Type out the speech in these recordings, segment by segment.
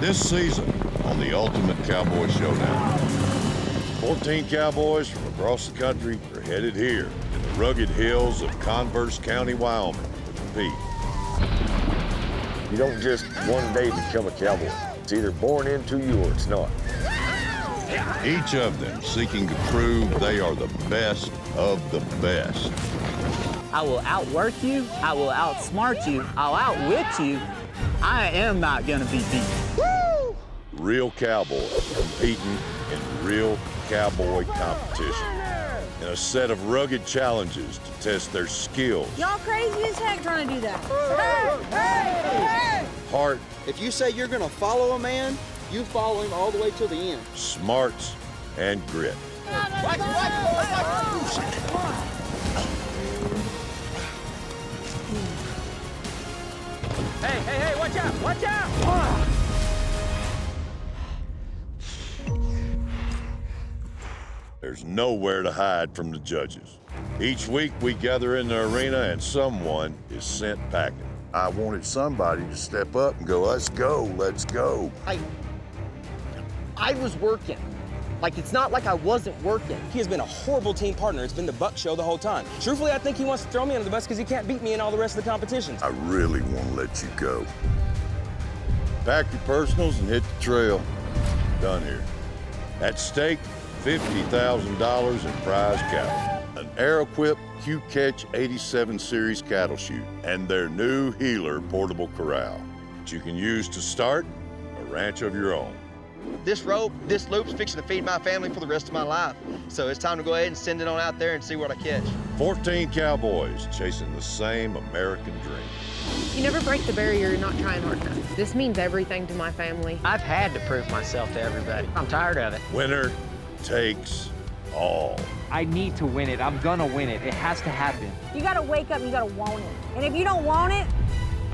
This season on the Ultimate Cowboy Showdown. 14 cowboys from across the country are headed here in the rugged hills of Converse County, Wyoming to compete. You don't just one day become a cowboy. It's either born into you or it's not. Each of them seeking to prove they are the best of the best. I will outwork you. I will outsmart you. I'll outwit you. I am not gonna be beat. Woo! Real cowboys competing in real cowboy competition. In a set of rugged challenges to test their skills. Y'all crazy as heck trying to do that. Hey! Heart. If you say you're gonna follow a man, you follow him all the way till the end. Smarts and grit. Hey, watch out, watch out! There's nowhere to hide from the judges. Each week we gather in the arena and someone is sent packing. I wanted somebody to step up and go, let's go, let's go. I was working. Like, it's not like I wasn't working. He has been a horrible team partner. It's been the buck show the whole time. Truthfully, I think he wants to throw me under the bus because he can't beat me in all the rest of the competitions. I really want to let you go. Pack your personals and hit the trail. Done here. At stake, $50,000 in prize cattle. An air-equipped Q-Catch 87 series cattle chute and their new Healer portable corral that you can use to start a ranch of your own. This rope, this loop's fixing to feed my family for the rest of my life. So it's time to go ahead and send it on out there and see what I catch. 14 cowboys chasing the same American dream. You never break the barrier, you're not trying hard enough. This means everything to my family. I've had to prove myself to everybody. I'm tired of it. Winner takes all. I need to win it. I'm gonna win it. It has to happen. You gotta wake up and you gotta want it. And if you don't want it,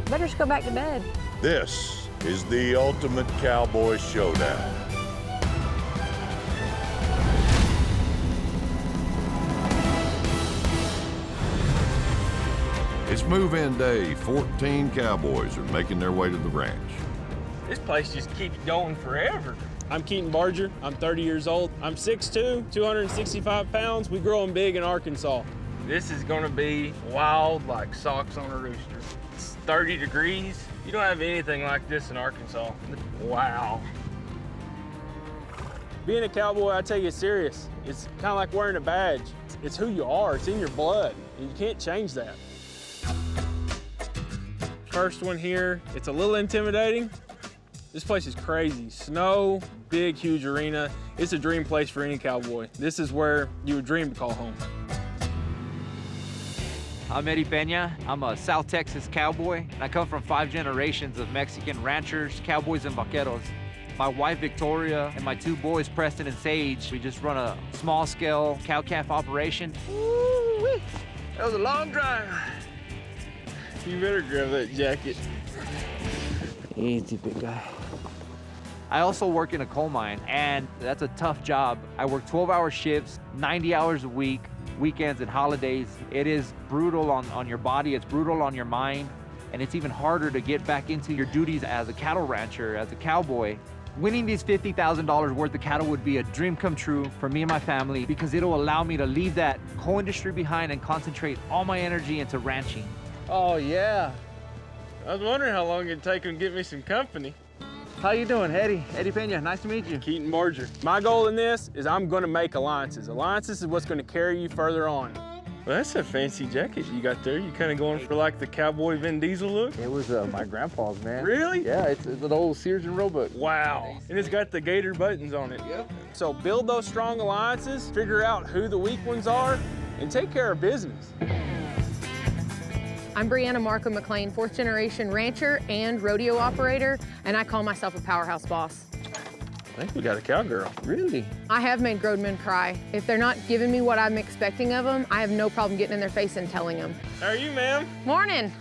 better just go back to bed. This is the Ultimate Cowboy Showdown. It's move-in day. 14 cowboys are making their way to the ranch. This place just keeps going forever. I'm Keaton Barger. I'm 30 years old. I'm 6'2", 265 pounds. We grow them big in Arkansas. This is gonna be wild like socks on a rooster. It's 30 degrees. You don't have anything like this in Arkansas. Wow. Being a cowboy, I take it serious. It's kind of like wearing a badge. It's who you are. It's in your blood. You can't change that. First one here, it's a little intimidating. This place is crazy. Snow, big, huge arena. It's a dream place for any cowboy. This is where you would dream to call home. I'm Eddie Peña. I'm a South Texas cowboy, and I come from 5 generations of Mexican ranchers, cowboys, and vaqueros. My wife, Victoria, and my 2 boys, Preston and Sage, we just run a small-scale cow-calf operation. Woo-wee. That was a long drive. You better grab that jacket. Easy, big guy. I also work in a coal mine, and that's a tough job. I work 12-hour shifts, 90 hours a week, weekends and holidays. It is brutal on your body, it's brutal on your mind, and it's even harder to get back into your duties as a cattle rancher, as a cowboy. Winning these $50,000 worth of cattle would be a dream come true for me and my family because it'll allow me to leave that coal industry behind and concentrate all my energy into ranching. Oh, yeah. I was wondering how long it'd take them to get me some company. How you doing, Eddie? Eddie Peña, nice to meet you. Keaton Barger. My goal in this is I'm gonna make alliances. Alliances is what's gonna carry you further on. Well, that's a fancy jacket you got there. You kind of going for like the cowboy Vin Diesel look? It was my grandpa's, man. Really? Yeah, it's an old Sears and Roebuck. Wow. And it's got the gator buttons on it. Yep. So build those strong alliances, figure out who the weak ones are, and take care of business. I'm Brianna Markham McLean, 4th generation rancher and rodeo operator, and I call myself a powerhouse boss. I think we got a cowgirl. Really? I have made grown men cry. If they're not giving me what I'm expecting of them, I have no problem getting in their face and telling them. How are you, ma'am? Morning.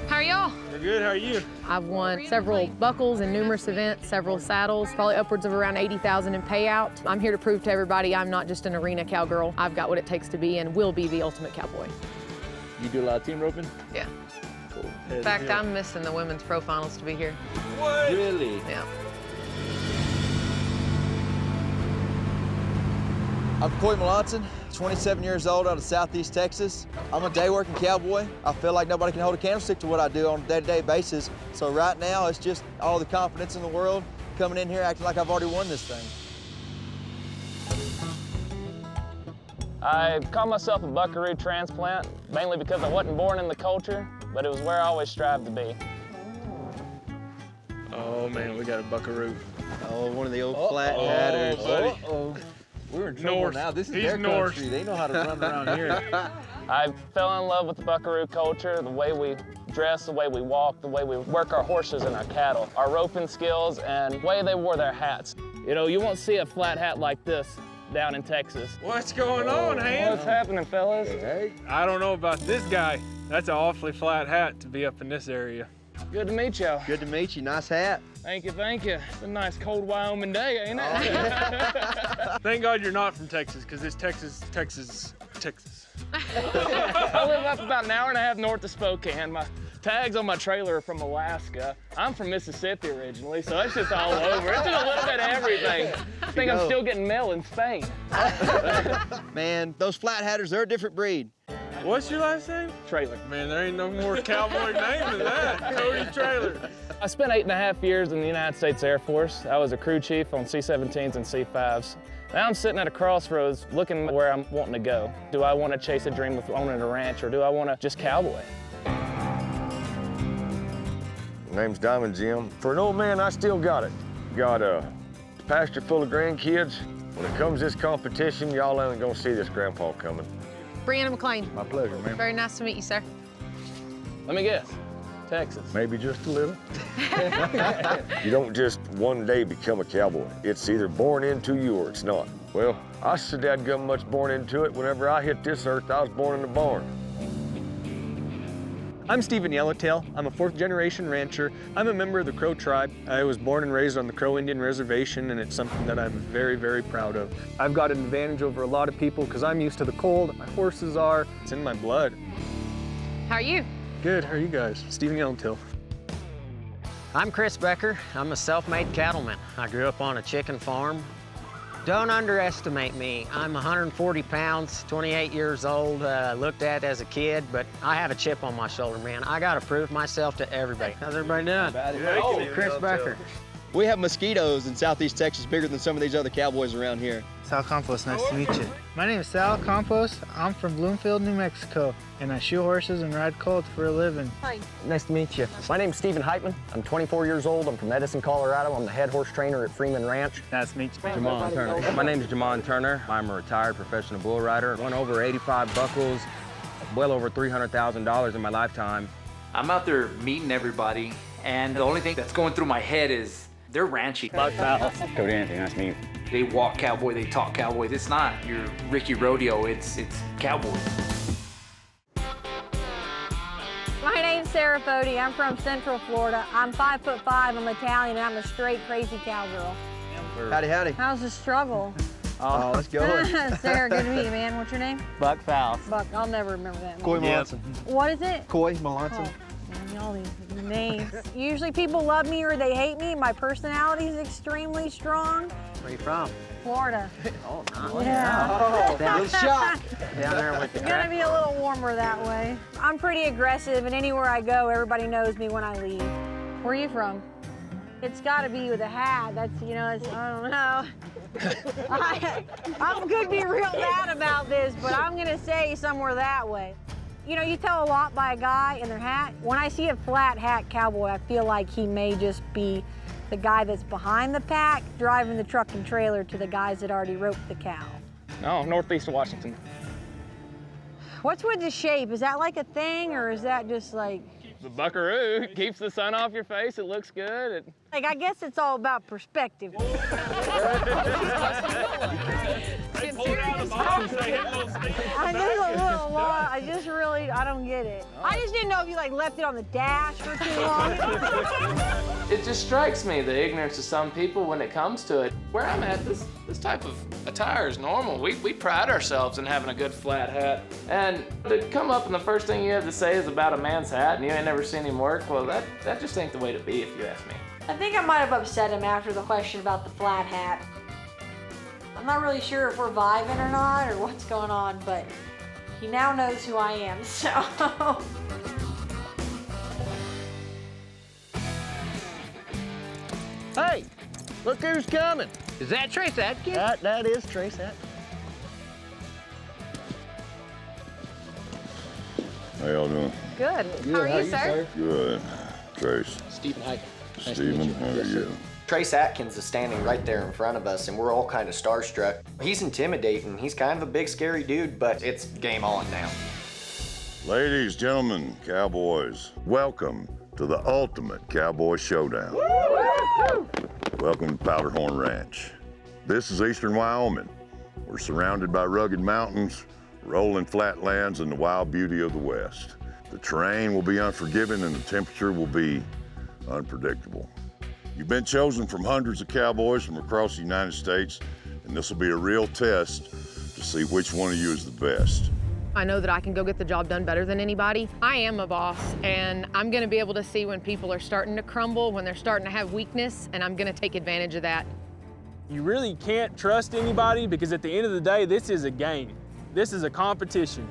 How are y'all? We're good, how are you? I've won several buckles in numerous events, several saddles, probably upwards of around $80,000 in payout. I'm here to prove to everybody I'm not just an arena cowgirl. I've got what it takes to be and will be the ultimate cowboy. You do a lot of team roping? Yeah. Cool. In fact, I'm missing the women's pro finals to be here. What? Really? Yeah. I'm Coy Melanson, 27 years old out of Southeast Texas. I'm a day working cowboy. I feel like nobody can hold a candlestick to what I do on a day-to-day basis. So right now, it's just all the confidence in the world coming in here acting like I've already won this thing. I call myself a buckaroo transplant, mainly because I wasn't born in the culture, but it was where I always strived to be. Oh man, we got a buckaroo. Oh, one of the old flat hatters. We're in trouble now. This is their country. They know how to run around here. I fell in love with the buckaroo culture, the way we dress, the way we walk, the way we work our horses and our cattle, our roping skills, and the way they wore their hats. You know, you won't see a flat hat like this down in Texas. What's going on, Hans? What's happening, fellas? Hey. I don't know about this guy. That's an awfully flat hat to be up in this area. Good to meet y'all. Good to meet you. Nice hat. Thank you, thank you. It's a nice cold Wyoming day, ain't it? Thank God you're not from Texas, because it's Texas. I live up about an hour and a half north of Spokane. My tags on my trailer are from Alaska. I'm from Mississippi originally, so it's just all over. It's just a little bit of everything. I think I'm still getting mail in Spain. Man, those flat hatters, they're a different breed. What's your last name? Trailer. Man, there ain't no more cowboy name than that. Cody Trailer. I spent 8.5 years in the United States Air Force. I was a crew chief on C-17s and C-5s. Now I'm sitting at a crossroads looking where I'm wanting to go. Do I want to chase a dream with owning a ranch, or do I want to just cowboy? Name's Diamond Jim. For an old man, I still got it. Got a pasture full of grandkids. When it comes to this competition, y'all ain't gonna see this grandpa coming. Brianna McLean. My pleasure, man. Very nice to meet you, sir. Let me guess. Texas. Maybe just a little. You don't just one day become a cowboy. It's either born into you or it's not. Well, I so dadgum much born into it. Whenever I hit this earth, I was born in a barn. I'm Stephen Yellowtail. I'm a fourth-generation rancher. I'm a member of the Crow tribe. I was born and raised on the Crow Indian Reservation, and it's something that I'm very, very proud of. I've got an advantage over a lot of people because I'm used to the cold. My horses are. It's in my blood. How are you? Good. How are you guys? Stephen Yellowtail. I'm Chris Becker. I'm a self-made cattleman. I grew up on a chicken farm. Don't underestimate me. I'm 140 pounds, 28 years old, looked at as a kid, but I have a chip on my shoulder, man. I gotta prove myself to everybody. How's everybody doing? Oh, Chris Becker. We have mosquitoes in Southeast Texas bigger than some of these other cowboys around here. Sal Campos, nice to meet you. My name is Sal Campos. I'm from Bloomfield, New Mexico, and I shoe horses and ride colts for a living. Hi. Nice to meet you. My name's Stephen Heitman. I'm 24 years old. I'm from Edison, Colorado. I'm the head horse trainer at Freeman Ranch. Nice to meet you. Jamon Turner. My name is Jamon Turner. I'm a retired professional bull rider. Won over 85 buckles, well over $300,000 in my lifetime. I'm out there meeting everybody, and the only thing that's going through my head is they're ranchy. Cody Anthony, nice to meet you. They walk cowboy, they talk cowboys. It's not your Ricky Rodeo, it's cowboy. My name's Sarah Fody. I'm from Central Florida. I'm 5'5". I'm Italian, and I'm a straight crazy cowgirl. Howdy, howdy. How's the struggle? Oh, let's go. Sarah, good to meet you, man. What's your name? Buck Fowles. Buck. I'll never remember that. Coy Melanson. What is it? Coy Melanson. Man, all these names. Usually people love me or they hate me. My personality is extremely strong. Where are you from? Florida. Oh, nice. Yeah. Good shot. Down there with the It's gonna be a little warmer that way. I'm pretty aggressive, and anywhere I go, everybody knows me when I leave. Where are you from? It's gotta be with a hat. That's, you know, it's, I don't know. I'm gonna be real bad about this, but I'm gonna say somewhere that way. You know, you tell a lot by a guy and their hat. When I see a flat hat cowboy, I feel like he may just be the guy that's behind the pack, driving the truck and trailer to the guys that already roped the cow. No, northeast of Washington. What's with the shape? Is that like a thing, or is that just like... The buckaroo keeps the sun off your face. It looks good. Like, I guess it's all about perspective. I know a little lot. I just really, I don't get it. I just didn't know if you like left it on the dash for too long. It just strikes me, the ignorance of some people when it comes to it. Where I'm at, this type of attire is normal. We pride ourselves in having a good flat hat. And to come up and the first thing you have to say is about a man's hat and you ain't never seen him work, well, that just ain't the way to be, if you ask me. I think I might have upset him after the question about the flat hat. I'm not really sure if we're vibing or not or what's going on, but he now knows who I am, so. Hey, look who's coming. Is that Trace Adkins? That is Trace Adkins. How y'all doing? Good. How are you, sir? Good. Trace. Stephen, hi. Stephen, how are you? Trace Adkins is standing right there in front of us, and we're all kind of starstruck. He's intimidating. He's kind of a big, scary dude, but it's game on now. Ladies, gentlemen, cowboys, welcome to the ultimate Cowboy Showdown. Welcome to Powderhorn Ranch. This is eastern Wyoming. We're surrounded by rugged mountains, rolling flatlands, and the wild beauty of the West. The terrain will be unforgiving and the temperature will be unpredictable. You've been chosen from hundreds of cowboys from across the United States, and this will be a real test to see which one of you is the best. I know that I can go get the job done better than anybody. I am a boss, and I'm gonna be able to see when people are starting to crumble, when they're starting to have weakness, and I'm gonna take advantage of that. You really can't trust anybody because at the end of the day, this is a game. This is a competition.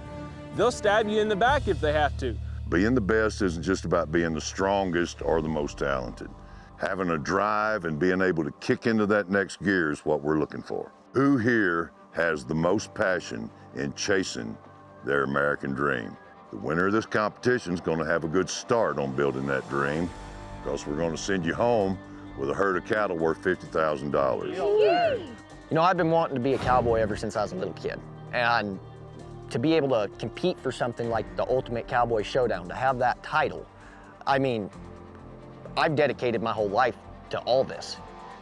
They'll stab you in the back if they have to. Being the best isn't just about being the strongest or the most talented. Having a drive and being able to kick into that next gear is what we're looking for. Who here has the most passion in chasing their American dream? The winner of this competition is going to have a good start on building that dream, because we're going to send you home with a herd of cattle worth $50,000. You know, I've been wanting to be a cowboy ever since I was a little kid. And to be able to compete for something like the Ultimate Cowboy Showdown, to have that title, I mean, I've dedicated my whole life to all this.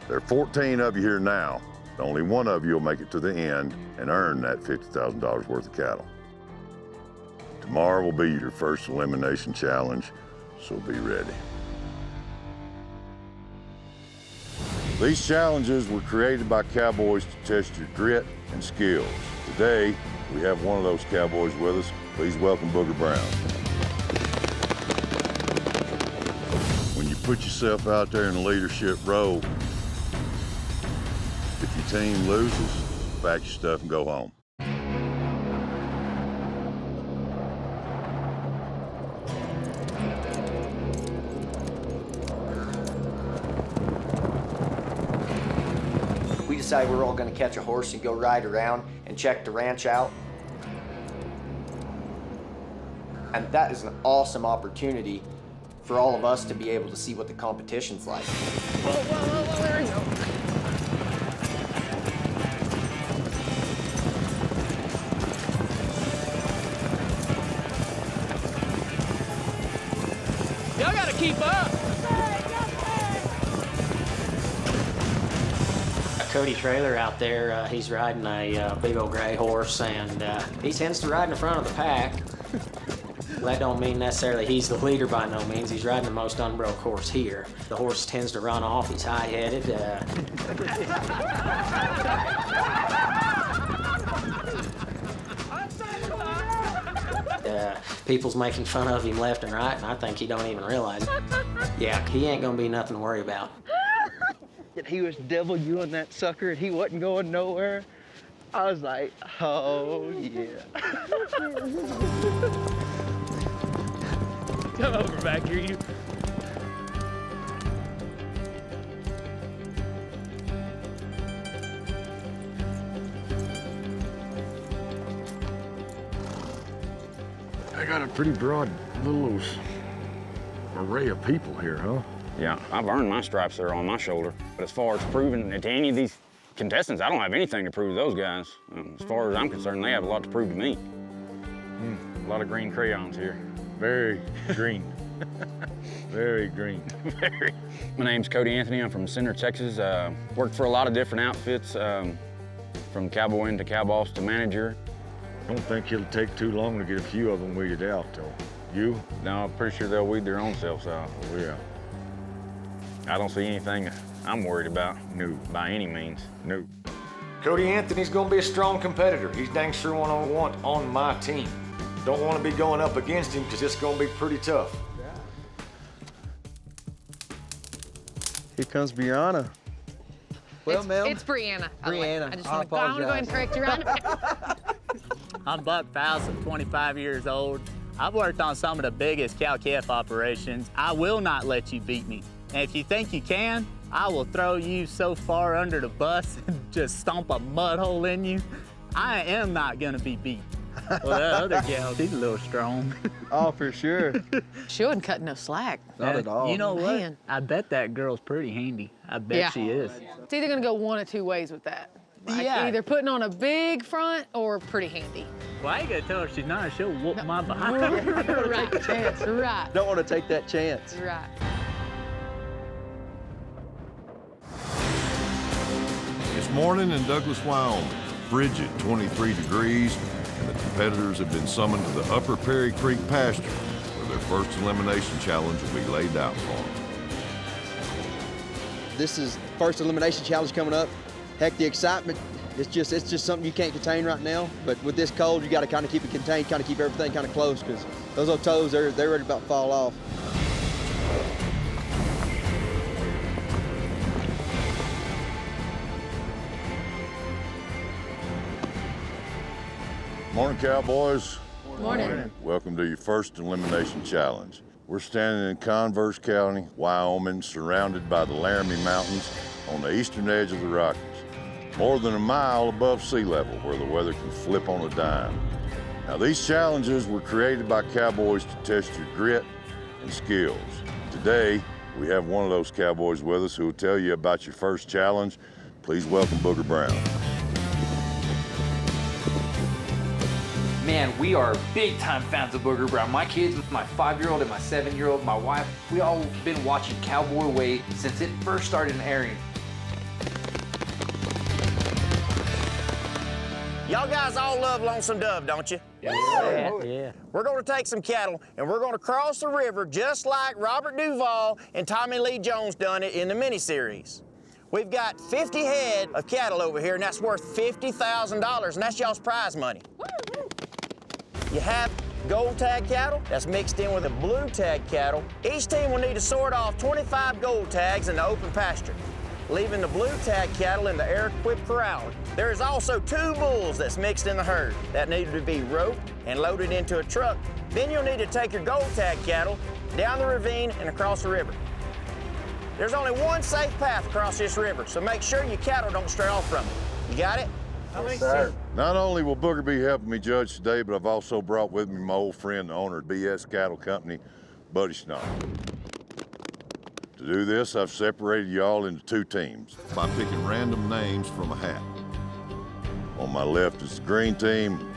There are 14 of you here now. Only one of you will make it to the end and earn that $50,000 worth of cattle. Tomorrow will be your first elimination challenge, so be ready. These challenges were created by cowboys to test your grit and skills. Today, we have one of those cowboys with us. Please welcome Booger Brown. When you put yourself out there in a leadership role, if your team loses, pack your stuff and go home. We decided we're all going to catch a horse and go ride around and check the ranch out. And that is an awesome opportunity for all of us to be able to see what the competition's like. Whoa, whoa, whoa, whoa, there you go. Y'all gotta keep up. Cody Trailer out there, he's riding a big old gray horse, and he tends to ride in the front of the pack. That don't mean necessarily he's the leader by no means. He's riding the most unbroke horse here. The horse tends to run off. He's high-headed. People's making fun of him left and right, and I think he don't even realize it. Yeah, he ain't gonna be nothing to worry about. He was deviling that sucker and he wasn't going nowhere. I was like, oh yeah. Come over back here, you. I got a pretty broad little array of people here, huh? Yeah, I've earned my stripes there on my shoulder. But as far as proving it to any of these contestants, I don't have anything to prove to those guys. As far as I'm concerned, they have a lot to prove to me. A lot of green crayons here. Very green. Very green. Very. My name's Cody Anthony. I'm from Center, Texas. Worked for a lot of different outfits, from cowboy to cowboss to manager. Don't think it'll take too long to get a few of them weeded out, though. You? No, I'm pretty sure they'll weed their own selves out. Oh, yeah. I don't see anything I'm worried about. No. By any means. No. Cody Anthony's gonna be a strong competitor. He's dang sure one I want on my team. Don't want to be going up against him because it's gonna be pretty tough. Here comes Brianna. Well, ma'am. It's Brianna. Brianna. I just want to go ahead and correct you, Ryan. I'm Buck Fowson, 25 years old. I've worked on some of the biggest cow-calf operations. I will not let you beat me. And if you think you can, I will throw you so far under the bus and just stomp a mud hole in you. I am not gonna be beat. Well, that other gal, she's a little strong. Oh, for sure. She wasn't cutting no slack. Not at all. You know what? Man. I bet that girl's pretty handy. I bet she is. It's either gonna go one of two ways with that. Like Yeah. either putting on a big front or pretty handy. Well, I ain't gonna tell her she's not. She'll whoop my behind. Right, that's right. Don't want to take that chance. Right. It's morning in Douglas, Wyoming. Frigid 23 degrees, and the competitors have been summoned to the Upper Perry Creek pasture, where their first elimination challenge will be laid out for them. This is the first elimination challenge coming up. Heck, the excitement, it's just something you can't contain right now. But with this cold, you got to kind of keep it contained, kind of keep everything kind of close, because those little toes, they're ready to about fall off. Morning, Cowboys. Morning. Welcome to your first elimination challenge. We're standing in Converse County, Wyoming, surrounded by the Laramie Mountains on the eastern edge of the Rockies. More than a mile above sea level, where the weather can flip on a dime. Now, these challenges were created by cowboys to test your grit and skills. Today, we have one of those cowboys with us who will tell you about your first challenge. Please welcome Booger Brown. Man, we are big-time fans of Booger Brown. My kids, my 5-year-old and my 7-year-old, my wife, we all been watching Cowboy Way since it first started airing. Y'all guys all love Lonesome Dove, don't you? Yeah. We're gonna take some cattle and we're gonna cross the river just like Robert Duvall and Tommy Lee Jones done it in the miniseries. We've got 50 head of cattle over here, and that's worth $50,000, and that's y'all's prize money. You have gold tag cattle that's mixed in with the blue tag cattle. Each team will need to sort off 25 gold tags in the open pasture, leaving the blue tag cattle in the air-equipped corral. There is also 2 bulls that's mixed in the herd that need to be roped and loaded into a truck. Then you'll need to take your gold tag cattle down the ravine and across the river. There's only one safe path across this river, so make sure your cattle don't stray off from it. You got it? Yes, sir. Not only will Booger be helping me judge today, but I've also brought with me my old friend, the owner of BS Cattle Company, Buddy Schnock. To do this, I've separated y'all into 2 teams by picking random names from a hat. On my left is the green team,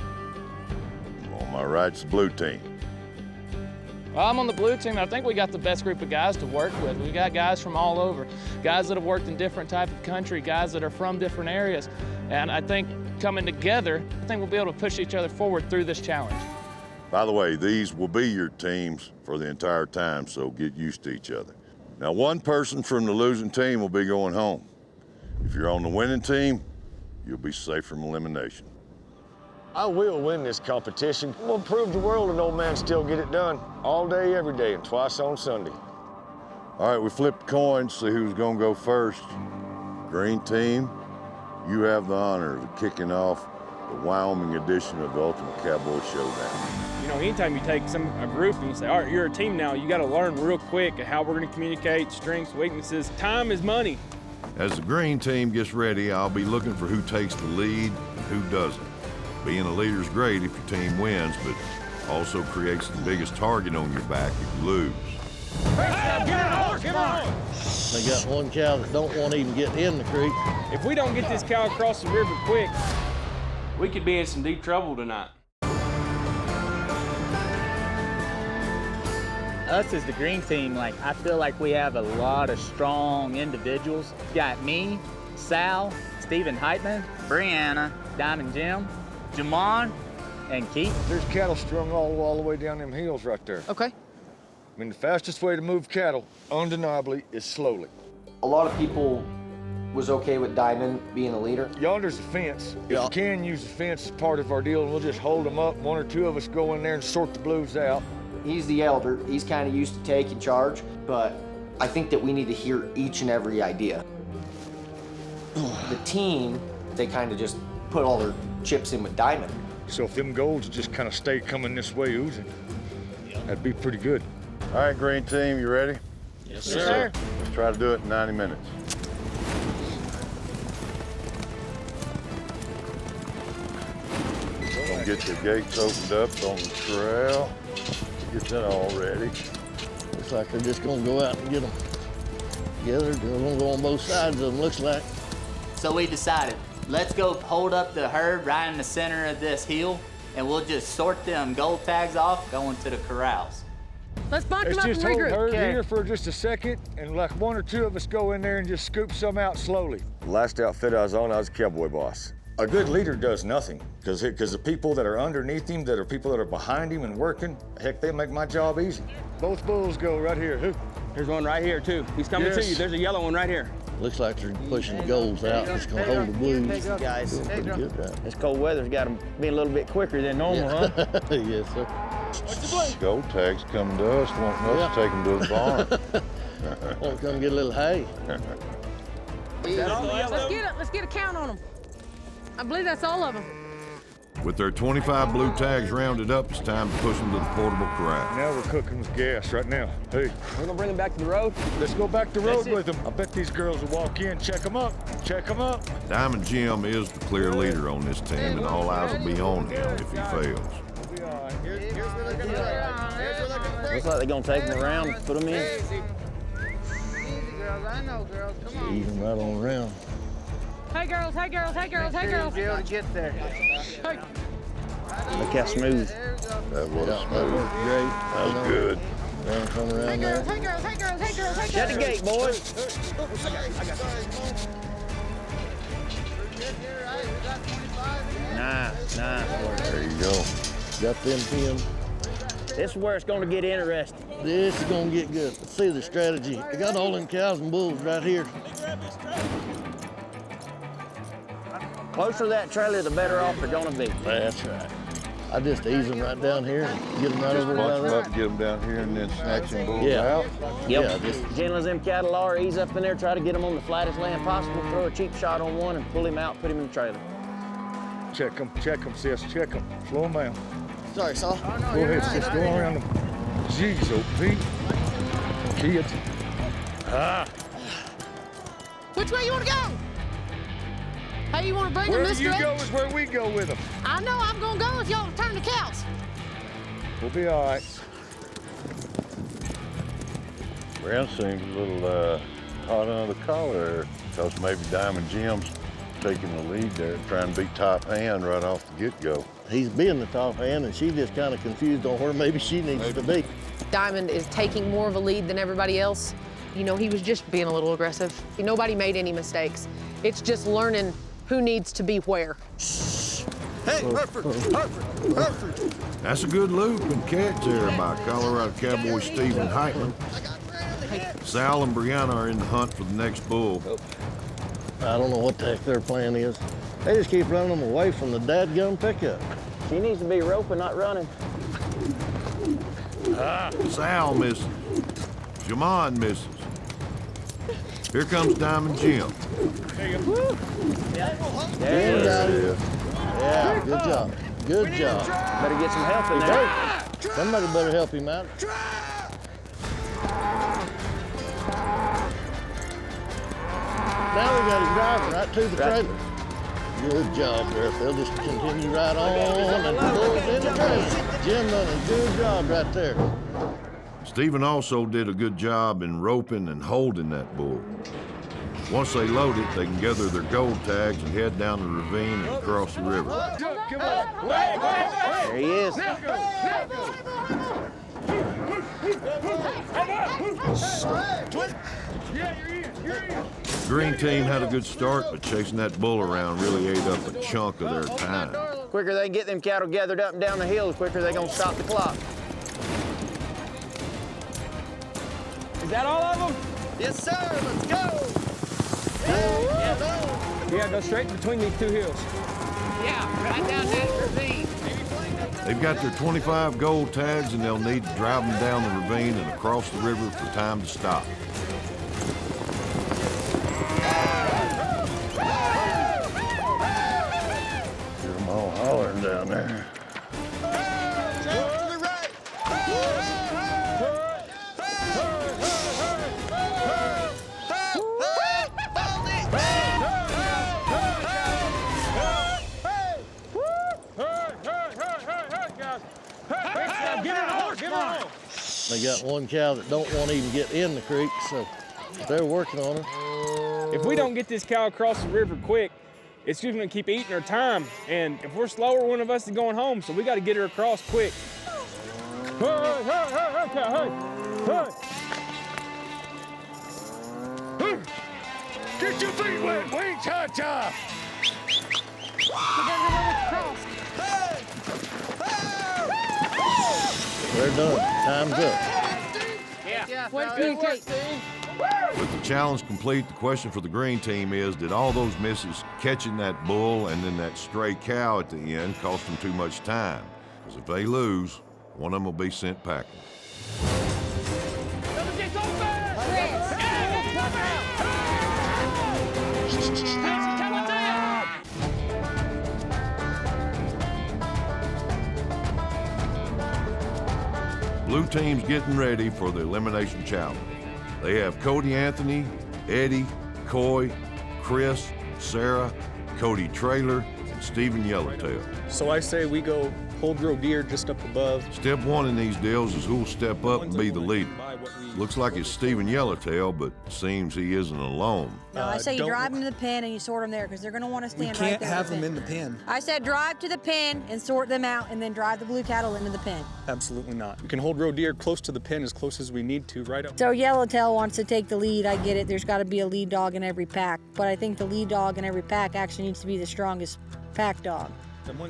on my right is the blue team. Well, I'm on the blue team, and I think we got the best group of guys to work with. We got guys from all over, guys that have worked in different type of country, guys that are from different areas. And I think coming together, I think we'll be able to push each other forward through this challenge. By the way, these will be your teams for the entire time, so get used to each other. Now, one person from the losing team will be going home. If you're on the winning team, you'll be safe from elimination. I will win this competition. I'm gonna prove the world an old man still get it done. All day, every day, and twice on Sunday. All right, we flipped coins, see who's gonna go first. Green team, you have the honor of kicking off the Wyoming edition of the Ultimate Cowboy Showdown. You know, anytime you take a group and you say, all right, you're a team now, you got to learn real quick how we're going to communicate, strengths, weaknesses. Time is money. As the green team gets ready, I'll be looking for who takes the lead and who doesn't. Being a leader's great if your team wins, but also creates the biggest target on your back if you lose. They got one cow that don't want to even get in the creek. If we don't get this cow across the river quick, we could be in some deep trouble tonight. Us as the green team, I feel like we have a lot of strong individuals. Got me, Sal, Stephen Heitman, Brianna, Diamond Jim, Jamon, and Keith. There's cattle strung all the way down them hills right there. Okay. I mean, the fastest way to move cattle, undeniably, is slowly. A lot of people was okay with Diamond being the leader. Yonder's a fence. If you can use the fence as part of our deal, and we'll just hold them up. 1 or 2 of us go in there and sort the blues out. He's the elder. He's kind of used to taking charge, but I think that we need to hear each and every idea. The team, they kind of just put all their chips in with Diamond. So if them golds just kind of stay coming this way oozing, that'd be pretty good. All right, green team, you ready? Yes, sir. Let's try to do it in 90 minutes. Gonna get the gates opened up on the trail. Get that all ready. Looks like they're just gonna go out and get them together. They're gonna go on both sides of them, looks like. So we decided, let's go hold up the herd right in the center of this hill, and we'll just sort them gold tags off going to the corrals. Let's bunch them Let's up and just hold regroup. her here for just a second, and like one or two of us go in there and just scoop some out slowly. The last outfit I was on, I was a cowboy boss. A good leader does nothing, because the people that are underneath him, that are people that are behind him and working, heck, they make my job easy. Both bulls go right here. Who? There's one right here, too. He's coming to you. There's a yellow one right here. Looks like they're pushing the golds out. It's gonna hold the blues. Guys, Doing pretty good, right? this cold weather's got them being a little bit quicker than normal, huh? Yes, sir. Gold tags coming to us, wanting us to take them to the barn. Want to come get a little hay? Let's get a count on them. I believe that's all of them. With their 25 blue tags rounded up, it's time to push them to the portable corral. Now we're cooking with gas right now. Hey. We're gonna bring them back to the road. Let's go back to the road with them. I bet these girls will walk in, check them up, check them up. Diamond Jim is the clear leader on this team, and all eyes will be on him if he fails. Looks like they're gonna take them around and put them in. Easy, girls. I know, girls. Come on. Ease them right on around. Hey, girls, hey, girls, hey, girls, hey, girls. Be able to get there. Hey. Look how smooth. That was That smooth. worked great. That was good. Down, come around Hey, there. girls, hey, girls, hey, girls, hey, girls, hey, girls. Shut the gate, boys. Nice. There you go. Got them pinned. This is where it's gonna get interesting. This is gonna get good. Let's see the strategy. They got all them cows and bulls right here. Closer to that trailer, the better off they're gonna be. That's right. I just ease them right down here and get them right Just over bunch by them there. up, get them down here, and then snatch them bulls Yeah. out. Yep. Yeah, just Gentle as them cattle are, ease up in there, try to get them on the flattest land possible, throw a cheap shot on one and pull him out, put him in the trailer. Check them, sis, check them. Slow them down. Sorry, Saul. Go ahead, sis, go around them. Jeez, oh Pete. Kids. Which way you want to go? How you want to bring them Where this you way? go is where we go with them. I know I'm going to go if y'all turn the cows. We'll be all right. Brown seems a little hot under the collar there, because maybe Diamond Jim's taking the lead there, trying to be top hand right off the get-go. he's being the top hand, and she's just kind of confused on where maybe she needs to be. Diamond is taking more of a lead than everybody else. You know, he was just being a little aggressive. Nobody made any mistakes. It's just learning who needs to be where. Hey, Hereford! That's a good loop and catch there by Colorado Cowboy Stephen Heitman. Sal and Brianna are in the hunt for the next bull. I don't know what the heck their plan is. They just keep running them away from the dadgum pickup. She needs to be roping, not running. Sal misses. Jamon misses. Here comes Diamond Jim. There you go. Yeah, good job. Good job. Better get some help in there. Somebody better help him out. Now we got him driving right to the trailer. Good job, Griff. They'll just continue right on and pull in the trailer. Jim done a good job right there. Stephen also did a good job in roping and holding that bull. Once they load it, they can gather their gold tags and head down the ravine and across the river. There he is. The green team had a good start, but chasing that bull around really ate up a chunk of their time. The quicker they get them cattle gathered up and down the hill, the quicker they're gonna stop the clock. Is that all of them? Yes, sir. Let's go. Yeah, go straight between these two hills. Yeah, right down that ravine. They've got their 25 gold tags, and they'll need to drive them down the ravine and across the river for time to stop. They got one cow that don't want to even get in the creek, so they're working on her. If we don't get this cow across the river quick, it's just gonna keep eating her time. And if we're slower, one of us is going home, so we gotta get her across quick. Hey, hey, hey, hey, hey. Get your feet wet, wing cha-cha! They're done. Time's up. Yeah. Good work, With the challenge complete, the question for the green team is, did all those misses catching that bull and then that stray cow at the end cost them too much time? Because if they lose, one of them will be sent packing. Blue team's getting ready for the elimination challenge. They have Cody Anthony, Eddie, Coy, Chris, Sarah, Cody Traylor, and Stephen Yellowtail. So I say we go hold row deer just up above. Step one in these deals is who'll step up and be the leader. Looks like it's Stephen Yellowtail, but seems he isn't alone. No, I say you drive them to the pen and you sort them there because they're going to want to stand right there. We can't have them in the pen. I said drive to the pen and sort them out and then drive the blue cattle into the pen. Absolutely not. We can hold row deer close to the pen as close as we need to, right up. So Yellowtail wants to take the lead. I get it. There's got to be a lead dog in every pack. But I think the lead dog in every pack actually needs to be the strongest pack dog.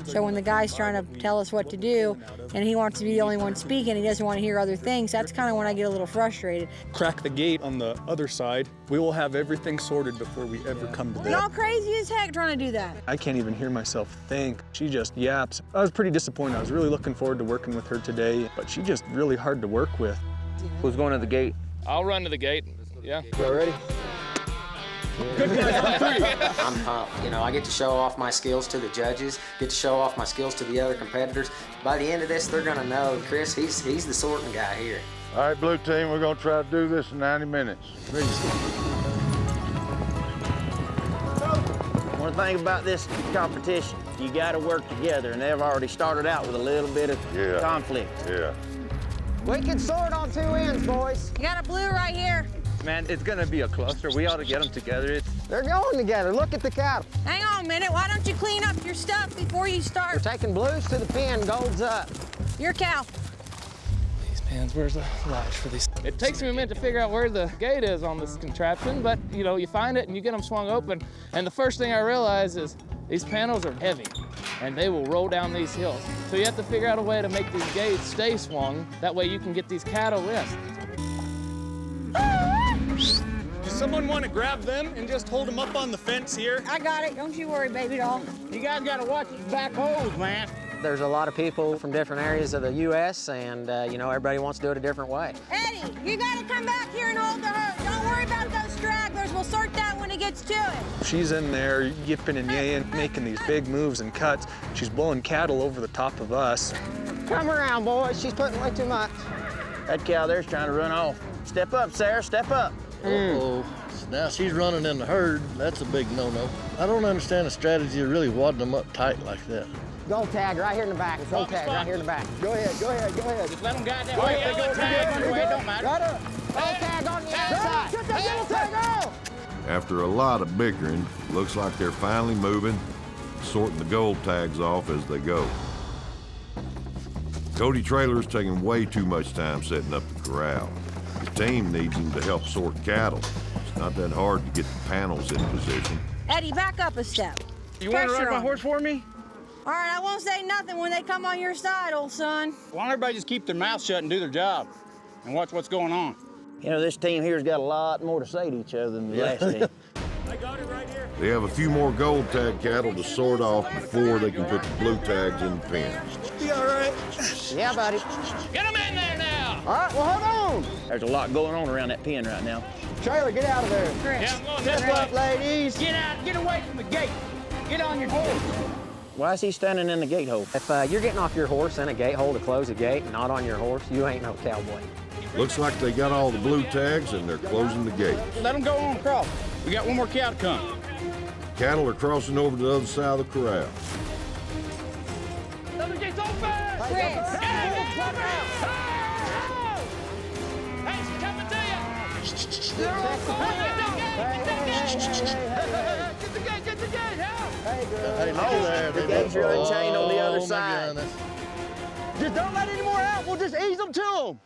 So when the guy's trying to tell us what to do and he wants to be the only one speaking, he doesn't want to hear other things, that's kind of when I get a little frustrated. Crack the gate on the other side. We will have everything sorted before we ever come to that. You're all crazy as heck trying to do that. I can't even hear myself think. She just yaps. I was pretty disappointed. I was really looking forward to working with her today, but she's just really hard to work with. Who's going to the gate? I'll run to the gate. Yeah. Y'all ready? I'm pumped. You know, I get to show off my skills to the judges, get to show off my skills to the other competitors. By the end of this, they're gonna know Chris, he's the sorting guy here. All right, blue team, we're gonna try to do this in 90 minutes. One thing about this competition, you gotta work together, and they've already started out with a little bit of conflict. Yeah. We can sort on two ends, boys. You got a blue right here. Man, it's gonna be a cluster. We ought to get them together. They're going together. Look at the cattle. Hang on a minute. Why don't you clean up your stuff before you start? We're taking blues to the pen. Gold's up. Your cow. These pens, where's the lodge for these? It takes me a minute to figure out where the gate is on this contraption, but you know, you find it and you get them swung open. And the first thing I realize is these panels are heavy and they will roll down these hills. So you have to figure out a way to make these gates stay swung. That way you can get these cattle in. Does someone want to grab them and just hold them up on the fence here? I got it. Don't you worry, baby doll. You guys gotta watch your back holes, man. There's a lot of people from different areas of the U.S. and, you know, everybody wants to do it a different way. Eddie, you got to come back here and hold the herd. Don't worry about those stragglers. We'll sort that when it gets to it. She's in there yipping and yaying, making these big moves and cuts. She's blowing cattle over the top of us. Come around, boys. She's putting way too much. That cow there's trying to run off. Step up, Sarah, step up. Uh-oh. Now she's running in the herd. That's a big no-no. I don't understand the strategy of really wadding them up tight like that. Gold tag right here in the back. Gold tag right here in the back. Go ahead, go ahead, go ahead. Just let them guide that Go way. ahead, Yellow tag anyway, it don't matter. Right up. Gold tag on the outside. Get that yellow tag out. After a lot of bickering, looks like they're finally moving, sorting the gold tags off as they go. Cody Traylor's taking way too much time setting up the corral. His team needs him to help sort cattle. It's not that hard to get the panels in position. Eddie, back up a step. You want to ride my horse for me? All right, I won't say nothing when they come on your side, old son. Why don't everybody just keep their mouth shut and do their job and watch what's going on? You know, this team here's got a lot more to say to each other than the last team. I got it right here. They have a few more gold tag cattle to sort off before they can put the blue tags in the pens. Be all right. Yeah, buddy. Get them in there now! All right, well, hold on. There's a lot going on around that pen right now. Trailer, get out of there. Chris. Yeah, I'm going Step this way. up, ladies. Get out, get away from the gate. Get on your horse. Why is he standing in the gate hole? If you're getting off your horse in a gate hole to close a gate and not on your horse, you ain't no cowboy. Looks like they got all the blue tags and they're closing the gate. Let them go on across. We got one more cow to come. Cattle are crossing over to the other side of the corral. Let me get open! Chris. Hey, look at there. The gates are unchained on the other my side. goodness. Just don't let any more out. We'll just ease them to them.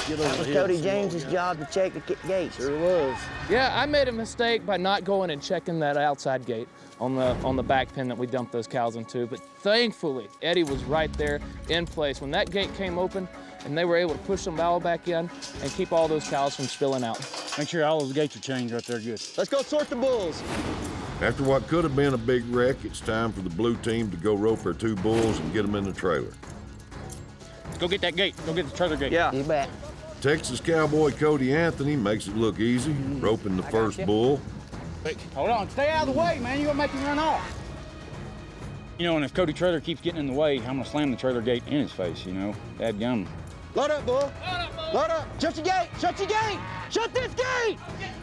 That was Cody James's job to check the gates. Sure was. Yeah, I made a mistake by not going and checking that outside gate on the back pen that we dumped those cows into. But thankfully, Eddie was right there in place when that gate came open, and they were able to push them all back in and keep all those cows from spilling out. Make sure all those gates are changed right there good. Let's go sort the bulls. After what could have been a big wreck, it's time for the blue team to go rope their 2 bulls and get them in the trailer. Let's go get that gate. Go get the trailer gate. Yeah. You bet. Texas cowboy Cody Anthony makes it look easy, roping the first bull. Wait, hold on. Stay out of the way, man. You're going to make him run off. You know, and if Cody trailer keeps getting in the way, I'm going to slam the trailer gate in his face, you know. Dadgum. Load up, bull. Load up. Shut your gate. Shut your gate. Shut this gate.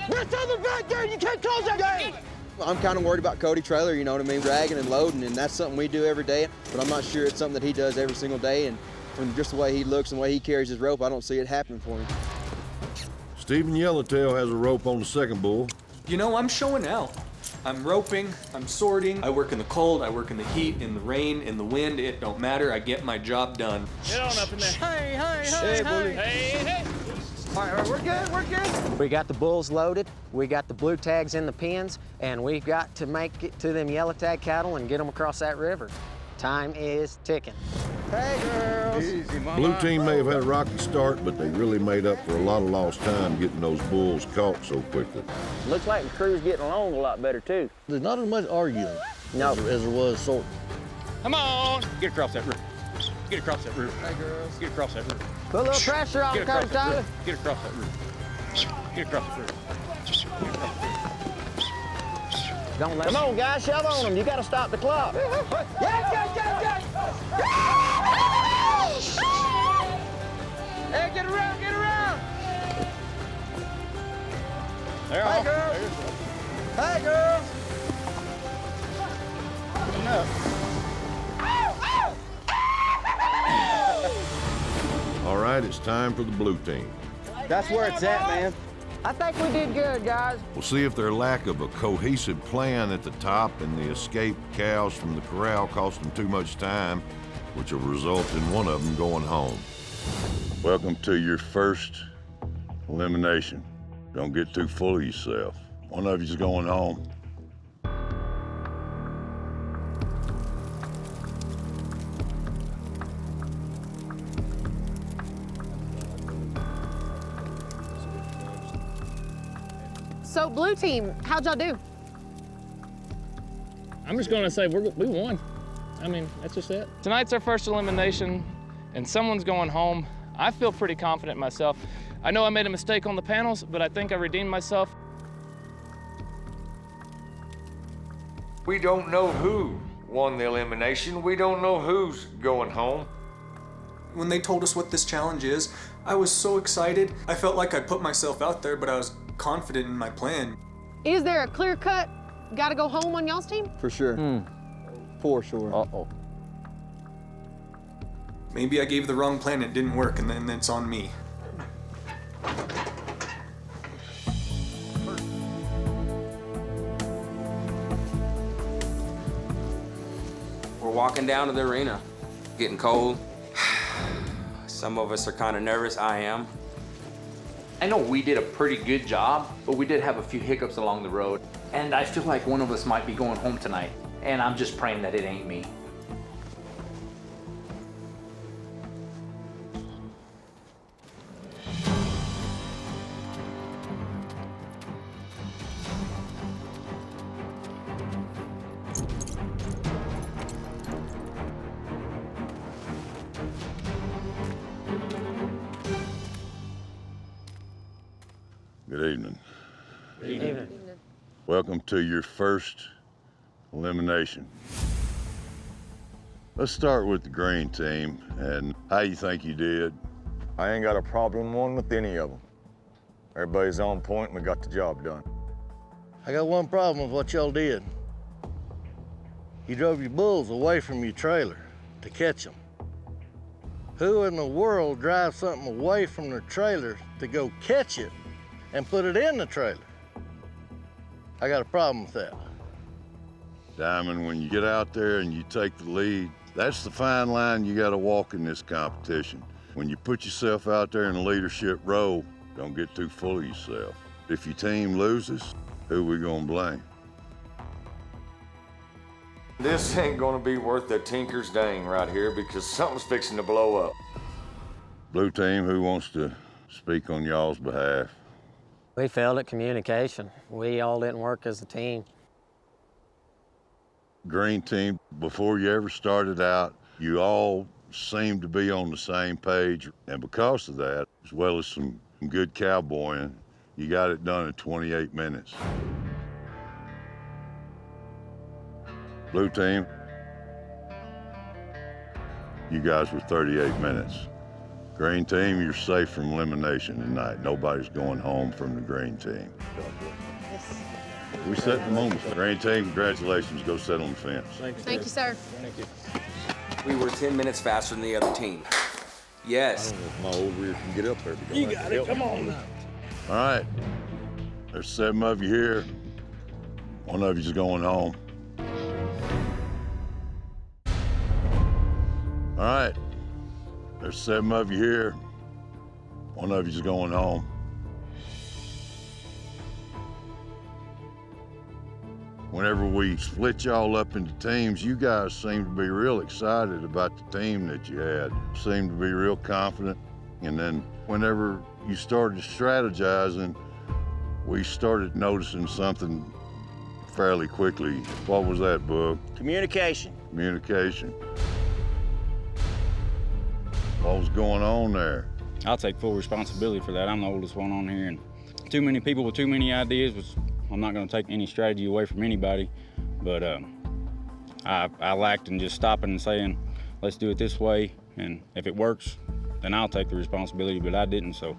What's on the back gate? You can't close that gate. I'm kind of worried about Cody trailer, you know what I mean, dragging and loading, and that's something we do every day, but I'm not sure it's something that he does every single day, and from just the way he looks and the way he carries his rope, I don't see it happening for him. Stephen Yellowtail has a rope on the second bull. You know, I'm showing out. I'm roping, I'm sorting, I work in the cold, I work in the heat, in the rain, in the wind, it don't matter, I get my job done. Get on up in there. Hey, hey, Hey, hey, bully. hey. Hey. All right, we're good, we're good. We got the bulls loaded, we got the blue tags in the pens, and we've got to make it to them yellow tag cattle and get them across that river. Time is ticking. Hey, girls. Easy, mama. Blue team may have had a rocky start, but they really made up for a lot of lost time getting those bulls caught so quickly. Looks like the crew's getting along a lot better, too. There's not as much arguing No. as there was sorting. Come on. Get across that river. Get across that river. Hey, girls. Get across that river. Put a little pressure on Get them, across that Tyler. river. Get across that river. Get across that river. Don't let Come on, guys, shove on them. You got to stop the clock. Yes. Hey, get around, get around. There, Hey, girls. Hey, girls. All right, it's time for the blue team. That's where it's at, man. I think we did good, guys. We'll see if their lack of a cohesive plan at the top and the escaped cows from the corral cost them too much time, which will result in one of them going home. Welcome to your first elimination. Don't get too full of yourself. One of you's going home. So, blue team, how'd y'all do? I'm just going to say we won. I mean, that's just it. Tonight's our first elimination, and someone's going home. I feel pretty confident myself. I know I made a mistake on the panels, but I think I redeemed myself. We don't know who won the elimination. We don't know who's going home. When they told us what this challenge is, I was so excited. I felt like I put myself out there, but I was confident in my plan. Is there a clear cut, gotta go home on y'all's team? For sure. For sure. Uh-oh. Maybe I gave the wrong plan, it didn't work, and then it's on me. We're walking down to the arena, getting cold. Some of us are kind of nervous, I am. I know we did a pretty good job, but we did have a few hiccups along the road. And I feel like one of us might be going home tonight. And I'm just praying that it ain't me. Good evening. Good evening. Welcome to your first elimination. Let's start with the green team and how you think you did. I ain't got a problem one with any of them. Everybody's on point and we got the job done. I got one problem with what y'all did. You drove your bulls away from your trailer to catch them. Who in the world drives something away from the trailer to go catch it and put it in the trailer? I got a problem with that. Diamond, when you get out there and you take the lead, that's the fine line you gotta walk in this competition. When you put yourself out there in a leadership role, don't get too full of yourself. If your team loses, who we gonna blame? This ain't gonna be worth the tinker's dang right here because something's fixing to blow up. Blue team, who wants to speak on y'all's behalf? We failed at communication. We all didn't work as a team. Green team, before you ever started out, you all seemed to be on the same page, and because of that, as well as some good cowboying, you got it done in 28 minutes. Blue team, you guys were 38 minutes. Green team, you're safe from elimination tonight. Nobody's going home from the green team. We set the moment. Green team, congratulations. Go sit on the fence. Thank you, sir. Thank you. We were 10 minutes faster than the other team. Yes. I don't know if my old rear can get up there. You got it. Come on now. All right. There's 7 of you here. One of you's going home. All right. There's 7 of you here. One of you's going home. Whenever we split y'all up into teams, you guys seemed to be real excited about the team that you had. Seemed to be real confident. And then whenever you started strategizing, we started noticing something fairly quickly. What was that, Boog? Communication. Communication. What was going on there? I'll take full responsibility for that. I'm the oldest one on here, and too many people with too many ideas was. I'm not going to take any strategy away from anybody, but I lacked in just stopping and saying, let's do it this way, and if it works, then I'll take the responsibility, but I didn't, so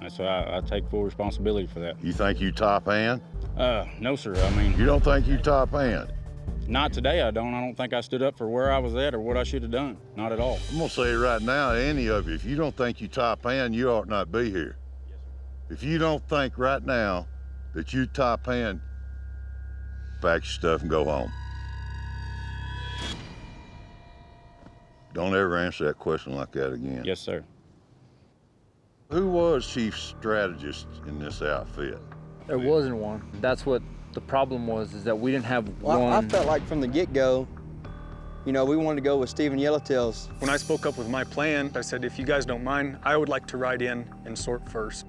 I take full responsibility for that. You think you top hand? No, sir. I mean... You don't think you top hand? Not today, I don't. I don't think I stood up for where I was at or what I should have done. Not at all. I'm going to say right now, any of you, if you don't think you top hand, you ought not be here. If you don't think right now that you top hand, pack your stuff and go home. Don't ever answer that question like that again. Yes, sir. Who was chief strategist in this outfit? There wasn't one. That's what the problem was, is that we didn't have one. I felt like from the get-go, you know, we wanted to go with Stephen Yellowtails. When I spoke up with my plan, I said, if you guys don't mind, I would like to ride in and sort first.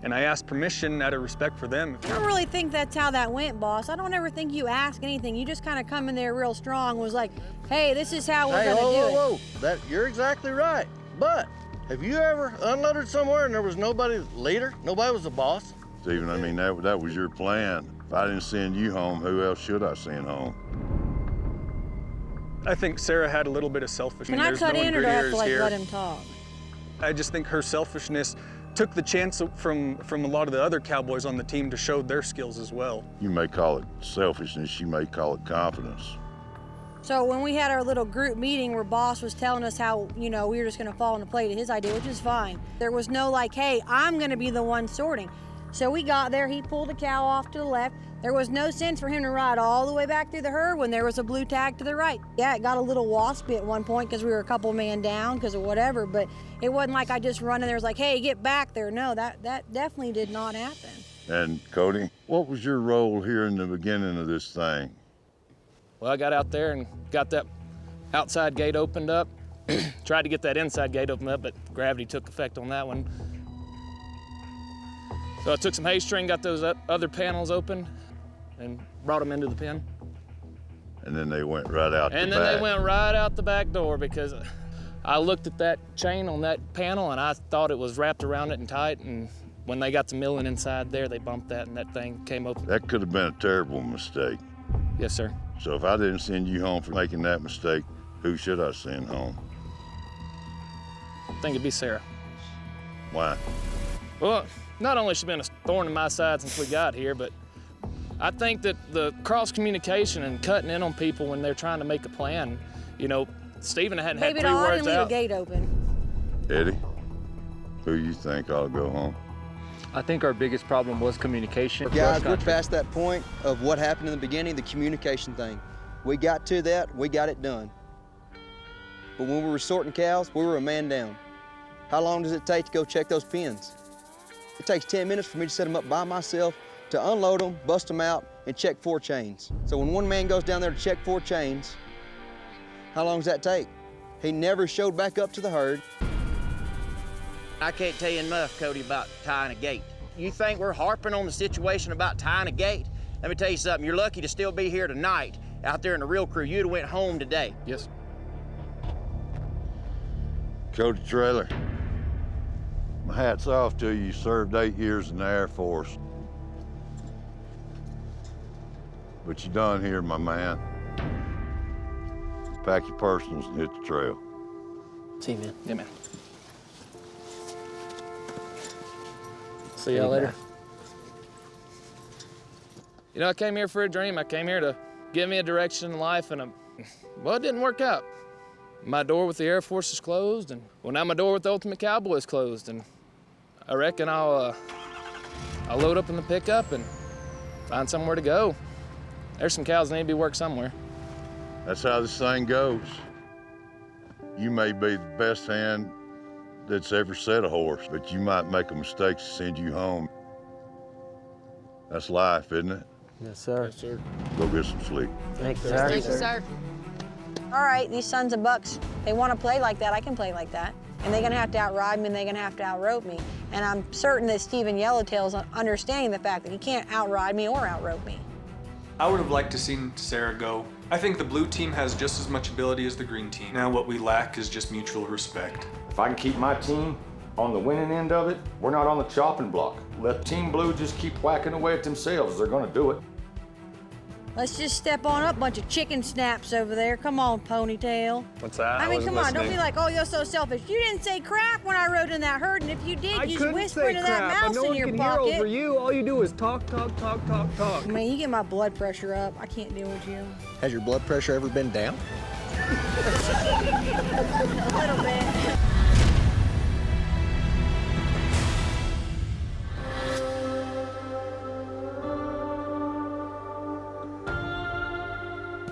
And I asked permission out of respect for them. I don't really think that's how that went, boss. I don't ever think you ask anything. You just kind of come in there real strong, was like, hey, this is how we're Hey, gonna do it. Whoa. You're exactly right. But have you ever unloaded somewhere and there was nobody leader? Nobody was the boss? Stephen, I mean, that was your plan. If I didn't send you home, who else should I send home? I think Sarah had a little bit of selfishness. Can I There's cut no in, or do I have to ingredients like here. let him talk? I just think her selfishness took the chance from a lot of the other cowboys on the team to show their skills as well. You may call it selfishness, you may call it confidence. So when we had our little group meeting where boss was telling us how, you know, we were just gonna fall into play to his idea, which is fine. There was no like, hey, I'm gonna be the one sorting. So we got there, he pulled a cow off to the left. There was no sense for him to ride all the way back through the herd when there was a blue tag to the right. Yeah, it got a little waspy at one point because we were a couple man down because of whatever, but it wasn't like I just run in there and was like, hey, get back there. No, that definitely did not happen. And Cody, what was your role here in the beginning of this thing? Well, I got out there and got that outside gate opened up. Tried to get that inside gate opened up, but gravity took effect on that one. So I took some hay string, got those other panels open, and brought them into the pen. And then they went right out the back. And then they went right out the back door because I looked at that chain on that panel and I thought it was wrapped around it and tight, and when they got to milling inside there, they bumped that and that thing came open. That could have been a terrible mistake. Yes, sir. So if I didn't send you home for making that mistake, who should I send home? I think it'd be Sarah. Why? Well, not only has she been a thorn in my side since we got here, but I think that the cross communication and cutting in on people when they're trying to make a plan, you know, Stephen hadn't had Baby three doll, I words didn't leave out. a gate open. Eddie, who you think ought to go home? I think our biggest problem was communication. Guys, we're past that point of what happened in the beginning, the communication thing. We got to that, we got it done. But when we were sorting cows, we were a man down. How long does it take to go check those pens? It takes 10 minutes for me to set them up by myself, to unload them, bust them out, and check 4 chains. So when one man goes down there to check 4 chains, how long does that take? He never showed back up to the herd. I can't tell you enough, Cody, about tying a gate. You think we're harping on the situation about tying a gate? Let me tell you something, you're lucky to still be here tonight. Out there in the real crew, you'd have went home today. Yes. Cody Trailer, my hat's off to you. You served 8 years in the Air Force. But you done here, my man. Pack your personals and hit the trail. See you, man. Yeah, man. See y'all later. You know, I came here for a dream. I came here to give me a direction in life, and well, it didn't work out. My door with the Air Force is closed, and well, now my door with the Ultimate Cowboy is closed, and I reckon I'll load up in the pickup and find somewhere to go. There's some cows that need to be worked somewhere. That's how this thing goes. You may be the best hand that's ever set a horse, but you might make a mistake to send you home. That's life, isn't it? Yes, sir. Yes, sir. Go get some sleep. Thank you, sir. Thank you, sir. All right, these sons of bucks, they want to play like that, I can play like that. And they're gonna have to outride me and they're gonna have to outrope me. And I'm certain that Stephen Yellowtail's understanding the fact that he can't outride me or outrope me. I would have liked to seen Sarah go. I think the blue team has just as much ability as the green team. Now what we lack is just mutual respect. If I can keep my team on the winning end of it, we're not on the chopping block. Let Team Blue just keep whacking away at themselves. They're gonna do it. Let's just step on up, bunch of chicken snaps over there. Come on, Ponytail. What's that? I mean, wasn't come on, don't listening. be like, oh, you're so selfish. You didn't say crap when I rode in that herd, and if you did, I you just couldn't whisper say into that crap, mouse but no in one your can pocket. hear over you. All you do is talk, talk, talk, talk, talk. I mean, you get my blood pressure up. I can't deal with you. Has your blood pressure ever been down? A little bit.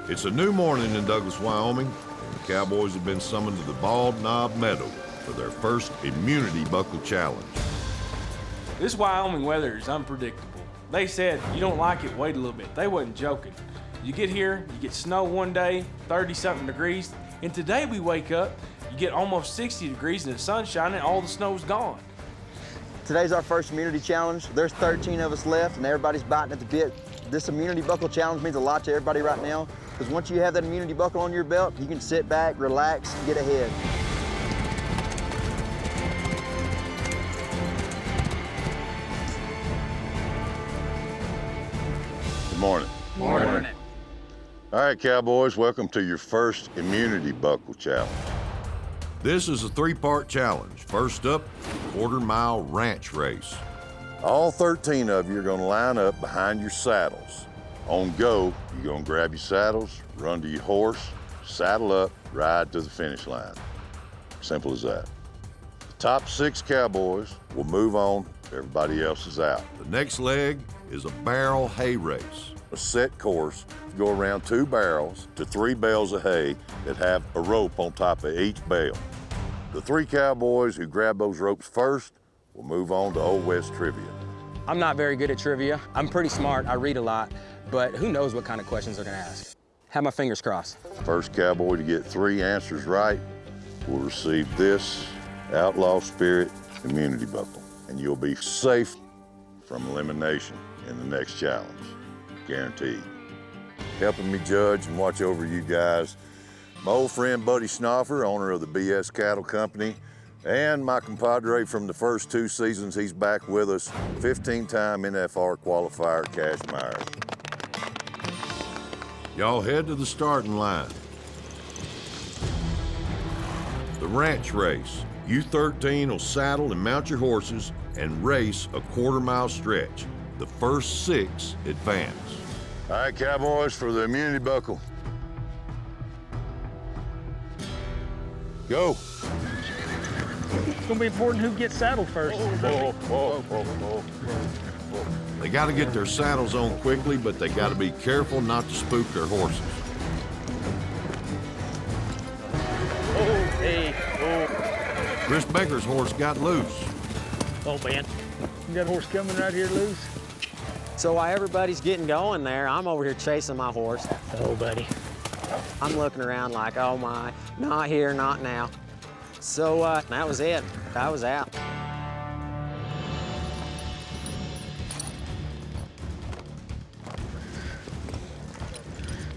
It's a new morning in Douglas, Wyoming, and the Cowboys have been summoned to the Bald Knob Meadow for their first Immunity Buckle Challenge. This Wyoming weather is unpredictable. They said, you don't like it, wait a little bit. They wasn't joking. You get here, you get snow one day, 30-something degrees, and today we wake up, you get almost 60 degrees and the sun's shining, all the snow's gone. Today's our first immunity challenge. There's 13 of us left, and everybody's biting at the bit. This immunity buckle challenge means a lot to everybody right now, because once you have that immunity buckle on your belt, you can sit back, relax, and get ahead. Good morning. Morning. All right, Cowboys, welcome to your first Immunity Buckle Challenge. This is a 3-part challenge. First up, quarter-mile ranch race. All 13 of you are gonna line up behind your saddles. On go, you're gonna grab your saddles, run to your horse, saddle up, ride to the finish line. Simple as that. The top 6 Cowboys will move on, everybody else is out. The next leg is a barrel hay race. A set course, go around 2 barrels to 3 bales of hay that have a rope on top of each bale. The 3 Cowboys who grab those ropes first will move on to Old West trivia. I'm not very good at trivia. I'm pretty smart, I read a lot, but who knows what kind of questions they're gonna ask. Have my fingers crossed. First Cowboy to get 3 answers right will receive this Outlaw Spirit Immunity Buckle, and you'll be safe from elimination in the next challenge, guaranteed. Helping me judge and watch over you guys, my old friend Buddy Schnoffer, owner of the BS Cattle Company, and my compadre from the first 2 seasons, he's back with us, 15-time NFR qualifier, Cash Myers. Y'all head to the starting line. The ranch race. You 13 will saddle and mount your horses and race a quarter-mile stretch. The first 6 advance. All right, Cowboys, for the immunity buckle. Go. It's gonna be important who gets saddled first. They got to get their saddles on quickly, but they got to be careful not to spook their horses. Chris Becker's horse got loose. Oh, man. You got a horse coming right here loose? So while everybody's getting going there, I'm over here chasing my horse. Oh, buddy. I'm looking around like, oh my, not here, not now. So that was it. I was out.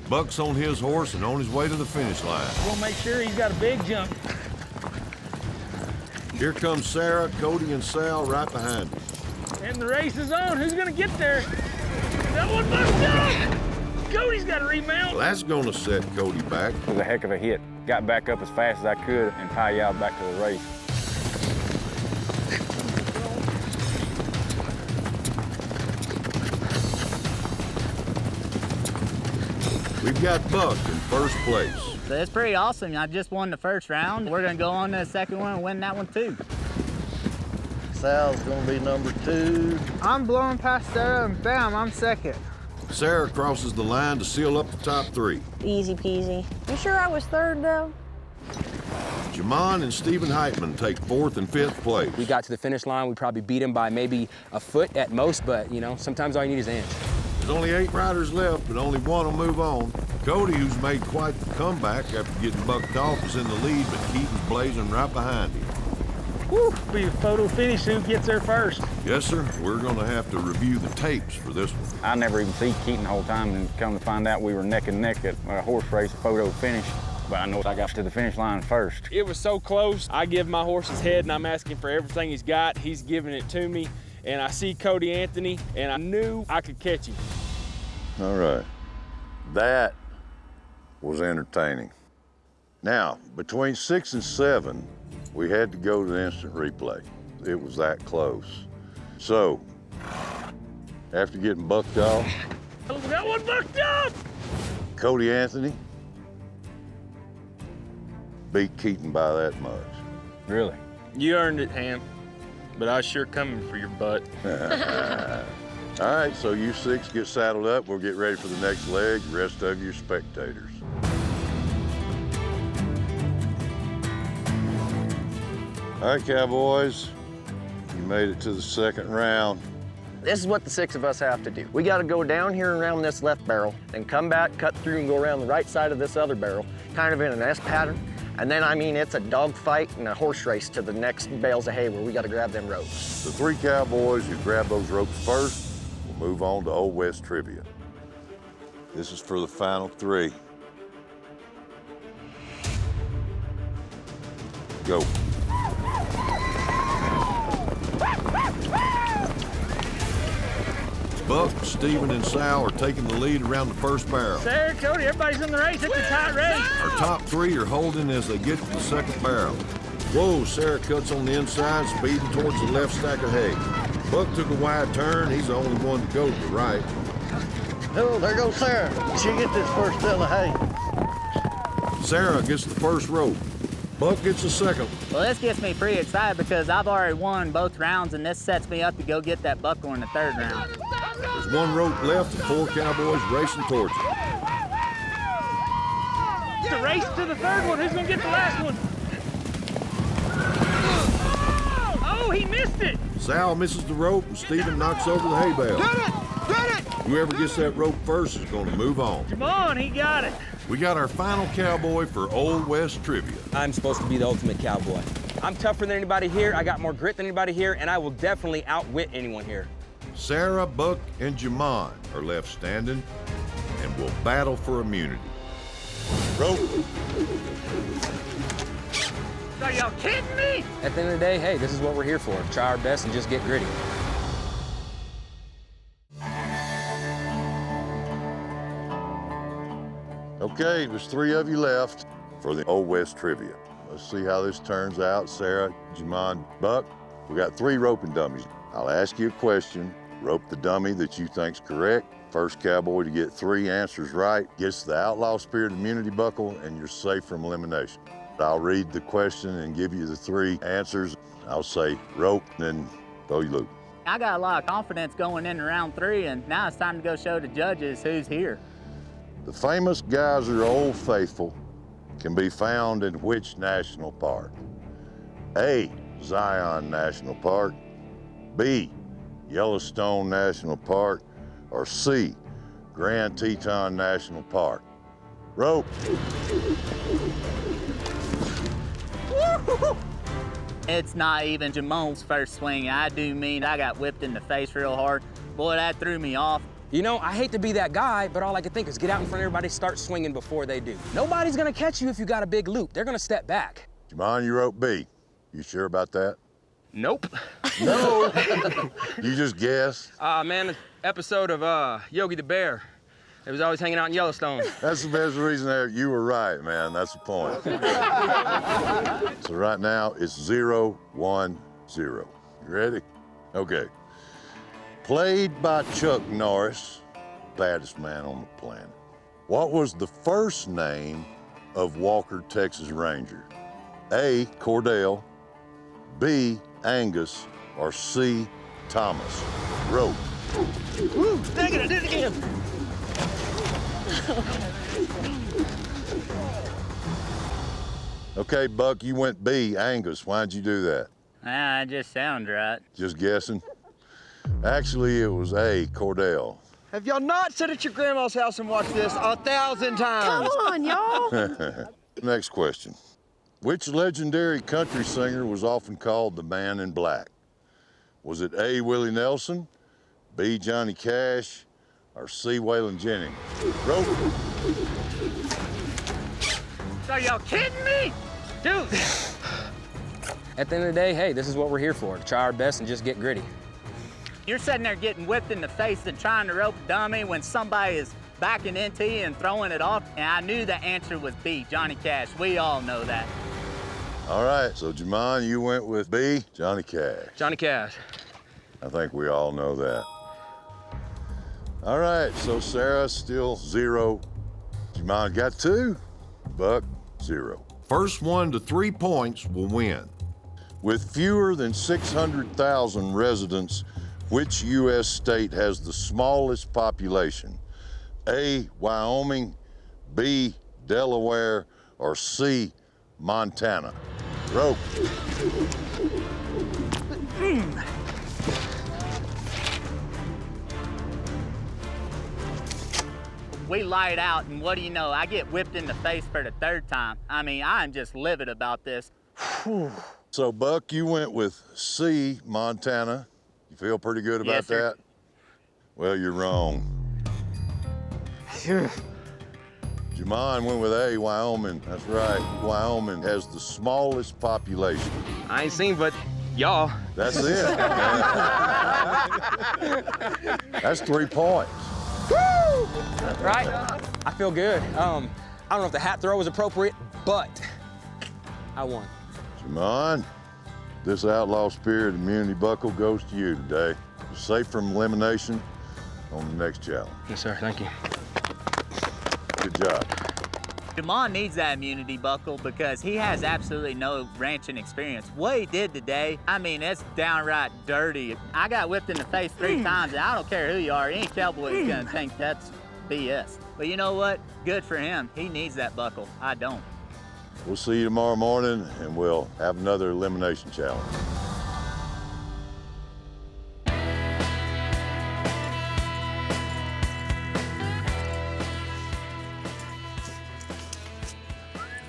Buck's on his horse and on his way to the finish line. We'll make sure he's got a big jump. Here comes Sarah, Cody, and Sal right behind him. And the race is on. Who's gonna get there? That one must up! Cody's got to remount. Well, that's gonna set Cody back. It was a heck of a hit. Got back up as fast as I could and pie-yowed back to the race. We've got Buck in first place. So it's pretty awesome. I just won the first round. We're gonna go on to the second one and win that one too. Sal's gonna be number 2. I'm blowing past Sarah and bam, I'm second. Sarah crosses the line to seal up the top 3. Easy peasy. You sure I was third, though? Jamon and Stephen Heitman take 4th and 5th place. We got to the finish line. We probably beat him by maybe a foot at most, but, you know, sometimes all you need is an inch. There's only 8 riders left, but only one will move on. Cody, who's made quite the comeback after getting bucked off, is in the lead, but Keaton's blazing right behind him. Woo, be a photo finish who gets there first. Yes, sir. We're going to have to review the tapes for this one. I never even seen Keaton the whole time, and come to find out we were neck and neck at a horse race, a photo finish. But I know I got to the finish line first. It was so close. I give my horse his head and I'm asking for everything he's got. He's giving it to me. And I see Cody Anthony and I knew I could catch him. All right. That was entertaining. Now, between 6 and 7, we had to go to the instant replay. It was that close. So, after getting bucked off, Oh, that one bucked up! Cody Anthony beat Keaton by that much. Really? You earned it, Ham. But I was sure coming for your butt. All right, so you 6 get saddled up. We'll get ready for the next leg. The rest of you spectators. All right, Cowboys, you made it to the second round. This is what the 6 of us have to do. We got to go down here around this left barrel, then come back, cut through, and go around the right side of this other barrel, kind of in an S pattern. And then, I mean, it's a dogfight and a horse race to the next bales of hay where we got to grab them ropes. The 3 Cowboys who grab those ropes first will move on to Old West Trivia. This is for the final 3. Go. Buck, Stephen, and Sal are taking the lead around the first barrel. Sarah, Cody, everybody's in the race. It's a tight race. Our top 3 are holding as they get to the second barrel. Whoa, Sarah cuts on the inside, speeding towards the left stack of hay. Buck took a wide turn. He's the only one to go to the right. Oh, there goes Sarah. She get this first bale of hay. Sarah gets the first rope. Buck gets the second. Well, this gets me pretty excited because I've already won both rounds, and this sets me up to go get that buckle in the third round. There's 1 rope left and 4 Cowboys racing towards it. It's a race to the third one. Who's gonna get the last one? Oh, he missed it. Sal misses the rope and Stephen knocks over the hay bale. Get it! Get it! Whoever gets that rope first is going to move on. Come on, he got it. We got our final Cowboy for Old West Trivia. I'm supposed to be the ultimate cowboy. I'm tougher than anybody here, I got more grit than anybody here, and I will definitely outwit anyone here. Sarah, Buck, and Jamon are left standing and will battle for immunity. Rope. Are y'all kidding me? At the end of the day, hey, this is what we're here for. Try our best and just get gritty. Okay, there's 3 of you left for the Old West Trivia. Let's see how this turns out. Sarah, Jamon, Buck, we got 3 roping dummies. I'll ask you a question, rope the dummy that you think's correct. First Cowboy to get 3 answers right gets the Outlaw Spirit Immunity Buckle, and you're safe from elimination. I'll read the question and give you the 3 answers. I'll say rope, then throw your loop. I got a lot of confidence going into round 3, and now it's time to go show the judges who's here. The famous geyser Old Faithful can be found in which national park? A, Zion National Park, B, Yellowstone National Park, or C, Grand Teton National Park? Rope. It's not even Jamon's first swing. I do mean I got whipped in the face real hard. Boy, that threw me off. You know, I hate to be that guy, but all I can think is get out in front of everybody, start swinging before they do. Nobody's gonna catch you if you got a big loop. They're gonna step back. Jamon, you wrote B. You sure about that? Nope. No. You just guessed? Man, the episode of Yogi the Bear. It was always hanging out in Yellowstone. That's the best reason there. You were right, man. That's the point. So right now, it's 0-1-0. You ready? Okay. Played by Chuck Norris, baddest man on the planet. What was the first name of Walker, Texas Ranger? A, Cordell, B, Angus, or C, Thomas? Rope. Woo, dang it, I did it again. Okay, Buck, you went B, Angus. Why'd you do that? It just sounds right. Just guessing? Actually, it was A, Cordell. Have y'all not sat at your grandma's house and watched this 1,000 times? Come on, y'all. Next question. Which legendary country singer was often called the Man in Black? Was it A, Willie Nelson, B, Johnny Cash, or C, Waylon Jennings? Rope. Are y'all kidding me? Dude. At the end of the day, hey, this is what we're here for, to try our best and just get gritty. You're sitting there getting whipped in the face and trying to rope a dummy when somebody is backing into you and throwing it off. And I knew the answer was B, Johnny Cash. We all know that. All right, so Jamon, you went with B, Johnny Cash. Johnny Cash. I think we all know that. All right, so Sarah still 0. Jamon got 2, Buck 0. First 1 to 3 points will win. With fewer than 600,000 residents, which U.S. state has the smallest population? A, Wyoming, B, Delaware, or C, Montana? Rope. We light out, and what do you know? I get whipped in the face for the 3rd time. I mean, I'm just livid about this. So, Buck, you went with C, Montana. You feel pretty good about Yes, sir. that? Well, you're wrong. Jamon went with A, Wyoming. That's right. Wyoming has the smallest population. I ain't seen but y'all. That's it. That's 3 points. Woo! Right? I feel good. I don't know if the hat throw was appropriate, but I won. Jamon, this Outlaw Spirit Immunity Buckle goes to you today. You're safe from elimination on the next challenge. Yes, sir. Thank you. Good job. Jamon needs that immunity buckle because he has absolutely no ranching experience. What he did today, I mean, it's downright dirty. I got whipped in the face 3 times, and I don't care who you are. Any cowboy is gonna think that's BS. But you know what? Good for him. He needs that buckle. I don't. We'll see you tomorrow morning, and we'll have another elimination challenge.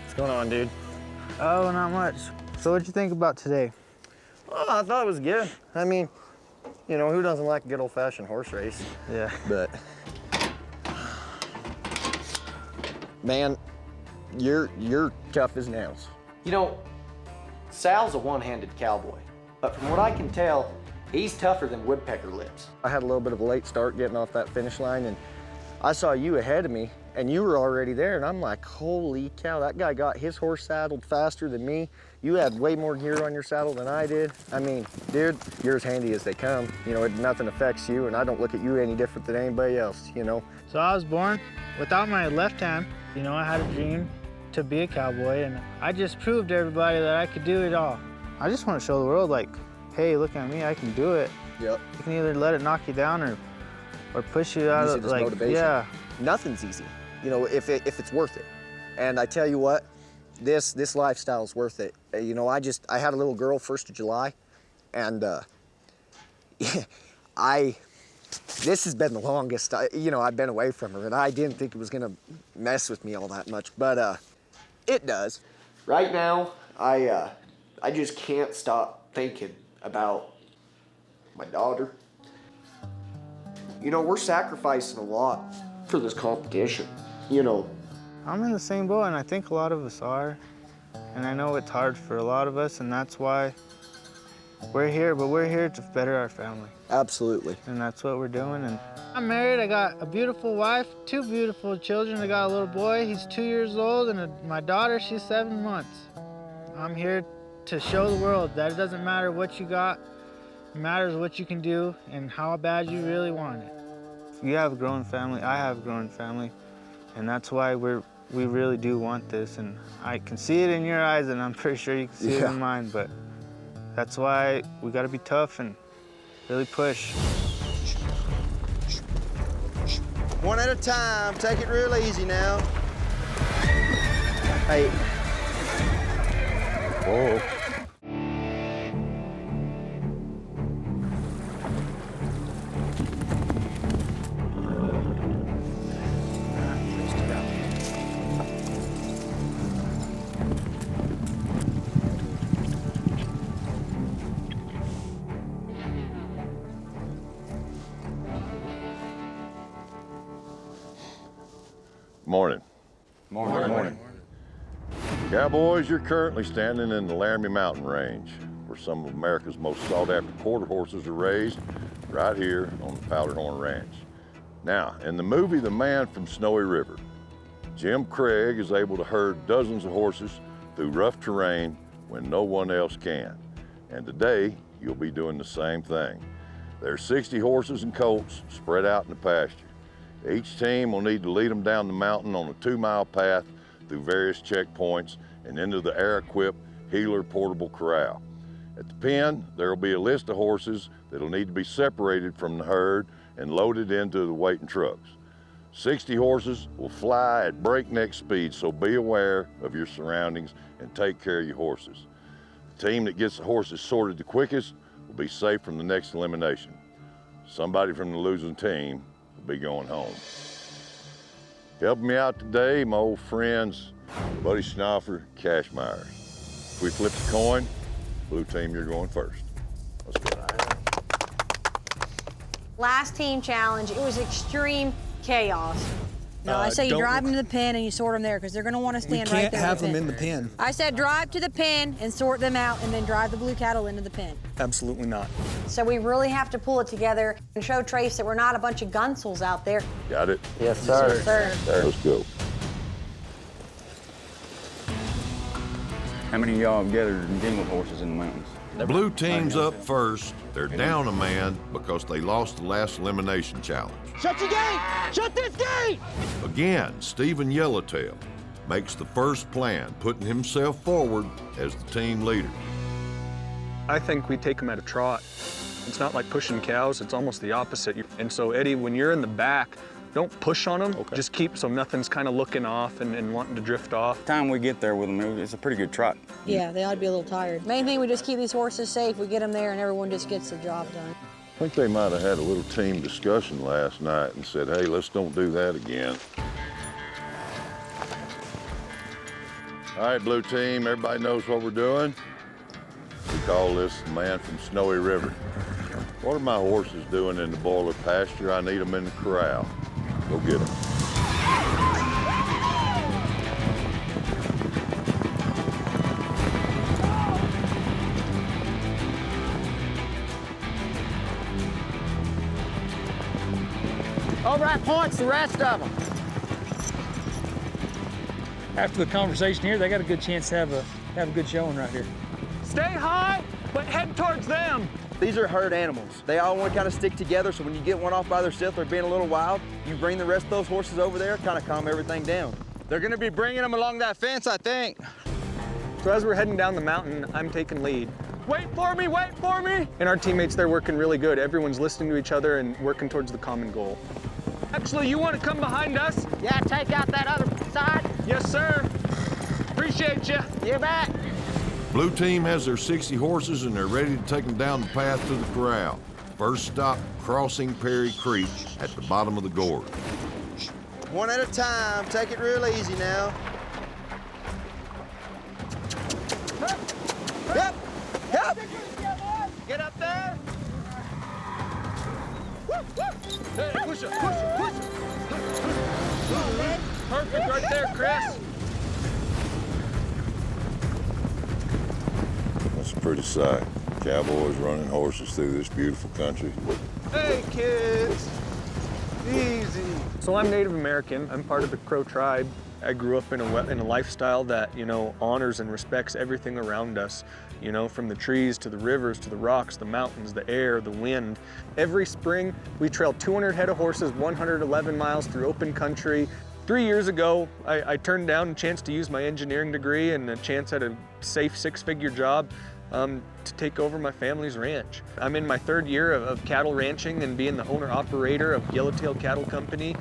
What's going on, dude? Oh, not much. So what'd you think about today? Oh, I thought it was good. I mean, you know, who doesn't like a good old-fashioned horse race? Yeah. But, man, you're tough as nails. You know, Sal's a one-handed cowboy, but from what I can tell, he's tougher than woodpecker lips. I had a little bit of a late start getting off that finish line, and I saw you ahead of me, and you were already there, and I'm like, holy cow, that guy got his horse saddled faster than me. You had way more gear on your saddle than I did. I mean, dude, you're as handy as they come. You know, nothing affects you, and I don't look at you any different than anybody else, you know? So I was born without my left hand. You know, I had a dream to be a cowboy, and I just proved to everybody that I could do it all. I just want to show the world, like, hey, look at me, I can do it. Yep. You can either let it knock you down or push you out Use of, it as like, motivation. yeah. Nothing's easy, you know, if it's worth it. And I tell you what, this lifestyle is worth it. You know, I had a little girl 1st of July, and this has been the longest, you know, I've been away from her, and I didn't think it was gonna mess with me all that much, but it does. Right now, I just can't stop thinking about my daughter. You know, we're sacrificing a lot for this competition, you know. I'm in the same boat, and I think a lot of us are. And I know it's hard for a lot of us, and that's why we're here, but we're here to better our family. Absolutely. And that's what we're doing. And I'm married, I got a beautiful wife, 2 beautiful children. I got a little boy, he's 2 years old, and my daughter, she's 7 months. I'm here to show the world that it doesn't matter what you got, it matters what you can do and how bad you really want it. You have a growing family, I have a growing family, and that's why we really do want this. And I can see it in your eyes, and I'm pretty sure you can see it in mine, but that's why we gotta be tough and really push. One at a time, take it real easy now. Hey. Whoa. Morning. Morning. Cowboys, you're currently standing in the Laramie Mountain Range, where some of America's most sought-after quarter horses are raised, right here on the Powderhorn Ranch. Now, in the movie The Man from Snowy River, Jim Craig is able to herd dozens of horses through rough terrain when no one else can. And today, you'll be doing the same thing. There's 60 horses and colts spread out in the pasture. Each team will need to lead them down the mountain on a 2-mile path through various checkpoints and into the air-equipped Healer portable corral. At the pen, there will be a list of horses that will need to be separated from the herd and loaded into the waiting trucks. 60 horses will fly at breakneck speed, so be aware of your surroundings and take care of your horses. The team that gets the horses sorted the quickest will be safe from the next elimination. Somebody from the losing team will be going home. Helping me out today, my old friends, Buddy Schnaufer, Cashmeyer. If we flip the coin, blue team, you're going first. Let's go. Last team challenge, it was extreme chaos. No, I say you drive them to the pen and you sort them there because they're going to want to stand right there. We can't have them in the pen. I said drive to the pen and sort them out and then drive the blue cattle into the pen. Absolutely not. So we really have to pull it together and show Trace that we're not a bunch of gunsels out there. Got it? Yes, sir. Yes, sir. Let's go. How many of y'all have gathered and been with horses in the mountains? Blue team's up first. They're down a man because they lost the last elimination challenge. Shut your gate! Shut this gate! Again, Stephen Yellowtail makes the first plan, putting himself forward as the team leader. I think we take them at a trot. It's not like pushing cows, it's almost the opposite. And so, Eddie, when you're in the back, don't push on them, just keep so nothing's kind of looking off and wanting to drift off. The time we get there with them, it's a pretty good trot. Yeah, they ought to be a little tired. Main thing, we just keep these horses safe, we get them there and everyone just gets the job done. I think they might have had a little team discussion last night and said, hey, let's don't do that again. All right, blue team, everybody knows what we're doing? We call this the Man from Snowy River. What are my horses doing in the boiler pasture? I need them in the corral. Go get them. Over at points, the rest of them. After the conversation here, they got a good chance to have a good showing right here. Stay high, but head towards them. These are herd animals. They all want to kind of stick together, so when you get one off by themselves, they're being a little wild, you bring the rest of those horses over there, kind of calm everything down. They're gonna be bringing them along that fence, I think. So as we're heading down the mountain, I'm taking lead. Wait for me, wait for me! And our teammates, they're working really good. Everyone's listening to each other and working towards the common goal. Actually, you want to come behind us? Yeah, take out that other side. Yes, sir. Appreciate you. You bet. Blue team has their 60 horses and they're ready to take them down the path to the corral. First stop, crossing Perry Creek at the bottom of the gorge. One at a time. Take it real easy now. Yep. Yep. Get up there. Hey, push it, push it, push it. Perfect right there, Chris. That's a pretty sight. Cowboys running horses through this beautiful country. Hey, kids. Easy. So I'm Native American. I'm part of the Crow tribe. I grew up in a lifestyle that, honors and respects everything around us. From the trees to the rivers to the rocks, the mountains, the air, the wind. Every spring, we trail 200 head of horses, 111 miles through open country. 3 years ago, I turned down a chance to use my engineering degree and a chance at a safe six-figure job to take over my family's ranch. I'm in my 3rd year of cattle ranching and being the owner-operator of Yellowtail Cattle Company.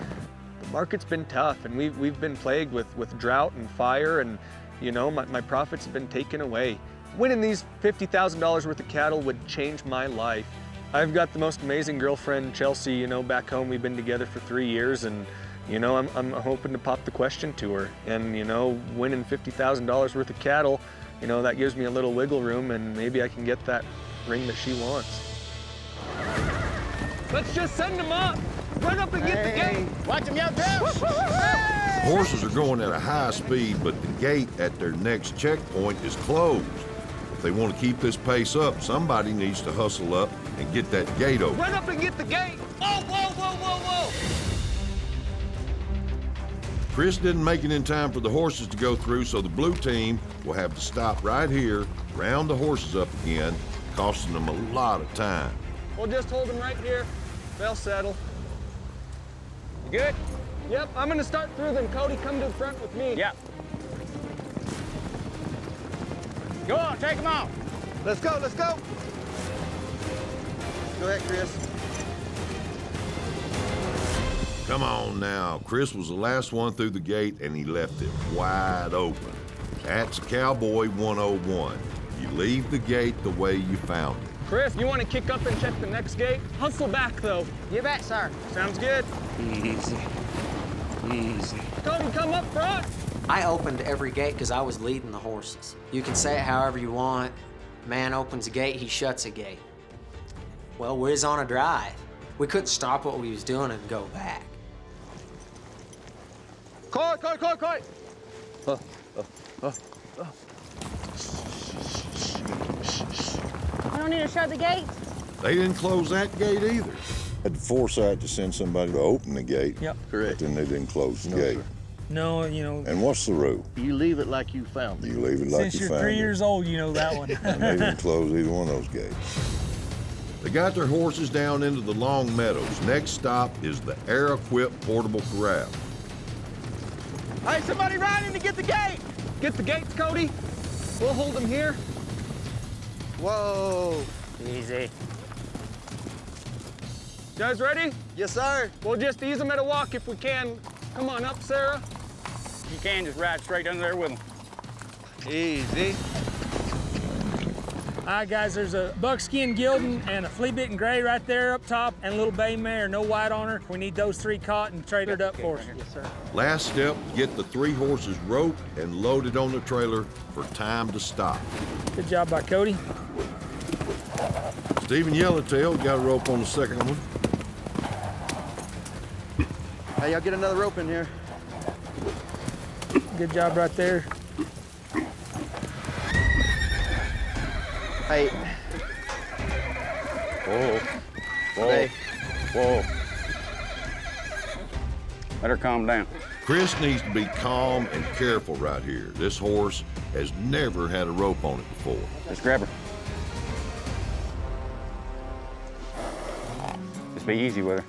The market's been tough, and we've been plagued with drought and fire, and my profits have been taken away. Winning these $50,000 worth of cattle would change my life. I've got the most amazing girlfriend, Chelsea, back home. We've been together for 3 years, and I'm hoping to pop the question to her. And winning $50,000 worth of cattle, that gives me a little wiggle room, and maybe I can get that ring that she wants. Let's just send them up. Run up and get the gate. Watch them, young girls. Horses are going at a high speed, but the gate at their next checkpoint is closed. If they want to keep this pace up, somebody needs to hustle up and get that gate open. Run up and get the gate. Whoa, whoa, whoa, whoa, whoa. Chris didn't make it in time for the horses to go through, so the blue team will have to stop right here, round the horses up again, costing them a lot of time. We'll just hold them right here. They'll settle. You good? Yep, I'm gonna start through them. Cody, come to the front with me. Yep. Go on, take them out. Let's go, let's go. Go ahead, Chris. Come on now. Chris was the last one through the gate, and he left it wide open. That's Cowboy 101. You leave the gate the way you found it. Chris, you want to kick up and check the next gate? Hustle back, though. You bet, sir. Sounds good. Easy. Easy. Cody, come up front. I opened every gate because I was leading the horses. You can say it however you want. Man opens a gate, he shuts a gate. Well, we was on a drive. We couldn't stop what we was doing and go back. Coy. You don't need to shut the gate? They didn't close that gate either. Had the foresight to send somebody to open the gate. Yep. Correct. But then they didn't close the gate. Sir. No, And what's the rule? You leave it like you found it. You leave it like Since you you're found 3 it. years old, you know that one. And they didn't close either one of those gates. They got their horses down into the long meadows. Next stop is the air-equipped portable corral. Hey, somebody ride in to get the gate. Get the gates, Cody. We'll hold them here. Whoa. Easy. You guys ready? Yes, sir. We'll just ease them at a walk if we can. Come on up, Sarah. You can just ride straight under there with them. Easy. All right, guys, there's a buckskin gelding and a flea-bitten gray right there up top, and a little bay mare, no white on her. We need those 3 caught and traded up for us. Yes, sir. Last step, get the 3 horses roped and loaded on the trailer for time to stop. Good job by Cody. Stephen Yellowtail got a rope on the second one. Hey, y'all get another rope in here. Good job right there. Hey. Whoa. Hey. Whoa. Let her calm down. Chris needs to be calm and careful right here. This horse has never had a rope on it before. Just grab her. Just be easy with her.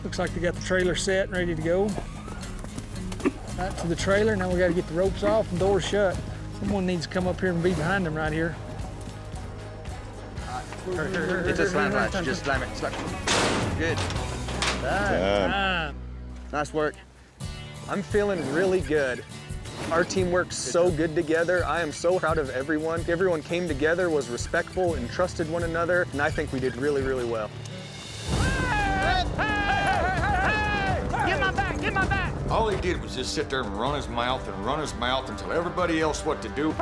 Looks like they got the trailer set and ready to go. Out to the trailer, now we gotta get the ropes off and doors shut. Someone needs to come up here and be behind them right here. It's a slam latch, just slam it. Slam it. Good. Time. Nice work. I'm feeling really good. Our team works so good together. I am so proud of everyone. Everyone came together, was respectful, and trusted one another, and I think we did really, really well. Get my back, get my back! All he did was just sit there and run his mouth and tell everybody else what to do.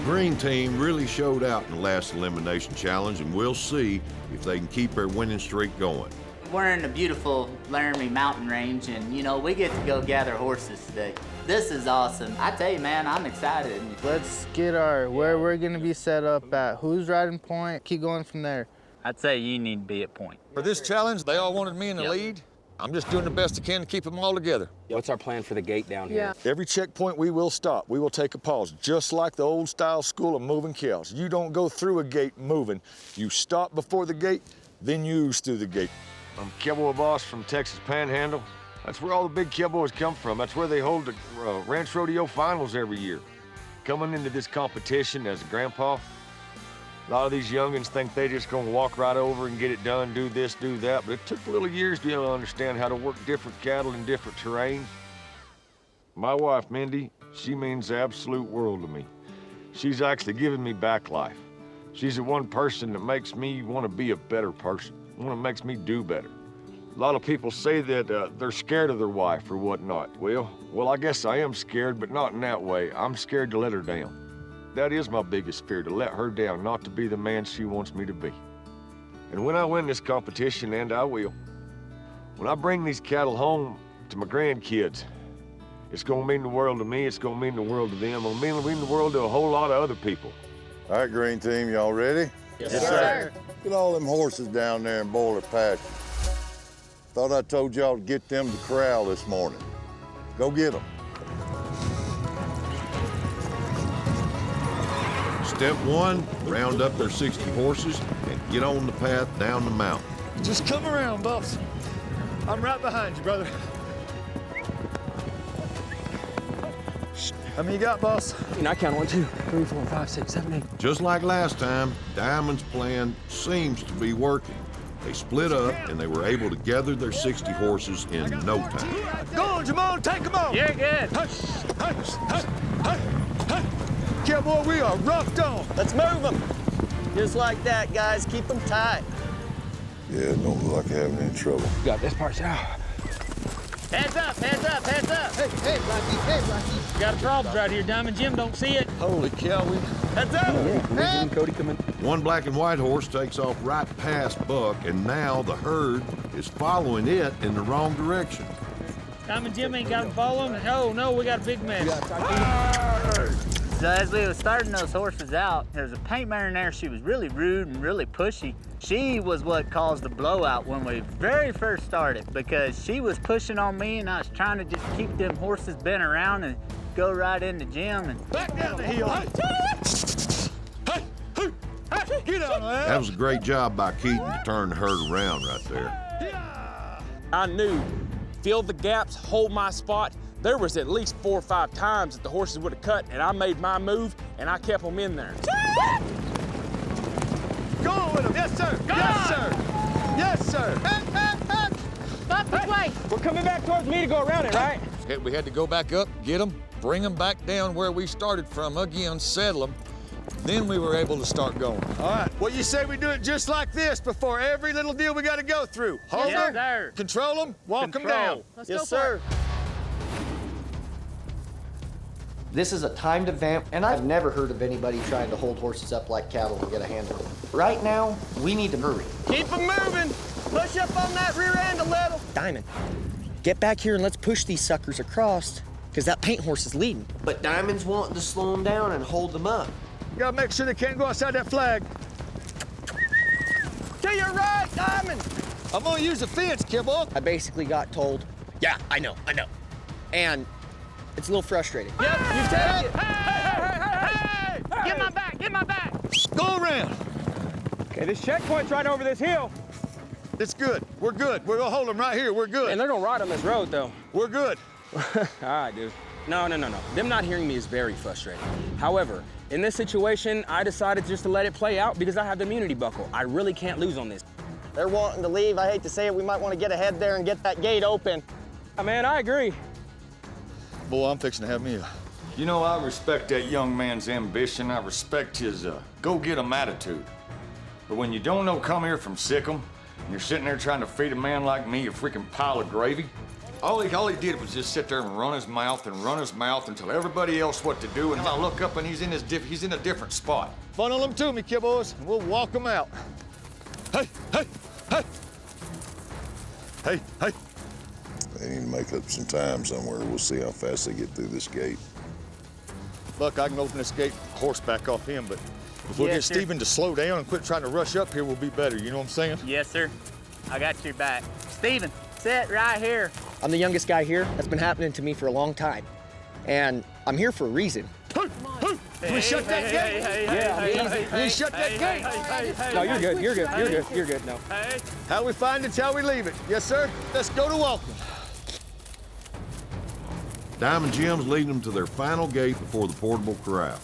Green team really showed out in the last elimination challenge, and we'll see if they can keep their winning streak going. We're in the beautiful Laramie mountain range, and you know, we get to go gather horses today. This is awesome. I tell you, man, I'm excited. Let's get where we're gonna be set up at. Who's riding point? Keep going from there. I'd say you need to be at point. For this challenge, they all wanted me in the lead. I'm just doing the best I can to keep them all together. What's our plan for the gate down here? Every checkpoint we will stop. We will take a pause, just like the old style school of moving cows. You don't go through a gate moving. You stop before the gate, then you ooze through the gate. I'm Cowboy Boss from Texas Panhandle. That's where all the big cowboys come from. That's where they hold the ranch rodeo finals every year. Coming into this competition as a grandpa, a lot of these youngins think they just gonna walk right over and get it done, do this, do that, but it took a little years to be able to understand how to work different cattle in different terrains. My wife, Mindy, she means the absolute world to me. She's actually given me back life. She's the one person that makes me want to be a better person, one that makes me do better. A lot of people say that they're scared of their wife or whatnot. Well, I guess I am scared, but not in that way. I'm scared to let her down. That is my biggest fear, to let her down, not to be the man she wants me to be. And when I win this competition, and I will, when I bring these cattle home to my grandkids, it's gonna mean the world to me, it's gonna mean the world to them, it's gonna mean the world to a whole lot of other people. All right, Green team, y'all ready? Yes, sir. Get all them horses down there in Boiler Pasture. Thought I told y'all to get them to corral this morning. Go get them. Step one, round up their 60 horses and get on the path down the mountain. Just come around, boss. I'm right behind you, brother. How many you got, boss? I count 1, 2, 3, 4, 5, 6, 7, 8. Just like last time, Diamond's plan seems to be working. They split up and they were able to gather their 60 horses in no time. Go on, Jamon, take them on. You're good. Cowboy, we are roughed on. Let's move them. Just like that, guys. Keep them tight. Yeah, it don't look like having any trouble. Got this part out. Heads up, heads up, heads up. Hey, Rocky. Got a problem right here, Diamond. Jim don't see it. Holy cow, we... Heads up. Jim, Cody, come in. One black and white horse takes off right past Buck, and now the herd is following it in the wrong direction. Diamond Jim ain't got him following. Oh, no, we got a big mess. So as we were starting those horses out, there was a paint mare in there. She was really rude and really pushy. She was what caused the blowout when we very first started, because she was pushing on me and I was trying to just keep them horses bent around and go right into Jim. And back down the hill. Get on, man. That was a great job by Keaton to turn the herd around right there. I knew, fill the gaps, hold my spot. There was at least 4 or 5 times that the horses would have cut, and I made my move, and I kept them in there. Go on with them, yes, sir. Yes, sir. Yes, sir. Stop this way. We're coming back towards me to go around it, right? We had to go back up, get them, bring them back down where we started from again, settle them. Then we were able to start going. All right. Well, you say we do it just like this before every little deal we got to go through. Hold Yes, them, sir. control them, walk them down. Let's Yes, sir. This is a timed event, and I've never heard of anybody trying to hold horses up like cattle and get a handle. Right now, we need to hurry. Keep them moving. Push up on that rear end a little. Diamond, get back here and let's push these suckers across, because that paint horse is leading. But Diamond's wanting to slow them down and hold them up. You gotta make sure they can't go outside that flag. To your right, Diamond! I'm gonna use the fence, Kibble. I basically got told, yeah, I know. And it's a little frustrating. Yep, you take it. Hey! Get my back, get my back. Go around. Okay, this checkpoint's right over this hill. It's good. We're good. We're gonna hold them right here. We're good. And they're gonna ride on this road, though. We're good. All right, dude. No. Them not hearing me is very frustrating. However, in this situation, I decided just to let it play out because I have the immunity buckle. I really can't lose on this. They're wanting to leave. I hate to say it, we might want to get ahead there and get that gate open. Man, I agree. Boy, I'm fixing to have me a... You know, I respect that young man's ambition. I respect his go-get-em attitude. But when you don't know come here from Sikkim, and you're sitting there trying to feed a man like me a freaking pile of gravy, all he did was just sit there and run his mouth and tell everybody else what to do, and I look up and he's in a different spot. Funnel them to me, kibbles, and we'll walk them out. Hey, hey, hey! Hey, hey! They need to make up some time somewhere. We'll see how fast they get through this gate. Buck, I can open this gate horseback off him, but if we'll get Steven to slow down and quit trying to rush up here, we'll be better. You know what I'm saying? Yes, sir. I got your back. Steven, sit right here. I'm the youngest guy here. That's been happening to me for a long time. And I'm here for a reason. We shut that gate. We shut that gate. No, you're good. You're good. No. How we find it's how we leave it. Yes, sir. Let's go to Walking. Diamond Jim's leading them to their final gate before the portable corral.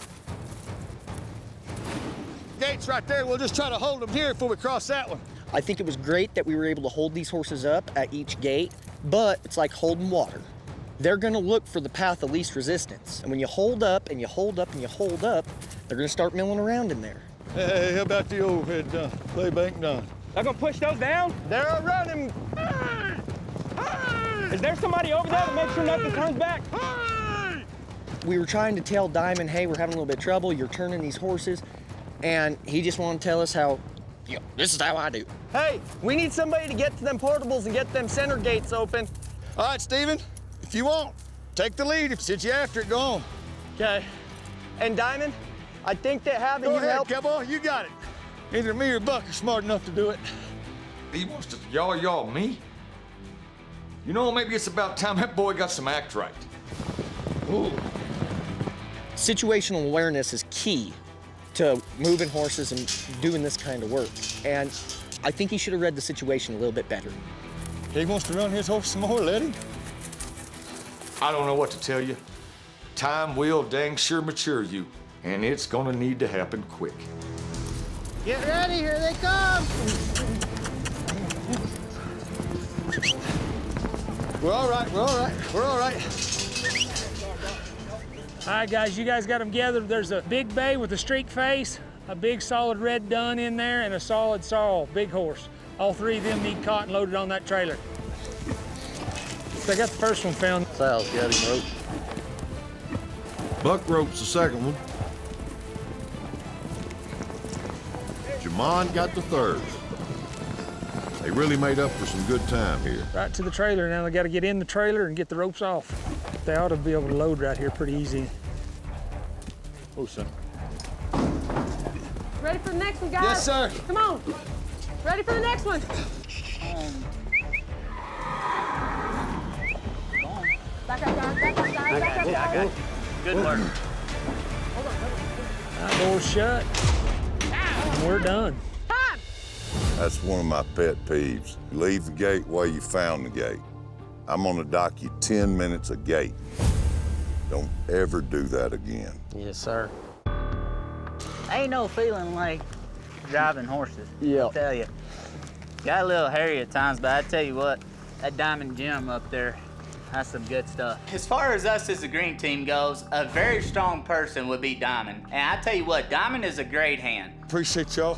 Gate's right there. We'll just try to hold them here before we cross that one. I think it was great that we were able to hold these horses up at each gate, but it's like holding water. They're gonna look for the path of least resistance. And when you hold up and you hold up and you hold up, they're gonna start milling around in there. Hey, how about the old head done? Playbank done. They're gonna push those down? They're running. Is there somebody over there to make sure nothing turns back? We were trying to tell Diamond, hey, we're having a little bit of trouble. You're turning these horses. And he just wanted to tell us how, this is how I do. Hey, we need somebody to get to them portables and get them center gates open. All right, Steven, if you want, take the lead. Since you're after it, go on. Okay. And Diamond, I think that having you help... Go ahead, Cowboy, you got it. Either me or Buck are smart enough to do it. He wants to yaw me? You know, maybe it's about time that boy got some act right. Ooh. Situational awareness is key to moving horses and doing this kind of work. And I think he should have read the situation a little bit better. He wants to run his horse some more, let him. I don't know what to tell you. Time will dang sure mature you, and it's gonna need to happen quick. Get ready, here they come! We're all right, we're all right, we're all right. All right, guys, you guys got them gathered. There's a big bay with a streak face, a big solid red dun in there, and a solid sorrel, big horse. All three of them need caught and loaded on that trailer. So I got the first one found. Sal's got him roped. Buck ropes the second one. Jamon got the third. They really made up for some good time here. Right to the trailer. Now they got to get in the trailer and get the ropes off. They ought to be able to load right here pretty easy. Oh, son. Ready for the next one, guys? Yes, sir. Come on. Ready for the next one. Back up, guys. Back up, guys. Back up, I got you. Good work. That door's shut. And we're done. That's one of my pet peeves. You leave the gate while you found the gate. I'm gonna dock you 10 minutes a gate. Don't ever do that again. Yes, sir. Ain't no feeling like driving horses. Yeah. I tell you. Got a little hairy at times, but I tell you what, that Diamond Jim up there, that's some good stuff. As far as us as the green team goes, a very strong person would be Diamond. And I tell you what, Diamond is a great hand. Appreciate y'all.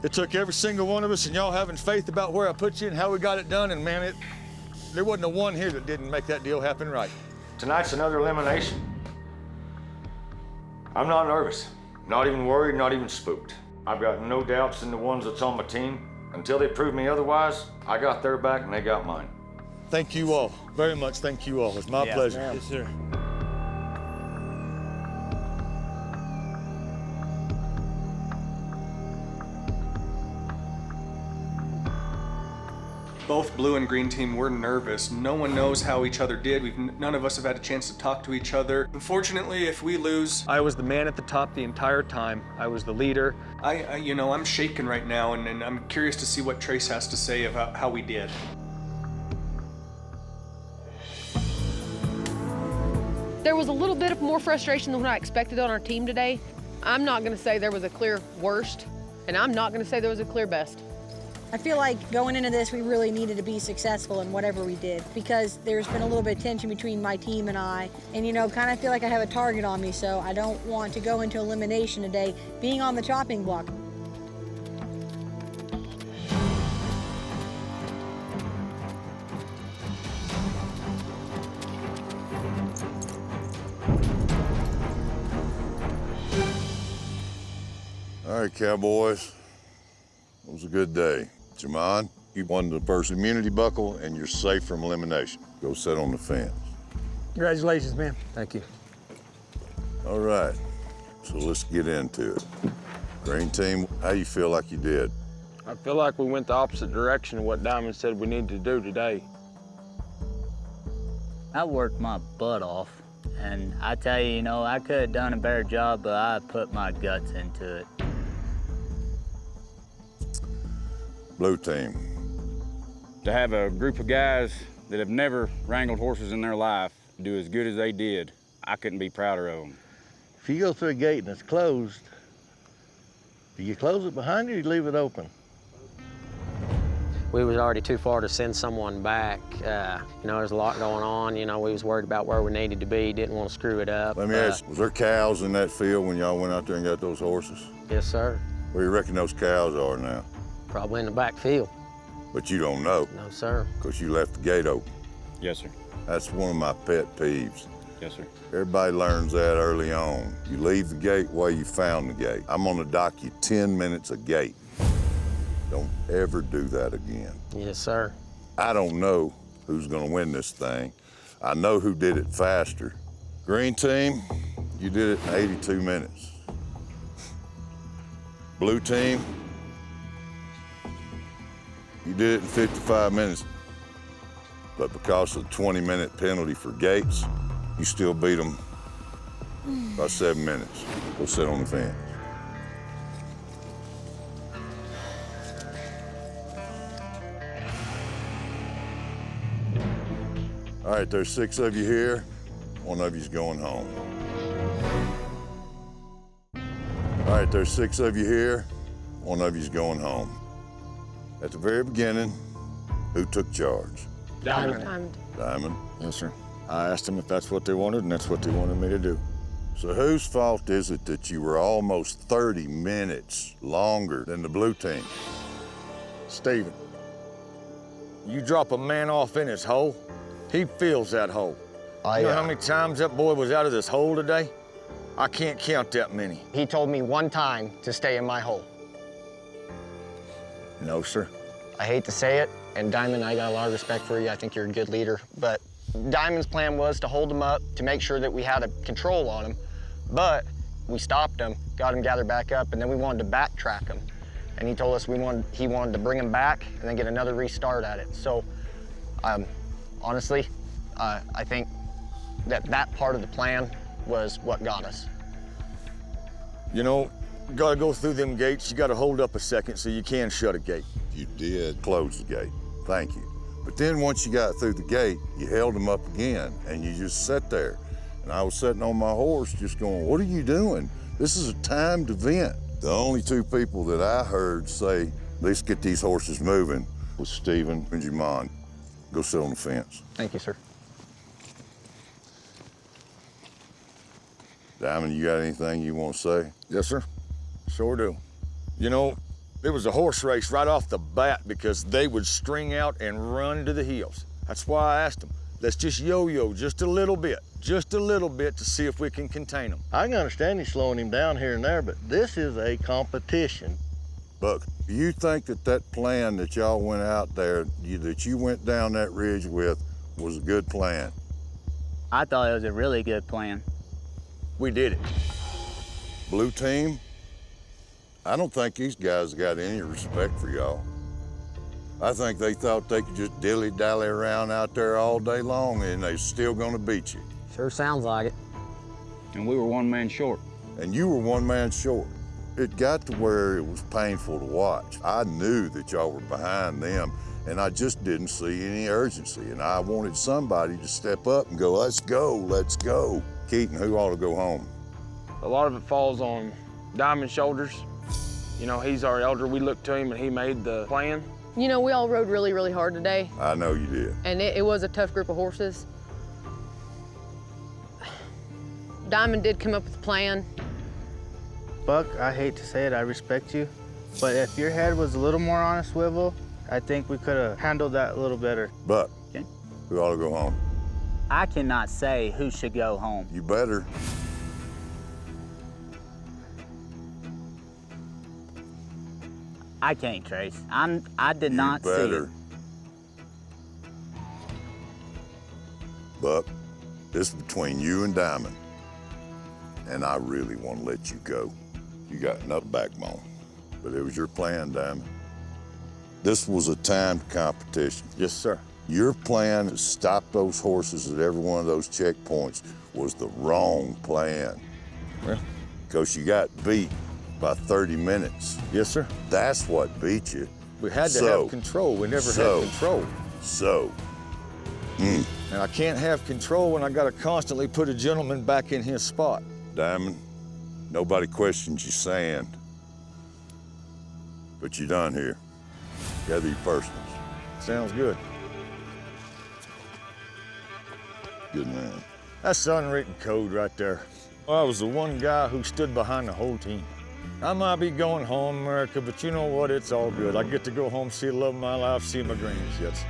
It took every single one of us and y'all having faith about where I put you and how we got it done, and man, there wasn't a one here that didn't make that deal happen right. Tonight's another elimination. I'm not nervous, not even worried, not even spooked. I've got no doubts in the ones that's on my team. Until they prove me otherwise, I got their back and they got mine. Thank you all, very much thank you all. It's my pleasure. Yes, sir. Both blue and green team were nervous. No one knows how each other did. None of us have had a chance to talk to each other. Unfortunately, if we lose, I was the man at the top the entire time. I was the leader. I'm shaken right now, and I'm curious to see what Trace has to say about how we did. There was a little bit of more frustration than what I expected on our team today. I'm not gonna say there was a clear worst, and I'm not gonna say there was a clear best. I feel like going into this, we really needed to be successful in whatever we did because there's been a little bit of tension between my team and I. And, kind of feel like I have a target on me, so I don't want to go into elimination today being on the chopping block. All right, Cowboys. It was a good day. Jamon, you won the first immunity buckle and you're safe from elimination. Go sit on the fence. Congratulations, man. Thank you. All right, so let's get into it. Green team, how you feel like you did? I feel like we went the opposite direction of what Diamond said we needed to do today. I worked my butt off, and I tell you, I could have done a better job, but I put my guts into it. Blue team. To have a group of guys that have never wrangled horses in their life do as good as they did, I couldn't be prouder of them. If you go through a gate and it's closed, do you close it behind you or you leave it open? We was already too far to send someone back. There's a lot going on. We was worried about where we needed to be, didn't want to screw it up. Let me ask, was there cows in that field when y'all went out there and got those horses? Yes, sir. Where you reckon those cows are now? Probably in the back field. But you don't know? No, sir. Because you left the gate open? Yes, sir. That's one of my pet peeves. Yes, sir. Everybody learns that early on. You leave the gate while you found the gate. I'm gonna dock you 10 minutes a gate. Don't ever do that again. Yes, sir. I don't know who's gonna win this thing. I know who did it faster. Green team, you did it in 82 minutes. Blue team, you did it in 55 minutes. But because of the 20-minute penalty for gates, you still beat them by 7 minutes. Go sit on the fence. All right, there's 6 of you here. 1 of you's going home. All right, there's 6 of you here. 1 of you's going home. At the very beginning, who took charge? Diamond. Diamond. Yes, sir. I asked them if that's what they wanted, and that's what they wanted me to do. So whose fault is it that you were almost 30 minutes longer than the blue team? Steven, you drop a man off in his hole, he fills that hole. You know how many times that boy was out of this hole today? I can't count that many. He told me one time to stay in my hole. No, sir. I hate to say it, and Diamond, I got a lot of respect for you. I think you're a good leader, but Diamond's plan was to hold him up, to make sure that we had a control on him, but we stopped him, got him gathered back up, and then we wanted to backtrack him. And he told us he wanted to bring him back and then get another restart at it. So, honestly, I think that part of the plan was what got us. Gotta go through them gates. You gotta hold up a second so you can shut a gate. You did close the gate. Thank you. But then once you got through the gate, you held them up again and you just sat there. And I was sitting on my horse just going, what are you doing? This is a timed event. The only 2 people that I heard say, let's get these horses moving, was Steven and Jamon. Go sit on the fence. Thank you, sir. Diamond, you got anything you want to say? Yes, sir. Sure do. It was a horse race right off the bat because they would string out and run to the heels. That's why I asked them, let's just yo-yo just a little bit to see if we can contain them. I can understand you slowing him down here and there, but this is a competition. Buck, do you think that plan that y'all went out there, that you went down that ridge with, was a good plan? I thought it was a really good plan. We did it. Blue team, I don't think these guys got any respect for y'all. I think they thought they could just dilly-dally around out there all day long and they're still gonna beat you. Sure sounds like it. And we were one man short. And you were one man short. It got to where it was painful to watch. I knew that y'all were behind them, and I just didn't see any urgency. And I wanted somebody to step up and go, let's go, let's go. Keaton, who ought to go home? A lot of it falls on Diamond's shoulders. You know, he's our elder. We looked to him and he made the plan. You know, we all rode really, really hard today. I know you did. And it was a tough group of horses. Diamond did come up with a plan. Buck, I hate to say it, I respect you, but if your head was a little more on a swivel, I think we could have handled that a little better. Buck, who ought to go home? I cannot say who should go home. You better. I can't, Trace. I did not see it. Better. Buck, this is between you and Diamond, and I really want to let you go. You got enough backbone, but it was your plan, Diamond. This was a timed competition. Yes, sir. Your plan to stop those horses at every one of those checkpoints was the wrong plan. Well, because you got beat by 30 minutes. Yes, sir. That's what beat you. We had to have control. We never had control. And I can't have control when I got to constantly put a gentleman back in his spot. Diamond, nobody questions your sand. But you're done here. Gather your personals. Sounds good. Good man. That's the unwritten code right there. I was the one guy who stood behind the whole team. I might be going home, America, but you know what? It's all good. I get to go home, see the love of my life, see my grandkids.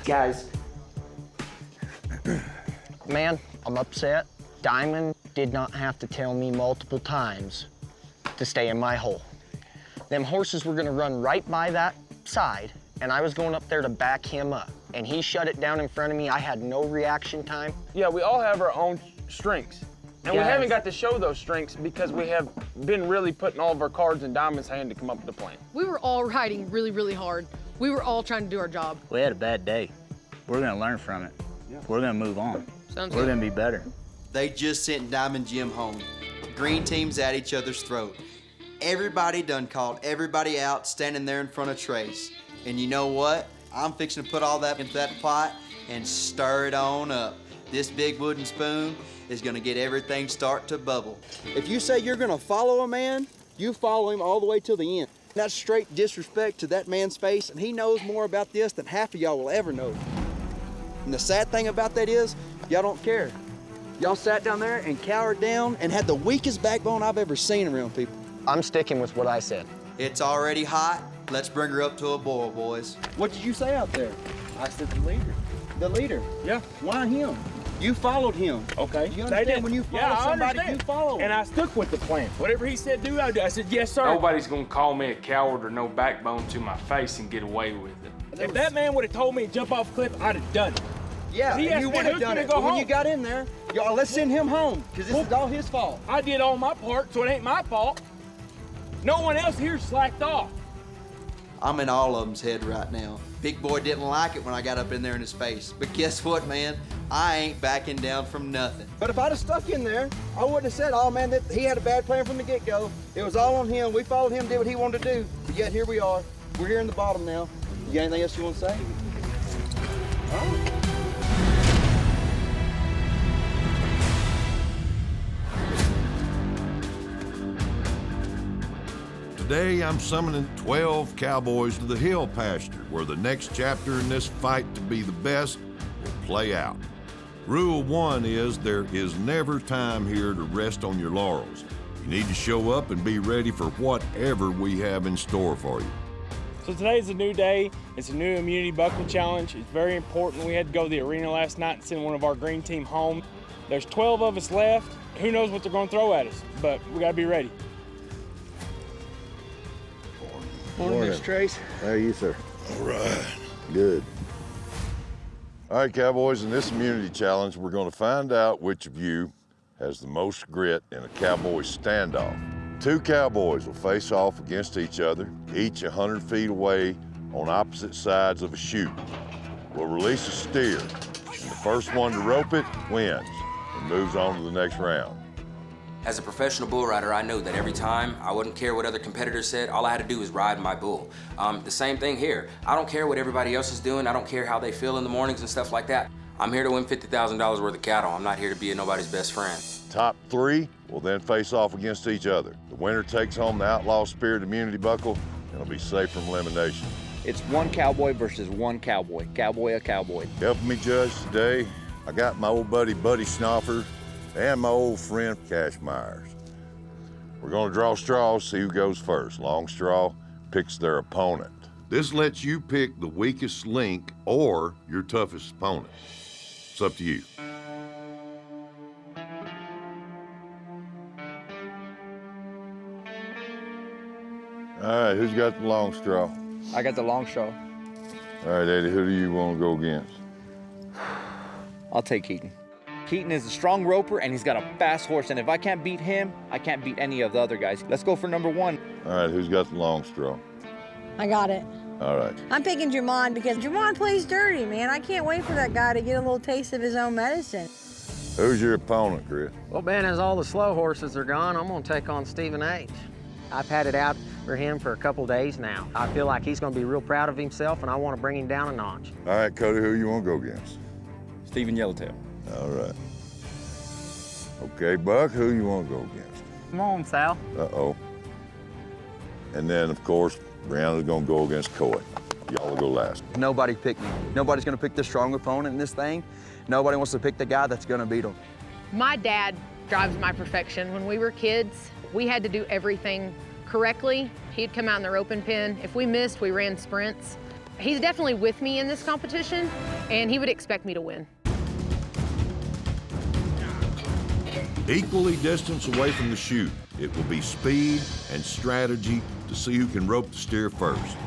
Guys. Man, I'm upset. Diamond did not have to tell me multiple times to stay in my hole. Them horses were gonna run right by that side, and I was going up there to back him up. And he shut it down in front of me. I had no reaction time. Yeah, we all have our own strengths. And we Guys. haven't got to show those strengths because we have been really putting all of our cards in Diamond's hand to come up with a plan. We were all riding really, really hard. We were all trying to do our job. We had a bad day. We're gonna learn from it. We're gonna move on. Sounds We're good. gonna be better. They just sent Diamond Jim home. Green team's at each other's throat. Everybody done called everybody out standing there in front of Trace. And you know what? I'm fixing to put all that into that pot and stir it on up. This big wooden spoon is gonna get everything start to bubble. If you say you're gonna follow a man, you follow him all the way till the end. That's straight disrespect to that man's face, and he knows more about this than half of y'all will ever know. And the sad thing about that is, y'all don't care. Y'all sat down there and cowered down and had the weakest backbone I've ever seen around people. I'm sticking with what I said. It's already hot. Let's bring her up to a boil, boys. What did you say out there? I said the leader. The leader? Yeah. Why him? You followed him. Okay. You understand when you follow somebody, you follow him. And I stuck with the plan. Whatever he said do, I do. I said, yes, sir. Nobody's gonna call me a coward or no backbone to my face and get away with it. If that man would have told me to jump off a cliff, I'd have done it. Yeah, He and asked you me would have who's done gonna it. go But when home. you got in there, y'all, let's send him home, because this is all his fault. I did all my part, so it ain't my fault. No one else here slacked off. I'm in all of them's head right now. Big boy didn't like it when I got up in there in his face. But guess what, man? I ain't backing down from nothing. But if I'd have stuck in there, I wouldn't have said, oh man, that he had a bad plan from the get-go. It was all on him. We followed him, did what he wanted to do. But yet here we are. We're here in the bottom now. You got anything else you want to say? Today, I'm summoning 12 cowboys to the hill pasture, where the next chapter in this fight to be the best will play out. Rule 1 is there is never time here to rest on your laurels. You need to show up and be ready for whatever we have in store for you. So today's a new day. It's a new immunity buckle challenge. It's very important. We had to go to the arena last night and send one of our green team home. There's 12 of us left. Who knows what they're going to throw at us, but we got to be ready. Morning, Mr. Trace. How are you, sir? All right. Good. All right, cowboys, in this immunity challenge, we're going to find out which of you has the most grit in a cowboy standoff. Two cowboys will face off against each other, each 100 feet away on opposite sides of a chute. We'll release a steer, and the first one to rope it wins and moves on to the next round. As a professional bull rider, I know that every time, I wouldn't care what other competitors said, all I had to do was ride my bull. The same thing here. I don't care what everybody else is doing. I don't care how they feel in the mornings and stuff like that. I'm here to win $50,000 worth of cattle. I'm not here to be nobody's best friend. Top three will then face off against each other. The winner takes home the Outlaw Spirit Immunity Buckle and will be safe from elimination. It's one cowboy versus one cowboy. Cowboy a cowboy. Helping me judge today, I got my old buddy Buddy Snoffer and my old friend Cash Myers. We're gonna draw straws, see who goes first. Long straw picks their opponent. This lets you pick the weakest link or your toughest opponent. It's up to you. All right, who's got the long straw? I got the long straw. All right, Eddie, who do you want to go against? I'll take Keaton. Keaton is a strong roper and he's got a fast horse, and if I can't beat him, I can't beat any of the other guys. Let's go for number one. All right, who's got the long straw? I got it. All right. I'm picking Jamon because Jamon plays dirty, man. I can't wait for that guy to get a little taste of his own medicine. Who's your opponent, Chris? Well, Ben, as all the slow horses are gone, I'm gonna take on Stephen H. I've had it out for him for a couple days now. I feel like he's gonna be real proud of himself, and I wanna bring him down a notch. All right, Cody, who you want to go against? Stephen Yellowtail. All right. Okay, Buck, who you want to go against? Come on, Sal. Uh-oh. And then, of course, Brianna's gonna go against Coy. Y'all will go last. Nobody picked me. Nobody's gonna pick the strong opponent in this thing. Nobody wants to pick the guy that's gonna beat them. My dad drives my perfection. When we were kids, we had to do everything correctly. He'd come out in the roping pen. If we missed, we ran sprints. He's definitely with me in this competition, and he would expect me to win. Equally distanced away from the chute, it will be speed and strategy to see who can rope the steer first.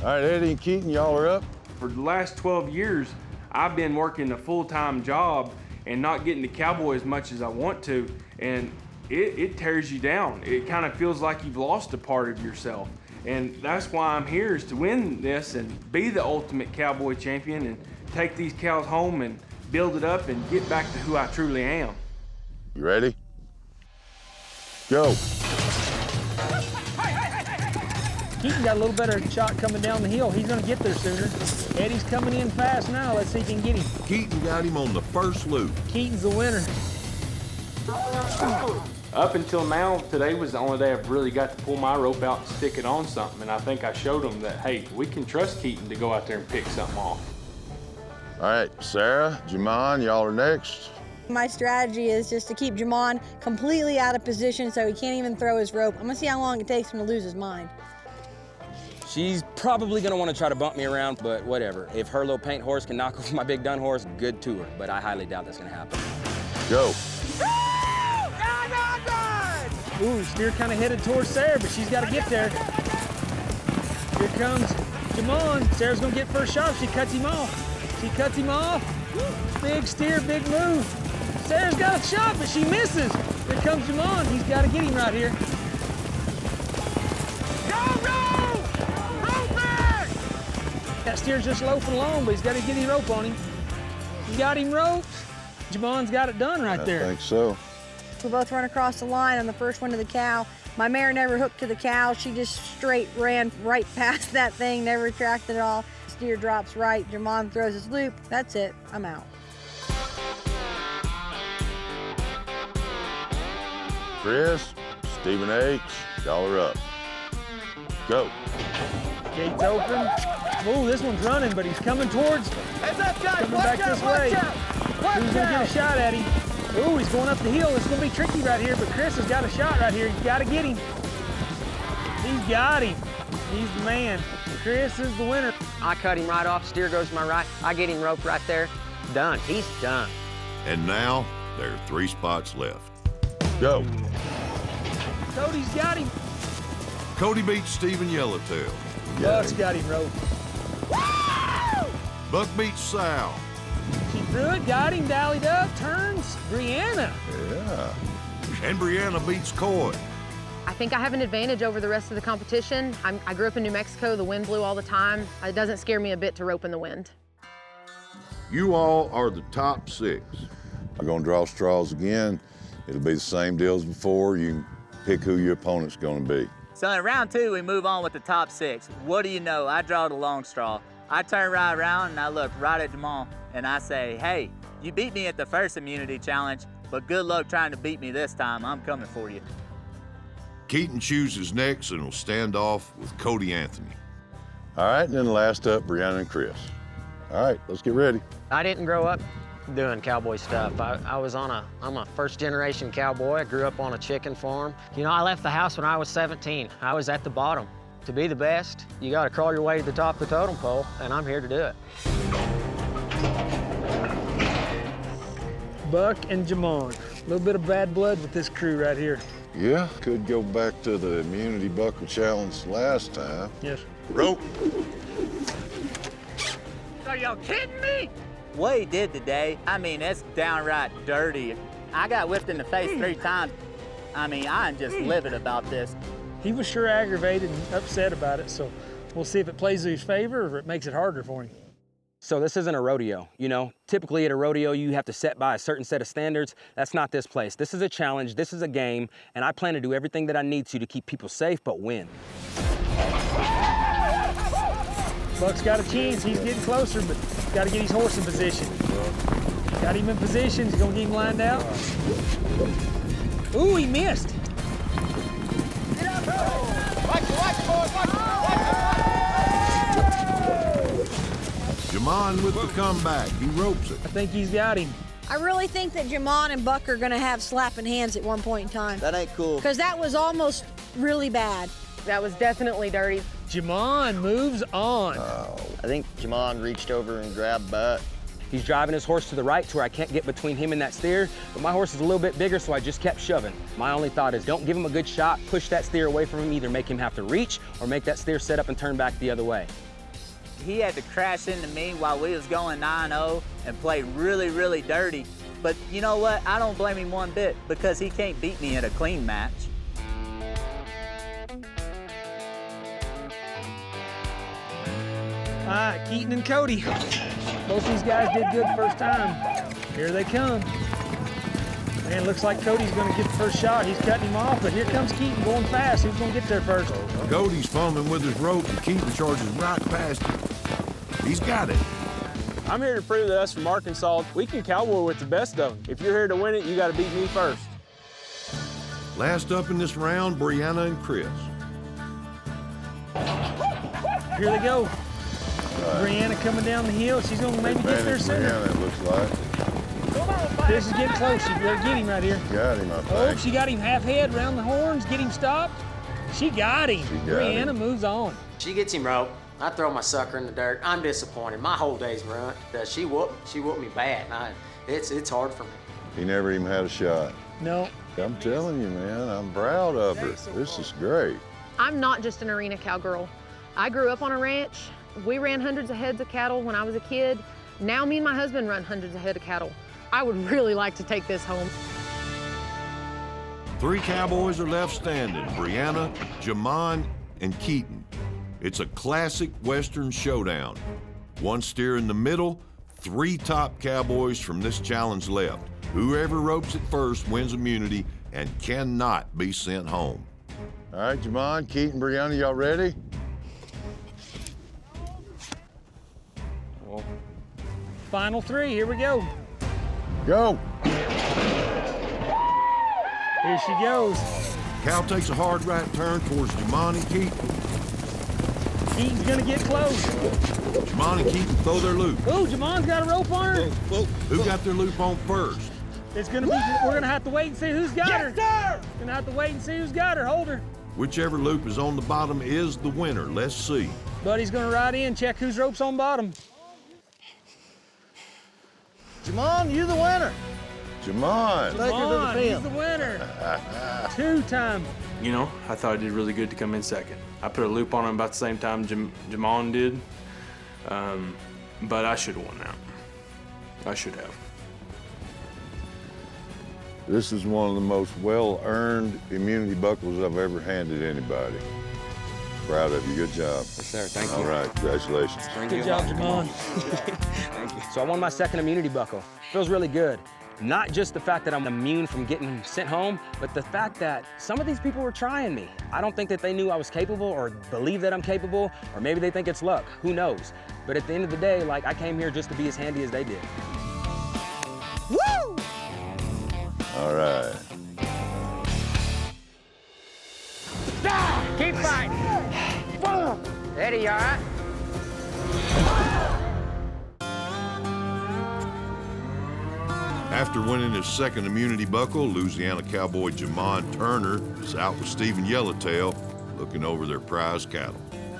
All right, Eddie and Keaton, y'all are up. For the last 12 years, I've been working a full-time job and not getting to cowboy as much as I want to, and it tears you down. It kind of feels like you've lost a part of yourself. And that's why I'm here, is to win this and be the ultimate cowboy champion and take these cows home and build it up and get back to who I truly am. You ready? Go. Keaton got a little better shot coming down the hill. He's gonna get there sooner. Eddie's coming in fast now. Let's see if he can get him. Keaton got him on the first loop. Keaton's the winner. Up until now, today was the only day I've really got to pull my rope out and stick it on something, and I think I showed them that, hey, we can trust Keaton to go out there and pick something off. All right, Sarah, Jamon, y'all are next. My strategy is just to keep Jamon completely out of position so he can't even throw his rope. I'm gonna see how long it takes him to lose his mind. She's probably gonna wanna try to bump me around, but whatever. If her little paint horse can knock over my big dun horse, good to her, but I highly doubt that's gonna happen. Go. Ooh, steer kind of headed towards Sarah, but she's got to get there. Here comes Jamon. Sarah's going to get first shot if she cuts him off. She cuts him off. Big steer, big move. Sarah's got a shot, but she misses. Here comes Jamon. He's got to get him right here. That steer's just loafing along, but he's got to get him rope on him. He got him roped. Jamon's got it done right there. I think so. We both run across the line on the first one to the cow. My mare never hooked to the cow. She just straight ran right past that thing, never tracked it at all. Steer drops right. Jamon throws his loop. That's it. I'm out. Chris, Stephen H., y'all are up. Go. Gates open. Ooh, this one's running, but he's coming towards. Heads up, guys. Coming Watch back out, this watch way. out. Watch Who's gonna out. get a shot at him? Ooh, he's going up the hill. It's gonna be tricky right here, but Chris has got a shot right here. He's gotta get him. He's got him. He's the man. Chris is the winner. I cut him right off, steer goes to my right, I get him roped right there. Done, he's done. And now, there are 3 spots left. Go. Cody's got him. Cody beats Stephen Yellowtail. Buck's got him roped. Buck beats Sal. She threw it, got him, dallied up, turns. Brianna. Yeah. And Brianna beats Coy. I think I have an advantage over the rest of the competition. I grew up in New Mexico, the wind blew all the time. It doesn't scare me a bit to rope in the wind. You all are the top 6. I'm gonna draw straws again. It'll be the same deal as before. You can pick who your opponent's gonna be. So in round 2, we move on with the top 6. What do you know? I draw the long straw. I turn right around and I look right at Jamal and I say, hey, you beat me at the first immunity challenge, but good luck trying to beat me this time. I'm coming for you. Keaton chooses next and will stand off with Cody Anthony. All right, and then last up, Brianna and Chris. All right, let's get ready. I didn't grow up doing cowboy stuff. I'm a first-generation cowboy. I grew up on a chicken farm. You know, I left the house when I was 17. I was at the bottom. To be the best, you gotta crawl your way to the top of the totem pole, and I'm here to do it. Buck and Jamon. A little bit of bad blood with this crew right here. Yeah, could go back to the immunity buckle challenge last time. Yes. Rope. Are y'all kidding me? What he did today, I mean, it's downright dirty. I got whipped in the face 3 times. I mean, I'm just livid about this. He was sure aggravated and upset about it, so we'll see if it plays in his favor or if it makes it harder for him. So this isn't a rodeo, you know? Typically at a rodeo, you have to set by a certain set of standards. That's not this place. This is a challenge, this is a game, and I plan to do everything that I need to keep people safe, but win. Buck's got a chance, he's getting closer, but got to get his horse in position. Got him in position, he's gonna get him lined out. Ooh, he missed. Jamon with the comeback. He ropes it. I think he's got him. I really think that Jamon and Buck are gonna have slapping hands at one point in time. That ain't cool. Because that was almost really bad. That was definitely dirty. Jamon moves on. I think Jamon reached over and grabbed Buck. He's driving his horse to the right to where I can't get between him and that steer, but my horse is a little bit bigger, so I just kept shoving. My only thought is don't give him a good shot, push that steer away from him, either make him have to reach or make that steer set up and turn back the other way. He had to crash into me while we was going 9-0 and play really, really dirty. But you know what? I don't blame him one bit because he can't beat me in a clean match. All right, Keaton and Cody. Both these guys did good first time. Here they come. Man, looks like Cody's gonna get the first shot. He's cutting him off, but here comes Keaton going fast. Who's gonna get there first? Cody's fumbling with his rope and Keaton charges right past him. He's got it. I'm here to prove that us from Arkansas, we can cowboy with the best of them. If you're here to win it, you gotta beat me first. Last up in this round, Brianna and Chris. Here they go. Brianna coming down the hill. She's gonna maybe get there soon. Brianna, it looks like. This is getting close. She better get him right here. Got him, I think. Oh, she got him half head around the horns. Get him stopped. She got him. Brianna moves on. She gets him roped. I throw my sucker in the dirt. I'm disappointed. My whole day's ruined. She whooped me bad. And it's hard for me. He never even had a shot. No. I'm telling you, man, I'm proud of her. This is great. I'm not just an arena cowgirl. I grew up on a ranch. We ran hundreds of heads of cattle when I was a kid. Now me and my husband run hundreds of head of cattle. I would really like to take this home. 3 cowboys are left standing, Brianna, Jamon, and Keaton. It's a classic Western showdown. 1 steer in the middle, 3 top cowboys from this challenge left. Whoever ropes it first wins immunity and cannot be sent home. All right, Jamon, Keaton, Brianna, y'all ready? Final 3, here we go. Go. Here she goes. Cow takes a hard right turn towards Jamon and Keaton. Keaton's gonna get close. Jamon and Keaton throw their loop. Ooh, Jamon's got a rope on her. Who got their loop on first? It's gonna be, we're gonna have to wait and see who's got her. Sir! Gonna have to wait and see who's got her. Hold her. Whichever loop is on the bottom is the winner. Let's see. Buddy's gonna ride in, check whose rope's on bottom. Jamon, you the winner. Jamon. Take her to the pen. He's the winner. 2-time. You know, I thought I did really good to come in second. I put a loop on him about the same time Jamon did, but I should have won that. I should have. This is one of the most well-earned immunity buckles I've ever handed anybody. Proud of you. Good job. Yes, sir. Thank you. All right. Congratulations. Good job, Jamon. Thank you. So I won my second immunity buckle. Feels really good. Not just the fact that I'm immune from getting sent home, but the fact that some of these people were trying me. I don't think that they knew I was capable or believe that I'm capable, or maybe they think it's luck. Who knows? But at the end of the day, like, I came here just to be as handy as they did. Woo! All right. Keep fighting. Eddie, you all right? After winning his second immunity buckle, Louisiana cowboy Jamon Turner is out with Stephen Yellowtail looking over their prize cattle.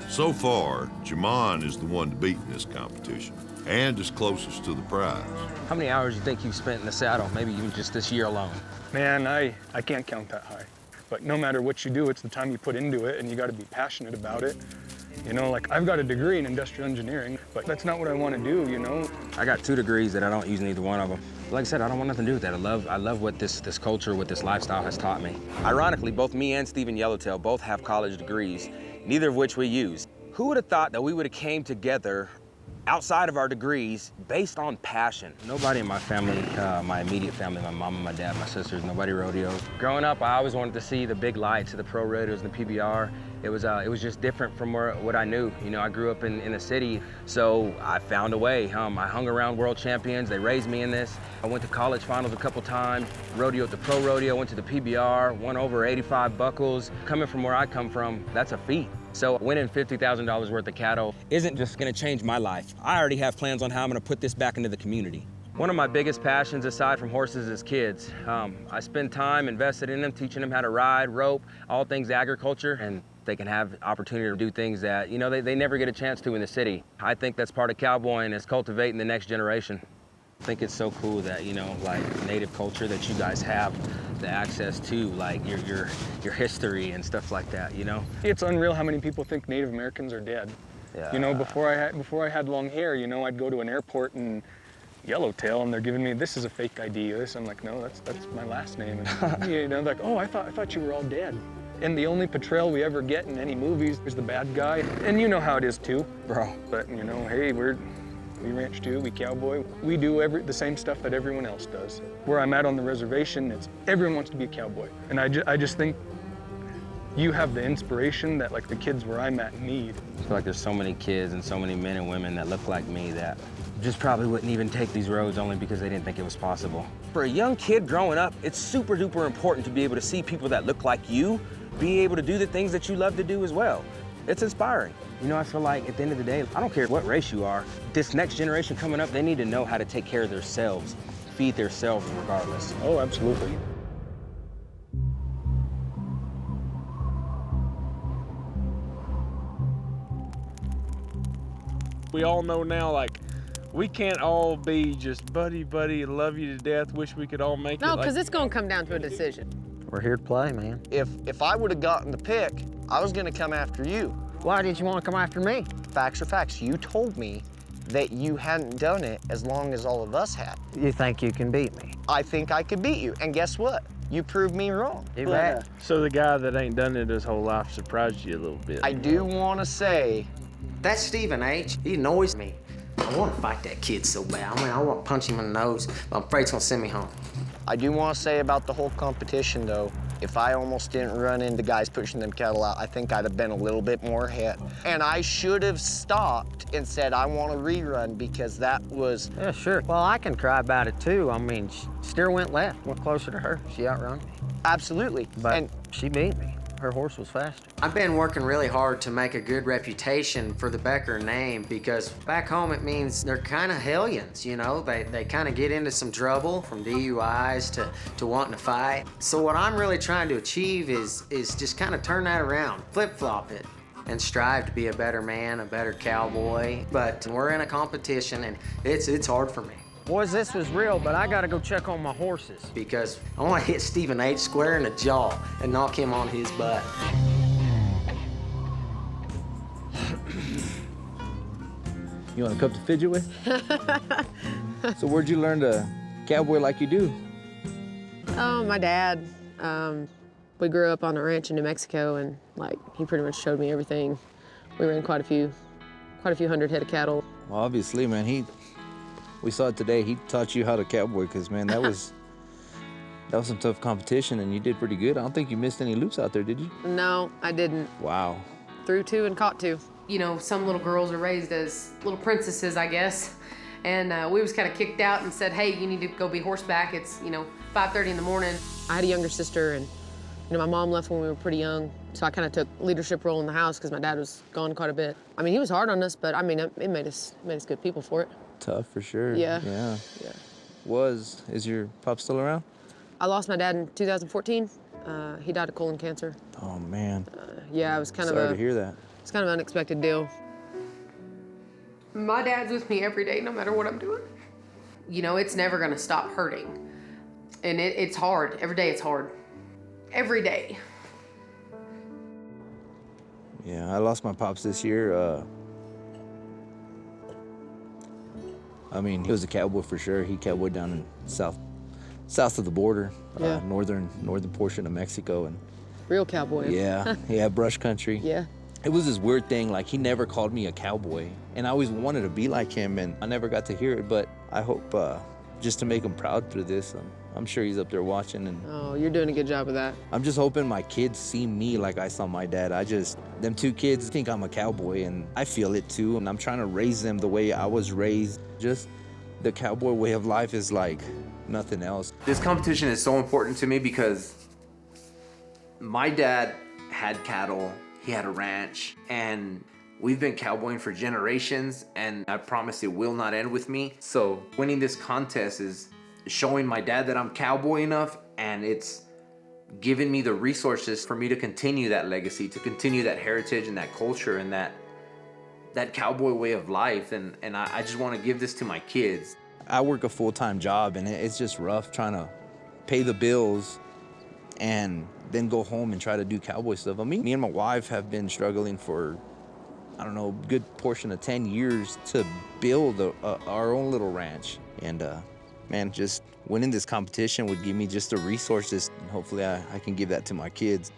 So far, Jamon is the one to beat in this competition and is closest to the prize. How many hours do you think you've spent in the saddle, maybe even just this year alone? Man, I can't count that high. But no matter what you do, it's the time you put into it, and you got to be passionate about it. You know, like, I've got a degree in industrial engineering, but that's not what I want to do, you know? I got 2 degrees that I don't use neither one of them. Like I said, I don't want nothing to do with that. I love what this culture, what this lifestyle has taught me. Ironically, both me and Stephen Yellowtail both have college degrees, neither of which we use. Who would have thought that we would have came together outside of our degrees based on passion? Nobody in my family, my immediate family, my mom and my dad, my sisters, nobody rodeos. Growing up, I always wanted to see the big lights of the pro rodeos and the PBR. It was just different from what I knew. You know, I grew up in the city, so I found a way. I hung around world champions. They raised me in this. I went to college finals a couple times, rodeoed the pro rodeo, went to the PBR, won over 85 buckles. Coming from where I come from, that's a feat. So winning $50,000 worth of cattle isn't just gonna change my life. I already have plans on how I'm gonna put this back into the community. One of my biggest passions, aside from horses, is kids. I spend time invested in them, teaching them how to ride, rope, all things agriculture, and they can have opportunity to do things that, you know, they never get a chance to in the city. I think that's part of cowboying, is cultivating the next generation. I think it's so cool that, you know, like, native culture, that you guys have the access to, like, your history and stuff like that, you know? It's unreal how many people think Native Americans are dead. Yeah. You know, before I had long hair, you know, I'd go to an airport and Yellowtail, and they're giving me, this is a fake ID. I'm like, no, that's my last name. And, you know, like, oh, I thought you were all dead. And the only portrayal we ever get in any movies is the bad guy. And you know how it is too, bro. But, you know, hey, we ranch too, we cowboy. We do the same stuff that everyone else does. Where I'm at on the reservation, everyone wants to be a cowboy. And I just think you have the inspiration that, like, the kids where I'm at need. I feel like there's so many kids and so many men and women that look like me that just probably wouldn't even take these roads only because they didn't think it was possible. For a young kid growing up, it's super duper important to be able to see people that look like you be able to do the things that you love to do as well. It's inspiring. You know, I feel like at the end of the day, I don't care what race you are, this next generation coming up, they need to know how to take care of themselves, feed themselves regardless. Oh, absolutely. We all know now, like, we can't all be just buddy, love you to death, wish we could all make it. No, because it's going to come down to a decision. We're here to play, man. If I would have gotten the pick, I was gonna come after you. Why did you want to come after me? Facts are facts. You told me that you hadn't done it as long as all of us had. You think you can beat me? I think I could beat you, and guess what? You proved me wrong. You bet. So the guy that ain't done it his whole life surprised you a little bit. I do want to say, that's Stephen H. He annoys me. I want to fight that kid so bad. I mean, I want to punch him in the nose, but I'm afraid it's gonna send me home. I do want to say about the whole competition, though, if I almost didn't run into guys pushing them cattle out, I think I'd have been a little bit more ahead. And I should have stopped and said, I want to rerun, because that was... Yeah, sure. Well, I can cry about it, too. I mean, steer went left, went closer to her. She outrun me. Absolutely. But she beat me. Her horse was faster. I've been working really hard to make a good reputation for the Becker name, because back home it means they're kind of hellions, you know? They kind of get into some trouble, from DUIs to wanting to fight. So what I'm really trying to achieve is just kind of turn that around, flip-flop it, and strive to be a better man, a better cowboy. But we're in a competition, and it's hard for me. Boys, this was real, but I gotta go check on my horses, because I want to hit Stephen H. square in the jaw and knock him on his butt. You want a cup to fidget with? So where'd you learn to cowboy like you do? Oh, my dad. We grew up on a ranch in New Mexico, and like he pretty much showed me everything. We ran quite a few hundred head of cattle. Well, obviously, man, we saw it today. He taught you how to cowboy, because man, that was some tough competition, and you did pretty good. I don't think you missed any loops out there, did you? No, I didn't. Wow. Threw 2 and caught 2. You know, some little girls are raised as little princesses, I guess. And we was kind of kicked out and said, hey, you need to go be horseback. It's, 5:30 in the morning. I had a younger sister, and my mom left when we were pretty young, so I kind of took leadership role in the house because my dad was gone quite a bit. I mean, he was hard on us, but I mean, it made us good people for it. Tough for sure. Yeah. Yeah. Is your pop still around? I lost my dad in 2014. He died of colon cancer. Oh man. Yeah, it was kind Sorry to hear that. It's kind of an unexpected deal. My dad's with me every day, no matter what I'm doing. It's never gonna stop hurting. And it's hard. Every day it's hard. Every day. Yeah, I lost my pops this year. I mean, he was a cowboy for sure. He cowboyed down in south of the border, Yeah. northern portion of Mexico, and Real cowboy. yeah, brush country. Yeah. It was this weird thing, like he never called me a cowboy, and I always wanted to be like him, and I never got to hear it, but I hope just to make him proud through this, I'm sure he's up there watching, and Oh, you're doing a good job of that. I'm just hoping my kids see me like I saw my dad. Them 2 kids think I'm a cowboy, and I feel it too, and I'm trying to raise them the way I was raised. Just the cowboy way of life is like nothing else. This competition is so important to me because my dad had cattle, he had a ranch, and we've been cowboying for generations, and I promise it will not end with me. So winning this contest is showing my dad that I'm cowboy enough, and it's giving me the resources for me to continue that legacy, to continue that heritage and that culture and that cowboy way of life. And I just want to give this to my kids. I work a full-time job, and it's just rough trying to pay the bills and then go home and try to do cowboy stuff. I mean, me and my wife have been struggling for, I don't know, a good portion of 10 years to build our own little ranch. And man, just winning this competition would give me just the resources, and hopefully I can give that to my kids.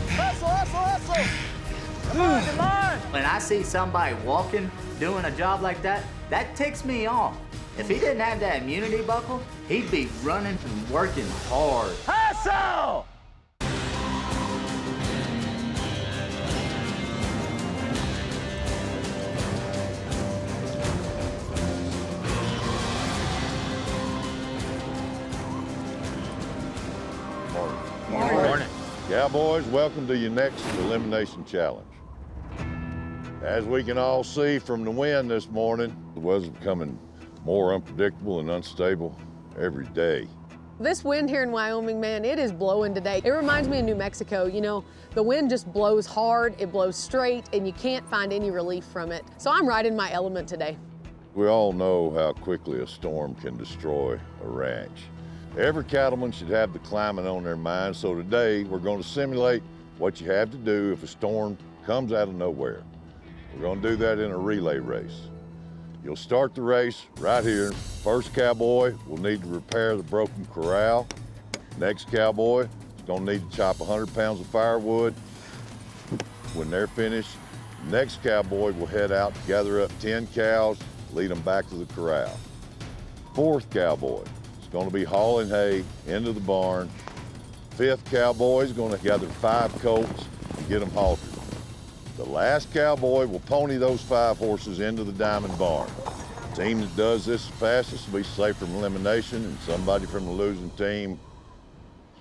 Hustle, hustle, hustle! Come on, come on! When I see somebody walking, doing a job like that, that ticks me off. If he didn't have that immunity buckle, he'd be running and working hard. Hustle! Morning. Cowboys, welcome to your next elimination challenge. As we can all see from the wind this morning, the weather's becoming more unpredictable and unstable every day. This wind here in Wyoming, man, it is blowing today. It reminds me of New Mexico. The wind just blows hard, it blows straight, and you can't find any relief from it. So I'm right in my element today. We all know how quickly a storm can destroy a ranch. Every cattleman should have the climate on their mind, so today we're going to simulate what you have to do if a storm comes out of nowhere. We're going to do that in a relay race. You'll start the race right here. First cowboy will need to repair the broken corral. Next cowboy is going to need to chop 100 pounds of firewood. When they're finished, next cowboy will head out to gather up 10 cows, lead them back to the corral. Fourth cowboy is going to be hauling hay into the barn. Fifth cowboy is going to gather 5 colts and get them haltered. The last cowboy will pony those 5 horses into the diamond barn. The team that does this fastest will be safe from elimination, and somebody from the losing team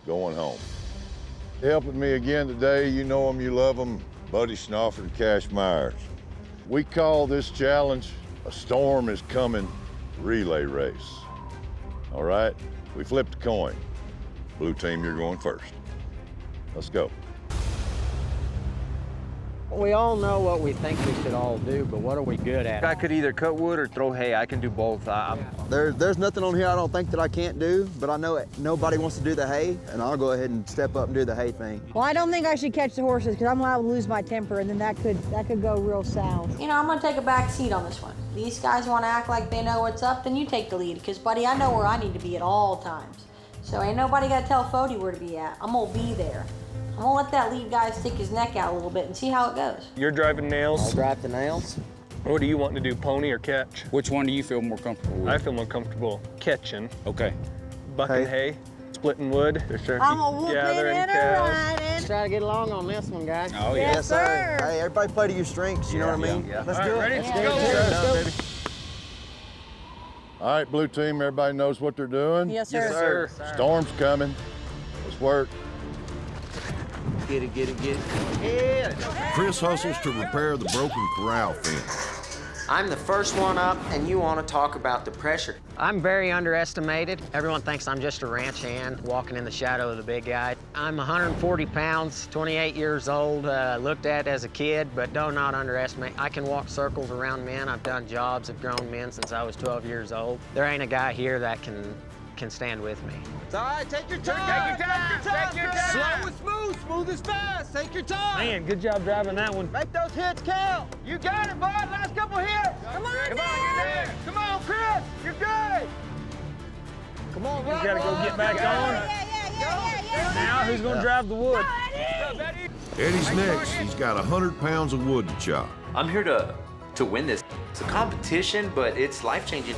going home. Helping me again today, you know them, you love them, Buddy Schnoffer and Cash Myers. We call this challenge a storm is coming relay race. All right, we flipped a coin. Blue team, you're going first. Let's go. We all know what we think we should all do, but what are we good at? I could either cut wood or throw hay. I can do both. There's nothing on here I don't think that I can't do, but I know nobody wants to do the hay, and I'll go ahead and step up and do the hay thing. Well, I don't think I should catch the horses because I'm allowed to lose my temper, and then that could go real south. I'm gonna take a back seat on this one. These guys want to act like they know what's up, then you take the lead, because buddy, I know where I need to be at all times. So ain't nobody gotta tell Fody where to be at. I'm gonna be there. I'm gonna let that lead guy stick his neck out a little bit and see how it goes. You're driving nails. I'll drive the nails. What do you want to do, pony or catch? Which one do you feel more comfortable with? I feel more comfortable catching. Okay. Bucking hay, splitting wood. For sure. I'm a whooping Gathering and a cows. riding. Let's try to get along on this one, guys. Oh, yeah. Yes, sir. Hey, everybody play to your strengths, you know what I mean? Yeah. Let's All do right, it. ready? Let's Let's do go. it. Let's go, baby. All right, blue team, everybody knows what they're doing? Yes, sir. Yes, sir. Storm's coming. Let's work. Get it, get it, get it. Chris hustles to repair the broken corral fence. I'm the first one up, and you want to talk about the pressure. I'm very underestimated. Everyone thinks I'm just a ranch hand walking in the shadow of the big guy. I'm 140 pounds, 28 years old, looked at as a kid, but do not underestimate. I can walk circles around men. I've done jobs of grown men since I was 12 years old. There ain't a guy here that can stand with me. It's all right, take your time. Take your time. Take your time. Slow and smooth, smooth as fast. Take your time. Man, good job driving that one. Make those hits count. You got it, bud. Last couple hits. Come on, you're there. Come on, Chris. You're good. Come on, You gotta go get back on. Now, who's gonna drive the wood? Eddie's next. He's got 100 pounds of wood to chop. I'm here to win this. It's a competition, but it's life-changing.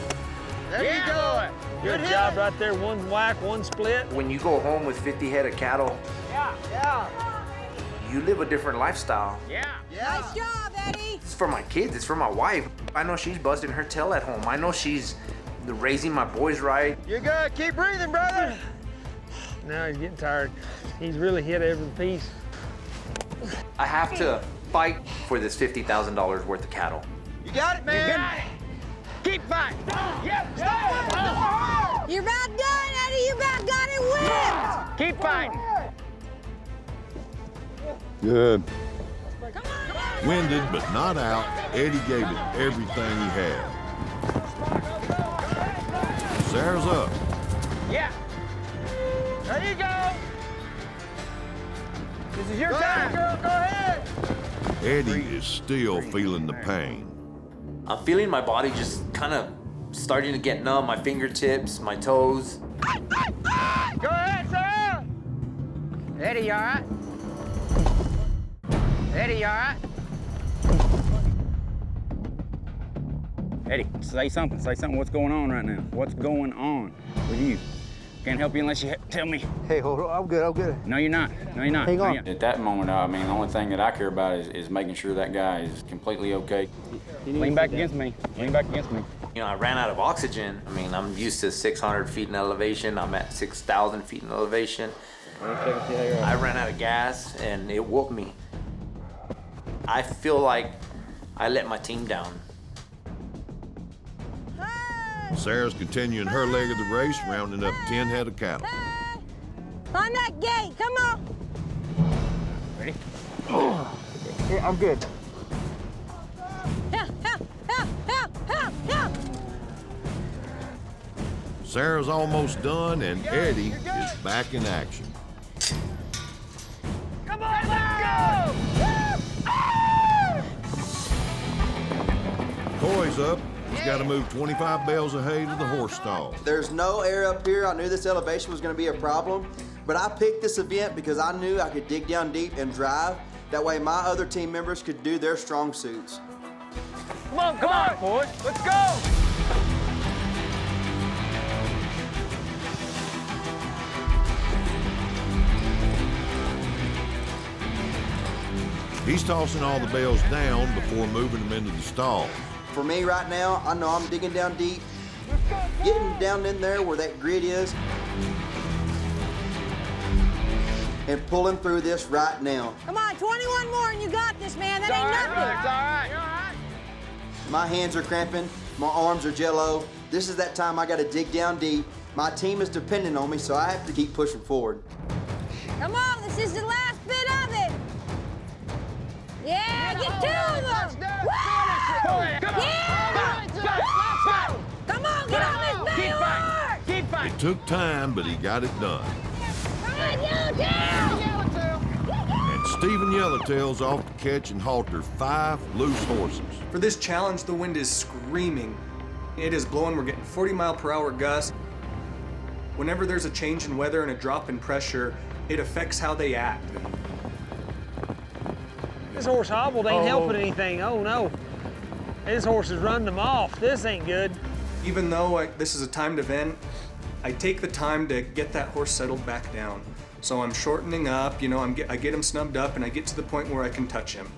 There you go. Good job right there. One whack, one split. When you go home with 50 head of cattle, Yeah. you live a different lifestyle. Nice job, Eddie. It's for my kids, it's for my wife. I know she's busting her tail at home. I know she's raising my boys right. You're good. Keep breathing, brother. Now he's getting tired. He's really hit every piece. I have to fight for this $50,000 worth of cattle. You got it, man. You got it. Keep fighting. You're about done, Eddie. You about got it whipped. Keep fighting. Good. Winded but not out, Eddie gave it everything he had. Sarah's up. Yeah. There you go. This is your time, girl. Go ahead. Eddie is still feeling the pain. I'm feeling my body just kind of starting to get numb, my fingertips, my toes. Go ahead, Sarah. Eddie, you all right? Eddie, you all right? Eddie, say something. Say something. What's going on right now? What's going on with you? Can't help you unless you tell me. Hey, hold on. I'm good. I'm good. No, you're not. No, you're not. Hang on. No, at that moment, I mean, the only thing that I care about is making sure that guy is completely okay. Lean back against me. Lean back against me. You know, I ran out of oxygen. I mean, I'm used to 600 feet in elevation. I'm at 6,000 feet in elevation. I ran out of gas, and it woke me. I feel like I let my team down. Sarah's continuing her leg of the race, rounding up 10 head of cattle. Find that gate. Come on. Ready? Yeah, I'm good. Help, help, help, help, help, help. Sarah's almost done, and Eddie is back in action. Come on, let's go! Coy's up. He's got to move 25 bales of hay to the horse stall. There's no air up here. I knew this elevation was going to be a problem, but I picked this event because I knew I could dig down deep and drive. That way my other team members could do their strong suits. Come on, boys. Let's go! He's tossing all the bales down before moving them into the stall. For me right now, I know I'm digging down deep, getting down in there where that grid is, and pulling through this right now. Come on, 21 more and you got this, man. That ain't nothing. My hands are cramping, my arms are jello. This is that time I gotta dig down deep. My team is depending on me, so I have to keep pushing forward. Come on, this is the last bit of it. Yeah, get two of them. Woo! Yeah! Woo! Come on, get on this Baylor! Keep fighting. It took time, but he got it done. Come on, Yellowtail! And Stephen Yellowtail's off to catch and halter 5 loose horses. For this challenge, the wind is screaming. It is blowing. We're getting 40-mile-per-hour gusts. Whenever there's a change in weather and a drop in pressure, it affects how they act. This horse hobbled, ain't helping anything. Oh no. This horse is running them off. This ain't good. Even though this is a timed event, I take the time to get that horse settled back down. So I'm shortening up, you know, I get him snubbed up and I get to the point where I can touch him.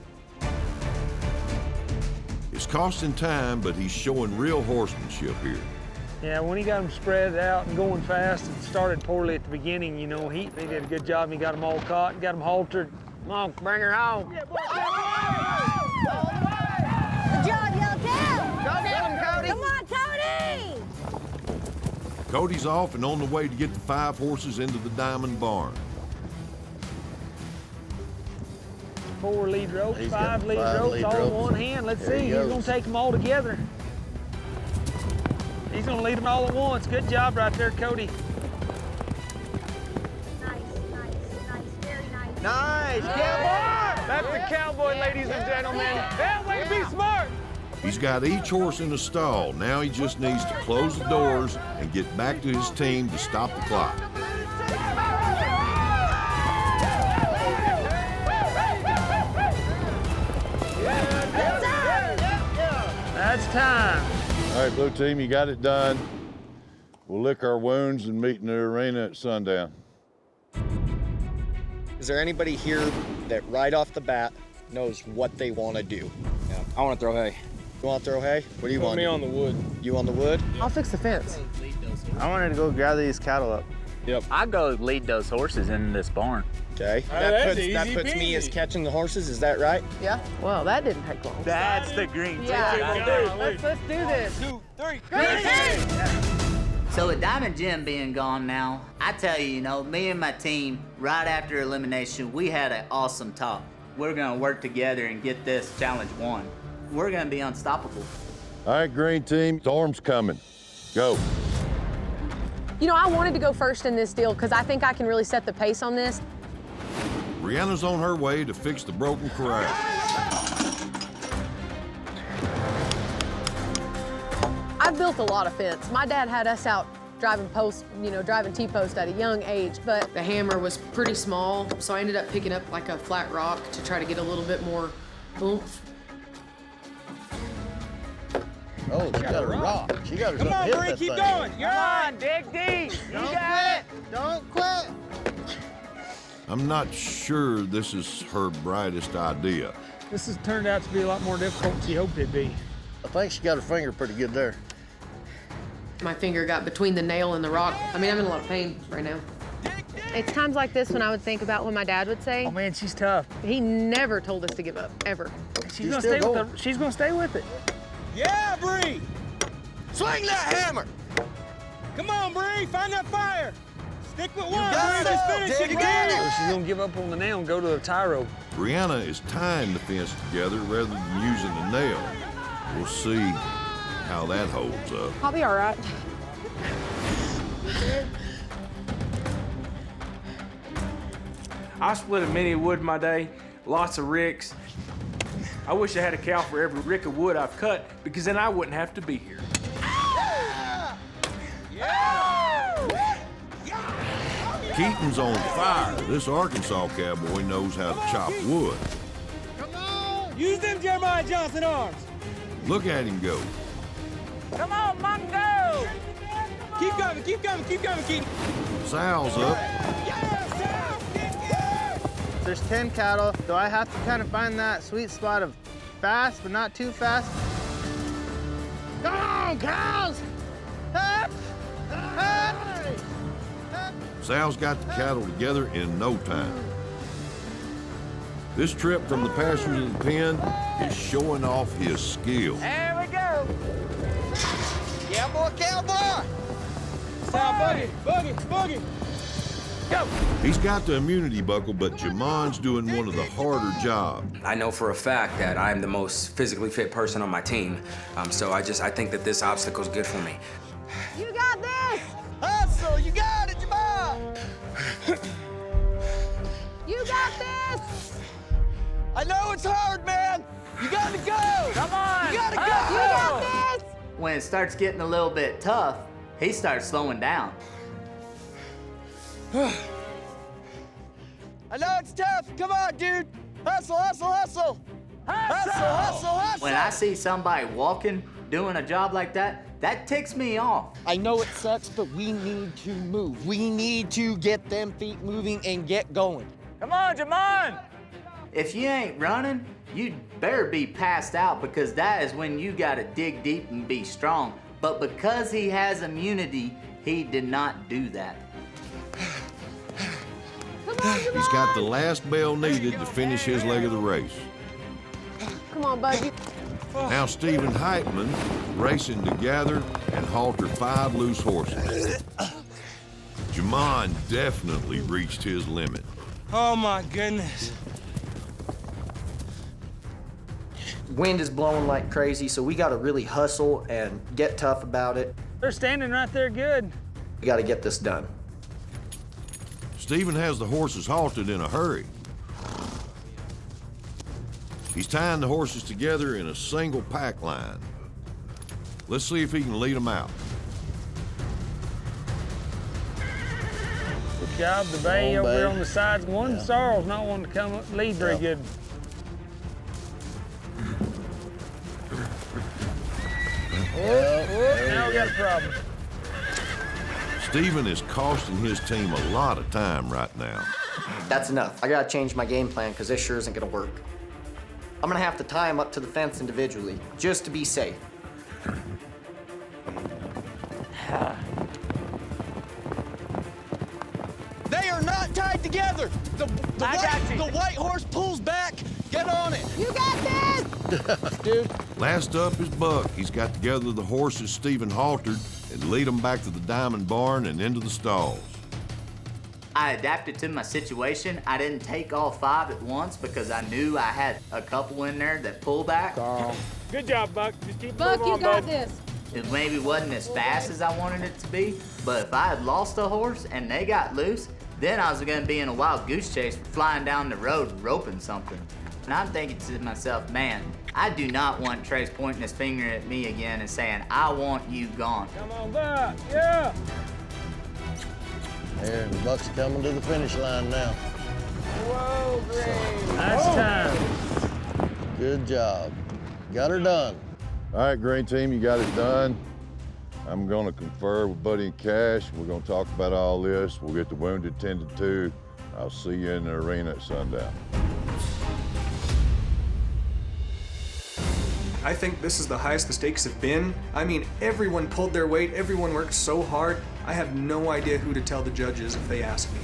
It's costing time, but he's showing real horsemanship here. Yeah, when he got them spread out and going fast and started poorly at the beginning, you know, he did a good job. He got them all caught and got them haltered. Come on, bring her home. Good job, Yellow Tail. Go get him, Cody. Come on, Tony. Cody's off and on the way to get the 5 horses into the Diamond Barn. 4 lead ropes, He's 5 got lead 5 ropes, lead all in ropes. one hand. Let's There see, he he's goes. gonna take them all together. He's gonna lead them all at once. Good job right there, Cody. Nice, Cowboy! That's the Cowboy, ladies and gentlemen. That way, be smart! He's got each horse in the stall. Now he just needs to close the doors and get back to his team to stop the clock. That's time. All right, blue team, you got it done. We'll lick our wounds and meet in the arena at sundown. Is there anybody here that right off the bat knows what they want to do? Yeah, I want to throw hay. You want to throw hay? What do you want? Put me on the wood. You on the wood? I'll fix the fence. I wanted to go gather these cattle up. Yep. I go lead those horses in this barn. Okay. that's That easy puts me peasy. as catching the horses, is that right? Yeah. Well, that didn't take long. That's the green. Yeah. Let's do this. 2, 3. So with Diamond Jim being gone now, I tell you, me and my team, right after elimination, we had an awesome talk. We're gonna work together and get this challenge won. We're gonna be unstoppable. All right, green team, storm's coming. Go. You know, I wanted to go first in this deal because I think I can really set the pace on this. Brianna's on her way to fix the broken corral. I've built a lot of fence. My dad had us out driving driving T-post at a young age, but the hammer was pretty small, so I ended up picking up like a flat rock to try to get a little bit more oomph. Oh, she got a rock. She got her Come on, hit Bree, that keep thing. going. You're on. Dig deep. You Don't got it. quit. Don't quit. I'm not sure this is her brightest idea. This has turned out to be a lot more difficult than she hoped it'd be. I think she got her finger pretty good there. My finger got between the nail and the rock. I mean, I'm in a lot of pain right now. It's times like this when I would think about what my dad would say. Oh man, she's tough. He never told us to give up, ever. She's gonna stay with it. She's gonna stay with it. Yeah, Bree. Swing that hammer! Come on, Bree. Find that fire. Stick with one, got Bree. it. Let's finish There it, you Bree. got it. So she's gonna give up on the nail and go to the tie rope. Brianna is tying the fence together rather than using the nail. We'll see how that holds up. I'll be all right. I split a mini wood my day, lots of ricks. I wish I had a cow for every rick of wood I've cut, because then I wouldn't have to be here. Keaton's on fire. This Arkansas cowboy knows how to chop wood. Use them Jeremiah Johnson arms. Look at him go. Come on, Mongo! Keep coming, keep coming, keep coming, keep. Sal's up. There's 10 cattle, so I have to kind of find that sweet spot of fast, but not too fast. Come on, cows! Up! Up! Sal's got the cattle together in no time. This trip from the pasture to the pen is showing off his skill. There we go. Cowboy, cowboy! Boogie, boogie, boogie. Go. He's got the immunity buckle, but Jamon's doing one of the harder jobs. I know for a fact that I'm the most physically fit person on my team, so I think that this obstacle is good for me. You got this. Hustle, you got it, Jamal! You got this. I know it's hard, man! You gotta go! Come on. You gotta go! You got this. When it starts getting a little bit tough, he starts slowing down. I know it's tough. Come on, dude. Hustle, hustle, hustle. Hustle, hustle, hustle. When I see somebody walking, doing a job like that, that ticks me off. I know it sucks, but we need to move. We need to get them feet moving and get going. Come on, Jamon! If you ain't running, you better be passed out, because that is when you gotta dig deep and be strong. But because he has immunity, he did not do that. He's got the last bell needed to finish his leg of the race. Come on, bud. Now Stephen Heitman racing to gather and halter 5 loose horses. Jamon definitely reached his limit. Oh my goodness. Wind is blowing like crazy, so we gotta really hustle and get tough about it. They're standing right there good. We gotta get this done. Stephen has the horses halted in a hurry. He's tying the horses together in a single pack line. Let's see if he can lead them out. Good job, the bay over there on the sides. One sorrel's not one to come up lead very good. Now we got a problem. Stephen is costing his team a lot of time right now. That's enough. I gotta change my game plan, because this sure isn't gonna work. I'm gonna have to tie them up to the fence individually, just to be safe. They are not tied together. The white horse pulls back. Get on it. You got this! Dude. Last up is Buck. He's got together the horses Stephen haltered and lead them back to the diamond barn and into the stalls. I adapted to my situation. I didn't take all 5 at once because I knew I had a couple in there that pull back. Good job, Buck. Just keep Buck, moving on, you got bud. this. It maybe wasn't as fast as I wanted it to be, but if I had lost a horse and they got loose, then I was gonna be in a wild goose chase flying down the road roping something. And I'm thinking to myself, man, I do not want Trace pointing his finger at me again and saying, I want you gone. Come on, Buck. Yeah. There, the Buck's coming to the finish line now. Whoa, great. Nice time. Good job. Got her done. All right, Green Team, you got it done. I'm gonna confer with Buddy and Cash. We're gonna talk about all this. We'll get the wounded tended to. I'll see you in the arena at sundown. I think this is the highest the stakes have been. I mean, everyone pulled their weight, everyone worked so hard. I have no idea who to tell the judges if they ask me.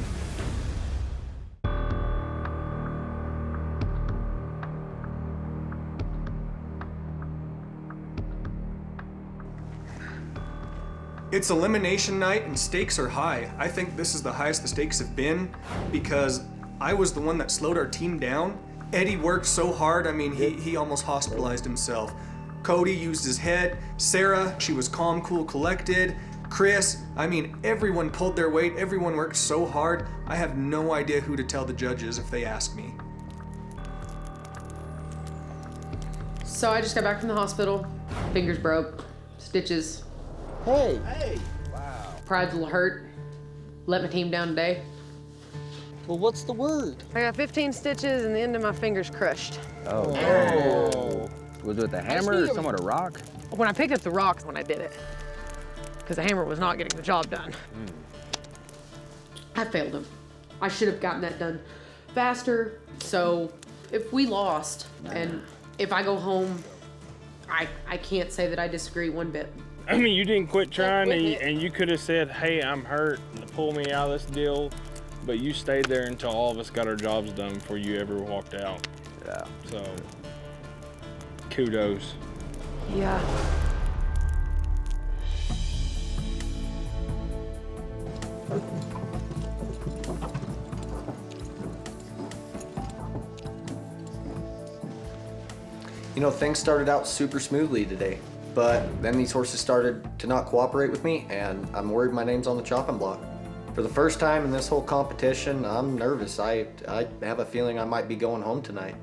It's elimination night and stakes are high. I think this is the highest the stakes have been because I was the one that slowed our team down. Eddie worked so hard, I mean, he almost hospitalized himself. Cody used his head. Sarah, she was calm, cool, collected. Chris, I mean, everyone pulled their weight. Everyone worked so hard. I have no idea who to tell the judges if they ask me. So I just got back from the hospital. Fingers broke, stitches. Hey. Hey. Wow. Pride's a little hurt. Let my team down today. Well, what's the word? I got 15 stitches and the end of my finger's crushed. Oh. Was it with a hammer or somewhat a rock? When I picked up the rock when I did it, because the hammer was not getting the job done. I failed him. I should have gotten that done faster. So if we lost and if I go home, I can't say that I disagree one bit. I mean, you didn't quit trying, and you could have said, hey, I'm hurt, and pull me out of this deal, but you stayed there until all of us got our jobs done before you ever walked out. Yeah. So, kudos. Yeah. You know, things started out super smoothly today, but then these horses started to not cooperate with me, and I'm worried my name's on the chopping block. For the first time in this whole competition, I'm nervous. I have a feeling I might be going home tonight.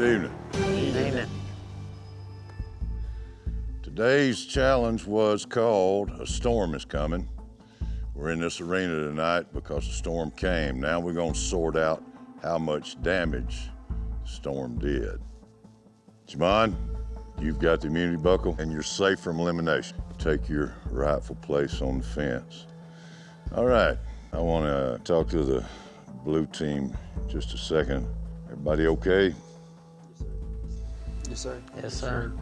Good evening. Today's challenge was called A Storm Is Coming. We're in this arena tonight because the storm came. Now we're gonna sort out how much damage the storm did. Jamon, you've got the immunity buckle and you're safe from elimination. Take your rightful place on the fence. All right, I wanna talk to the blue team just a second. Everybody okay? Yes, sir. Yes, sir.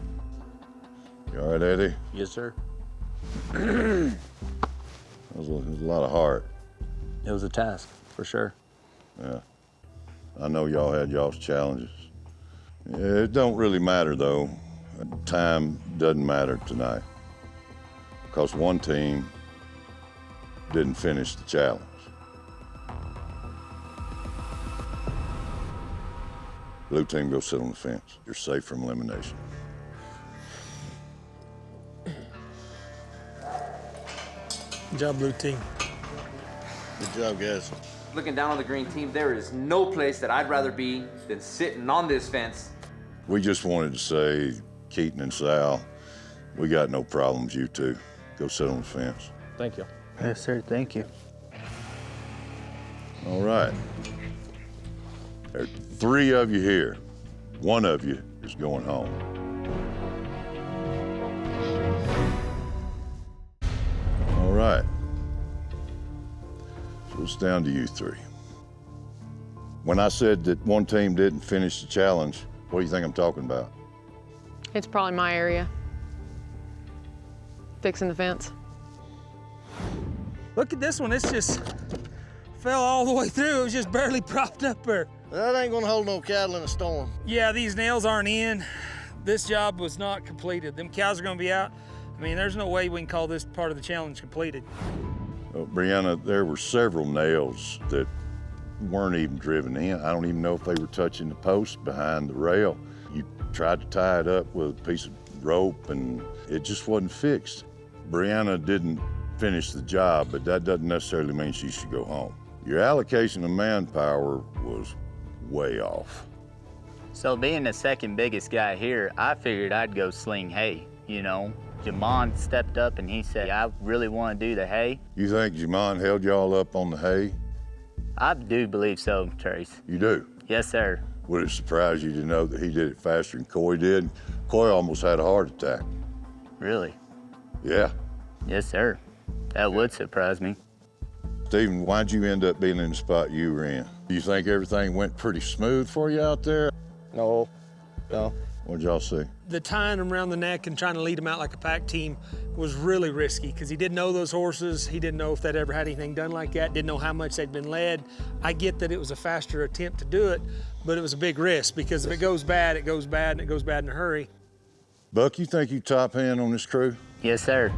You all right, Eddie? Yes, sir. That was a lot of heart. It was a task, for sure. Yeah. I know y'all had y'all's challenges. It don't really matter, though. Time doesn't matter tonight because one team didn't finish the challenge. Blue team, go sit on the fence. You're safe from elimination. Good job, blue team. Good job, guys. Looking down on the green team, there is no place that I'd rather be than sitting on this fence. We just wanted to say, Keaton and Sal, we got no problems, you two. Go sit on the fence. Thank you. Yes, sir. Thank you. All right. There are 3 of you here. 1 of you is going home. All right. So it's down to you 3. When I said that one team didn't finish the challenge, what do you think I'm talking about? It's probably my area. Fixing the fence. Look at this one. It's just fell all the way through. It was just barely propped up there. That ain't gonna hold no cattle in a storm. Yeah, these nails aren't in. This job was not completed. Them cows are gonna be out. I mean, there's no way we can call this part of the challenge completed. Well, Brianna, there were several nails that weren't even driven in. I don't even know if they were touching the post behind the rail. You tried to tie it up with a piece of rope and it just wasn't fixed. Brianna didn't finish the job, but that doesn't necessarily mean she should go home. Your allocation of manpower was way off. So being the second biggest guy here, I figured I'd go sling hay, you know. Jamon stepped up and he said, I really want to do the hay. You think Jamon held y'all up on the hay? I do believe so, Trace. You do? Yes, sir. Would it surprise you to know that he did it faster than Coy did? Coy almost had a heart attack. Really? Yeah. Yes, sir. That would surprise me. Stephen, why'd you end up being in the spot you were in? Do you think everything went pretty smooth for you out there? No. What'd y'all see? The tying them around the neck and trying to lead them out like a pack team was really risky because he didn't know those horses. He didn't know if they'd ever had anything done like that, didn't know how much they'd been led. I get that it was a faster attempt to do it, but it was a big risk because if it goes bad, it goes bad, and it goes bad in a hurry. Buck, you think you top hand on this crew? Yes, sir.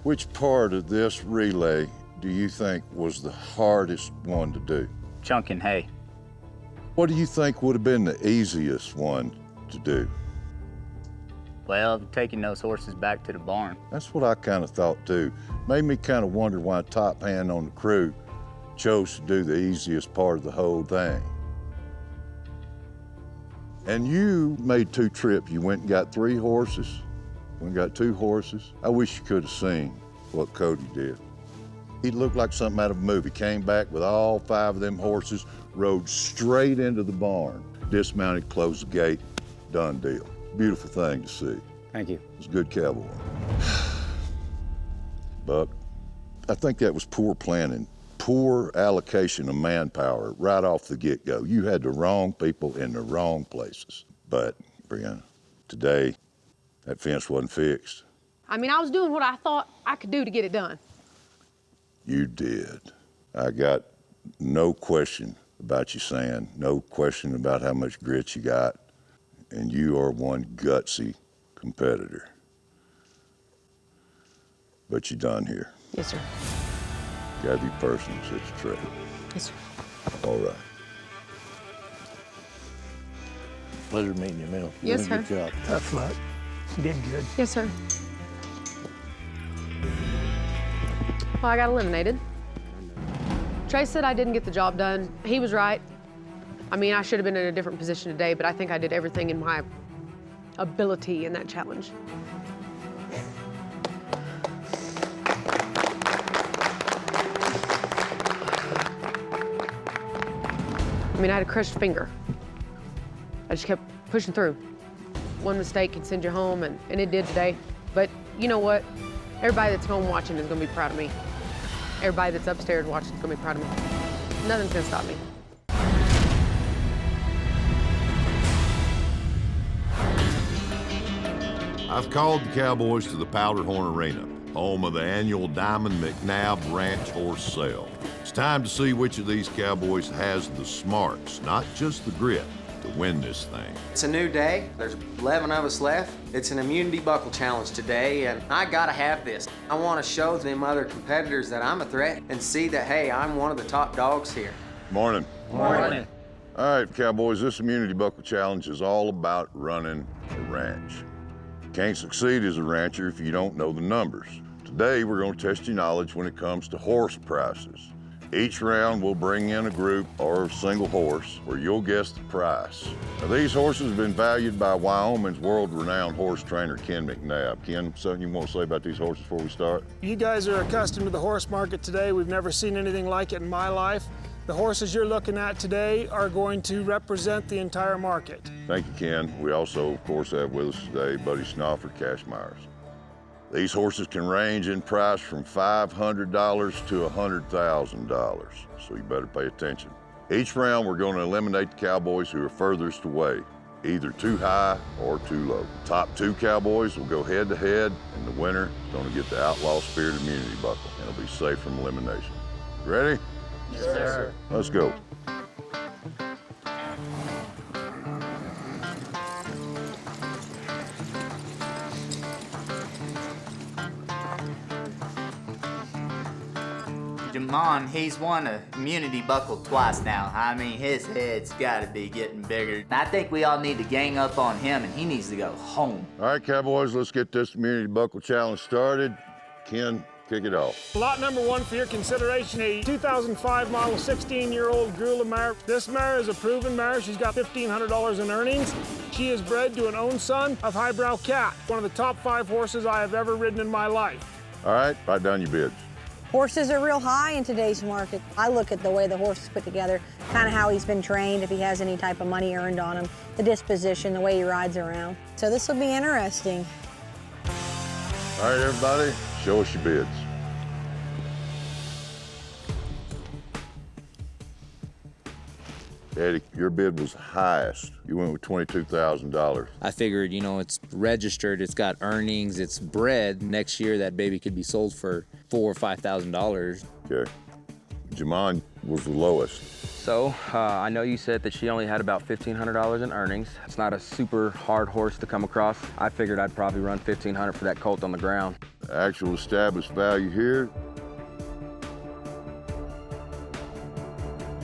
Which part of this relay do you think was the hardest one to do? Chunking hay. What do you think would have been the easiest one to do? Well, taking those horses back to the barn. That's what I kind of thought too. Made me kind of wonder why top hand on the crew chose to do the easiest part of the whole thing. And you made 2 trips. You went and got 3 horses. Went and got 2 horses. I wish you could have seen what Cody did. He looked like something out of a movie. Came back with all 5 of them horses, rode straight into the barn, dismounted, closed the gate, done deal. Beautiful thing to see. Thank you. It was a good cowboy. Buck, I think that was poor planning, poor allocation of manpower right off the get-go. You had the wrong people in the wrong places. But, Brianna, today, that fence wasn't fixed. I mean, I was doing what I thought I could do to get it done. You did. I got no question about you saying, no question about how much grit you got, and you are one gutsy competitor. But you done here. Yes, sir. Gotta be personal, such a trip. Yes, sir. All right. Pleasure meeting you, Mel. You Yes, did a good sir. job. Tough luck. You did good. Yes, sir. Well, I got eliminated. Trace said I didn't get the job done. He was right. I mean, I should have been in a different position today, but I think I did everything in my ability in that challenge. I mean, I had a crushed finger. I just kept pushing through. One mistake can send you home, and it did today. But you know what? Everybody that's home watching is gonna be proud of me. Everybody that's upstairs watching is gonna be proud of me. Nothing's gonna stop me. I've called the Cowboys to the Powderhorn Arena, home of the annual Diamond McNabb Ranch Horse Sale. It's time to see which of these Cowboys has the smarts, not just the grit, to win this thing. It's a new day. There's 11 of us left. It's an immunity buckle challenge today, and I gotta have this. I wanna show them other competitors that I'm a threat and see that, hey, I'm one of the top dogs here. Morning. Morning. All right, Cowboys, this immunity buckle challenge is all about running a ranch. You can't succeed as a rancher if you don't know the numbers. Today, we're gonna test your knowledge when it comes to horse prices. Each round, we'll bring in a group or a single horse where you'll guess the price. Now, these horses have been valued by Wyoming's world-renowned horse trainer, Ken McNabb. Ken, something you want to say about these horses before we start? You guys are accustomed to the horse market today. We've never seen anything like it in my life. The horses you're looking at today are going to represent the entire market. Thank you, Ken. We also, of course, have with us today Buddy Snofford, Cash Myers. These horses can range in price from $500 to $100,000, so you better pay attention. Each round, we're going to eliminate the Cowboys who are furthest away, either too high or too low. The top 2 Cowboys will go head-to-head, and the winner is going to get the Outlaw Spirit Immunity Buckle, and it'll be safe from elimination. Ready? Yes, sir. Let's go. Jamon, he's won a immunity buckle twice now. I mean, his head's gotta be getting bigger. I think we all need to gang up on him, and he needs to go home. All right, Cowboys, let's get this immunity buckle challenge started. Ken, kick it off. Lot number 1 for your consideration, a 2005 model 16-year-old grueling mare. This mare is a proven mare. She's got $1,500 in earnings. She is bred to an own son of Highbrow Cat, one of the top 5 horses I have ever ridden in my life. All right, write down your bids. Horses are real high in today's market. I look at the way the horse is put together, kind of how he's been trained, if he has any type of money earned on him, the disposition, the way he rides around. So this will be interesting. All right, everybody, show us your bids. Eddie, your bid was highest. You went with $22,000. I figured, you know, it's registered, it's got earnings, it's bred. Next year, that baby could be sold for $4,000 or $5,000. Okay. Jamon was the lowest. So, I know you said that she only had about $1,500 in earnings. It's not a super hard horse to come across. I figured I'd probably run $1,500 for that colt on the ground. The actual established value here,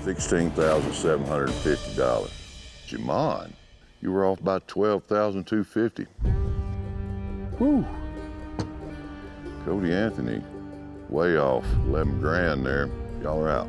$16,750. Jamon, you were off by $12,250. Whew. Cody Anthony, way off, 11 grand there. Y'all are out.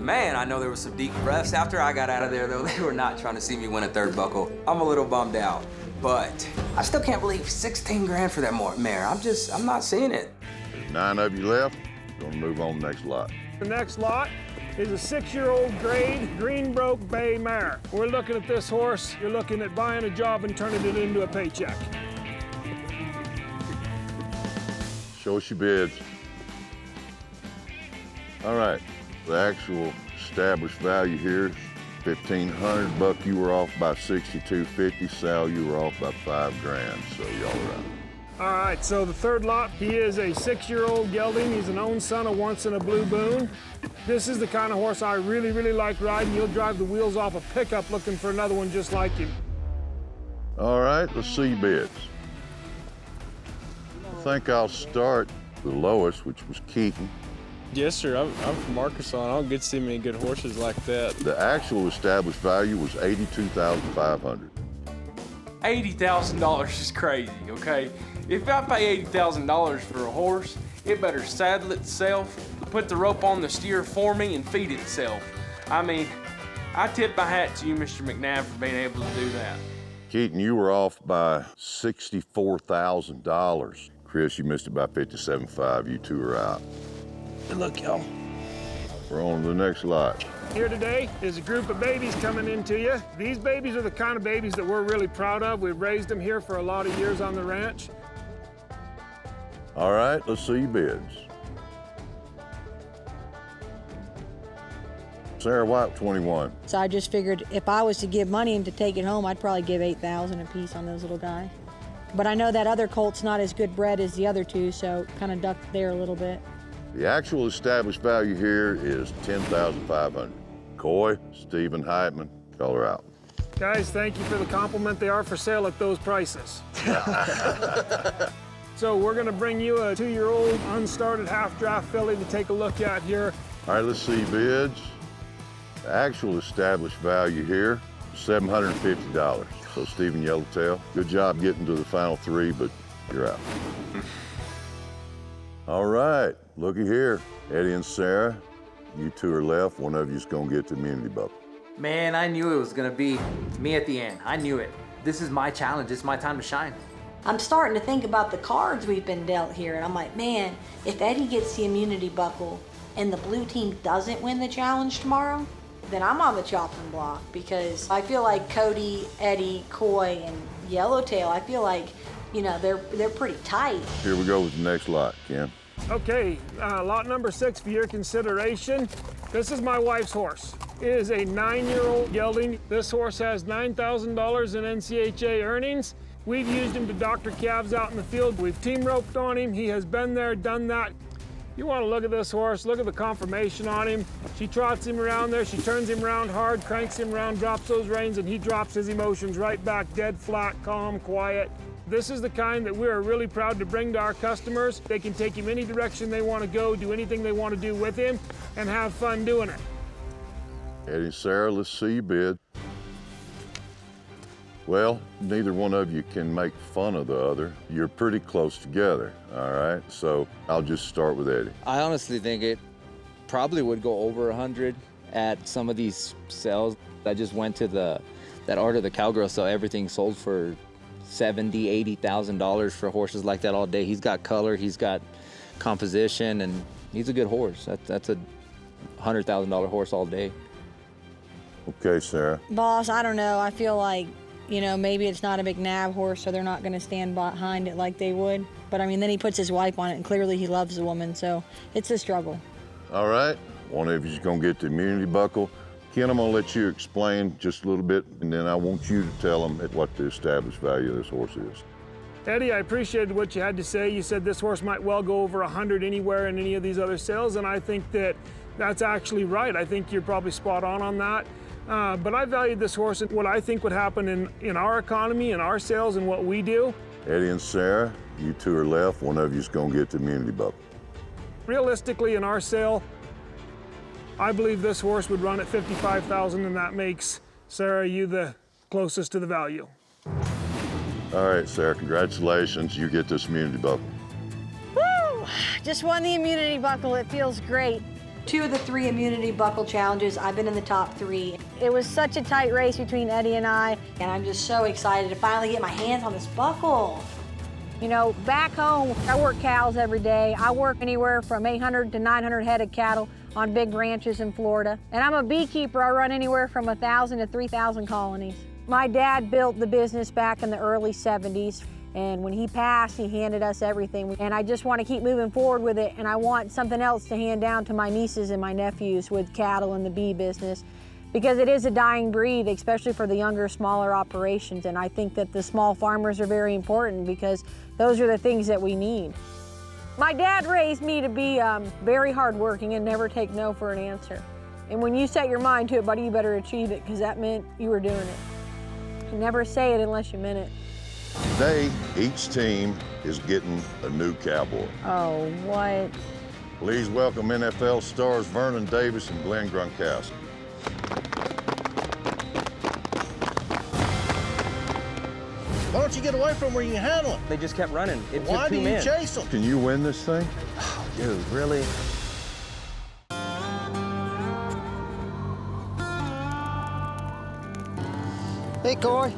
Man, I know there was some deep breaths after I got out of there, though. They were not trying to see me win a 3rd buckle. I'm a little bummed out, but I still can't believe 16 grand for that mare. I'm not seeing it. There's 9 of you left. Gonna move on to the next lot. The next lot is a 6-year-old grade Greenbroke Bay mare. We're looking at this horse. You're looking at buying a job and turning it into a paycheck. Show us your bids. All right, the actual established value here is $1,500. Buck, you were off by $6,250. Sal, you were off by $5 grand, so y'all are out. All right, so the 3rd lot, he is a 6-year-old gelding. He's an own son of Once in a Blue Boon. This is the kind of horse I really, really like riding. He'll drive the wheels off a pickup looking for another one just like him. All right, let's see your bids. I think I'll start the lowest, which was Keaton. Yes, sir. I'm from Arkansas, and I don't get to see many good horses like that. The actual established value was $82,500. $80,000 is crazy, okay? If I pay $80,000 for a horse, it better saddle itself, put the rope on the steer for me, and feed itself. I mean, I tip my hat to you, Mr. McNabb, for being able to do that. Keaton, you were off by $64,000. Chris, you missed it by 57.5. You two are out. Good luck, y'all. We're on to the next lot. Here today is a group of babies coming into you. These babies are the kind of babies that we're really proud of. We've raised them here for a lot of years on the ranch. All right, let's see your bids. Sarah White, 21. So I just figured if I was to give money and to take it home, I'd probably give $8,000 a piece on those little guys. But I know that other colt's not as good bred as the other two, so kind of ducked there a little bit. The actual established value here is $10,500. Coy, Stephen Heitman, call her out. Guys, thank you for the compliment. They are for sale at those prices. So we're gonna bring you a 2-year-old unstarted half-draft filly to take a look at here. All right, let's see bids. The actual established value here is $750. So Stephen Yellowtail, good job getting to the final 3, but you're out. All right, looky here. Eddie and Sarah, you two are left. One of you's gonna get the immunity buckle. Man, I knew it was gonna be me at the end. I knew it. This is my challenge. It's my time to shine. I'm starting to think about the cards we've been dealt here, and I'm like, man, if Eddie gets the immunity buckle and the blue team doesn't win the challenge tomorrow, then I'm on the chopping block, because I feel like Cody, Eddie, Coy, and Yellowtail, I feel like, you know, they're pretty tight. Here we go with the next lot, Ken. Okay, lot number 6 for your consideration. This is my wife's horse. It is a 9-year-old gelding. This horse has $9,000 in NCHA earnings. We've used him to doctor calves out in the field. We've team roped on him. He has been there, done that. You want to look at this horse, look at the conformation on him. She trots him around there, she turns him around hard, cranks him around, drops those reins, and he drops his emotions right back, dead flat, calm, quiet. This is the kind that we're really proud to bring to our customers. They can take him any direction they want to go, do anything they want to do with him, and have fun doing it. Eddie and Sarah, let's see your bid. Well, neither one of you can make fun of the other. You're pretty close together, all right? So I'll just start with Eddie. I honestly think it probably would go over 100 at some of these sales. I just went to that Art of the Cowgirls, so everything sold for $70,000, $80,000 for horses like that all day. He's got color, he's got composition, and he's a good horse. That's a $100,000 horse all day. Okay, Sarah. Boss, I don't know. I feel like, you know, maybe it's not a McNabb horse, so they're not going to stand behind it like they would. But, I mean, then he puts his wife on it, and clearly he loves the woman, so it's a struggle. All right, one of you's going to get the immunity buckle. Ken, I'm going to let you explain just a little bit, and then I want you to tell them what the established value of this horse is. Eddie, I appreciated what you had to say. You said this horse might well go over 100 anywhere in any of these other sales, and I think that that's actually right. I think you're probably spot on that. But I valued this horse and what I think would happen in our economy, in our sales, and what we do. Eddie and Sarah, you two are left. One of you's going to get the immunity buckle. Realistically, in our sale, I believe this horse would run at $55,000, and that makes Sarah, you the closest to the value. All right, Sarah, congratulations. You get this immunity buckle. Woo! Just won the immunity buckle. It feels great. 2 of the 3 immunity buckle challenges, I've been in the top 3. It was such a tight race between Eddie and I. And I'm just so excited to finally get my hands on this buckle. You know, back home, I work cows every day. I work anywhere from 800 to 900 head of cattle on big ranches in Florida. And I'm a beekeeper. I run anywhere from 1,000 to 3,000 colonies. My dad built the business back in the early 70s. And when he passed, he handed us everything. And I just want to keep moving forward with it. And I want something else to hand down to my nieces and my nephews with cattle and the bee business, because it is a dying breed, especially for the younger, smaller operations. And I think that the small farmers are very important, because those are the things that we need. My dad raised me to be very hardworking and never take no for an answer. And when you set your mind to it, buddy, you better achieve it, because that meant you were doing it. You never say it unless you meant it. Today, each team is getting a new cowboy. Oh, what? Please welcome NFL stars Vernon Davis and Glenn Gronkowski. Why don't you get away from where you can handle them? They just kept running. Why do you chase them? Can you win this thing? Oh, dude, really? Hey, Corey.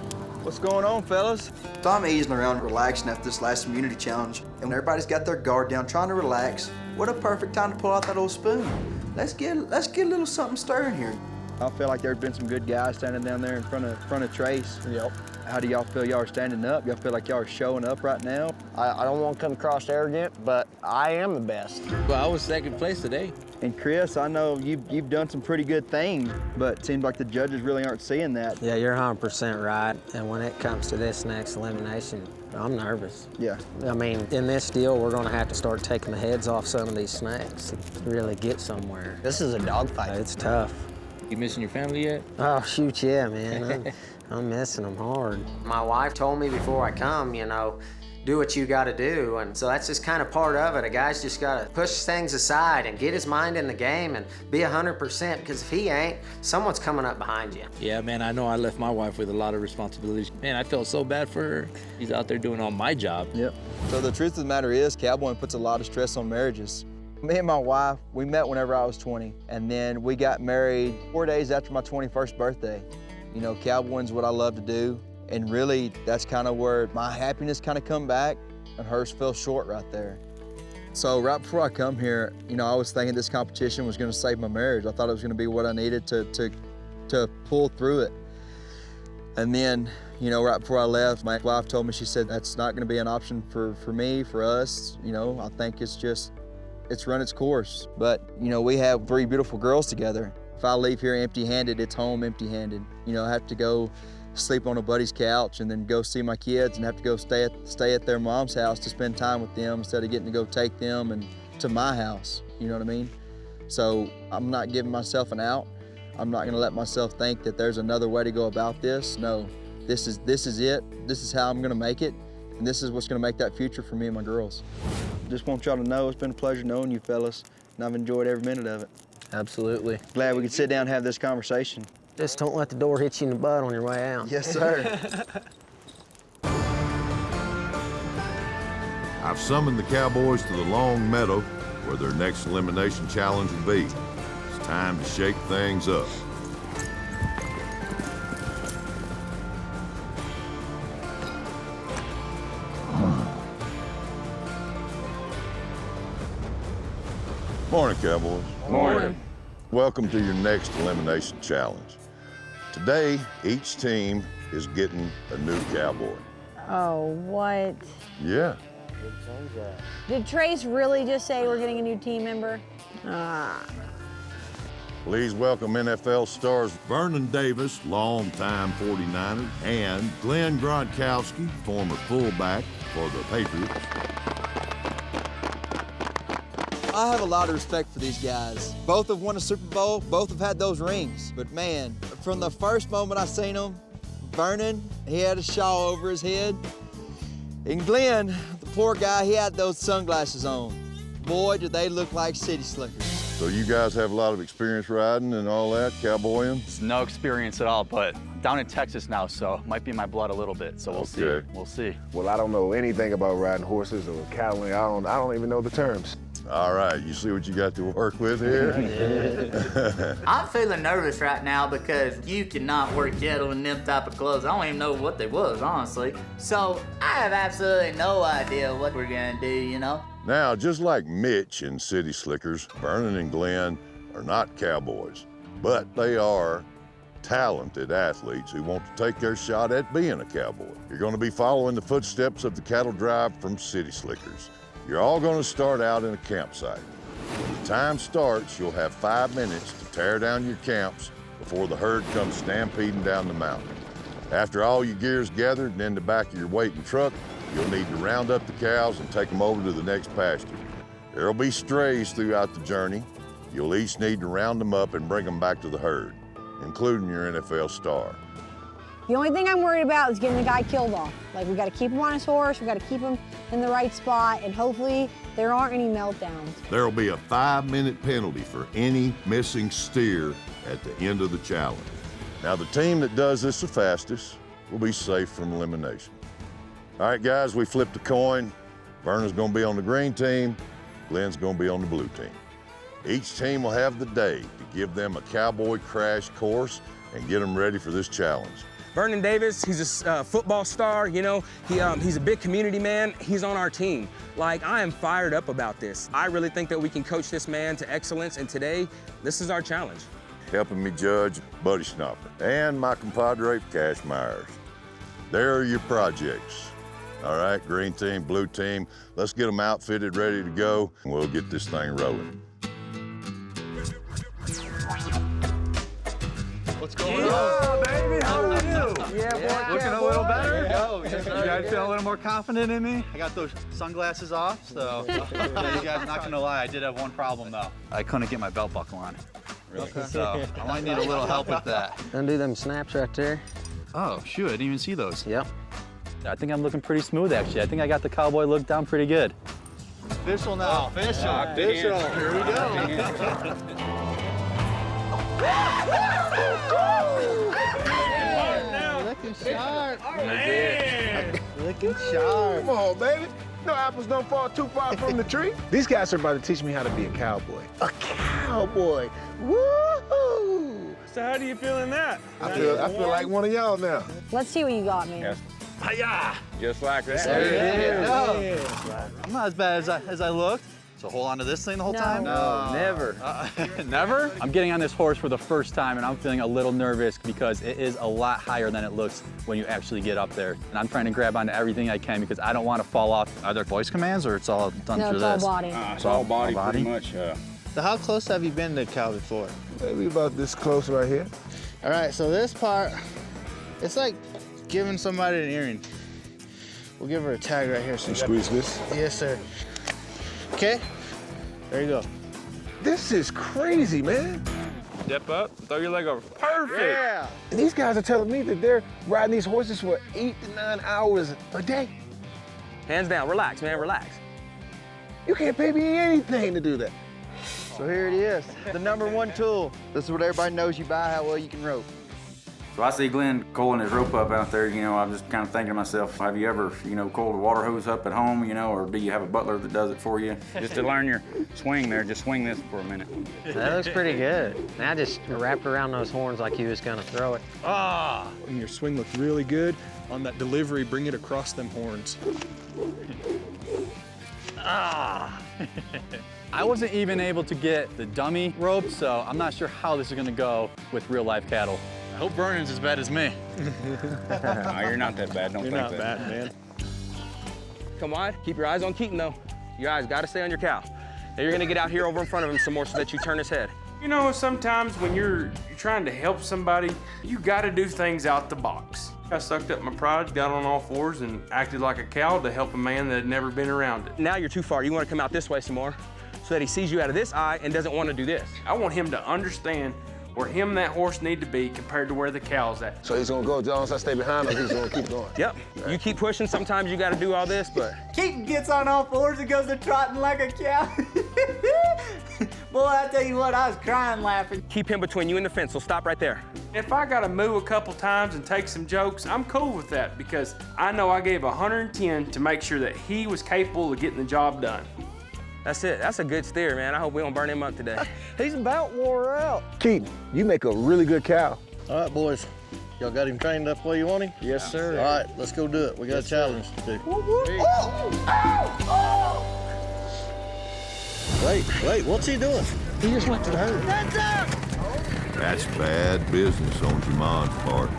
What's going on, fellas? So I'm easing around, relaxing after this last immunity challenge, and everybody's got their guard down, trying to relax. What a perfect time to pull out that old spoon. Let's get a little something stirring here. I feel like there's been some good guys standing down there in front of Trace. Yep. How do y'all feel y'all are standing up? Y'all feel like y'all are showing up right now? I don't want to come across arrogant, but I am the best. Well, I was second place today. And Chris, I know you've done some pretty good things, but it seems like the judges really aren't seeing that. Yeah, you're 100% right. And when it comes to this next elimination, I'm nervous. Yeah. I mean, in this deal, we're gonna have to start taking the heads off some of these snakes to really get somewhere. This is a dogfight. It's tough. You missing your family yet? Oh, shoot, yeah, man. I'm missing them hard. My wife told me before I come, you know, do what you gotta do. And so that's just kind of part of it. A guy's just gotta push things aside and get his mind in the game and be 100%, because if he ain't, someone's coming up behind you. Yeah, man, I know I left my wife with a lot of responsibilities. Man, I felt so bad for her. He's out there doing all my job. Yep. So the truth of the matter is, cowboying puts a lot of stress on marriages. Me and my wife, we met whenever I was 20, and then we got married 4 days after my 21st birthday. You know, cowboying's what I love to do, and really, that's kind of where my happiness kind of come back, and hers fell short right there. So right before I come here, you know, I was thinking this competition was gonna save my marriage. I thought it was gonna be what I needed to pull through it. And then, you know, right before I left, my wife told me, she said, that's not gonna be an option for me, for us. You know, I think it's run its course. But, you know, we have 3 beautiful girls together. If I leave here empty-handed, it's home empty-handed. You know, I have to go sleep on a buddy's couch and then go see my kids and have to go stay at their mom's house to spend time with them instead of getting to go take them and to my house, you know what I mean? So I'm not giving myself an out. I'm not gonna let myself think that there's another way to go about this. No, this is it. This is how I'm gonna make it. And this is what's gonna make that future for me and my girls. Just want y'all to know it's been a pleasure knowing you fellas, and I've enjoyed every minute of it. Absolutely. Glad we could sit down and have this conversation. Just don't let the door hit you in the butt on your way out. Yes, sir. I've summoned the cowboys to the long meadow where their next elimination challenge will be. It's time to shake things up. Morning, cowboys. Morning. Welcome to your next elimination challenge. Today, each team is getting a new cowboy. Oh, what? Yeah. Did Trace really just say we're getting a new team member? Please welcome NFL stars Vernon Davis, longtime 49er, and Glenn Gronkowski, former fullback for the Patriots. I have a lot of respect for these guys. Both have won a Super Bowl, both have had those rings. But man, from the first moment I seen them, Vernon, he had a shawl over his head. And Glenn, the poor guy, he had those sunglasses on. Boy, did they look like city slickers. So you guys have a lot of experience riding and all that, cowboying? It's no experience at all, but I'm down in Texas now, so it might be in my blood a little bit, so we'll see. We'll see. Well, I don't know anything about riding horses or cattling. I don't even know the terms. All right, you see what you got to work with here? I'm feeling nervous right now because you cannot work cattle in them type of clothes. I don't even know what they was, honestly. So I have absolutely no idea what we're gonna do, you know? Now, just like Mitch and City Slickers, Vernon and Glenn are not cowboys, but they are talented athletes who want to take their shot at being a cowboy. You're gonna be following the footsteps of the cattle drive from City Slickers. You're all gonna start out in a campsite. When the time starts, you'll have 5 minutes to tear down your camps before the herd comes stampeding down the mountain. After all your gear's gathered and in the back of your waiting truck, you'll need to round up the cows and take them over to the next pasture. There'll be strays throughout the journey. You'll each need to round them up and bring them back to the herd, including your NFL star. The only thing I'm worried about is getting the guy killed off. Like, we gotta keep him on his horse, we gotta keep him in the right spot, and hopefully there aren't any meltdowns. There'll be a 5-minute penalty for any missing steer at the end of the challenge. Now, the team that does this the fastest will be safe from elimination. All right, guys, we flipped a coin. Vernon's gonna be on the green team, Glenn's gonna be on the blue team. Each team will have the day to give them a cowboy crash course and get them ready for this challenge. Vernon Davis, he's a football star, you know. He's a big community man. He's on our team. Like, I am fired up about this. I really think that we can coach this man to excellence, and today, this is our challenge. Helping me judge, Buddy Schnapper, and my compadre, Cash Myers. There are your projects. All right, green team, blue team, let's get them outfitted, ready to go, and we'll get this thing rolling. What's going on, baby? How are you? Yeah, boy. Looking a little better? You guys feel a little more confident in me? I got those sunglasses off, so you guys, not gonna lie, I did have one problem though. I couldn't get my belt buckle on. Really? So I might need a little help with that. Undo them snaps right there. Oh, shoot, I didn't even see those. Yep. I think I'm looking pretty smooth, actually. I think I got the cowboy look down pretty good. Official now, official. Official. Here we go. Looking sharp. Man. Looking sharp. Come on, baby. No apples don't fall too far from the tree. These guys are about to teach me how to be a cowboy. A cowboy. Woo-hoo! So how do you feel in that? I feel like one of y'all now. Let's see what you got, man. Yes. Hi-ya! Just like that. There it is. I'm not as bad as I look. So hold on to this thing the whole time? No, never. Never? I'm getting on this horse for the first time, and I'm feeling a little nervous because it is a lot higher than it looks when you actually get up there. And I'm trying to grab onto everything I can because I don't want to fall off. Are there voice commands, or it's all done through this? No, it's all body. It's all body, pretty much. So how close have you been to cow before? Maybe about this close right here. All right, so this part, it's like giving somebody an earring. We'll give her a tag right here. So Squeeze this? Yes, sir. Okay, there you go. This is crazy, man. Step up, throw your leg over. Perfect. Yeah. And these guys are telling me that they're riding these horses for 8 to 9 hours a day. Hands down, relax, man, relax. You can't pay me anything to do that. So here it is, the #1 tool. This is what everybody knows you buy, how well you can rope. So I see Glenn coiling his rope up out there, I'm just kind of thinking to myself, have you ever, coiled a water hose up at home, or do you have a butler that does it for you? Just to learn your swing there, just swing this for a minute. That looks pretty good. Now just wrapped around those horns like he was gonna throw it. Ah! And your swing looked really good. On that delivery, bring it across them horns. Ah! I wasn't even able to get the dummy rope, so I'm not sure how this is gonna go with real life cattle. I hope Vernon's as bad as me. No, you're not that bad, don't You're think not that. bad, man. Come on, keep your eyes on Keaton, though. Your eyes gotta stay on your cow. Now you're gonna get out here over in front of him some more so that you turn his head. Sometimes when you're trying to help somebody, you gotta do things out the box. I sucked up my pride, got on all fours, and acted like a cow to help a man that had never been around it. Now you're too far. You wanna come out this way some more so that he sees you out of this eye and doesn't wanna do this. I want him to understand where him and that horse need to be compared to where the cow's at. So he's gonna go, as long as I stay behind him, he's gonna keep going. Yep, you keep pushing. Sometimes you gotta do all this, but. Keaton gets on all fours and goes to trotting like a cow. Boy, I tell you what, I was crying laughing. Keep him between you and the fence, so stop right there. If I gotta move a couple times and take some jokes, I'm cool with that because I know I gave 110 to make sure that he was capable of getting the job done. That's it. That's a good steer, man. I hope we don't burn him up today. He's about wore out. Keaton, you make a really good cow. All right, boys. Y'all got him trained up where you want him? Yes, sir. All right, let's go do it. We got a challenge to do. Wait, what's he doing? He just went to the herd. That's bad business on Jamon's part.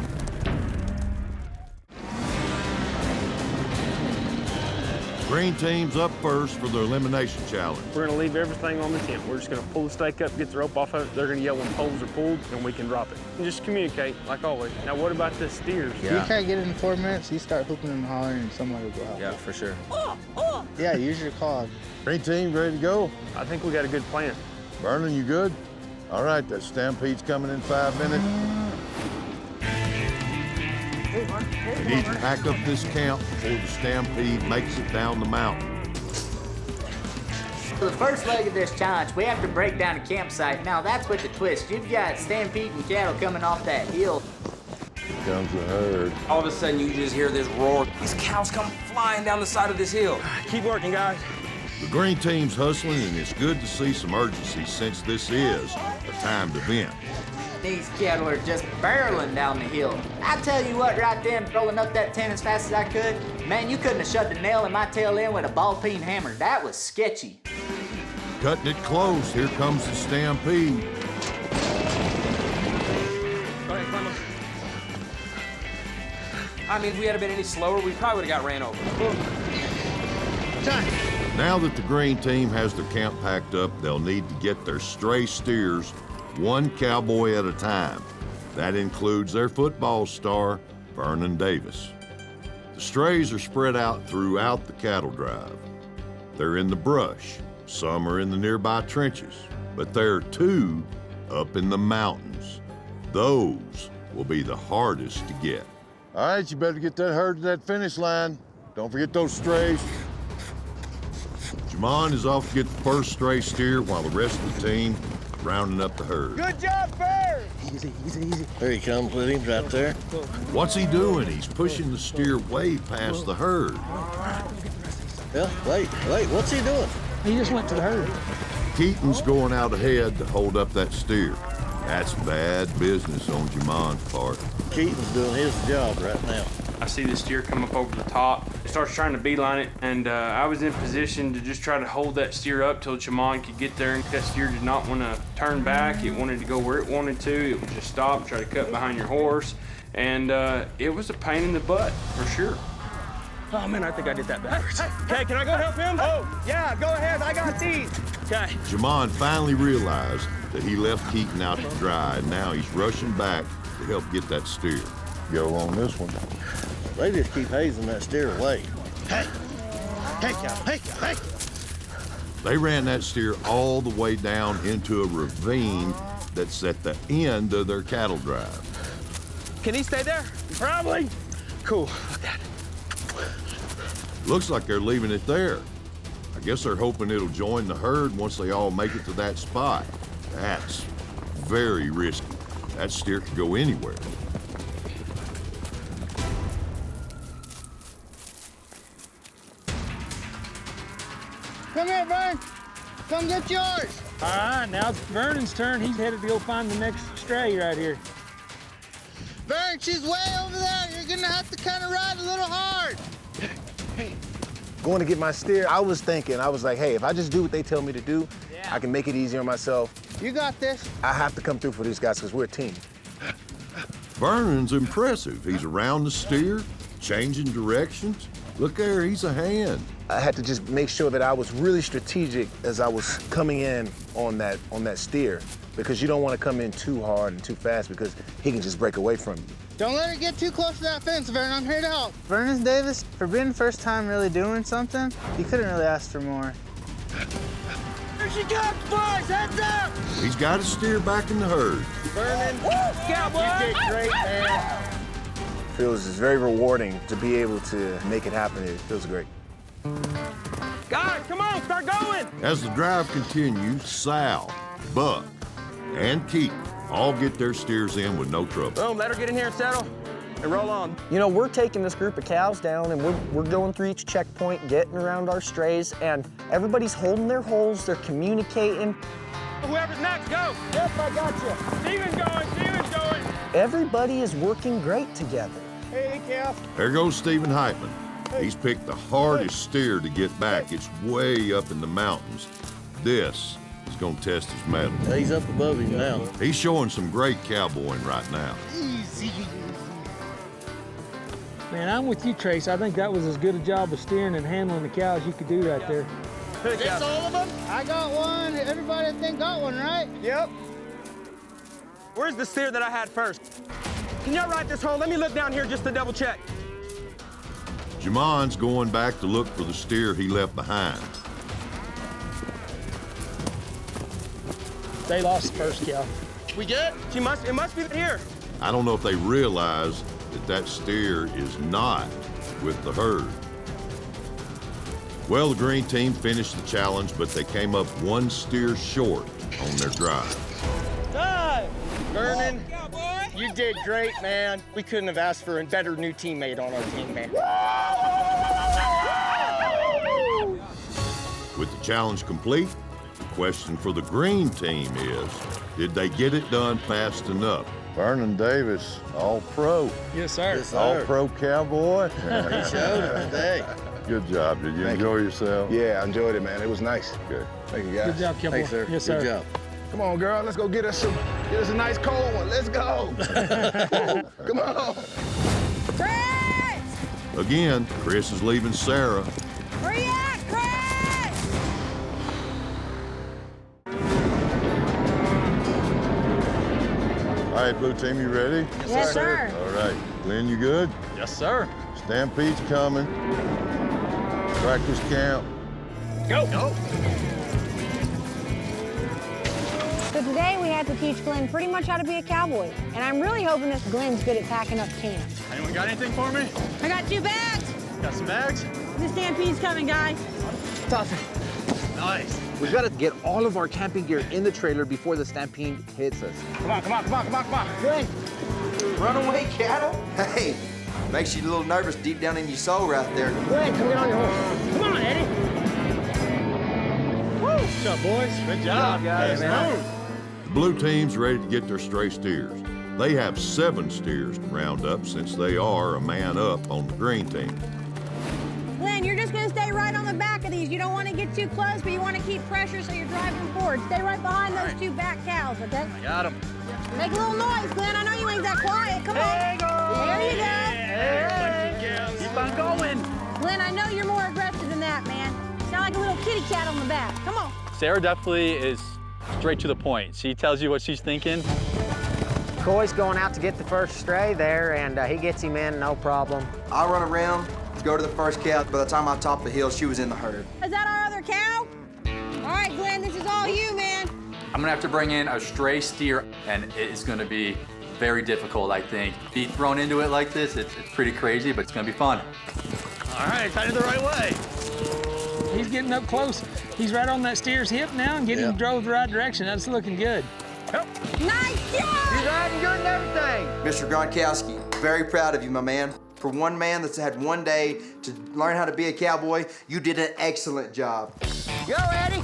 Green team's up first for the elimination challenge. We're gonna leave everything on the tent. We're just gonna pull the stake up, get the rope off of it. They're gonna yell when poles are pulled, and we can drop it. And just communicate, like always. Now, what about the steers? If you can't get it in 4 minutes, you start hooping and hollering, and somebody will go out. Yeah, for sure. Yeah, use your cog. Green team ready to go? I think we got a good plan. Vernon, you good? All right, that stampede's coming in 5 minutes. We need to pack up this camp before the stampede makes it down the mountain. For the first leg of this challenge, we have to break down a campsite. Now that's with the twist. You've got stampeding cattle coming off that hill. Here comes the herd. All of a sudden, you just hear this roar. These cows come flying down the side of this hill. Keep working, guys. The green team's hustling, and it's good to see some urgency since this is a timed event. These cattle are just barreling down the hill. I tell you what, right then, rolling up that 10 as fast as I could, man, you couldn't have shoved a nail in my tail end with a ball-peen hammer. That was sketchy. Cutting it close. Here comes the stampede. I mean, if we had been any slower, we probably would have got ran over. Now that the green team has their camp packed up, they'll need to get their stray steers one cowboy at a time. That includes their football star, Vernon Davis. The strays are spread out throughout the cattle drive. They're in the brush. Some are in the nearby trenches, but there are 2 up in the mountains. Those will be the hardest to get. All right, you better get that herd to that finish line. Don't forget those strays. Jamon is off to get the first stray steer while the rest of the team is rounding up the herd. Good job, Bird! Easy, easy, easy. There he comes with him right there. What's he doing? He's pushing the steer way past the herd. Well, wait, what's he doing? He just went to the herd. Keaton's going out ahead to hold up that steer. That's bad business on Jamon's part. Keaton's doing his job right now. I see the steer come up over the top. It starts trying to beeline it, and I was in position to just try to hold that steer up till Jamon could get there. And that steer did not want to turn back. It wanted to go where it wanted to. It would just stop, try to cut behind your horse. And it was a pain in the butt, for sure. Oh man, I think I did that backwards. Okay, can I go help him? Oh, yeah, go ahead. I got these. Okay. Jamon finally realized that he left Keaton out to dry, and now he's rushing back to help get that steer. Go on this one. They just keep hazing that steer away. Hey, hey. They ran that steer all the way down into a ravine that's at the end of their cattle drive. Can he stay there? Probably. Cool. That. Looks like they're leaving it there. I guess they're hoping it'll join the herd once they all make it to that spot. That's very risky. That steer could go anywhere. Come here, Vern. Come get yours. All right, now it's Vernon's turn. He's headed to go find the next stray right here. Vern, she's way over there. You're gonna have to kind of ride a little hard. Going to get my steer, I was like, hey, if I just do what they tell me to do, I can make it easier on myself. You got this. I have to come through for these guys because we're a team. Vernon's impressive. He's around the steer, changing directions. Look there, he's a hand. I had to just make sure that I was really strategic as I was coming in on that steer, because you don't want to come in too hard and too fast because he can just break away from you. Don't let it get too close to that fence, Vern. I'm here to help. Vernon Davis, for being the first time really doing something, you couldn't really ask for more. Here she comes, boys! Heads up! He's got his steer back in the herd. Vernon, Cowboy! you did great, man. Feels it's very rewarding to be able to make it happen. It feels great. Guys, come on, start going! As the drive continues, Sal, Buck, and Keaton all get their steers in with no trouble. Boom, let her get in here and settle, and roll on. You know, we're taking this group of cows down, and we're going through each checkpoint, getting around our strays, and everybody's holding their holes, they're communicating. Whoever's next, go! Yep, I got you. Steven's going! Everybody is working great together. Hey, Cal. There goes Stephen Heitman. He's picked the hardest steer to get back. It's way up in the mountains. This is gonna test his mettle. He's up above him now. He's showing some great cowboying right now. Easy. Man, I'm with you, Trace. I think that was as good a job of steering and handling the cows you could do right there. Is this all of them? I got one. Everybody I think got one, right? Yep. Where's the steer that I had first? Can y'all ride this hole? Let me look down here just to double check. Jamon's going back to look for the steer he left behind. They lost the first cow. We good? It must be here. I don't know if they realize that steer is not with the herd. Well, the green team finished the challenge, but they came up one steer short on their drive. Time! Vernon, you did great, man. We couldn't have asked for a better new teammate on our team, man. With the challenge complete, question for the green team is, did they get it done fast enough? Vernon Davis, all-pro. Yes, sir. Yes, all-pro cowboy. He showed it today. Good job. Did you Thank enjoy you. yourself? Yeah, I enjoyed it, man. It was nice. Good. Thank you, guys. Good job, cowboy. Thanks, sir. Yes, sir. Good job. Come on, girl. Let's go get us a nice cold one. Let's go. Come on. Chris! Again, Chris is leaving Sarah. Where you at, Chris? All right, blue team, you ready? Yes, sir. All right. Glenn, you good? Yes, sir. Stampede's coming. Practice camp. Go. Go. So today we had to teach Glenn pretty much how to be a cowboy. And I'm really hoping that Glenn's good at packing up camp. Anyone got anything for me? I got 2 bags. Got some bags? The stampede's coming, guys. Nice. We've got to get all of our camping gear in the trailer before the stampede hits us. Come on, come on, come on, come on, come on. Glenn, runaway cattle? Hey, makes you a little nervous deep down in your soul right there. Glenn, come get on your horse. Come on, Eddie. Woo! Good job, boys. Good job, guys. The blue team's ready to get their stray steers. They have 7 steers to round up since they are a man up on the green team. Glenn, you're just gonna stay right on the back of these. You don't want to get too close, but you want to keep pressure so you're driving forward. Stay right behind those 2 back cows, okay? I got him. Make a little noise, Glenn. I know you ain't that quiet. Come on. There you go. Hey, keep on going. Glenn, I know you're more aggressive than that, man. Sound like a little kitty cat on the back. Come on. Sarah definitely is straight to the point. She tells you what she's thinking. Coy's going out to get the first stray there, and he gets him in, no problem. I run around, go to the first cow. By the time I topped the hill, she was in the herd. Is that our other cow? All right, Glenn, this is all you, man. I'm gonna have to bring in a stray steer, and it is gonna be very difficult, I think. Be thrown into it like this, it's pretty crazy, but it's gonna be fun. All right, headed the right way. He's getting up close. He's right on that steer's hip now and getting him drove the right direction. That's looking good. Nice job! You're riding good and everything. Mr. Gronkowski, very proud of you, my man. For one man that's had one day to learn how to be a cowboy, you did an excellent job. Go, Eddie!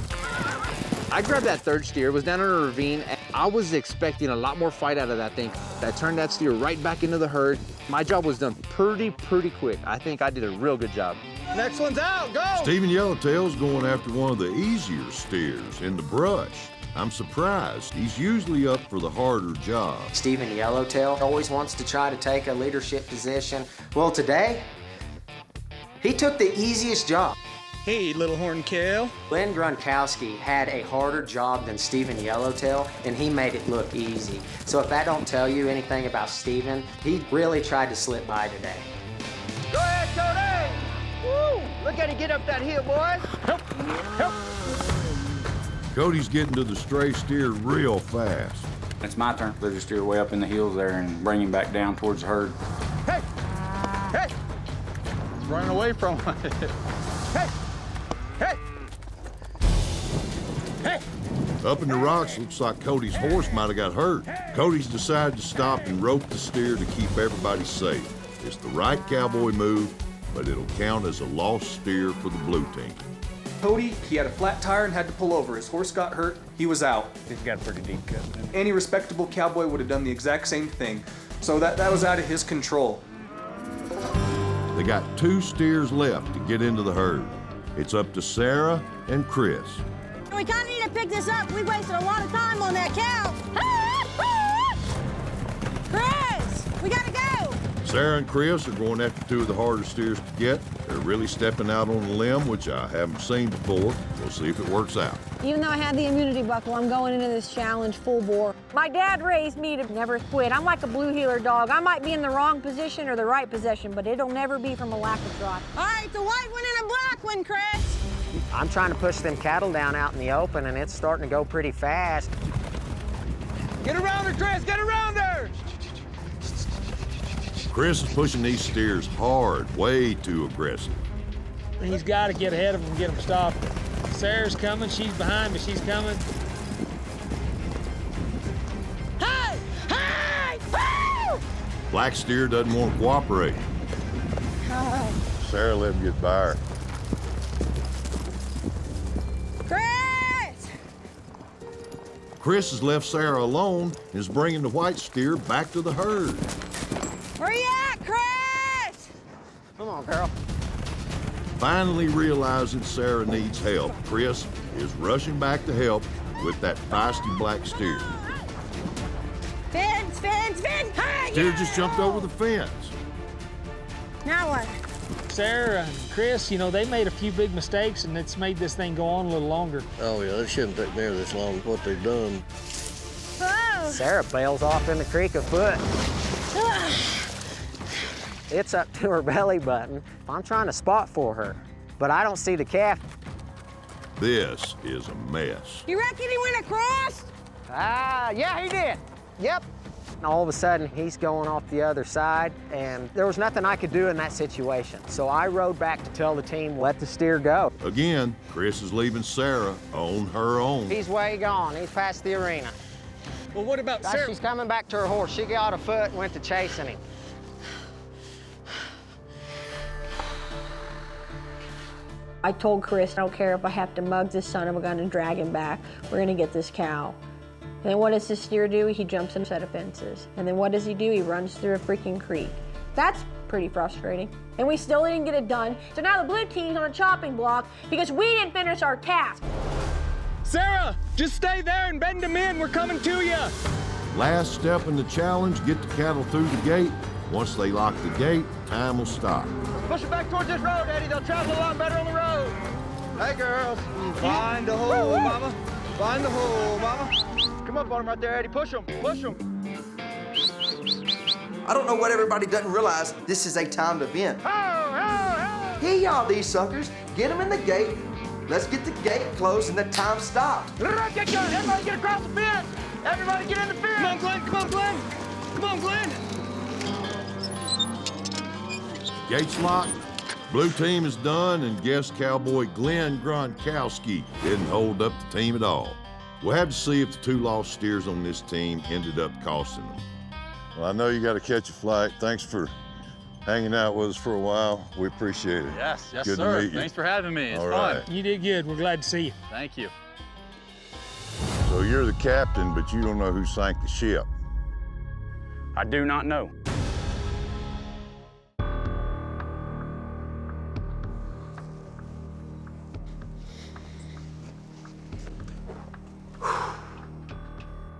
I grabbed that 3rd steer, was down in a ravine, and I was expecting a lot more fight out of that thing. I turned that steer right back into the herd. My job was done pretty quick. I think I did a real good job. Next one's out, go! Stephen Yellowtail's going after one of the easier steers in the brush. I'm surprised. He's usually up for the harder job. Stephen Yellowtail always wants to try to take a leadership position. Well, today, he took the easiest job. Hey, little horn cow. Glenn Gronkowski had a harder job than Stephen Yellowtail, and he made it look easy. So if that don't tell you anything about Stephen, he really tried to slip by today. Go ahead, Cody! Woo! Look at him get up that hill, boys. Help! Help! Cody's getting to the stray steer real fast. It's my turn. Let her steer way up in the hills there and bring him back down towards the herd. Hey! Hey! He's running away from it. Hey! Hey! Hey! Up in the rocks, looks like Cody's horse might have got hurt. Cody's decided to stop and rope the steer to keep everybody safe. It's the right cowboy move, but it'll count as a lost steer for the blue team. Cody, he had a flat tire and had to pull over. His horse got hurt, he was out. He's got a pretty deep cut. Any respectable cowboy would have done the exact same thing. So that was out of his control. They got 2 steers left to get into the herd. It's up to Sarah and Chris. We kind of need to pick this up. We wasted a lot of time on that cow. Chris, we gotta go. Sarah and Chris are going after 2 of the harder steers to get. They're really stepping out on a limb, which I haven't seen before. We'll see if it works out. Even though I had the immunity buckle, I'm going into this challenge full bore. My dad raised me to never quit. I'm like a blue heeler dog. I might be in the wrong position or the right position, but it'll never be from a lack of drive. All right, the white one and a black one, Chris. I'm trying to push them cattle down out in the open, and it's starting to go pretty fast. Get around her, Chris! Get around her! Chris is pushing these steers hard, way too aggressive. He's got to get ahead of them and get them stopped. Sarah's coming. She's behind, but she's coming. Hey! Hey! Woo! Black steer doesn't want to cooperate. Sarah let him get by her. Chris! Chris has left Sarah alone and is bringing the white steer back to the herd. Where you at, Chris? Come on, girl. Finally realizing Sarah needs help, Chris is rushing back to help with that feisty black steer. Fence, fence, fence! Hi, Steer just jumped over the fence. Now what? Sarah and Chris, you know, they made a few big mistakes, and it's made this thing go on a little longer. Oh, yeah, it shouldn't take near this long, what they've done. Whoa! Sarah bails off in the creek afoot. It's up to her belly button. I'm trying to spot for her, but I don't see the calf. This is a mess. You reckon he went across? Yeah, he did. Yep. And all of a sudden, he's going off the other side, and there was nothing I could do in that situation. So I rode back to tell the team, let the steer go. Again, Chris is leaving Sarah on her own. He's way gone. He's past the arena. Well, what about Sarah? She's coming back to her horse. She got afoot and went to chasing him. I told Chris, I don't care if I have to mug this son of a gun and drag him back. We're gonna get this cow. And then what does the steer do? He jumps in a set of fences. And then what does he do? He runs through a freaking creek. That's pretty frustrating. And we still didn't get it done. So now the blue team's on a chopping block because we didn't finish our task. Sarah, just stay there and bend them in. We're coming to you. Last step in the challenge, get the cattle through the gate. Once they lock the gate, time will stop. Push them back towards this road, Eddie. They'll travel a lot better on the road. Hey, girls. Find the hole, mama. Find the hole, mama. Come up on them right there, Eddie. Push them. Push them. I don't know what everybody doesn't realize. This is a timed event. Here y'all, these suckers. Get them in the gate. Let's get the gate closed and the time stopped. Everybody get across the fence. Everybody get in the fence. Come on, Glenn. Come on, Glenn. Come on, Glenn. Gates locked. Blue team is done, and guest cowboy Glenn Gronkowski didn't hold up the team at all. We'll have to see if the two lost steers on this team ended up costing them. Well, I know you got to catch a flight. Thanks for hanging out with us for a while. We appreciate it. Yes, Good sir. to meet you. Thanks for having me. It's All fun. right. You did good. We're glad to see you. Thank you. So you're the captain, but you don't know who sank the ship. I do not know.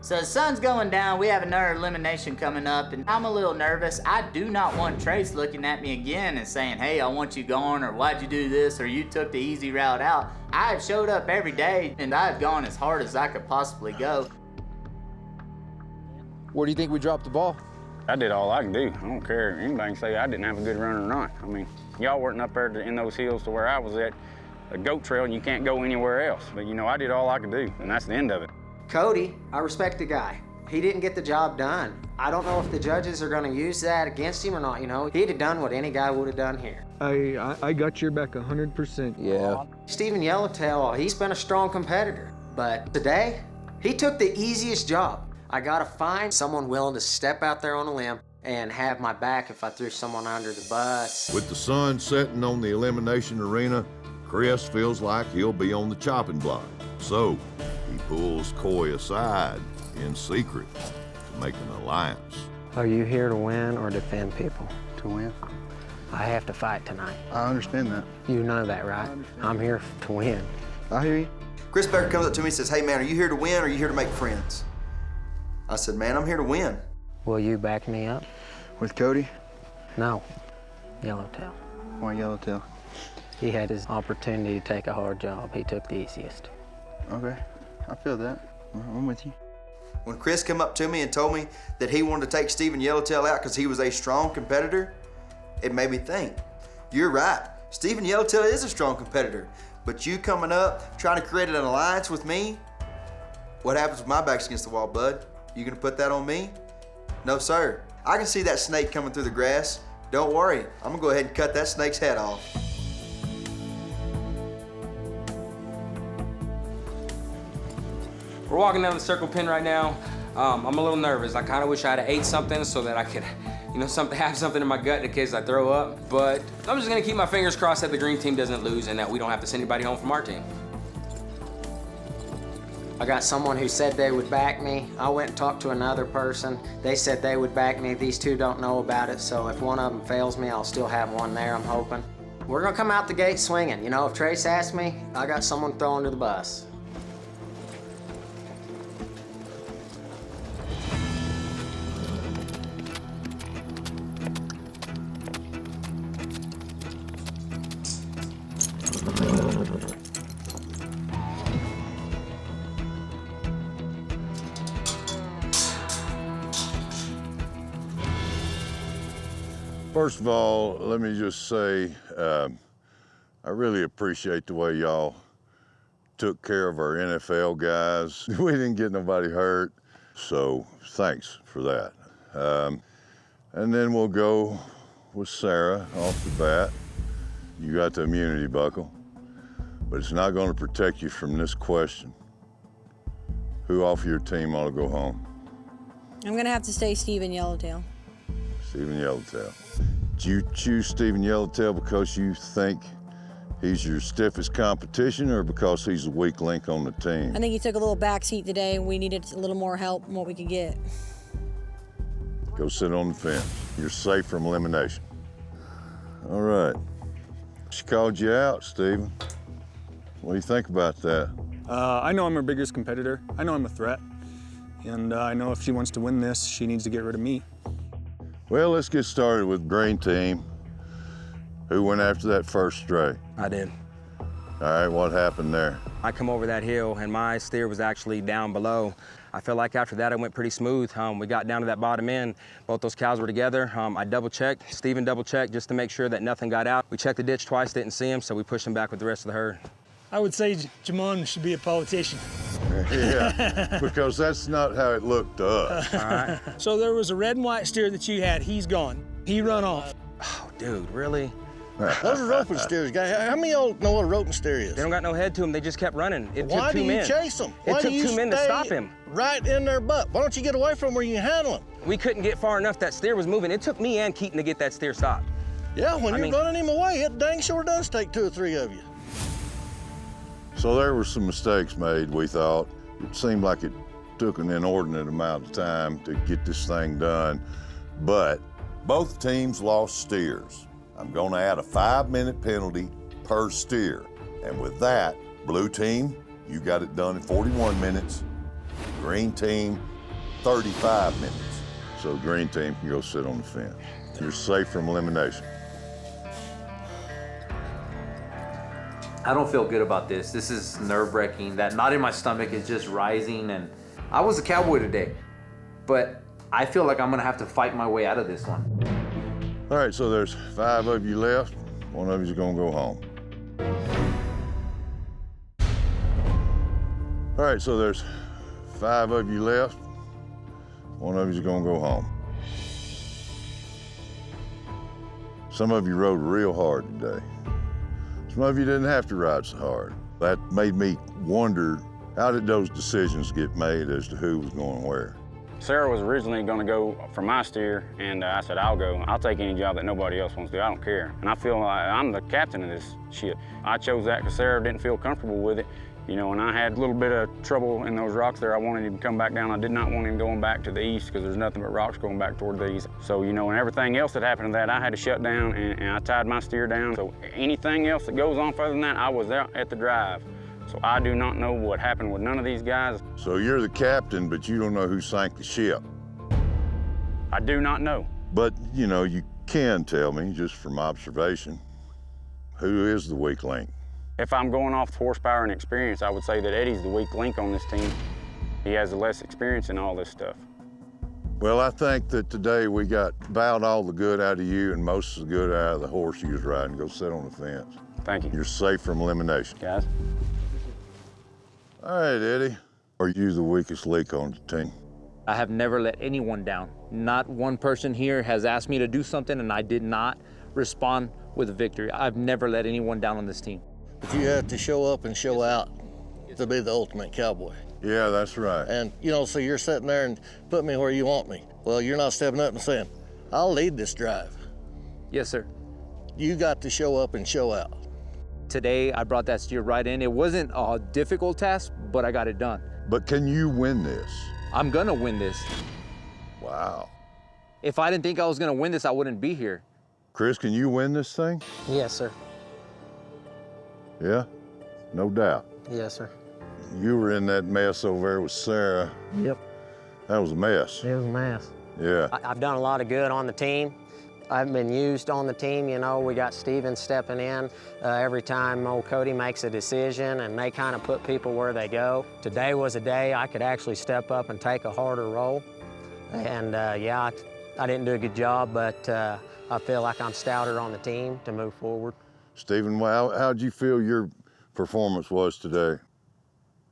So the sun's going down, we have another elimination coming up, and I'm a little nervous. I do not want Trace looking at me again and saying, hey, I want you gone, or why'd you do this, or you took the easy route out. I've showed up every day, and I've gone as hard as I could possibly go. Where do you think we dropped the ball? I did all I can do. I don't care if anybody can say I didn't have a good run or not. I mean, y'all weren't up there in those hills to where I was at, a goat trail, and you can't go anywhere else. But, you know, I did all I could do, and that's the end of it. Cody, I respect the guy. He didn't get the job done. I don't know if the judges are gonna use that against him or not, you know. He'd have done what any guy would have done here. I got your back 100%. Yeah. Stephen Yellowtail, he's been a strong competitor. But today, he took the easiest job. I gotta find someone willing to step out there on a limb and have my back if I threw someone under the bus. With the sun setting on the elimination arena, Chris feels like he'll be on the chopping block. So he pulls Coy aside in secret to make an alliance. Are you here to win or defend people? To win. I have to fight tonight. I understand that. You know that, right? I'm here to win. I hear you. Chris Becker comes up to me and says, hey, man, are you here to win or are you here to make friends? I said, man, I'm here to win. Will you back me up? With Cody? No. Yellowtail. Why Yellowtail? He had his opportunity to take a hard job. He took the easiest. Okay, I feel that. I'm with you. When Chris came up to me and told me that he wanted to take Stephen Yellowtail out because he was a strong competitor, it made me think, you're right. Stephen Yellowtail is a strong competitor, but you coming up, trying to create an alliance with me, what happens when my back's against the wall, bud? You gonna put that on me? No, sir. I can see that snake coming through the grass. Don't worry, I'm gonna go ahead and cut that snake's head off. We're walking down the circle pin right now. I'm a little nervous. I kind of wish I had ate something so that I could, have something in my gut in case I throw up. But I'm just gonna keep my fingers crossed that the green team doesn't lose and that we don't have to send anybody home from our team. I got someone who said they would back me. I went and talked to another person. They said they would back me. These two don't know about it, so if one of them fails me, I'll still have one there, I'm hoping. We're gonna come out the gate swinging. You know, if Trace asks me, I got someone to throw under the bus. First of all, let me just say, I really appreciate the way y'all took care of our NFL guys. We didn't get nobody hurt, so thanks for that. And then we'll go with Sarah off the bat. You got the immunity buckle, but it's not going to protect you from this question. Who off your team ought to go home? I'm gonna have to stay Steven Yellowtail. Steven Yellowtail. Did you choose Steven Yellowtail because you think he's your stiffest competition or because he's a weak link on the team? I think he took a little backseat today and we needed a little more help than what we could get. Go sit on the fence. You're safe from elimination. All right. She called you out, Steven. What do you think about that? I know I'm her biggest competitor. I know I'm a threat. And I know if she wants to win this, she needs to get rid of me. Well, let's get started with green team. Who went after that first stray? I did. All right, what happened there? I come over that hill and my steer was actually down below. I feel like after that it went pretty smooth. We got down to that bottom end. Both those cows were together. I double checked, Steven double checked just to make sure that nothing got out. We checked the ditch twice, didn't see him, so we pushed him back with the rest of the herd. I would say Jamon should be a politician. Yeah, because that's not how it looked to us. All right. So there was a red and white steer that you had. He's gone. He run off. Oh, dude, really? Those are roping steers, guys. How many of y'all know what a roping steer is? They don't got no head to them. They just kept running. It Why took two men. Why do you chase them? It took two men to stop him. Right in their butt. Why don't you get away from them where you can handle them? We couldn't get far enough. That steer was moving. It took me and Keaton to get that steer stopped. Yeah, when you're running him away, it dang sure does take 2 or 3 of you. So there were some mistakes made, we thought. It seemed like it took an inordinate amount of time to get this thing done, but both teams lost steers. I'm gonna add a 5-minute penalty per steer. And with that, blue team, you got it done in 41 minutes. Green team, 35 minutes. So green team can go sit on the fence. You're safe from elimination. I don't feel good about this. This is nerve-wracking. That knot in my stomach is just rising, and I was a cowboy today, but I feel like I'm gonna have to fight my way out of this one. All right, so there's 5 of you left. One of you's gonna go home. All right, so there's 5 of you left. One of you's gonna go home. Some of you rode real hard today. Some of you didn't have to ride so hard. That made me wonder, how did those decisions get made as to who was going where? Sarah was originally going to go for my steer, and I said, I'll go. I'll take any job that nobody else wants to do. I don't care. And I feel like I'm the captain of this shit. I chose that because Sarah didn't feel comfortable with it. You know, and I had a little bit of trouble in those rocks there. I wanted him to come back down. I did not want him going back to the east because there's nothing but rocks going back toward the east. So, you know, and everything else that happened to that, I had to shut down and I tied my steer down. So anything else that goes on further than that, I was out at the drive. So I do not know what happened with none of these guys. So you're the captain, but you don't know who sank the ship. I do not know. But, you know, you can tell me, just from observation, who is the weak link? If I'm going off horsepower and experience, I would say that Eddie's the weak link on this team. He has the less experience in all this stuff. Well, I think that today we got about all the good out of you and most of the good out of the horse you was riding. Go sit on the fence. Thank you. You're safe from elimination. Guys. All right, Eddie. Are you the weakest link on the team? I have never let anyone down. Not one person here has asked me to do something and I did not respond with a victory. I've never let anyone down on this team. But you have to show up and show out to be the ultimate cowboy. Yeah, that's right. And, you know, so you're sitting there and put me where you want me. Well, you're not stepping up and saying, I'll lead this drive. Yes, sir. You got to show up and show out. Today, I brought that steer right in. It wasn't a difficult task, but I got it done. But can you win this? I'm gonna win this. Wow. If I didn't think I was gonna win this, I wouldn't be here. Chris, can you win this thing? Yes, sir. Yeah? No doubt. Yes, sir. You were in that mess over there with Sarah. Yep. That was a mess. It was a mess. Yeah. I've done a lot of good on the team. I've been used on the team, you know. We got Steven stepping in every time old Cody makes a decision, and they kind of put people where they go. Today was a day I could actually step up and take a harder role. And yeah, I didn't do a good job, but I feel like I'm stouter on the team to move forward. Steven, how'd you feel your performance was today?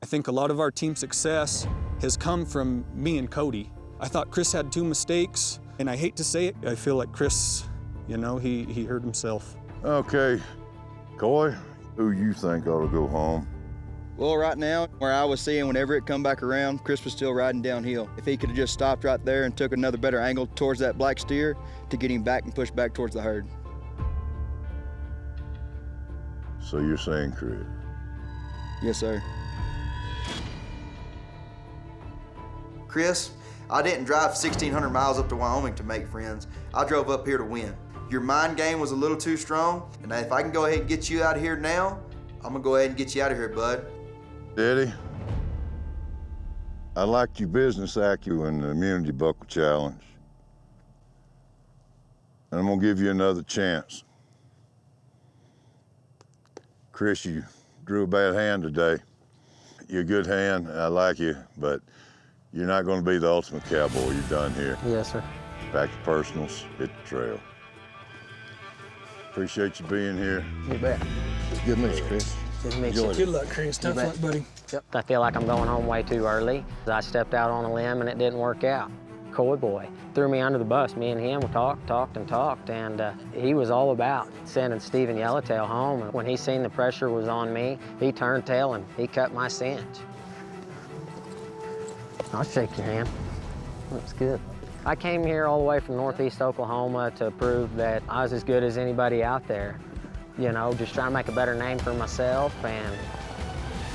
I think a lot of our team success has come from me and Cody. I thought Chris had 2 mistakes, and I hate to say it, I feel like Chris, you know, he hurt himself. Okay, Coy, who you think ought to go home? Well, right now, where I was seeing whenever it come back around, Chris was still riding downhill. If he could have just stopped right there and took another better angle towards that black steer to get him back and push back towards the herd. So you're saying Chris? Yes, sir. Chris, I didn't drive 1,600 miles up to Wyoming to make friends. I drove up here to win. Your mind game was a little too strong, and if I can go ahead and get you out of here now, I'm gonna go ahead and get you out of here, bud. Eddie, I liked your business acumen in the Immunity Buckle Challenge. And I'm gonna give you another chance. Chris, you drew a bad hand today. You're a good hand, I like you, but you're not gonna be the ultimate cowboy. You're done here. Yes, sir. Back to personals, hit the trail. Appreciate you being here. You bet. Good news, Chris. Good to meet you. Good luck, Chris. Tough luck, buddy. Yep. I feel like I'm going home way too early. I stepped out on a limb and it didn't work out. Coy boy threw me under the bus. Me and him talked, and he was all about sending Steven Yellowtail home. And when he seen the pressure was on me, he turned tail and he cut my cinch. I'll shake your hand. That's good. I came here all the way from Northeast Oklahoma to prove that I was as good as anybody out there. You know, just trying to make a better name for myself, and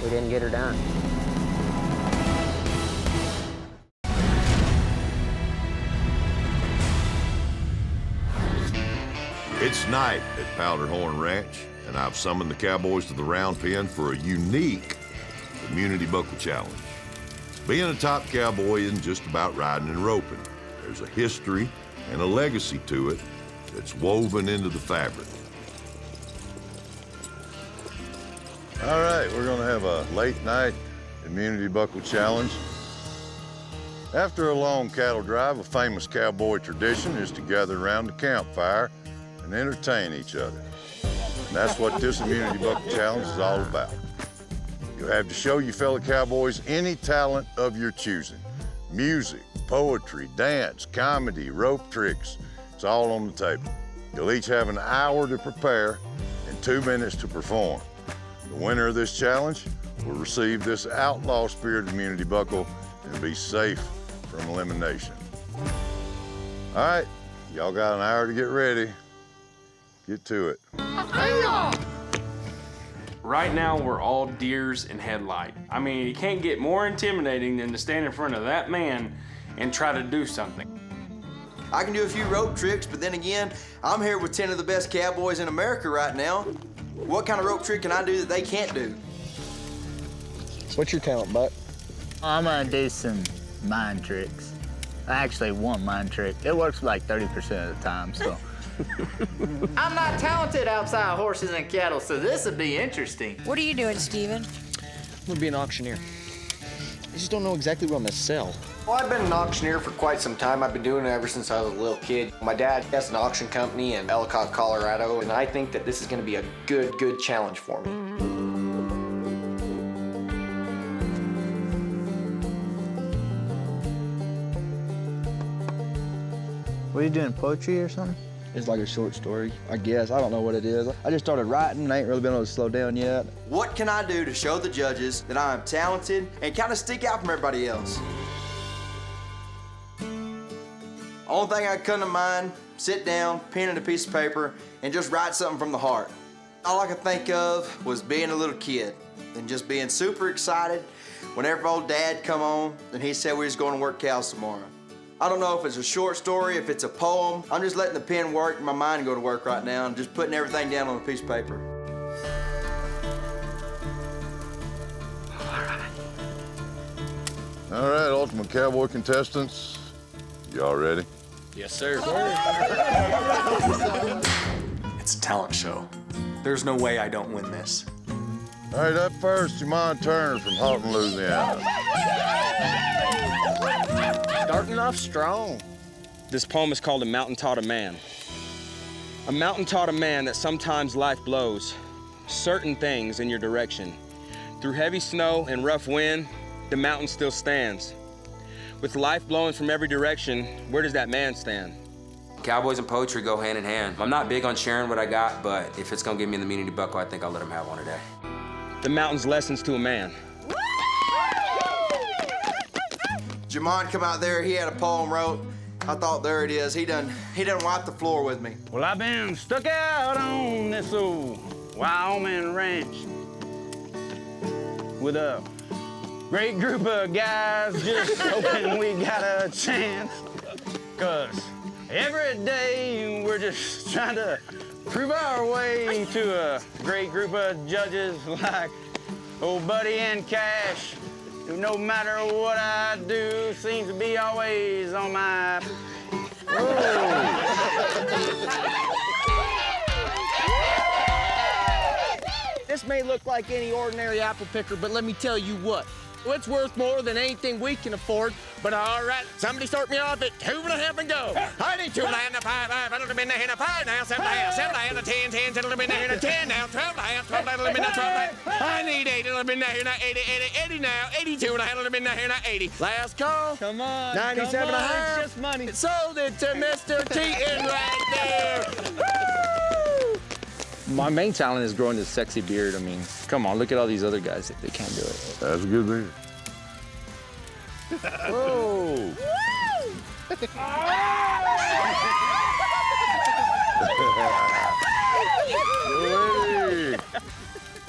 we didn't get her done. It's night at Powderhorn Ranch, and I've summoned the cowboys to the round pen for a unique Immunity Buckle Challenge. Being a top cowboy isn't just about riding and roping. There's a history and a legacy to it that's woven into the fabric. All right, we're gonna have a late night Immunity Buckle Challenge. After a long cattle drive, a famous cowboy tradition is to gather around the campfire and entertain each other. And that's what this Immunity Buckle Challenge is all about. You'll have to show you fellow cowboys any talent of your choosing. Music, poetry, dance, comedy, rope tricks, it's all on the table. You'll each have an hour to prepare and 2 minutes to perform. The winner of this challenge will receive this Outlaw Spirit Immunity Buckle and be safe from elimination. All right, y'all got an hour to get ready. Get to it. Right now, we're all deers in headlight. I mean, you can't get more intimidating than to stand in front of that man and try to do something. I can do a few rope tricks, but then again, I'm here with 10 of the best cowboys in America right now. What kind of rope trick can I do that they can't do? What's your talent, Buck? I'm gonna do some mind tricks. Actually, one mind trick. It works like 30% of the time, so. I'm not talented outside horses and cattle, so this would be interesting. What are you doing, Steven? I'm gonna be an auctioneer. I just don't know exactly what I'm gonna sell. Well, I've been an auctioneer for quite some time. I've been doing it ever since I was a little kid. My dad has an auction company in Ellicott, Colorado, and I think that this is gonna be a good challenge for me. What are you doing, poetry or something? It's like a short story, I guess. I don't know what it is. I just started writing and I ain't really been able to slow down yet. What can I do to show the judges that I am talented and kind of stick out from everybody else? Only thing I come to mind, sit down, pen and a piece of paper, and just write something from the heart. All I could think of was being a little kid and just being super excited Whenever old Dad come on, and he said we was going to work cows tomorrow. I don't know if it's a short story, if it's a poem. I'm just letting the pen work and my mind go to work right now and just putting everything down on a piece of paper. All right, Ultimate Cowboy contestants, y'all ready? Yes, sir. It's a talent show. There's no way I don't win this. All right, up first, Jamon Turner from Houghton, Louisiana. Starting off strong. This poem is called A Mountain Taught a Man. A mountain taught a man that sometimes life blows certain things in your direction. Through heavy snow and rough wind, the mountain still stands. With life blowing from every direction, where does that man stand? Cowboys and poetry go hand in hand. I'm not big on sharing what I got, but if it's gonna give me the meaning to buckle, I think I'll let him have one today. The mountain's lessons to a man. Jamon come out there, he had a poem wrote. I thought, there it is. He done wiped the floor with me. Well, I've been stuck out on this old Wyoming ranch with a great group of guys just hoping we got a chance. 'Cause every day we're just trying to prove our way to a great group of judges like old Buddy and Cash, who no matter what I do seems to be always on my... This may look like any ordinary apple picker, but let me tell you what. It's worth more than anything we can afford. But all right, somebody start me off at 2.5 and go. I need 2.5, 5, 5, 100 been there, 5 now, 7.5, 7.5, 10, 10, 10, been there, 10 now, 12.5, 12, been there, 12. I need 80, been there, 80, 80 now, 82.5, been there, 80. Last call. Come on. 97.5. It's just money. Sold it to Mr. Keaton right there. My main talent is growing this sexy beard. I mean, come on, look at all these other guys that they can't do it. That's a good beard. Whoa!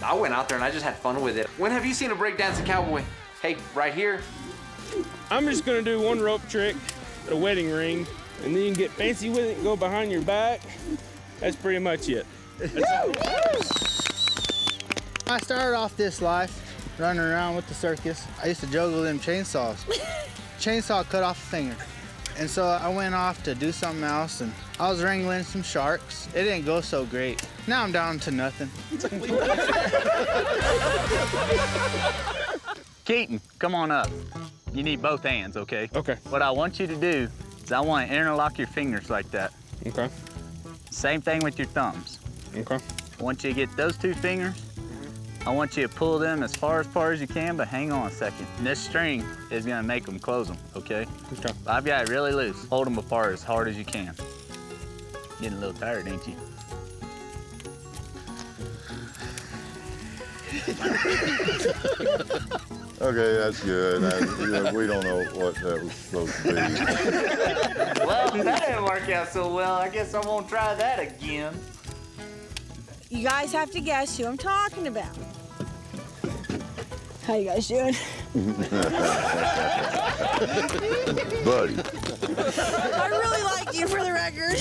I went out there and I just had fun with it. When have you seen a breakdancing cowboy? Hey, right here. I'm just gonna do one rope trick at a wedding ring, and then you can get fancy with it and go behind your back. That's pretty much it. I started off this life running around with the circus. I used to juggle them chainsaws. Chainsaw cut off a finger. And so I went off to do something else, and I was wrangling some sharks. It didn't go so great. Now I'm down to nothing. Keaton, come on up. You need both hands, okay? Okay. What I want you to do is I want to interlock your fingers like that. Okay. Same thing with your thumbs. Okay. I want you to get those two fingers. I want you to pull them as far as you can, but hang on a second. And this string is gonna make them close them, okay? Okay. I've got it really loose. Hold them apart as hard as you can. Getting a little tired, ain't you? Okay, that's good. We don't know what that was supposed to be. Well, that didn't work out so well. I guess I won't try that again. You guys have to guess who I'm talking about. How you guys doing? Buddy. I really like you, for the record.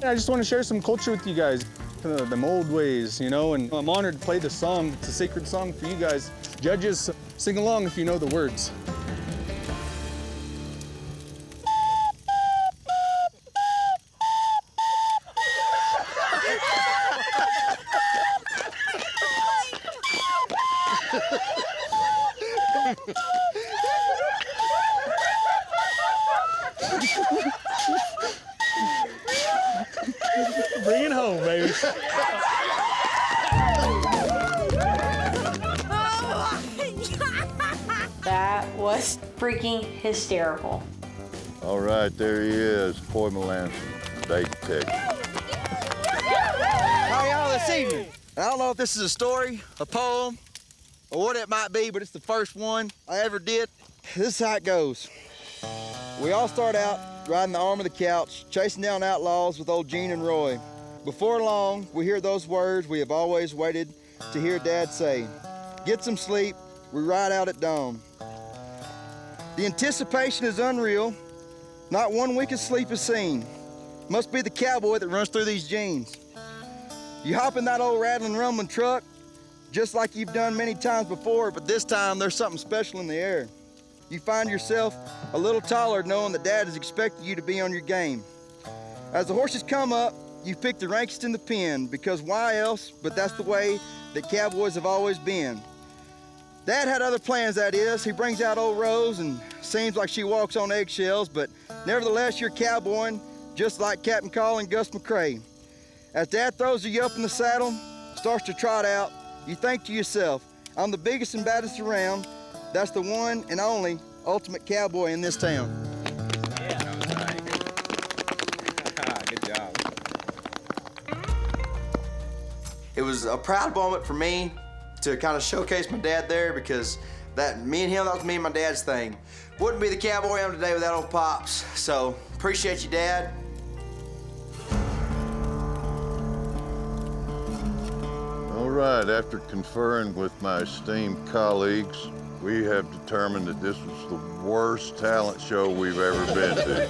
I just want to share some culture with you guys, them old ways, you know, and I'm honored to play this song. It's a sacred song for you guys. Judges, sing along if you know the words. Bring it home, baby. That was freaking hysterical. All right, there he is, Coy Melanson, Dayton, Texas. How y'all this evening? I don't know if this is a story, a poem, or what it might be, but it's the first one I ever did. This is how it goes. We all start out riding the arm of the couch, chasing down outlaws with old Gene and Roy. Before long, we hear those words we have always waited to hear Dad say. Get some sleep, we ride out at dawn. The anticipation is unreal. Not 1 week of sleep is seen. Must be the cowboy that runs through these jeans. You hop in that old rattling, rumbling truck, just like you've done many times before, but this time there's something special in the air. You find yourself a little taller knowing that Dad is expecting you to be on your game. As the horses come up, you pick the rankest in the pen, because why else, but that's the way that cowboys have always been. Dad had other plans, that is. He brings out old Rose and seems like she walks on eggshells, but nevertheless, you're cowboying just like Captain Call and Gus McCrae. As Dad throws you up in the saddle, starts to trot out, you think to yourself, I'm the biggest and baddest around. That's the one and only ultimate cowboy in this town. Yeah, that was right. Good job. It was a proud moment for me to kind of showcase my dad there, because that was me and my dad's thing. Wouldn't be the cowboy I am today without old Pops. So appreciate you, Dad. All right, after conferring with my esteemed colleagues, we have determined that this was the worst talent show we've ever been to.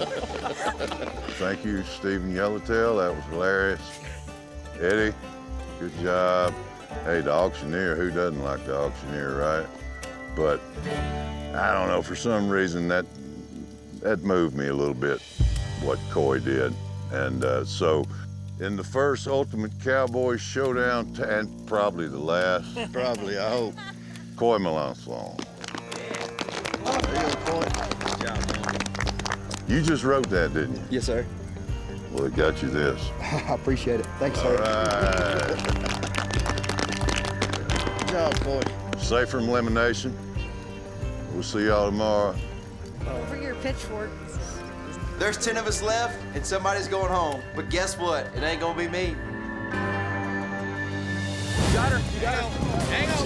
Thank you, Stephen Yellowtail, that was hilarious. Eddie, good job. Hey, the auctioneer, who doesn't like the auctioneer, right? But I don't know, for some reason that moved me a little bit, what Coy did. And so in the first Ultimate Cowboy Showdown, and probably the last, probably, I hope, Coy Melanson. You just wrote that, didn't you? Yes, sir. Well, it got you this. I appreciate it. Thanks, sir. All right. Good job, Coy. Safe from elimination. We'll see y'all tomorrow. Over your pitchfork. There's 10 of us left, and somebody's going home. But guess what? It ain't gonna be me. You got her. You got her. Hang on.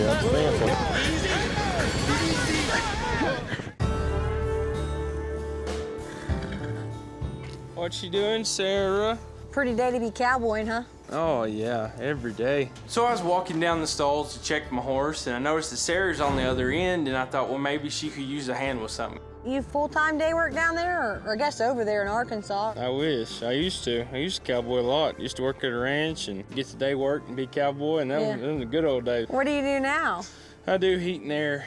What you doing, Sarah? Pretty day to be cowboying, huh? Oh, yeah, every day. So I was walking down the stalls to check my horse, and I noticed that Sarah's on the other end, and I thought, well, maybe she could use a hand with something. You full-time day work down there, or I guess over there in Arkansas? I wish. I used to cowboy a lot. Used to work at a ranch and get the day work and be cowboy, and that was the good old days. What do you do now? I do heat and air.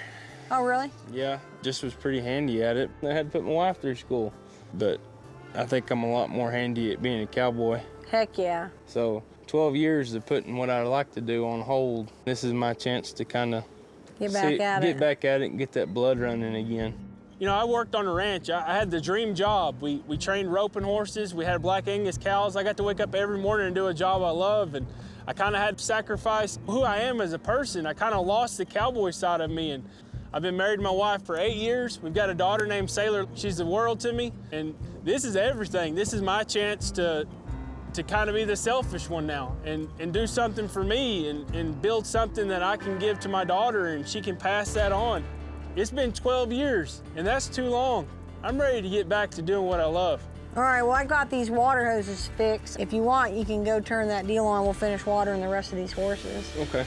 Oh, really? Yeah, just was pretty handy at it. I had to put my wife through school, but I think I'm a lot more handy at being a cowboy. Heck yeah. So 12 years of putting what I like to do on hold. This is my chance to kind of get back at it and get that blood running again. You know, I worked on a ranch. I had the dream job. We trained roping horses. We had Black Angus cows. I got to wake up every morning and do a job I love, and I kind of had to sacrifice who I am as a person. I kind of lost the cowboy side of me, and I've been married to my wife for 8 years. We've got a daughter named Sailor. She's the world to me, and this is everything. This is my chance to kind of be the selfish one now and do something for me and build something that I can give to my daughter and she can pass that on. It's been 12 years, and that's too long. I'm ready to get back to doing what I love. All right, well, I got these water hoses fixed. If you want, you can go turn that deal on. We'll finish watering the rest of these horses. Okay.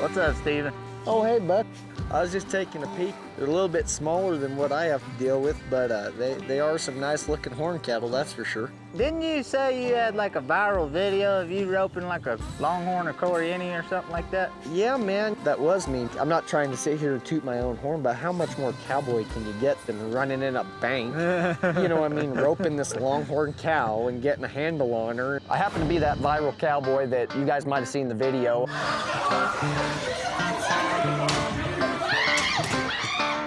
What's up, Steven? Oh, hey, Buck. I was just taking a peek. They're a little bit smaller than what I have to deal with, but they are some nice-looking horn cattle, that's for sure. Didn't you say you had like a viral video of you roping like a longhorn or Coriani or something like that? Yeah, man, that was me. I'm not trying to sit here and toot my own horn, but how much more cowboy can you get than running in a bank? You know what I mean? Roping this longhorn cow and getting a handle on her. I happen to be that viral cowboy that you guys might have seen the video.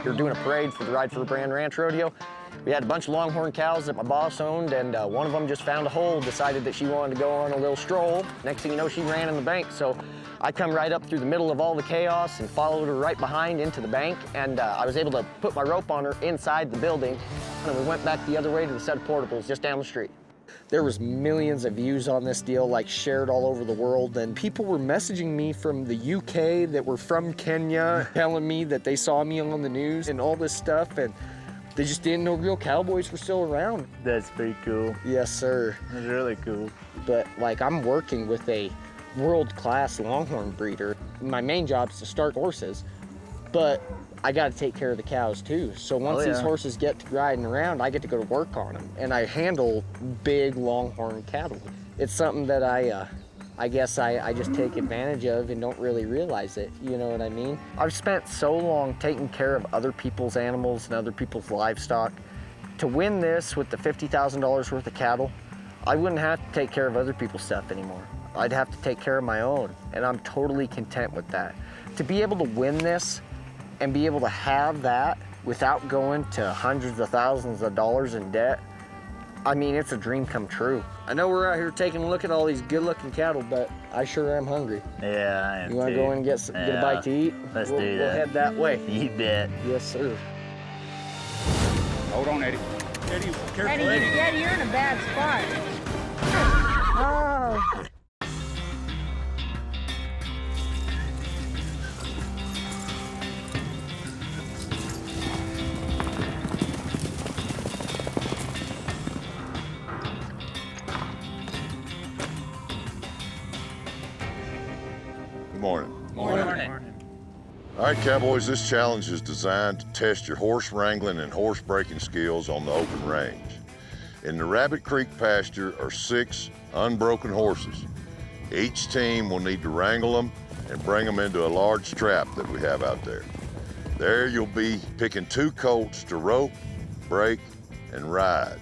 We were doing a parade for the Ride for the Brand Ranch Rodeo. We had a bunch of longhorn cows that my boss owned, and one of them just found a hole, decided that she wanted to go on a little stroll. Next thing you know, she ran in the bank. So I come right up through the middle of all the chaos and followed her right behind into the bank, and I was able to put my rope on her inside the building, and we went back the other way to the set of portables just down the street. There was millions of views on this deal, like shared all over the world, and people were messaging me from the UK that were from Kenya, telling me that they saw me on the news and all this stuff, and they just didn't know real cowboys were still around. That's pretty cool. Yes, sir. That's really cool. But like, I'm working with a world-class longhorn breeder. My main job is to start horses, but I got to take care of the cows too. So once these horses get to riding around, I get to go to work on them, and I handle big longhorn cattle. It's something that I guess I just take advantage of and don't really realize it, you know what I mean? I've spent so long taking care of other people's animals and other people's livestock. To win this with the $50,000 worth of cattle, I wouldn't have to take care of other people's stuff anymore. I'd have to take care of my own, and I'm totally content with that. To be able to win this and be able to have that without going to hundreds of thousands of dollars in debt, I mean, it's a dream come true. I know we're out here taking a look at all these good-looking cattle, but I sure am hungry. Yeah, I am. You want to go in and get a bite to eat? Let's we'll do that. We'll head that way. You bet. Yes, sir. Hold on, Eddie. Eddie, careful, Eddie, you're in a bad spot. Oh. Good morning. Morning. All right, cowboys, this challenge is designed to test your horse wrangling and horse breaking skills on the open range. In the Rabbit Creek pasture are 6 unbroken horses. Each team will need to wrangle them and bring them into a large trap that we have out there. There you'll be picking 2 colts to rope, break, and ride.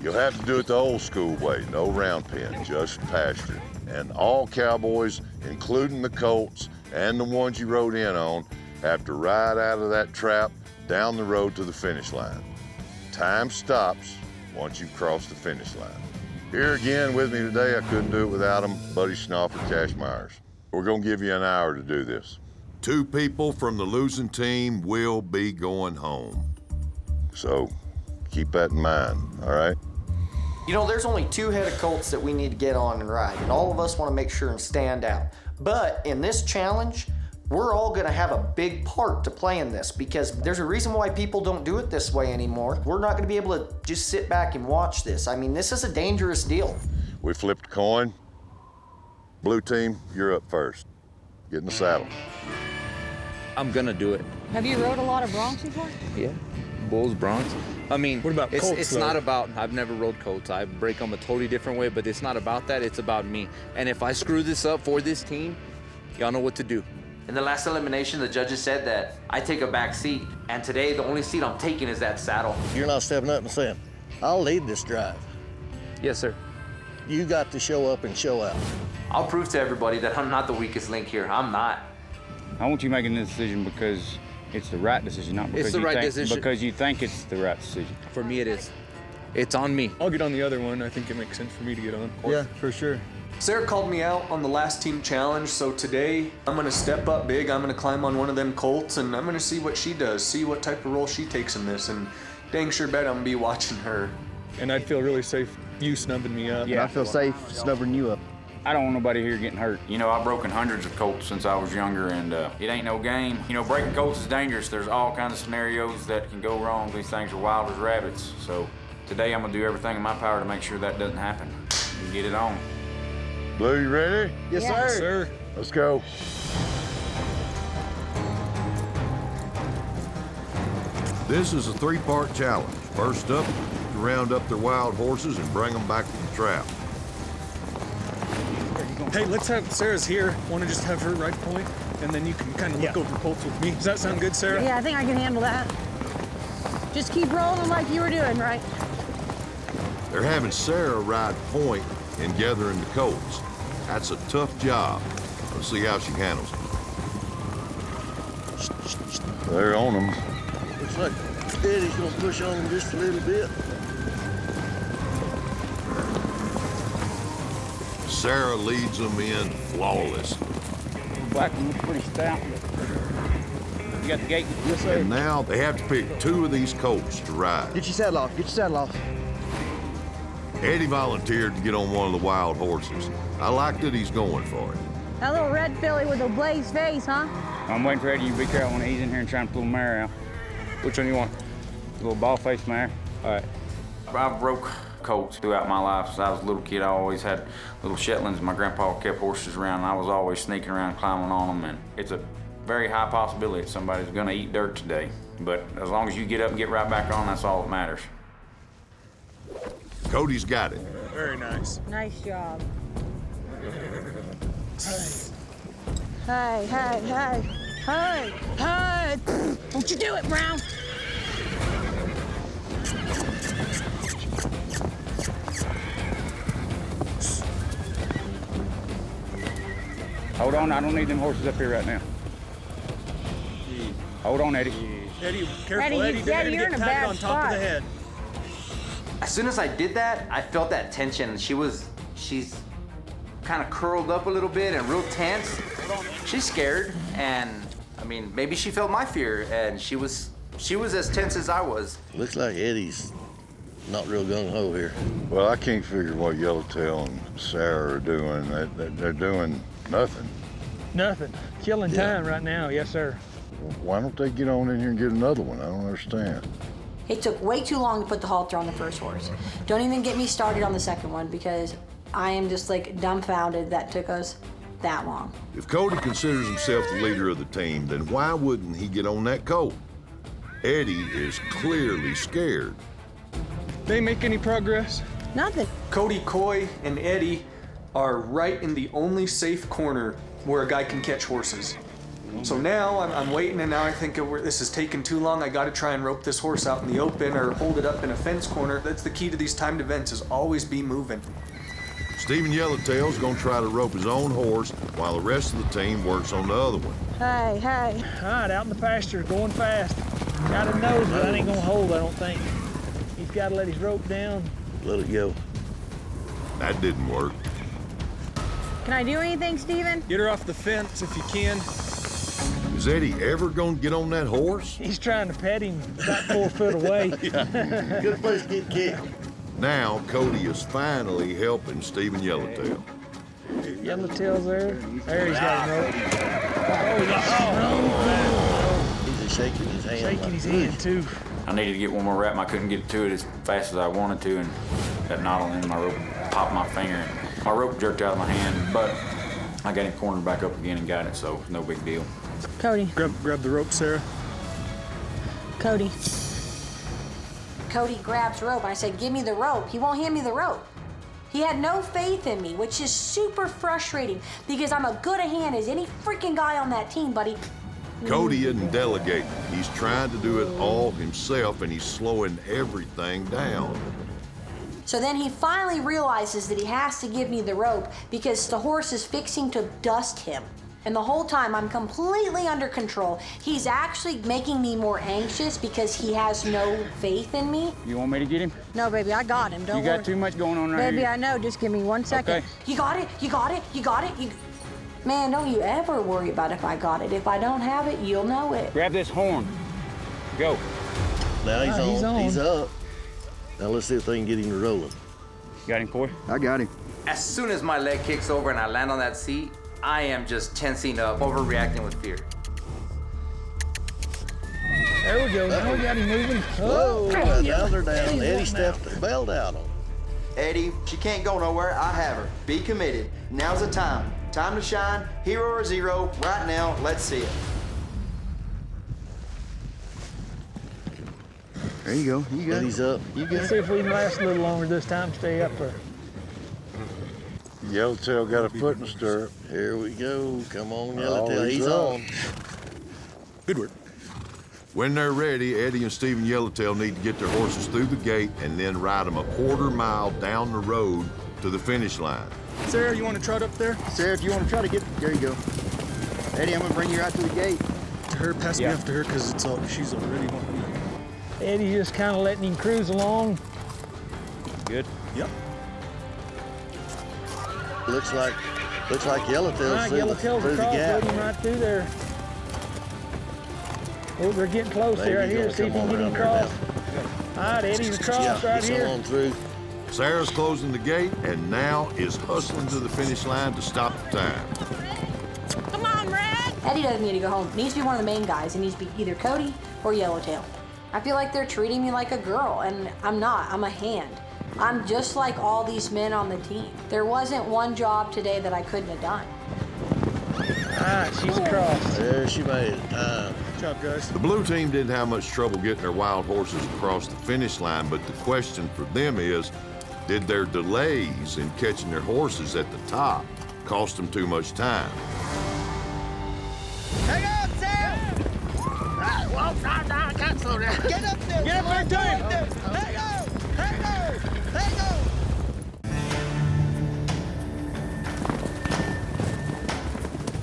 You'll have to do it the old school way, no round pen, just pasture. And all cowboys, including the colts and the ones you rode in on, have to ride out of that trap down the road to the finish line. Time stops once you've crossed the finish line. Here again with me today, I couldn't do it without them, Buddy Schnauf and Cash Myers. We're gonna give you an hour to do this. 2 people from the losing team will be going home. So keep that in mind, all right? You know, there's only 2 head of colts that we need to get on and ride, and all of us want to make sure and stand out. But in this challenge, we're all going to have a big part to play in this, because there's a reason why people don't do it this way anymore. We're not going to be able to just sit back and watch this. I mean, this is a dangerous deal. We flipped a coin. Blue team, you're up first. Get in the saddle. I'm gonna do it. Have you rode a lot of broncs before? Yeah, bulls, broncs. I mean, What about colts, it's though? not about, I've never rode colts. I break them a totally different way, but it's not about that. It's about me. And if I screw this up for this team, y'all know what to do. In the last elimination, the judges said that I take a back seat, and today the only seat I'm taking is that saddle. You're not stepping up and saying, I'll lead this drive. Yes, sir. You got to show up and show out. I'll prove to everybody that I'm not the weakest link here. I'm not. I want you making this decision because it's the right decision, not because It's the right decision. because you think it's the right decision. For me, it is. It's on me. I'll get on the other one. I think it makes sense for me to get on. Yeah, for sure. Sarah called me out on the last team challenge, so today I'm gonna step up big. I'm gonna climb on one of them colts, and I'm gonna see what she does, see what type of role she takes in this, and dang sure bet I'm gonna be watching her. And I'd feel really safe you snubbing me up. Yeah. I feel safe snubbing you up. I don't want nobody here getting hurt. You know, I've broken hundreds of colts since I was younger, and it ain't no game. You know, breaking colts is dangerous. There's all kinds of scenarios that can go wrong. These things are wild as rabbits. So today I'm gonna do everything in my power to make sure that doesn't happen. And get it on. Blue, you ready? Yes, Yeah. sir. Sir. Let's go. This is a 3-part challenge. First up, to round up their wild horses and bring them back to the trap. Hey, let's have Sarah's here. Want to just have her ride point, and then you can kind of look over colts with me. Does that sound good, Sarah? Yeah, I think I can handle that. Just keep rolling like you were doing, right? They're having Sarah ride point and gathering the colts. That's a tough job. Let's see how she handles it. They're on them. Looks like Eddie's gonna push on them just a little bit. Sarah leads them in flawless. Black one looks pretty stout. You got the gate? Yes, sir. And now they have to pick 2 of these colts to ride. Get your saddle off. Get your saddle off. Eddie volunteered to get on one of the wild horses. I like that he's going for it. That little red filly with a blazed face, huh? I'm waiting for Eddie. You be careful when he's in here and trying to pull the mare out. Which one you want? A little ball-faced mare? All right. I've broke colts throughout my life. Since I was a little kid, I always had little Shetlands. My grandpa kept horses around, and I was always sneaking around climbing on them. And it's a very high possibility that somebody's gonna eat dirt today. But as long as you get up and get right back on, that's all that matters. Cody's got it. Very nice. Nice job. Hey, hey, hey, hey, hey. Don't you do it, Brown. Hold on, I don't need them horses up here right now. Hold on, Eddie. Eddie, careful, Eddie. They're you're in a gonna get bad tagged on top of the head. As soon as I did that, I felt that tension. She's kind of curled up a little bit and real tense. She's scared, and I mean, maybe she felt my fear, and she was as tense as I was. Looks like Eddie's not real gung-ho here. Well, I can't figure what Yellowtail and Sarah are doing. They're doing nothing. Nothing. Killing time right now, yes, sir. Why don't they get on in here and get another one? I don't understand. It took way too long to put the halter on the first horse. Don't even get me started on the second one because I am just like dumbfounded that took us that long. If Cody considers himself the leader of the team, then why wouldn't he get on that colt? Eddie is clearly scared. They make any progress? Nothing. Cody, Coy, and Eddie are right in the only safe corner where a guy can catch horses. So now I'm waiting, and now I think this is taking too long. I got to try and rope this horse out in the open or hold it up in a fence corner. That's the key to these timed events, is always be moving. Stephen Yellowtail's gonna try to rope his own horse while the rest of the team works on the other one. Hey, hey. All right, out in the pasture, going fast. Got a nose, but that ain't gonna hold, I don't think. He's got to let his rope down. Let it go. That didn't work. Can I do anything, Stephen? Get her off the fence if you can. Is Eddie ever gonna get on that horse? He's trying to pet him about 4 foot away. Good place to get kicked. Now, Cody is finally helping Stephen Yellowtail. Yellowtail's there. There he's got him rope. He's just shaking his hand. Shaking his hand, too. I needed to get one more rep. I couldn't get to it as fast as I wanted to, and that knot on the end of my rope popped my finger, and my rope jerked out of my hand, but I got him cornered back up again and got it, so no big deal. Cody. Grab the rope, Sarah. Cody. Cody grabs rope. I said, give me the rope. He won't hand me the rope. He had no faith in me, which is super frustrating because I'm as good a hand as any freaking guy on that team, buddy. Cody isn't delegating. He's trying to do it all himself, and he's slowing everything down. So then he finally realizes that he has to give me the rope because the horse is fixing to dust him. And the whole time I'm completely under control. He's actually making me more anxious because he has no faith in me. You want me to get him? No, baby, I got him. Don't You worry. got too much going on right Baby, here. I know. Just give me 1 second. Okay. You got it, you got it, you got it. Man, don't you ever worry about if I got it. If I don't have it, you'll know it. Grab this horn. Go. Now he's on. He's up. Now let's see if they can get him to rolling. Got him, Coy? I got him. As soon as my leg kicks over and I land on that seat, I am just tensing up, overreacting with fear. There we go. Now we got him moving. Whoa, Oh, now they're down. Eddie's Eddie wanting stepped the belt out on him. Eddie, she can't go nowhere. I have her. Be committed. Now's the time. Time to shine. Hero or zero. Right now. Let's see it. There you go. You got Eddie's up. You Let's see if we can last a little longer this time. Stay up there. Yellowtail got a foot in the stirrup. Here we go. Come on, Oh, Yellowtail. he's He's up. on. Good work. When they're ready, Eddie and Stephen Yellowtail need to get their horses through the gate and then ride them a quarter-mile down the road to the finish line. Sarah, you want to trot up there? Sarah, if you want to try to get, there you go. Eddie, I'm gonna bring you right to the gate. To her, pass me after her, because she's already one. Eddie's just kind of letting him cruise along. Good. Yep. Looks like Yellowtail's Right, through Yellowtail's the across, gap. put him right through there. Oh, they're getting close Maybe there right he's here. gonna See if he come can get on him around across. All right, Eddie's across right He's here. on through. Sarah's closing the gate and now is hustling to the finish line to stop the time. Come on, Red! Eddie doesn't need to go home. He needs to be one of the main guys. He needs to be either Cody or Yellowtail. I feel like they're treating me like a girl, and I'm not. I'm a hand. I'm just like all these men on the team. There wasn't one job today that I couldn't have done. Ah, she's across. There she made it. Good job, guys. The blue team didn't have much trouble getting their wild horses across the finish line, but the question for them is, did their delays in catching their horses at the top cost them too much time? Hang on, Sam! Right, walk right down, I can't slow down. Get up there! Get up there, team! Hang on! Hang on! Hang on!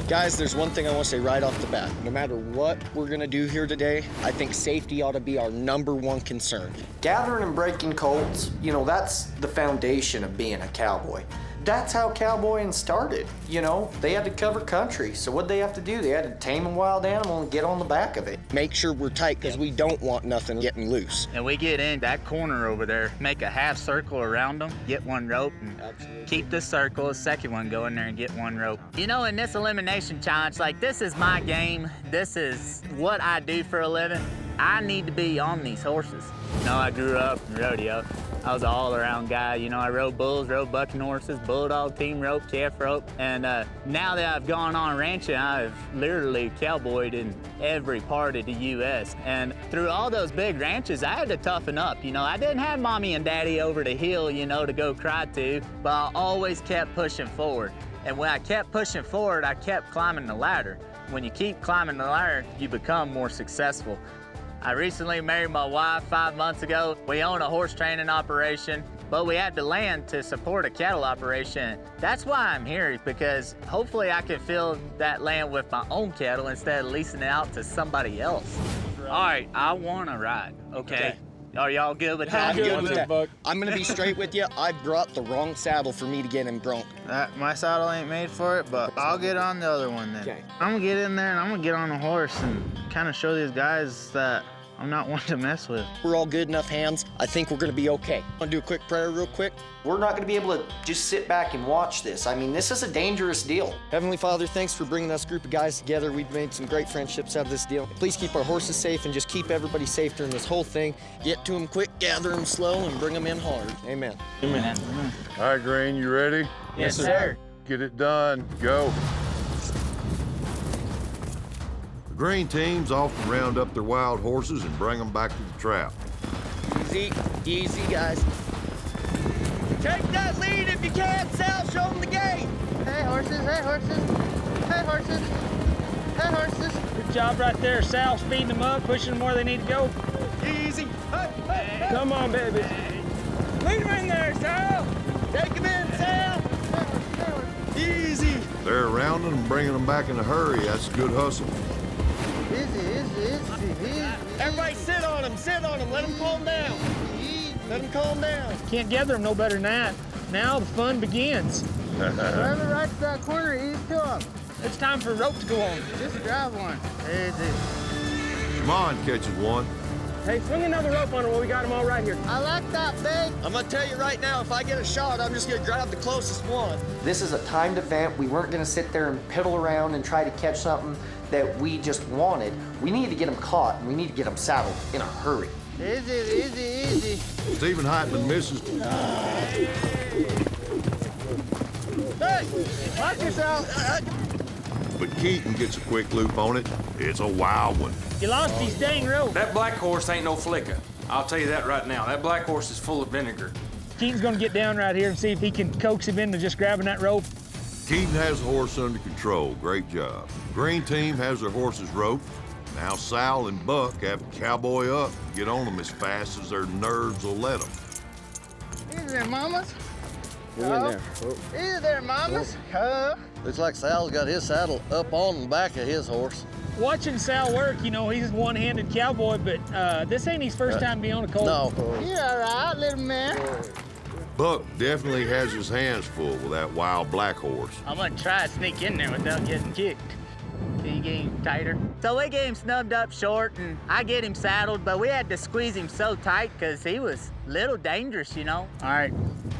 Guys, there's one thing I want to say right off the bat. No matter what we're going to do here today, I think safety ought to be our #1 concern. Gathering and breaking colts, you know, that's the foundation of being a cowboy. That's how cowboying started, you know? They had to cover country, so what'd they have to do? They had to tame a wild animal and get on the back of it. Make sure we're tight, because we don't want nothing getting loose. And we get in that corner over there, make a half circle around them, get one rope, and keep the circle, a second one, go in there and get one rope. You know, in this elimination challenge, like, this is my game. This is what I do for a living. I need to be on these horses. You know, I grew up in rodeo. I was an all-around guy. You know, I rode bulls, rode bucking horses, bulldog, team rope, calf rope. And now that I've gone on ranching, I've literally cowboyed in every part of the U.S. And through all those big ranches, I had to toughen up. You know, I didn't have mommy and daddy over the hill, you know, to go cry to, but I always kept pushing forward. And when I kept pushing forward, I kept climbing the ladder. When you keep climbing the ladder, you become more successful. I recently married my wife 5 months ago. We own a horse training operation, but we had the land to support a cattle operation. That's why I'm here, because hopefully I can fill that land with my own cattle instead of leasing it out to somebody else. All right, I want to ride, okay? Are y'all good with that? I'm good with that, Buck. I'm gonna be straight with you. I brought the wrong saddle for me to get him bronc. My saddle ain't made for it, but I'll get on the other one then. Okay. I'm gonna get in there and I'm gonna get on a horse and kind of show these guys that I'm not one to mess with. We're all good enough hands. I think we're gonna be okay. Wanna do a quick prayer real quick? We're not gonna be able to just sit back and watch this. I mean, this is a dangerous deal. Heavenly Father, thanks for bringing us group of guys together. We've made some great friendships out of this deal. Please keep our horses safe and just keep everybody safe during this whole thing. Get to them quick, gather them slow, and bring them in hard. Amen. Amen. All right, Green, you ready? Yes, sir. Get it done. Go. The green team's off to round up their wild horses and bring them back to the trap. Easy, easy, guys. Take that lead if you can, Sal. Show them the gate. Hey, horses. Hey, horses. Hey, horses. Hey, horses. Good job right there, Sal. Speeding them up, pushing them where they need to go. Easy. Hey, hey, hey. Come on, baby. Lead them in there, Sal. Take them in, Sal. Easy. They're rounding and bringing them back in a hurry. That's a good hustle. Easy. Everybody sit on them, let them calm down. Let them calm down. Can't gather them no better than that. Now the fun begins. Whoever right to that corner, ease to them. It's time for a rope to go on. Just grab one. Easy. Come on, catches one. Hey, swing another rope on it while we got them all right here. I like that, babe. I'm gonna tell you right now, if I get a shot, I'm just gonna grab the closest one. This is a timed event. We weren't gonna sit there and piddle around and try to catch something that we just wanted. We need to get them caught, and we need to get them saddled in a hurry. Easy. Stephen Heitman misses. Hey, watch yourself. But Keaton gets a quick loop on it. It's a wild one. You lost his dang rope. That black horse ain't no flicker. I'll tell you that right now. That black horse is full of vinegar. Keaton's gonna get down right here and see if he can coax him into just grabbing that rope. Keaton has the horse under control. Great job. Green team has their horses roped. Now Sal and Buck have to cowboy up and get on them as fast as their nerves will let them. Easy there, mamas. We're in there. Easy there, mamas. Looks like Sal's got his saddle up on the back of his horse. Watching Sal work, you know, he's a one-handed cowboy, but this ain't his first time being on a colt. No. You all right, little man? Buck definitely has his hands full with that wild black horse. I'm gonna try to sneak in there without getting kicked. Can you get him tighter? So we get him snubbed up short, and I get him saddled, but we had to squeeze him so tight because he was a little dangerous, you know? All right,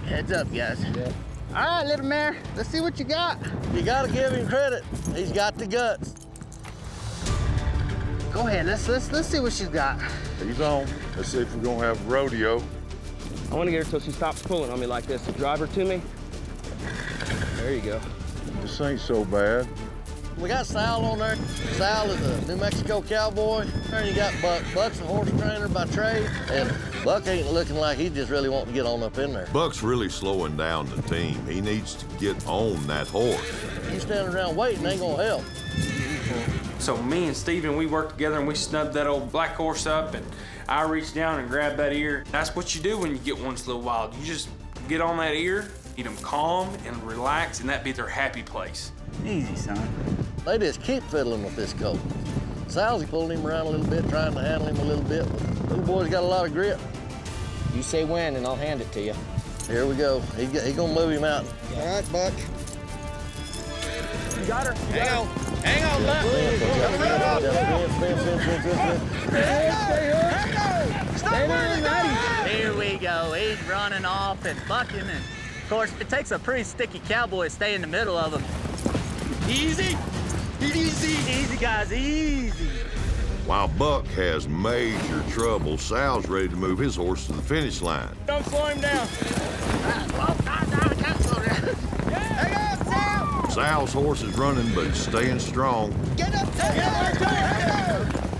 heads up, guys. Yeah. All right, little mare, let's see what you got. You gotta give him credit. He's got the guts. Go ahead, let's see what she's got. He's on. Let's see if we're gonna have a rodeo. I want to get her till she stops pulling on me like this. So drive her to me. There you go. This ain't so bad. We got Sal on there. Sal is a New Mexico cowboy. And you got Buck. Buck's a horse trainer by trade. And Buck ain't looking like he just really wanting to get on up in there. Buck's really slowing down the team. He needs to get on that horse. You standing around waiting ain't gonna help. So me and Steven, we worked together and we snubbed that old black horse up, and I reached down and grabbed that ear. That's what you do when you get one that's a little wild. You just get on that ear, keep them calm and relax, and that be their happy place. Easy, son. They just keep fiddling with this colt. Sal's pulling him around a little bit, trying to handle him a little bit. But little boy's got a lot of grip. You say when, and I'll hand it to you. Here we go. He gonna move him out. All right, Buck. You got her. Hang on. Hang on, Buck. Here we go. He's running off and bucking, and of course, it takes a pretty sticky cowboy to stay in the middle of him. Easy. Easy. Easy, guys, easy. While Buck has major trouble, Sal's ready to move his horse to the finish line. Don't slow him down. Hang on, Sal. Sal's horse is running, but he's staying strong. Get up there.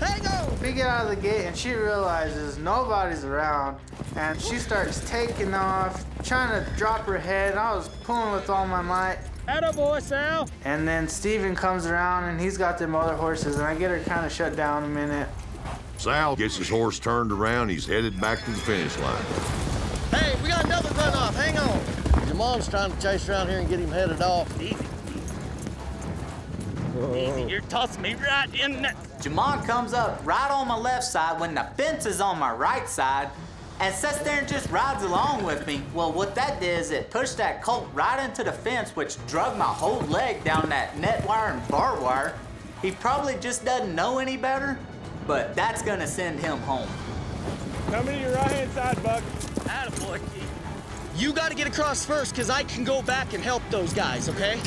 Hang on. We get out of the gate and she realizes nobody's around, and she starts taking off, trying to drop her head. I was pulling with all my might. Attaboy, Sal. And then Steven comes around and he's got them other horses, and I get her kind of shut down a minute. Sal gets his horse turned around. He's headed back to the finish line. Hey, we got another runoff. Hang on. Jamon's trying to chase around here and get him headed off. Easy. Easy, you're tossing me right in there. Jamon comes up right on my left side when the fence is on my right side and sits there and just rides along with me. Well, what that did is it pushed that colt right into the fence, which drug my whole leg down that net wire and barbed wire. He probably just doesn't know any better, but that's gonna send him home. Coming to your right-hand side, Buck. Attaboy, You gotta get across first, because I can go back and help those guys, okay?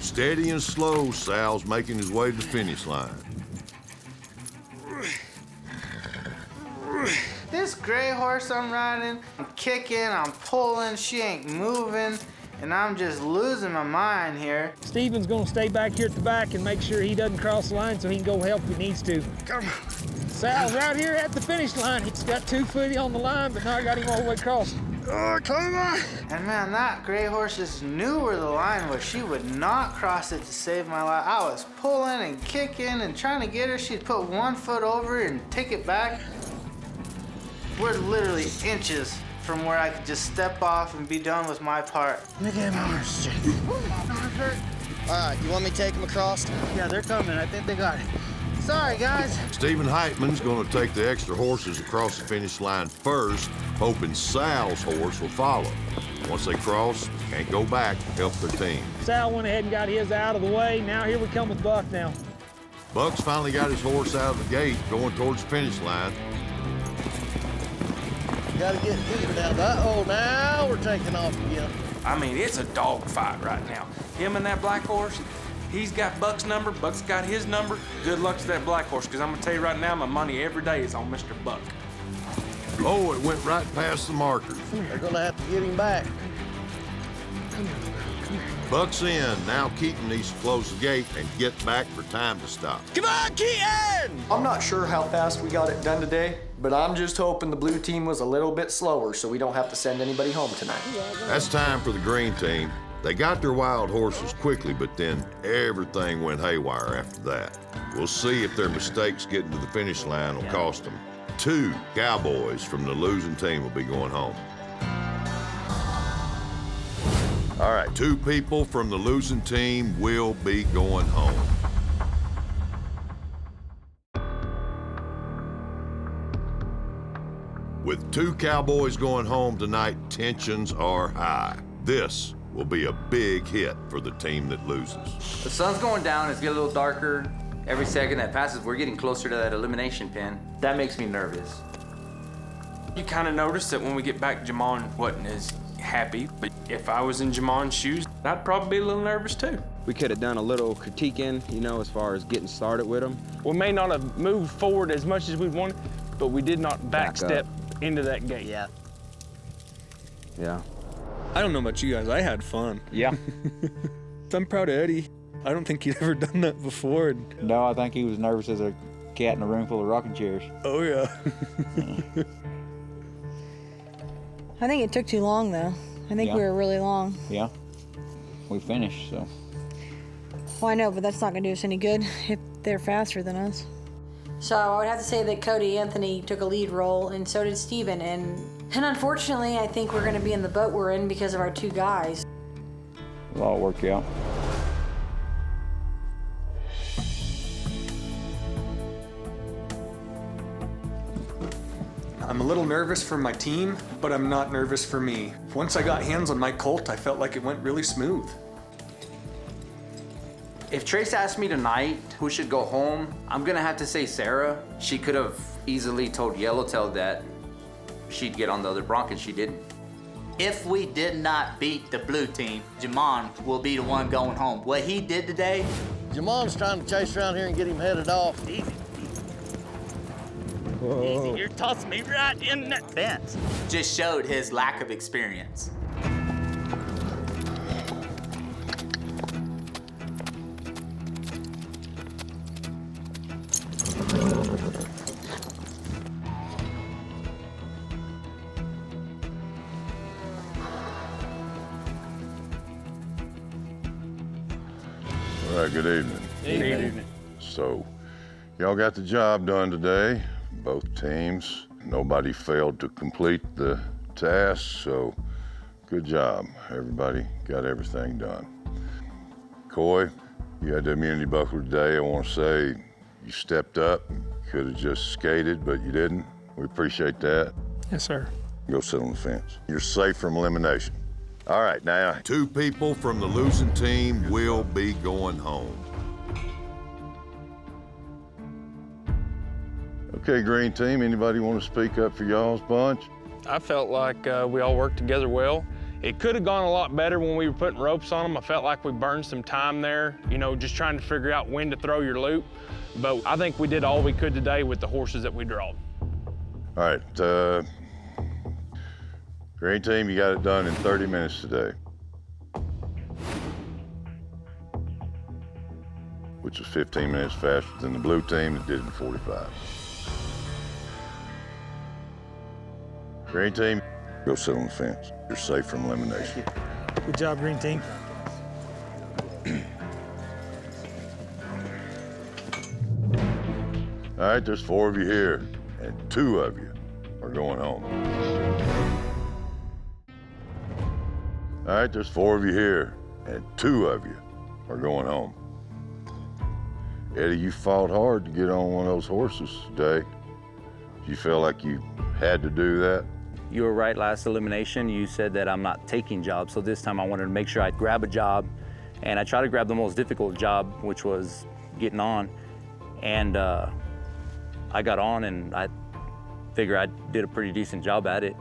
Steady and slow, Sal's making his way to the finish line. This gray horse I'm riding, I'm kicking, I'm pulling, she ain't moving, and I'm just losing my mind here. Steven's gonna stay back here at the back and make sure he doesn't cross the line so he can go help if he needs to. Come on. Sal's right here at the finish line. He's got 2 foot on the line, but now I got him all the way across. Oh, come on. And man, that gray horse just knew where the line was. She would not cross it to save my life. I was pulling and kicking and trying to get her. She'd put 1 foot over and take it back. We're literally inches from where I could just step off and be done with my part. Let me get my horse, Jake. All right, you want me to take them across? Yeah, they're coming. I think they got it. Sorry, guys. Stephen Heitman's going to take the extra horses across the finish line first, hoping Sal's horse will follow. Once they cross, can't go back, help their team. Sal went ahead and got his out of the way. Now here we come with Buck now. Buck's finally got his horse out of the gate, going towards the finish line. Gotta get him down. Uh-oh, now we're taking off again. I mean, it's a dog fight right now. Him and that black horse, he's got Buck's number, Buck's got his number. Good luck to that black horse, because I'm gonna tell you right now, my money every day is on Mr. Buck. Oh, it went right past the markers. They're gonna have to get him back. Buck's in. Now Keaton needs to close the gate and get back for time to stop. Come on, Keaton! I'm not sure how fast we got it done today, but I'm just hoping the blue team was a little bit slower so we don't have to send anybody home tonight. That's time for the green team. They got their wild horses quickly, but then everything went haywire after that. We'll see if their mistakes getting to the finish line will cost them. 2 cowboys from the losing team will be going home. All right, 2 people from the losing team will be going home. With 2 cowboys going home tonight, tensions are high. This will be a big hit for the team that loses. The sun's going down, it's getting a little darker. Every second that passes, we're getting closer to that elimination pin. That makes me nervous. You kind of notice that when we get back, Jamon wasn't as happy, but if I was in Jamon's shoes, I'd probably be a little nervous too. We could have done a little critiquing, you know, as far as getting started with them. We may not have moved forward as much as we wanted, but we did not backstep into that gate. Yeah. Yeah. I don't know about you guys, I had fun. Yeah. I'm proud of Eddie. I don't think he'd ever done that before. No, I think he was nervous as a cat in a room full of rocking chairs. Oh, yeah. I think it took too long, though. I think we were really long. Yeah. We finished, so. Well, I know, but that's not going to do us any good if they're faster than us. So I would have to say that Cody Anthony took a lead role, and so did Steven. And unfortunately, I think we're going to be in the boat we're in because of our two guys. It'll all work out. I'm a little nervous for my team, but I'm not nervous for me. Once I got hands on my colt, I felt like it went really smooth. If Trace asked me tonight who should go home, I'm gonna have to say Sarah. She could have easily told Yellowtail that she'd get on the other bronc, and she didn't. If we did not beat the blue team, Jamon will be the one going home. What he did today. Jamon's trying to chase around here and get him headed off. Easy. Whoa. Easy, you're tossing me right in that fence. Just showed his lack of experience. All right, good evening. Good evening. So, y'all got the job done today, both teams. Nobody failed to complete the task, so good job. Everybody got everything done. Coy, you had the immunity buckler today. I want to say you stepped up. Could have just skated, but you didn't. We appreciate that. Yes, sir. Go sit on the fence. You're safe from elimination. All right, now, 2 people from the losing team will be going home. Okay, green team, anybody want to speak up for y'all's bunch? I felt like we all worked together well. It could have gone a lot better when we were putting ropes on them. I felt like we burned some time there, you know, just trying to figure out when to throw your loop. But I think we did all we could today with the horses that we drawed. All right, green team, you got it done in 30 minutes today. Which was 15 minutes faster than the blue team that did it in 45. Green team, go sit on the fence. You're safe from elimination. Good job, green team. All right, there's 4 of you here, and 2 of you are going home. All right, there's 4 of you here, and 2 of you are going home. Eddie, you fought hard to get on one of those horses today. Do you feel like you had to do that? You were right last elimination. You said that I'm not taking jobs, so this time I wanted to make sure I'd grab a job, and I tried to grab the most difficult job, which was getting on, and I got on, and I figure I did a pretty decent job at it.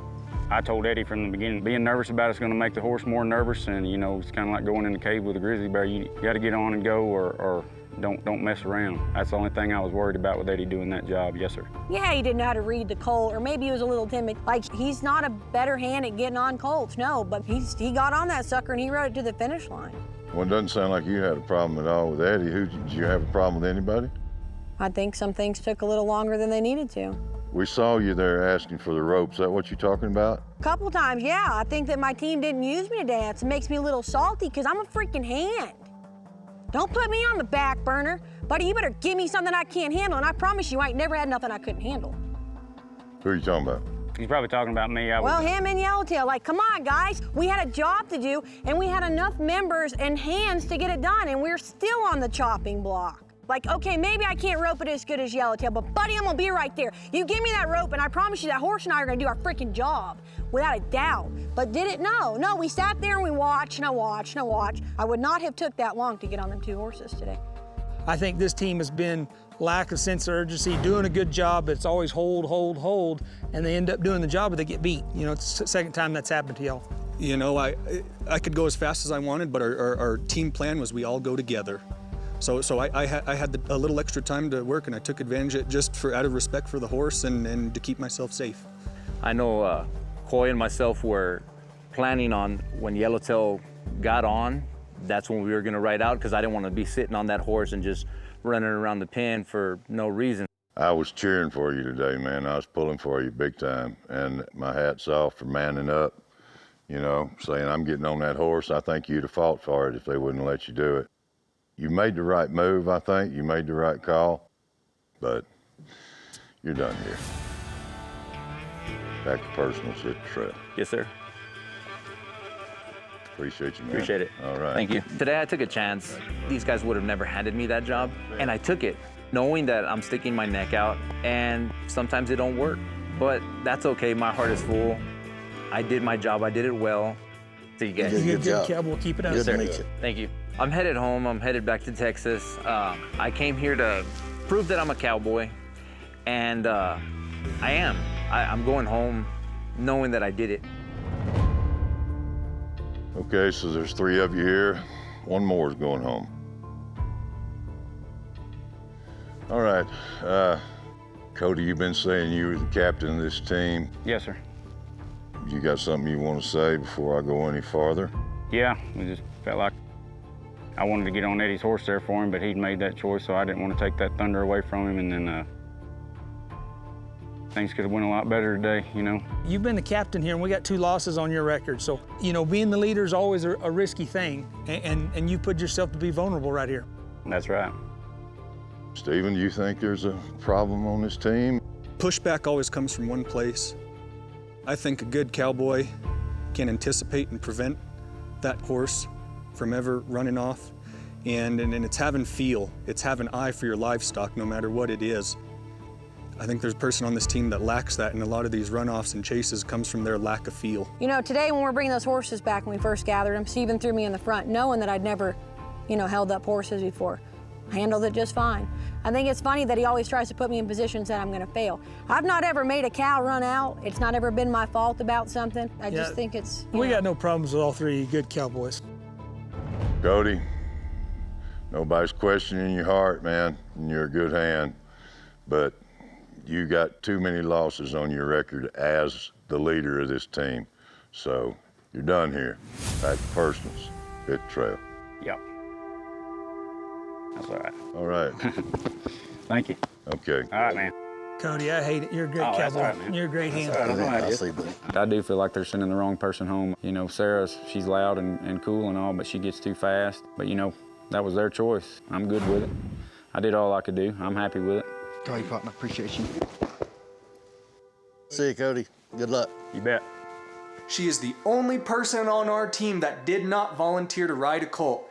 I told Eddie from the beginning, being nervous about it's going to make the horse more nervous, and you know, it's kind of like going in the cave with a grizzly bear. You got to get on and go, or don't mess around. That's the only thing I was worried about with Eddie doing that job. Yes, sir. Yeah, he didn't know how to read the colt, or maybe he was a little timid. Like, he's not a better hand at getting on colts, no, but he got on that sucker and he rode it to the finish line. Well, it doesn't sound like you had a problem at all with Eddie. Did you have a problem with anybody? I think some things took a little longer than they needed to. We saw you there asking for the rope. Is that what you're talking about? A couple times, yeah. I think that my team didn't use me today. It makes me a little salty because I'm a freaking hand. Don't put me on the back burner. Buddy, you better give me something I can't handle, and I promise you I ain't never had nothing I couldn't handle. Who are you talking about? He's probably talking about me. Well, him and Yellowtail. Like, come on, guys. We had a job to do, and we had enough members and hands to get it done, and we're still on the chopping block. Like, okay, maybe I can't rope it as good as Yellowtail, but buddy, I'm gonna be right there. You give me that rope and I promise you that horse and I are gonna do our freaking job, without a doubt. But did it? No, we sat there and we watched and I watched and I watched. I would not have took that long to get on them 2 horses today. I think this team has been lack of sense of urgency, doing a good job, but it's always hold, and they end up doing the job, but they get beat. You know, it's the second time that's happened to y'all. You know, I could go as fast as I wanted, but our team plan was we all go together. So I had a little extra time to work, and I took advantage of it just out of respect for the horse and to keep myself safe. I know Coy and myself were planning on when Yellowtail got on, that's when we were gonna ride out, because I didn't want to be sitting on that horse and just running around the pen for no reason. I was cheering for you today, man. I was pulling for you big time, and my hat's off for manning up, you know, saying I'm getting on that horse. I think you'd have fought for it if they wouldn't let you do it. You made the right move, I think. You made the right call, but you're done here. Back to personals, hit the trail. Yes, sir. Appreciate you, man. Appreciate it. All right. Thank you. Today I took a chance. These guys would have never handed me that job, and I took it, knowing that I'm sticking my neck out, and sometimes it don't work. But that's okay, my heart is full. I did my job, I did it well. See you guys. You did a good job. We'll keep it up. Yes, sir. Thank you. I'm headed home, I'm headed back to Texas. I came here to prove that I'm a cowboy, and I am. I'm going home knowing that I did it. Okay, so there's 3 of you here. 1 more is going home. All right, Cody, you've been saying you were the captain of this team. Yes, sir. You got something you want to say before I go any farther? Yeah, we just felt like I wanted to get on Eddie's horse there for him, but he'd made that choice, so I didn't want to take that thunder away from him, and then things could have went a lot better today, you know. You've been the captain here, and we got 2 losses on your record, so, you know, being the leader is always a risky thing, and you put yourself to be vulnerable right here. That's right. Stephen, do you think there's a problem on this team? Pushback always comes from one place. I think a good cowboy can anticipate and prevent that horse from ever running off. And it's having feel. It's having eye for your livestock, no matter what it is. I think there's a person on this team that lacks that, and a lot of these runoffs and chases comes from their lack of feel. You know, today when we're bringing those horses back, when we first gathered them, Stephen threw me in the front, knowing that I'd never, you know, held up horses before. I handled it just fine. I think it's funny that he always tries to put me in positions that I'm gonna fail. I've not ever made a cow run out. It's not ever been my fault about something. I just think it's, We got no problems with all 3 good cowboys. Cody, nobody's questioning your heart, man, and you're a good hand, but you got too many losses on your record as the leader of this team. So you're done here. Back to personals. Hit the trail. Yep. That's all right. All right. Thank you. Okay. All right, man. Cody, I hate it. You're a great that's cowboy. all right, man. You're a great hand. I do feel like they're sending the wrong person home. You know, she's loud and cool and all, but she gets too fast. But you know, that was their choice. I'm good with it. I did all I could do. I'm happy with it. All right, partner, appreciate you. See you, Cody. Good luck. You bet. She is the only person on our team that did not volunteer to ride a colt.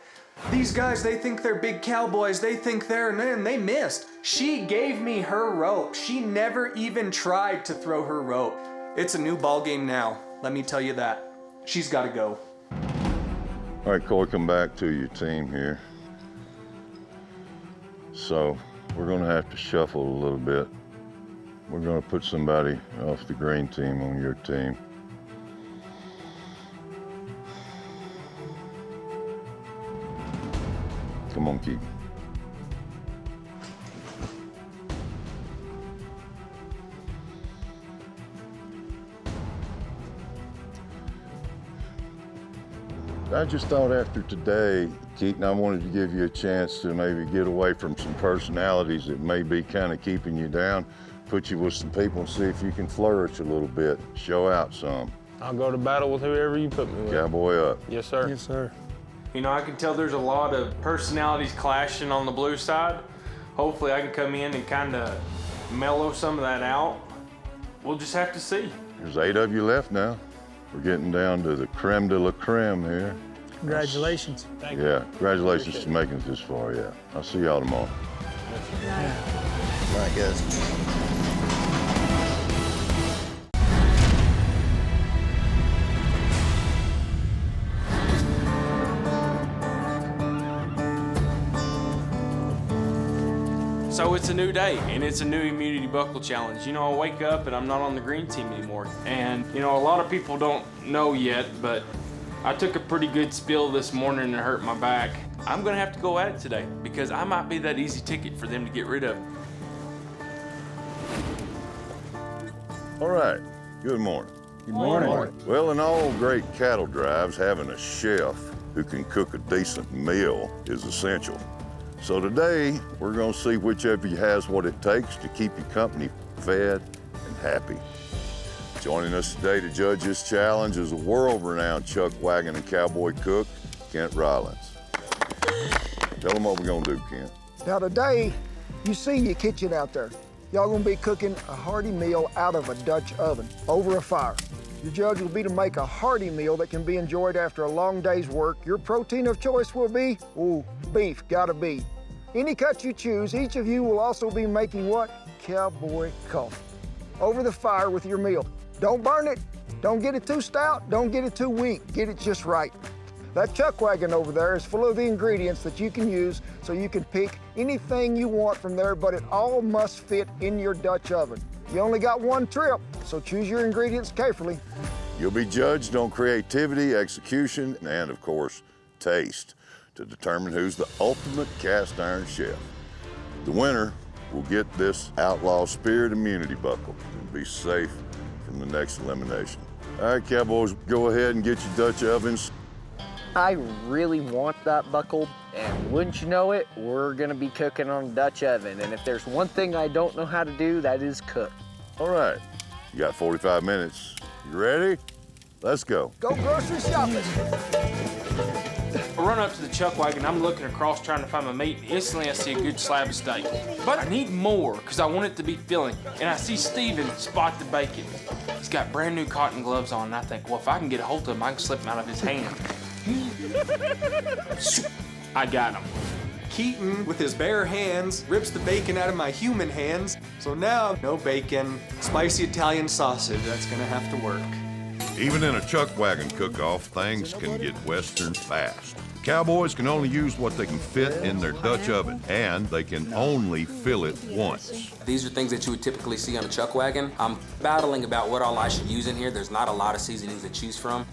These guys, they think they're big cowboys. They think and they missed. She gave me her rope. She never even tried to throw her rope. It's a new ball game now. Let me tell you that. She's got to go. All right, Coy, come back to your team here. So we're gonna have to shuffle a little bit. We're gonna put somebody off the green team on your team. Come on, Keith. I just thought after today, Keaton, I wanted to give you a chance to maybe get away from some personalities that may be kind of keeping you down, put you with some people and see if you can flourish a little bit, show out some. I'll go to battle with whoever you put me with. Cowboy up. Yes, sir. Yes, sir. You know, I can tell there's a lot of personalities clashing on the blue side. Hopefully I can come in and kind of mellow some of that out. We'll just have to see. There's 8 of you left now. We're getting down to the creme de la creme here. Congratulations. Thank you. Yeah, congratulations to making it this far, yeah. I'll see y'all tomorrow. All right, guys. So it's a new day, and it's a new immunity buckle challenge. You know, I wake up and I'm not on the green team anymore. And, you know, a lot of people don't know yet, but I took a pretty good spill this morning and it hurt my back. I'm gonna have to go at it today because I might be that easy ticket for them to get rid of. All right, good morning. Good morning. Well, in all great cattle drives, having a chef who can cook a decent meal is essential. So today, we're gonna see which of you has what it takes to keep your company fed and happy. Joining us today to judge this challenge is a world-renowned chuck wagon and cowboy cook, Kent Rollins. Tell them what we're gonna do, Kent. Now today, you see your kitchen out there. Y'all gonna be cooking a hearty meal out of a Dutch oven over a fire. Your judge will be to make a hearty meal that can be enjoyed after a long day's work. Your protein of choice will be, beef, gotta be. Any cut you choose, each of you will also be making what? Cowboy coffee. Over the fire with your meal. Don't burn it. Don't get it too stout. Don't get it too weak. Get it just right. That chuck wagon over there is full of the ingredients that you can use, so you can pick anything you want from there, but it all must fit in your Dutch oven. You only got one trip, so choose your ingredients carefully. You'll be judged on creativity, execution, and of course, taste to determine who's the ultimate cast iron chef. The winner will get this Outlaw Spirit immunity buckle and be safe from the next elimination. All right, cowboys, go ahead and get your Dutch ovens. I really want that buckle, and wouldn't you know it, we're gonna be cooking on a Dutch oven. And if there's one thing I don't know how to do, that is cook. All right, you got 45 minutes. You ready? Let's go. Go grocery shopping. I run up to the chuck wagon, I'm looking across trying to find my meat, and instantly I see a good slab of steak. But I need more, because I want it to be filling. And I see Steven spot the bacon. He's got brand new cotton gloves on, and I think, well, if I can get a hold of him, I can slip them out of his hand. I got him. Keaton, with his bare hands, rips the bacon out of my human hands. So now, no bacon, spicy Italian sausage, that's gonna have to work. Even in a chuck wagon cook-off, things can get Western fast. Cowboys can only use what they can fit in their Dutch oven, and they can only fill it once. These are things that you would typically see on a chuck wagon. I'm battling about what all I should use in here. There's not a lot of seasonings to choose from.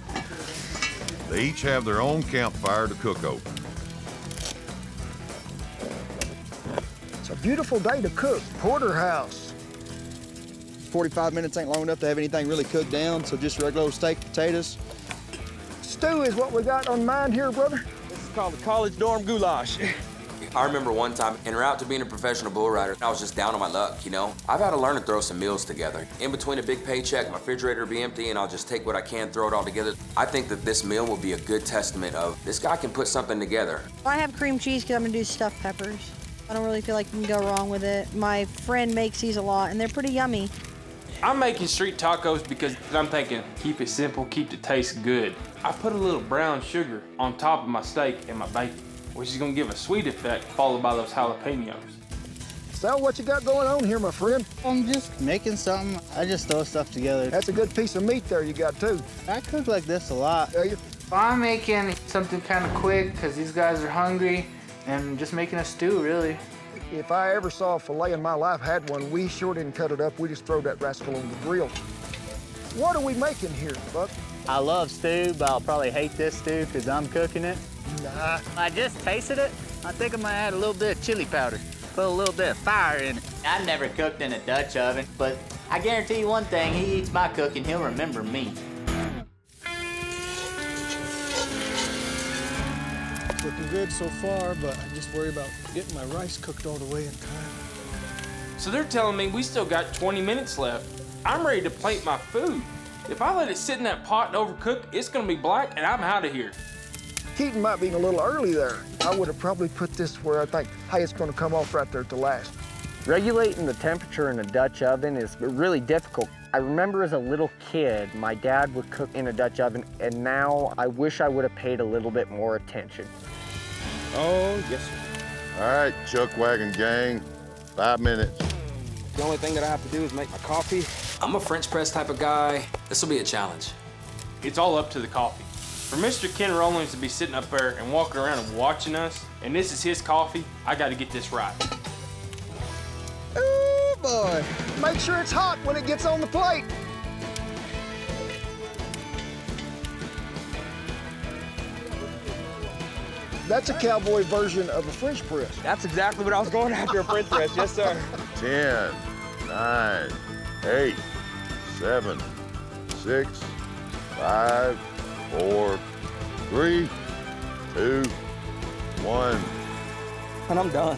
They each have their own campfire to cook over. It's a beautiful day to cook. Porterhouse. 45 minutes ain't long enough to have anything really cooked down, so just regular old steak, potatoes. Stew is what we got on mind here, brother. This is called the college dorm goulash. I remember one time, en route to being a professional bull rider, I was just down on my luck, you know? I've had to learn to throw some meals together. In between a big paycheck, my refrigerator will be empty, and I'll just take what I can, throw it all together. I think that this meal will be a good testament of this guy can put something together. I have cream cheese because I'm gonna do stuffed peppers. I don't really feel like you can go wrong with it. My friend makes these a lot, and they're pretty yummy. I'm making street tacos because I'm thinking, keep it simple, keep the taste good. I put a little brown sugar on top of my steak and my bacon, which is gonna give a sweet effect, followed by those jalapenos. So what you got going on here, my friend? I'm just making something. I just throw stuff together. That's a good piece of meat there you got, too. I cook like this a lot. I'm making something kind of quick because these guys are hungry, and just making a stew, really. If I ever saw a filet in my life, had one, we sure didn't cut it up. We just throw that rascal on the grill. What are we making here, Buck? I love stew, but I'll probably hate this stew because I'm cooking it. Nah. I just tasted it. I think I'm gonna add a little bit of chili powder. Put a little bit of fire in it. I've never cooked in a Dutch oven, but I guarantee you one thing, he eats my cooking, he'll remember me. It's looking good so far, but I just worry about getting my rice cooked all the way in time. So they're telling me we still got 20 minutes left. I'm ready to plate my food. If I let it sit in that pot and overcook, it's gonna be black and I'm out of here. Keaton might be a little early there. I would have probably put this where I think, hey, it's gonna come off right there at the last. Regulating the temperature in a Dutch oven is really difficult. I remember as a little kid, my dad would cook in a Dutch oven, and now I wish I would have paid a little bit more attention. Oh, yes, sir. All All right, Chuck Wagon gang, 5 minutes. The only thing that I have to do is make my coffee. I'm a French press type of guy. This will be a challenge. It's all up to the coffee. For Mr. Ken Rollins to be sitting up there and walking around and watching us, and this is his coffee, I gotta get this right. Oh boy, make sure it's hot when it gets on the plate. That's a cowboy version of a French press. That's exactly what I was going after, a French press. Yes, sir. 10, 9, 8, 7, 6, 5, 4, 3, 2, 1. And I'm done.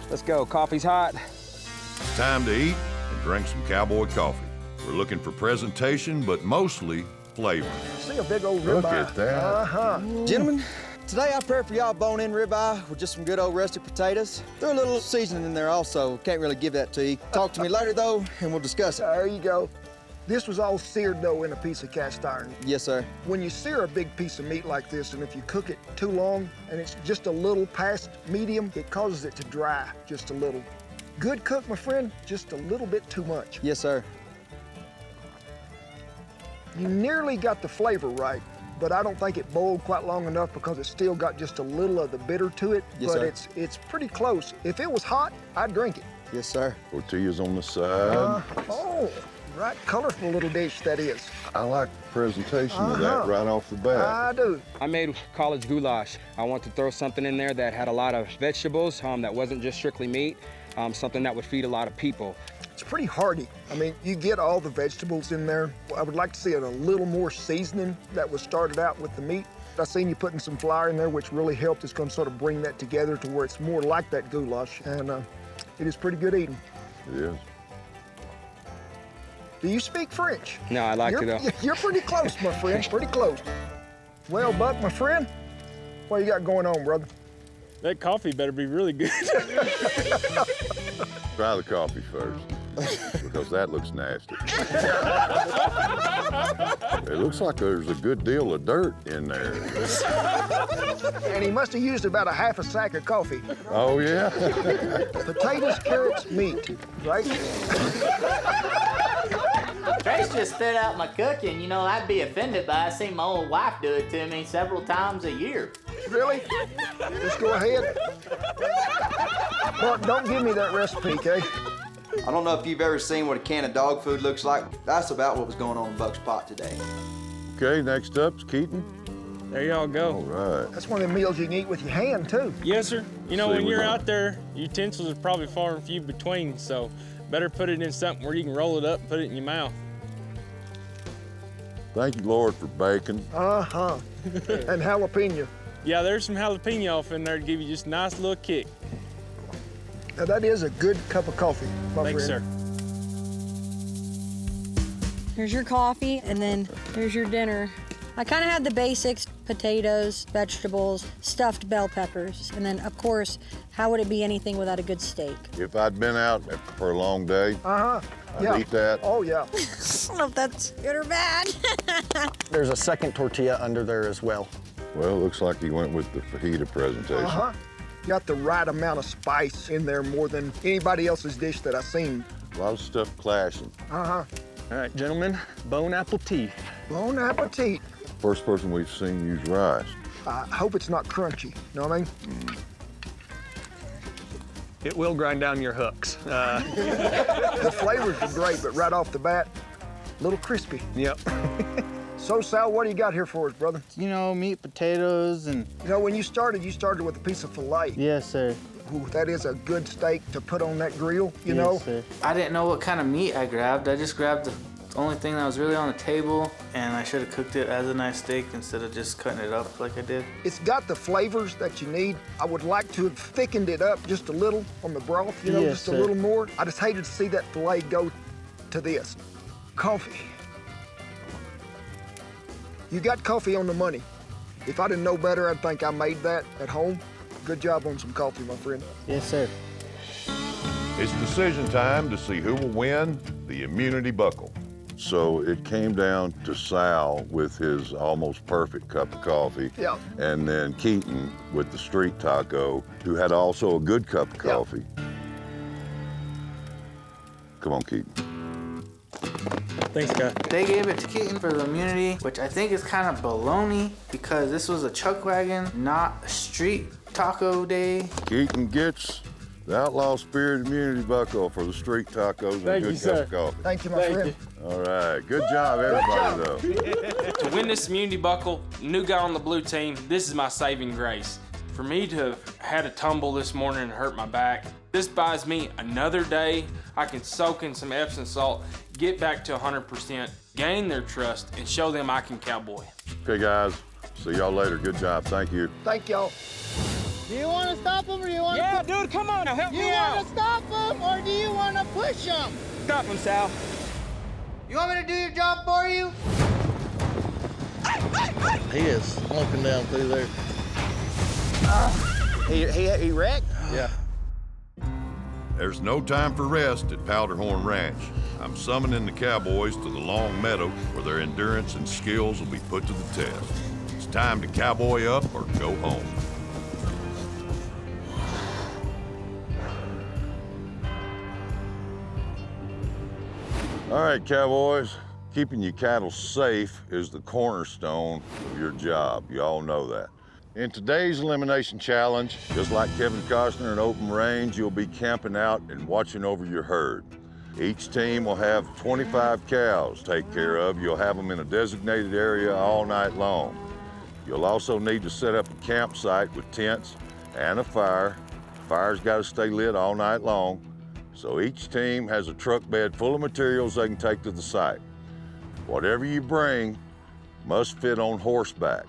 Let's go. Coffee's hot. It's time to eat and drink some cowboy coffee. We're looking for presentation, but mostly flavor. See a big old ribeye. Look at that. Gentlemen, today I prepared for y'all bone-in ribeye with just some good old rustic potatoes. Threw a little seasoning in there also. Can't really give that to you. Talk to me later though, and we'll discuss it. There you go. This was all seared though in a piece of cast iron. Yes, sir. When you sear a big piece of meat like this, and if you cook it too long and it's just a little past medium, it causes it to dry just a little. Good cook, my friend, just a little bit too much. Yes, sir. You nearly got the flavor right, but I don't think it boiled quite long enough because it's still got just a little of the bitter to it. Yes, but sir. it's pretty close. If it was hot, I'd drink it. Yes, sir. Tortillas on the side. Oh, right, colorful little dish that is. I like the presentation of that right off the bat. I do. I made college goulash. I want to throw something in there that had a lot of vegetables, that wasn't just strictly meat, something that would feed a lot of people. It's pretty hearty. I mean, you get all the vegetables in there. I would like to see a little more seasoning that was started out with the meat. I seen you putting some flour in there, which really helped. It's going to sort of bring that together to where it's more like that goulash, and it is pretty good eating. It is. Do you speak French? No, I like to though. You're pretty close, my friend, pretty close. Well, Buck, my friend, what you got going on, brother? That coffee better be really good. Try the coffee first, because that looks nasty. It looks like there's a good deal of dirt in there. And he must have used about a half a sack of coffee. Oh, yeah? Potatoes, carrots, meat, right? Trace just spit out my cooking. You know, I'd be offended by it. I seen my old wife do it to me several times a year. Really? Let's go ahead. Well, don't give me that recipe, okay? I don't know if you've ever seen what a can of dog food looks like. That's about what was going on in Buck's pot today. Okay, next up's Keaton. There y'all go. All right. That's one of the meals you can eat with your hand, too. Yes, sir. You know, See, when we you're don't- out there, utensils are probably far and few between, so better put it in something where you can roll it up and put it in your mouth. Thank you, Lord, for bacon. Uh-huh. And jalapeno. Yeah, there's some jalapeno off in there to give you just a nice little kick. Now, that is a good cup of coffee, my Thanks, friend. sir. Here's your coffee, and then here's your dinner. I kind of had the basics: potatoes, vegetables, stuffed bell peppers, and then, of course, how would it be anything without a good steak? If I'd been out for a long day, I'd eat that. Oh, yeah. I don't know if that's good or bad. There's a second tortilla under there as well. Well, it looks like he went with the fajita presentation. Uh-huh. Got the right amount of spice in there, more than anybody else's dish that I've seen. A lot of stuff clashing. Uh-huh. All right, gentlemen, bon appetit. Bon appetit. First person we've seen use rice. I hope it's not crunchy, you know what I mean? It will grind down your hooks. The flavors are great, but right off the bat, a little crispy. Yep. So, Sal, what do you got here for us, brother? You know, meat, potatoes, and... You know, when you started with a piece of filet. Yes, sir. Ooh, that is a good steak to put on that grill, you know? Sir. I didn't know what kind of meat I grabbed. I just grabbed the only thing that was really on the table, and I should have cooked it as a nice steak instead of just cutting it up like I did. It's got the flavors that you need. I would like to have thickened it up just a little on the broth, you know, Yes, just a sir. little more. I just hated to see that filet go to this. Coffee. You got coffee on the money. If I didn't know better, I'd think I made that at home. Good job on some coffee, my friend. Yes, sir. It's decision time to see who will win the immunity buckle. So it came down to Sal with his almost perfect cup of coffee. Yep. And then Keaton with the street taco, who had also a good cup of coffee. Come on, Keaton. Thanks, guy. They gave it to Keaton for the immunity, which I think is kind of baloney because this was a chuck wagon, not a street taco day. Keaton gets the Outlaw Spirit Immunity Buckle for the street tacos and a good cup of coffee. Thank you, my friend. All right, good job, everybody, though. To win this immunity buckle, new guy on the blue team, this is my saving grace. For me to have had a tumble this morning and hurt my back, this buys me another day. I can soak in some Epsom salt, get back to 100%, gain their trust, and show them I can cowboy. Okay, guys, see y'all later. Good job, thank you. Thank y'all. Do you want to stop him or do you want Yeah, to... dude, come on now, help me out. You want to stop him or do you want to push him? Stop him, Sal. You want me to do your job for you? He is slunking down through there. He wrecked? Yeah. There's no time for rest at Powderhorn Ranch. I'm summoning the cowboys to the long meadow where their endurance and skills will be put to the test. It's time to cowboy up or go home. All right, cowboys, keeping your cattle safe is the cornerstone of your job. You all know that. In today's elimination challenge, just like Kevin Costner in Open Range, you'll be camping out and watching over your herd. Each team will have 25 cows to take care of. You'll have them in a designated area all night long. You'll also need to set up a campsite with tents and a fire. Fire's got to stay lit all night long. So each team has a truck bed full of materials they can take to the site. Whatever you bring must fit on horseback.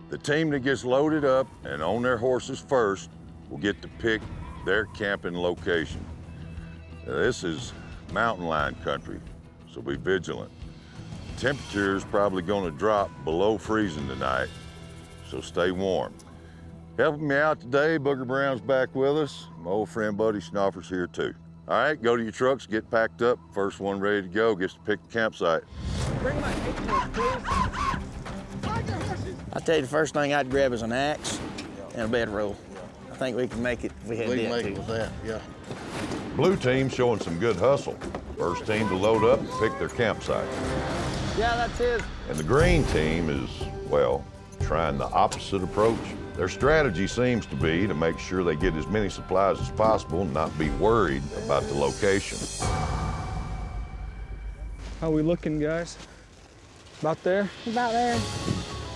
The team that gets loaded up and on their horses first will get to pick their camping location. Now, this is mountain lion country, so be vigilant. Temperature is probably going to drop below freezing tonight, so stay warm. Helping me out today, Booger Brown's back with us. My old friend Buddy Schnoffer's here too. All right, go to your trucks, get packed up. First one ready to go gets to pick the campsite. Bring my paperwork, please. I tell you, the first thing I'd grab is an axe and a bedroll. I think we can make it if we had We can that make too. it with that, yeah. Blue team showing some good hustle. First team to load up and pick their campsite. Yeah, that's his. And the green team is, well, trying the opposite approach. Their strategy seems to be to make sure they get as many supplies as possible and not be worried about the location. How we looking, guys? About there? About there.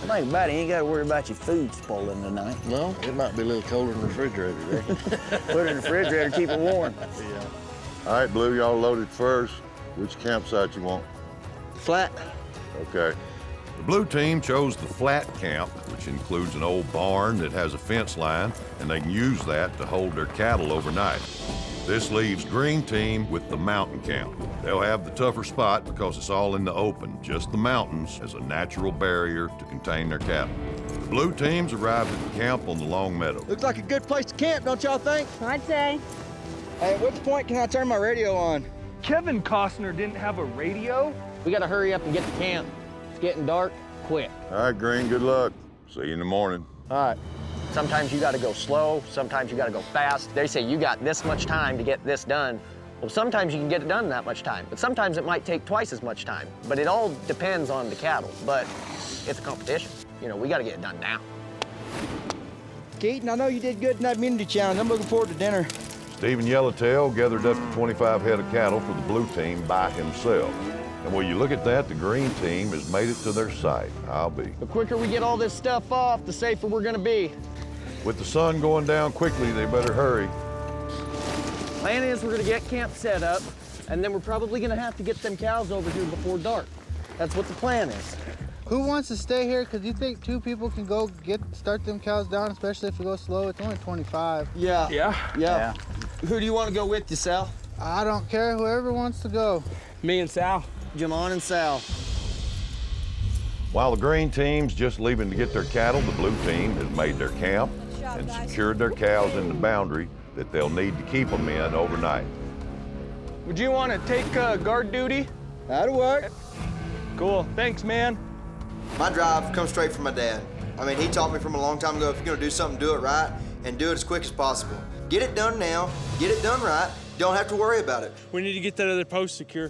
Think about it, you ain't got to worry about your food spoiling tonight. No, it might be a little colder in the refrigerator there. Put it in the refrigerator, keep it warm. Yeah. All right, Blue, y'all loaded first. Which campsite you want? Flat. Okay. The blue team chose the flat camp, which includes an old barn that has a fence line, and they can use that to hold their cattle overnight. This leaves green team with the mountain camp. They'll have the tougher spot because it's all in the open, just the mountains as a natural barrier to contain their cattle. The blue teams arrived at the camp on the long meadow. Looks like a good place to camp, don't y'all think? I'd say. Hey, at which point can I turn my radio on? Kevin Costner didn't have a radio? We gotta hurry up and get to camp. It's getting dark, quick. All right, Green, good luck. See you in the morning. All right. Sometimes you gotta go slow, sometimes you gotta go fast. They say you got this much time to get this done. Well, sometimes you can get it done in that much time, but sometimes it might take twice as much time. But it all depends on the cattle, but it's a competition. You know, we gotta get it done now. Keaton, I know you did good in that immunity challenge. I'm looking forward to dinner. Stephen Yellowtail gathered up to 25 head of cattle for the blue team by himself. And when you look at that, the green team has made it to their site. I'll be. The quicker we get all this stuff off, the safer we're gonna be. With the sun going down quickly, they better hurry. Plan is we're gonna get camp set up, and then we're probably gonna have to get them cows over here before dark. That's what the plan is. Who wants to stay here? Because you think 2 people can go start them cows down, especially if we go slow. It's only 25. Yeah. Who do you want to go with you, Sal? I don't care. Whoever wants to go. Me and Sal. Jamon and Sal. While the green team's just leaving to get their cattle, the blue team has made their camp and secured their cows in the boundary that they'll need to keep them in overnight. Would you want to take guard duty? That'll work. Cool, thanks, man. My drive comes straight from my dad. I mean, he taught me from a long time ago, if you're gonna do something, do it right, and do it as quick as possible. Get it done now, get it done right, don't have to worry about it. We need to get that other post secure.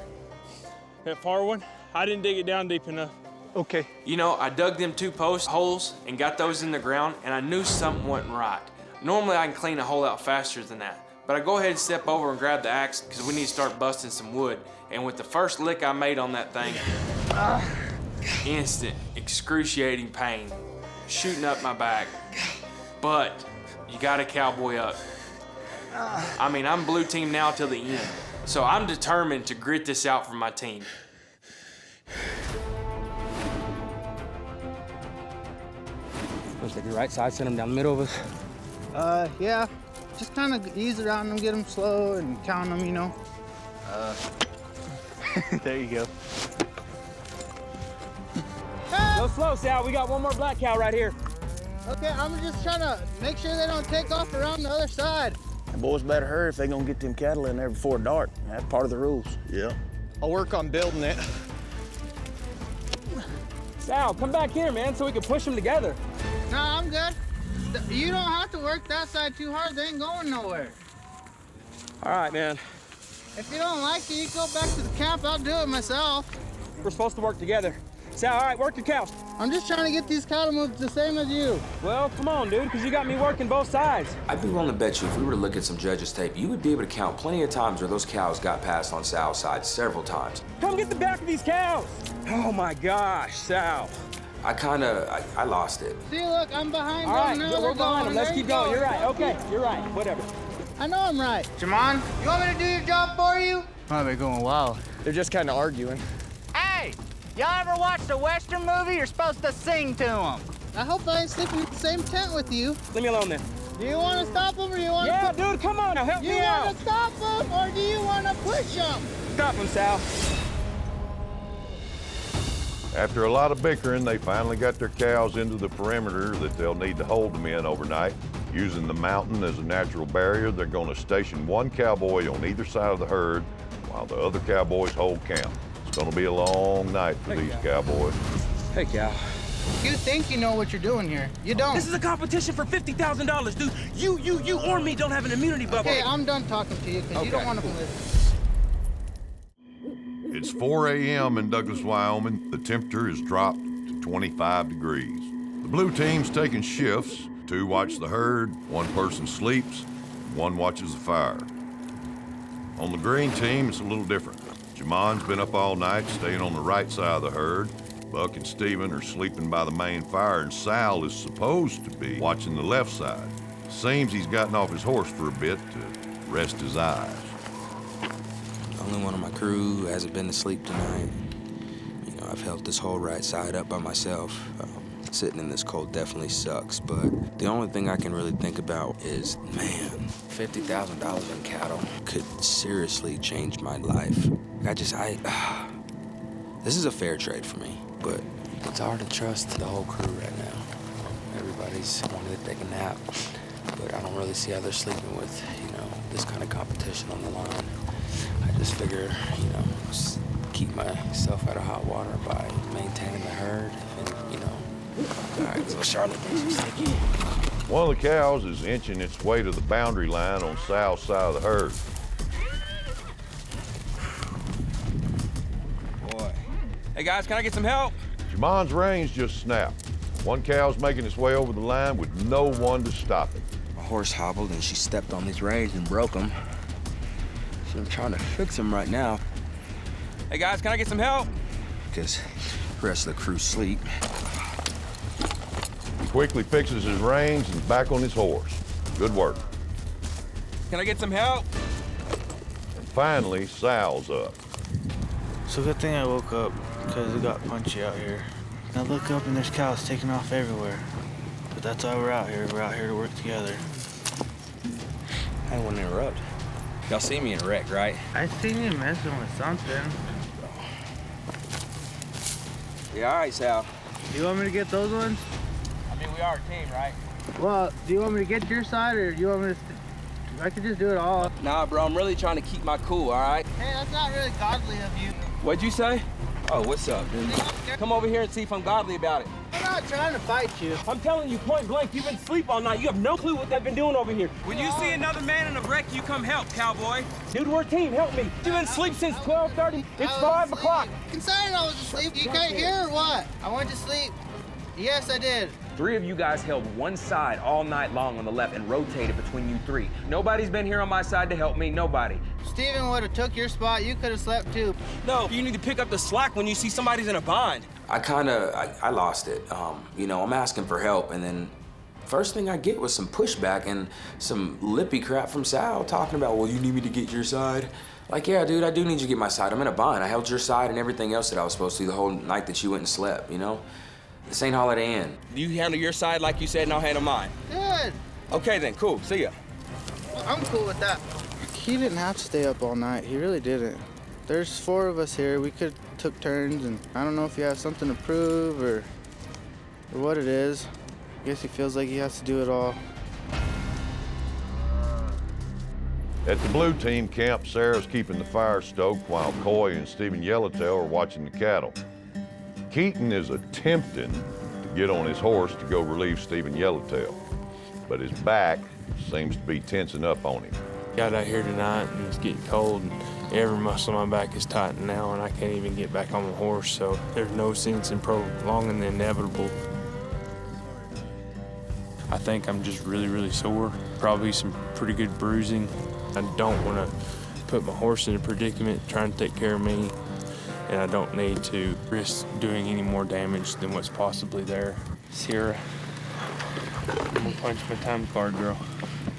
That far one, I didn't dig it down deep enough. Okay. You know, I dug them 2 post holes and got those in the ground, and I knew something wasn't right. Normally, I can clean a hole out faster than that. But I go ahead and step over and grab the axe, because we need to start busting some wood. And with the first lick I made on that thing, instant, excruciating pain, shooting up my back. But you gotta cowboy up. I mean, I'm blue team now till the end. So I'm determined to grit this out for my team. Looks like the right side, send them down the middle of us. Yeah. Just kind of ease around them, get them slow and count them, you know. There you go. Go slow, Sal. We got one more black cow right here. Okay, I'm just trying to make sure they don't take off around the other side. The boys better hurry if they gonna get them cattle in there before dark. That's part of the rules. Yeah. I'll work on building it. Sal, come back here, man, so we can push them together. No, I'm good. You don't have to work that side too hard. They ain't going nowhere. All right, man. If you don't like it, you go back to the camp. I'll do it myself. We're supposed to work together. Sal, all right, work your cows. I'm just trying to get these cattle moved the same as you. Well, come on, dude, because you got me working both sides. I'd be willing to bet you if we were to look at some judges' tape, you would be able to count plenty of times where those cows got passed on Sal's side several times. Come get the back of these cows. Oh, my gosh, Sal. I lost it. See, look, I'm behind all them right, now. we're behind them. Let's keep going. You're right. Okay, you're right. Whatever. I know I'm right. Jamon, you want me to do your job for you? Oh, they're going wild. They're just kind of arguing. Hey, y'all ever watched a Western movie? You're supposed to sing to them. I hope I ain't sleeping in the same tent with you. Leave me alone then. Do you want to stop them or do you want to... Yeah, dude, come on now, help me out. You want to stop them or do you want to push them? Stop them, Sal. After a lot of bickering, they finally got their cows into the perimeter that they'll need to hold them in overnight. Using the mountain as a natural barrier, they're going to station one cowboy on either side of the herd while the other cowboys hold camp. It's going to be a long night for these cowboys. Hey, cow. You think you know what you're doing here. You don't. This is a competition for $50,000, dude. You or me don't have an immunity bubble. Okay, I'm done talking to you because you don't want to listen. It's 4 a.m. in Douglas, Wyoming. The temperature has dropped to 25 degrees. The blue team's taking shifts. 2 watch the herd, 1 person sleeps, 1 watches the fire. On the green team, it's a little different. Jamon's been up all night, staying on the right side of the herd. Buck and Steven are sleeping by the main fire, and Sal is supposed to be watching the left side. Seems he's gotten off his horse for a bit to rest his eyes. Only one of my crew who hasn't been to sleep tonight. You know, I've held this whole right side up by myself. Sitting in this cold definitely sucks, but the only thing I can really think about is, man, $50,000 in cattle could seriously change my life. This is a fair trade for me, but it's hard to trust the whole crew right now. Everybody's wanting to take a nap, but I don't really see how they're sleeping with, this kind of competition on the line. I just figure, keep myself out of hot water by maintaining the herd and, all right, so Charlotte brings some sticky. One of the cows is inching its way to the boundary line on Sal's side of the herd. Boy. Hey, guys, can I get some help? Jamon's reins just snapped. One cow's making its way over the line with no one to stop it. My horse hobbled and she stepped on these reins and broke them. So I'm trying to fix them right now. Hey, guys, can I get some help? Because the rest of the crew sleep. He quickly fixes his reins and is back on his horse. Good work. Can I get some help? And finally, Sal's up. So good thing I woke up, because it got punchy out here. I look up and there's cows taking off everywhere. But that's why we're out here. We're out here to work together. I don't want to interrupt. Y'all see me in a wreck, right? I seen you messing with something. Yeah, all right, Sal. You want me to get those ones? I mean, we are a team, right? Well, do you want me to get your side or do you want me to... I could just do it all. Nah, bro, I'm really trying to keep my cool, all right? Hey, that's not really godly of you. What'd you say? Oh, what's up, dude? Come over here and see if I'm godly about it. I'm not trying to fight you. I'm telling you point blank, you've been asleep all night. You have no clue what they've been doing over here. When you see another man in a wreck, you come help, cowboy. Dude, we're a team, help me. You've been asleep since 12:30. It's 5 o'clock. Considering I was asleep, you can't hear or what? I went to sleep. Yes, I did. 3 of you guys held one side all night long on the left and rotated between you 3. Nobody's been here on my side to help me, nobody. Steven would have took your spot. You could have slept too. No, you need to pick up the slack when you see somebody's in a bind. I lost it. You know, I'm asking for help, and then first thing I get was some pushback and some lippy crap from Sal talking about, well, you need me to get your side. Like, yeah, dude, I do need you to get my side. I'm in a bind. I held your side and everything else that I was supposed to the whole night that you went and slept, you know? This ain't Holiday Inn. You handle your side like you said, and I'll handle mine. Good. Okay then, cool, see ya. I'm cool with that. He didn't have to stay up all night. He really didn't. There's 4 of us here. We could took turns, and I don't know if he has something to prove or what it is. I guess he feels like he has to do it all. At the blue team camp, Sarah's keeping the fire stoked while Coy and Stephen Yellowtail are watching the cattle. Keaton is attempting to get on his horse to go relieve Stephen Yellowtail, but his back seems to be tensing up on him. Got out here tonight and it's getting cold and every muscle in my back is tightened now and I can't even get back on the horse, so there's no sense in prolonging the inevitable. I think I'm just really sore, probably some pretty good bruising. I don't want to put my horse in a predicament trying to take care of me, and I don't need to risk doing any more damage than what's possibly there. Sierra, I'm gonna punch my time card, girl.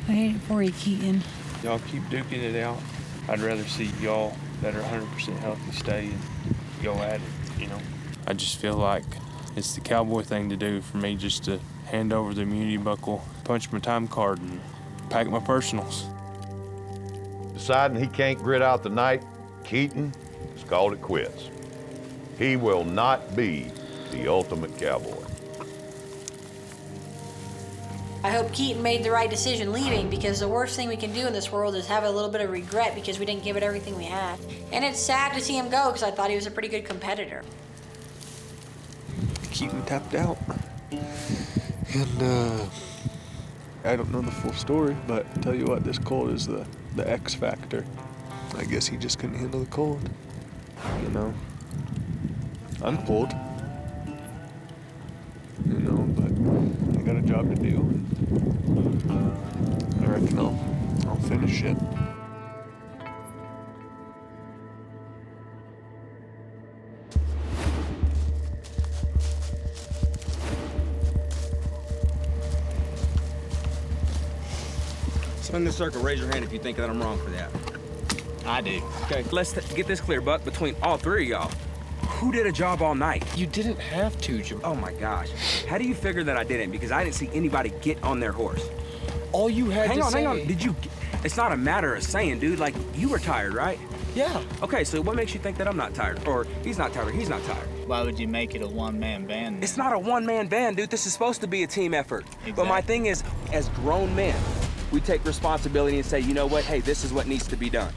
I hate it for you, Keaton. Y'all keep duking it out. I'd rather see y'all that are 100% healthy stay and go at it, you know? I just feel like it's the cowboy thing to do for me just to hand over the immunity buckle, punch my time card, and pack my personals. Deciding he can't grit out the night, Keaton has called it quits. He will not be the ultimate cowboy. I hope Keaton made the right decision leaving, because the worst thing we can do in this world is have a little bit of regret because we didn't give it everything we had. And it's sad to see him go because I thought he was a pretty good competitor. Keaton tapped out. And I don't know the full story, but I tell you what, this cold is the X factor. I guess he just couldn't handle the cold. You know, I'm cold. You know, but I got a job to do. I reckon I'll finish it. So in this circle, raise your hand if you think that I'm wrong for that. I do. Okay, let's get this clear, Buck. Between all 3 of y'all, who did a job all night? You didn't have to, Jim. Oh my gosh. How do you figure that I didn't? Because I didn't see anybody get on their horse. All you had to say... Hang on. Did you... It's not a matter of saying, dude. Like, you were tired, right? Yeah. Okay, so what makes you think that I'm not tired? Or he's not tired, he's not tired? Why would you make it a one-man band? It's not a one-man band, dude. This is supposed to be a team effort. Exactly. But my thing is, as grown men, we take responsibility and say, you know what? Hey, this is what needs to be done.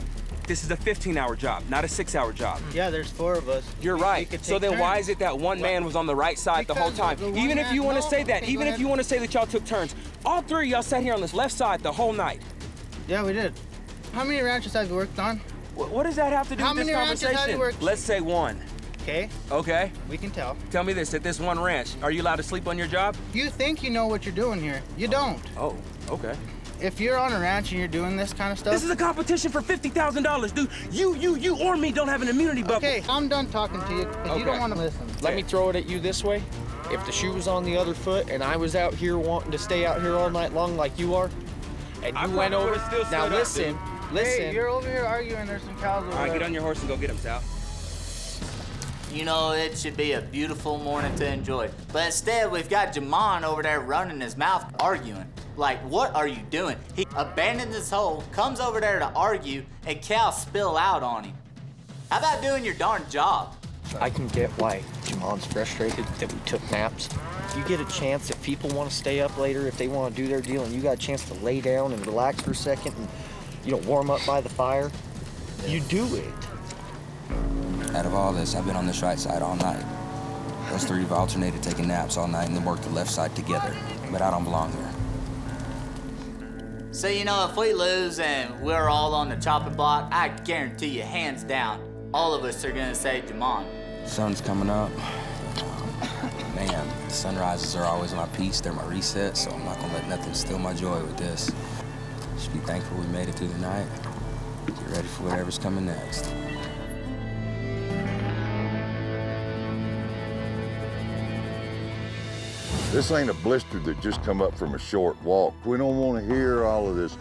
This is a 15-hour job, not a 6-hour job. Yeah, there's 4 of us. You're right. So then why is it that one man was on the right side the whole time? Even if you want to say that, even if you want to say that y'all took turns, all 3 of y'all sat here on this left side the whole night. Yeah, we did. How many ranches have you worked on? What does that have to do with this conversation? How many ranches have you worked? Let's say 1. Okay. Okay. We can tell. Tell me this, at this one ranch, are you allowed to sleep on your job? You think you know what you're doing here. You don't. Oh, okay. If you're on a ranch and you're doing this kind of stuff... This is a competition for $50,000, dude. You or me don't have an immunity buckle. Okay, I'm done talking to you because you don't want to listen. Let me throw it at you this way. If the shoe was on the other foot and I was out here wanting to stay out here all night long like you are, and you went over... Now listen. Hey, you're over here arguing. There's some cows over there. All right, get on your horse and go get them, Sal. You know, it should be a beautiful morning to enjoy. But instead, we've got Jamon over there running his mouth, arguing. Like, what are you doing? He abandoned his hole, comes over there to argue, and cows spill out on him. How about doing your darn job? I can get why Jamon's frustrated that we took naps. You get a chance if people want to stay up later, if they want to do their deal, and you got a chance to lay down and relax for a second and, you know, warm up by the fire, you do it. Out of all this, I've been on this right side all night. Those three have alternated taking naps all night and then worked the left side together. But I don't belong here. So, you know, if we lose and we're all on the chopping block, I guarantee you, hands down, all of us are gonna say Jamon. Sun's coming up. Man, sunrises are always my peace. They're my reset, so I'm not gonna let nothing steal my joy with this. Just be thankful we made it through the night. Get ready for whatever's coming next. This ain't a blister that just come up from a short walk. We don't want to hear all of this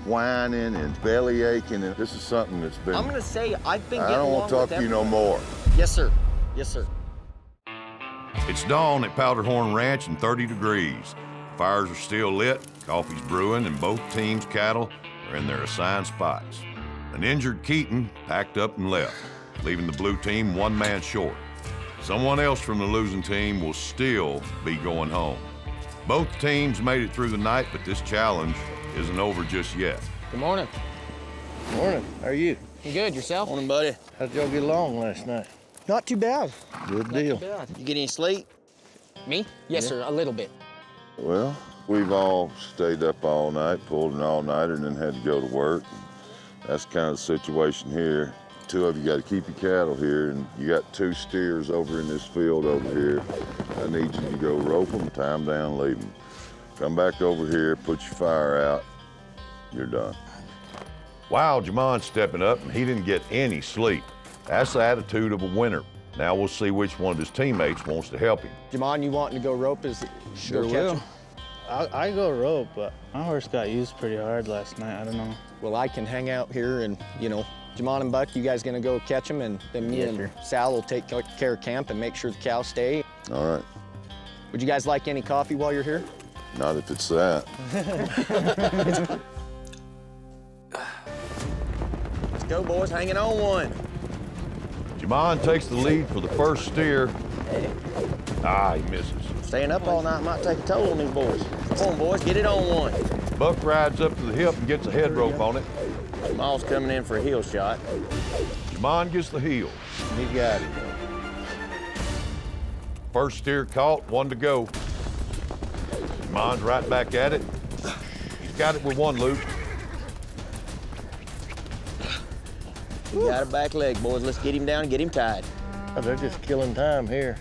whining and belly aching. And this is something that's been... I'm gonna say I've been I getting don't want to along talk with to you no more. Yes, sir. Yes, sir. It's dawn at Powderhorn Ranch and 30 degrees. Fires are still lit, coffee's brewing, and both teams' cattle are in their assigned spots. An injured Keaton packed up and left, leaving the blue team one man short. Someone else from the losing team will still be going home. Both teams made it through the night, but this challenge isn't over just yet. Good morning. Morning. How are you? You good? Yourself? Morning, buddy. How'd y'all get along last night? Not too bad. Good deal. You get any sleep? Me? Yes, sir. A little bit. Well, we've all stayed up all night, pulled an all-nighter, and then had to go to work. That's kind of the situation here. Two of you got to keep your cattle here, and you got 2 steers over in this field over here. I need you to go rope them, tie them down, leave them. Come back over here, put your fire out, you're done. Wow, Jamon's stepping up, and he didn't get any sleep. That's the attitude of a winner. Now we'll see which one of his teammates wants to help him. Jamon, you wanting to go rope? Sure will. I go rope, but my horse got used pretty hard last night. I don't know. Well, I can hang out here and, you know, Jamon and Buck, you guys gonna go catch them, and then me and Sal will take care of camp and make sure the cows stay. All right. Would you guys like any coffee while you're here? Not if it's that. Let's go, boys. Hanging on one. Jamon takes the lead for the first steer. Ah, he misses. Staying up all night might take a toll on these boys. Come on, boys, get it on one. Buck rides up to the hip and gets a head rope on it. Jamal's coming in for a heel shot. Jamon gets the heel. He got it. First steer caught, 1 to go. Jamon's right back at it. He's got it with 1 loop. You got a back leg, boys. Let's get him down and get him tied. Oh, they're just killing time here.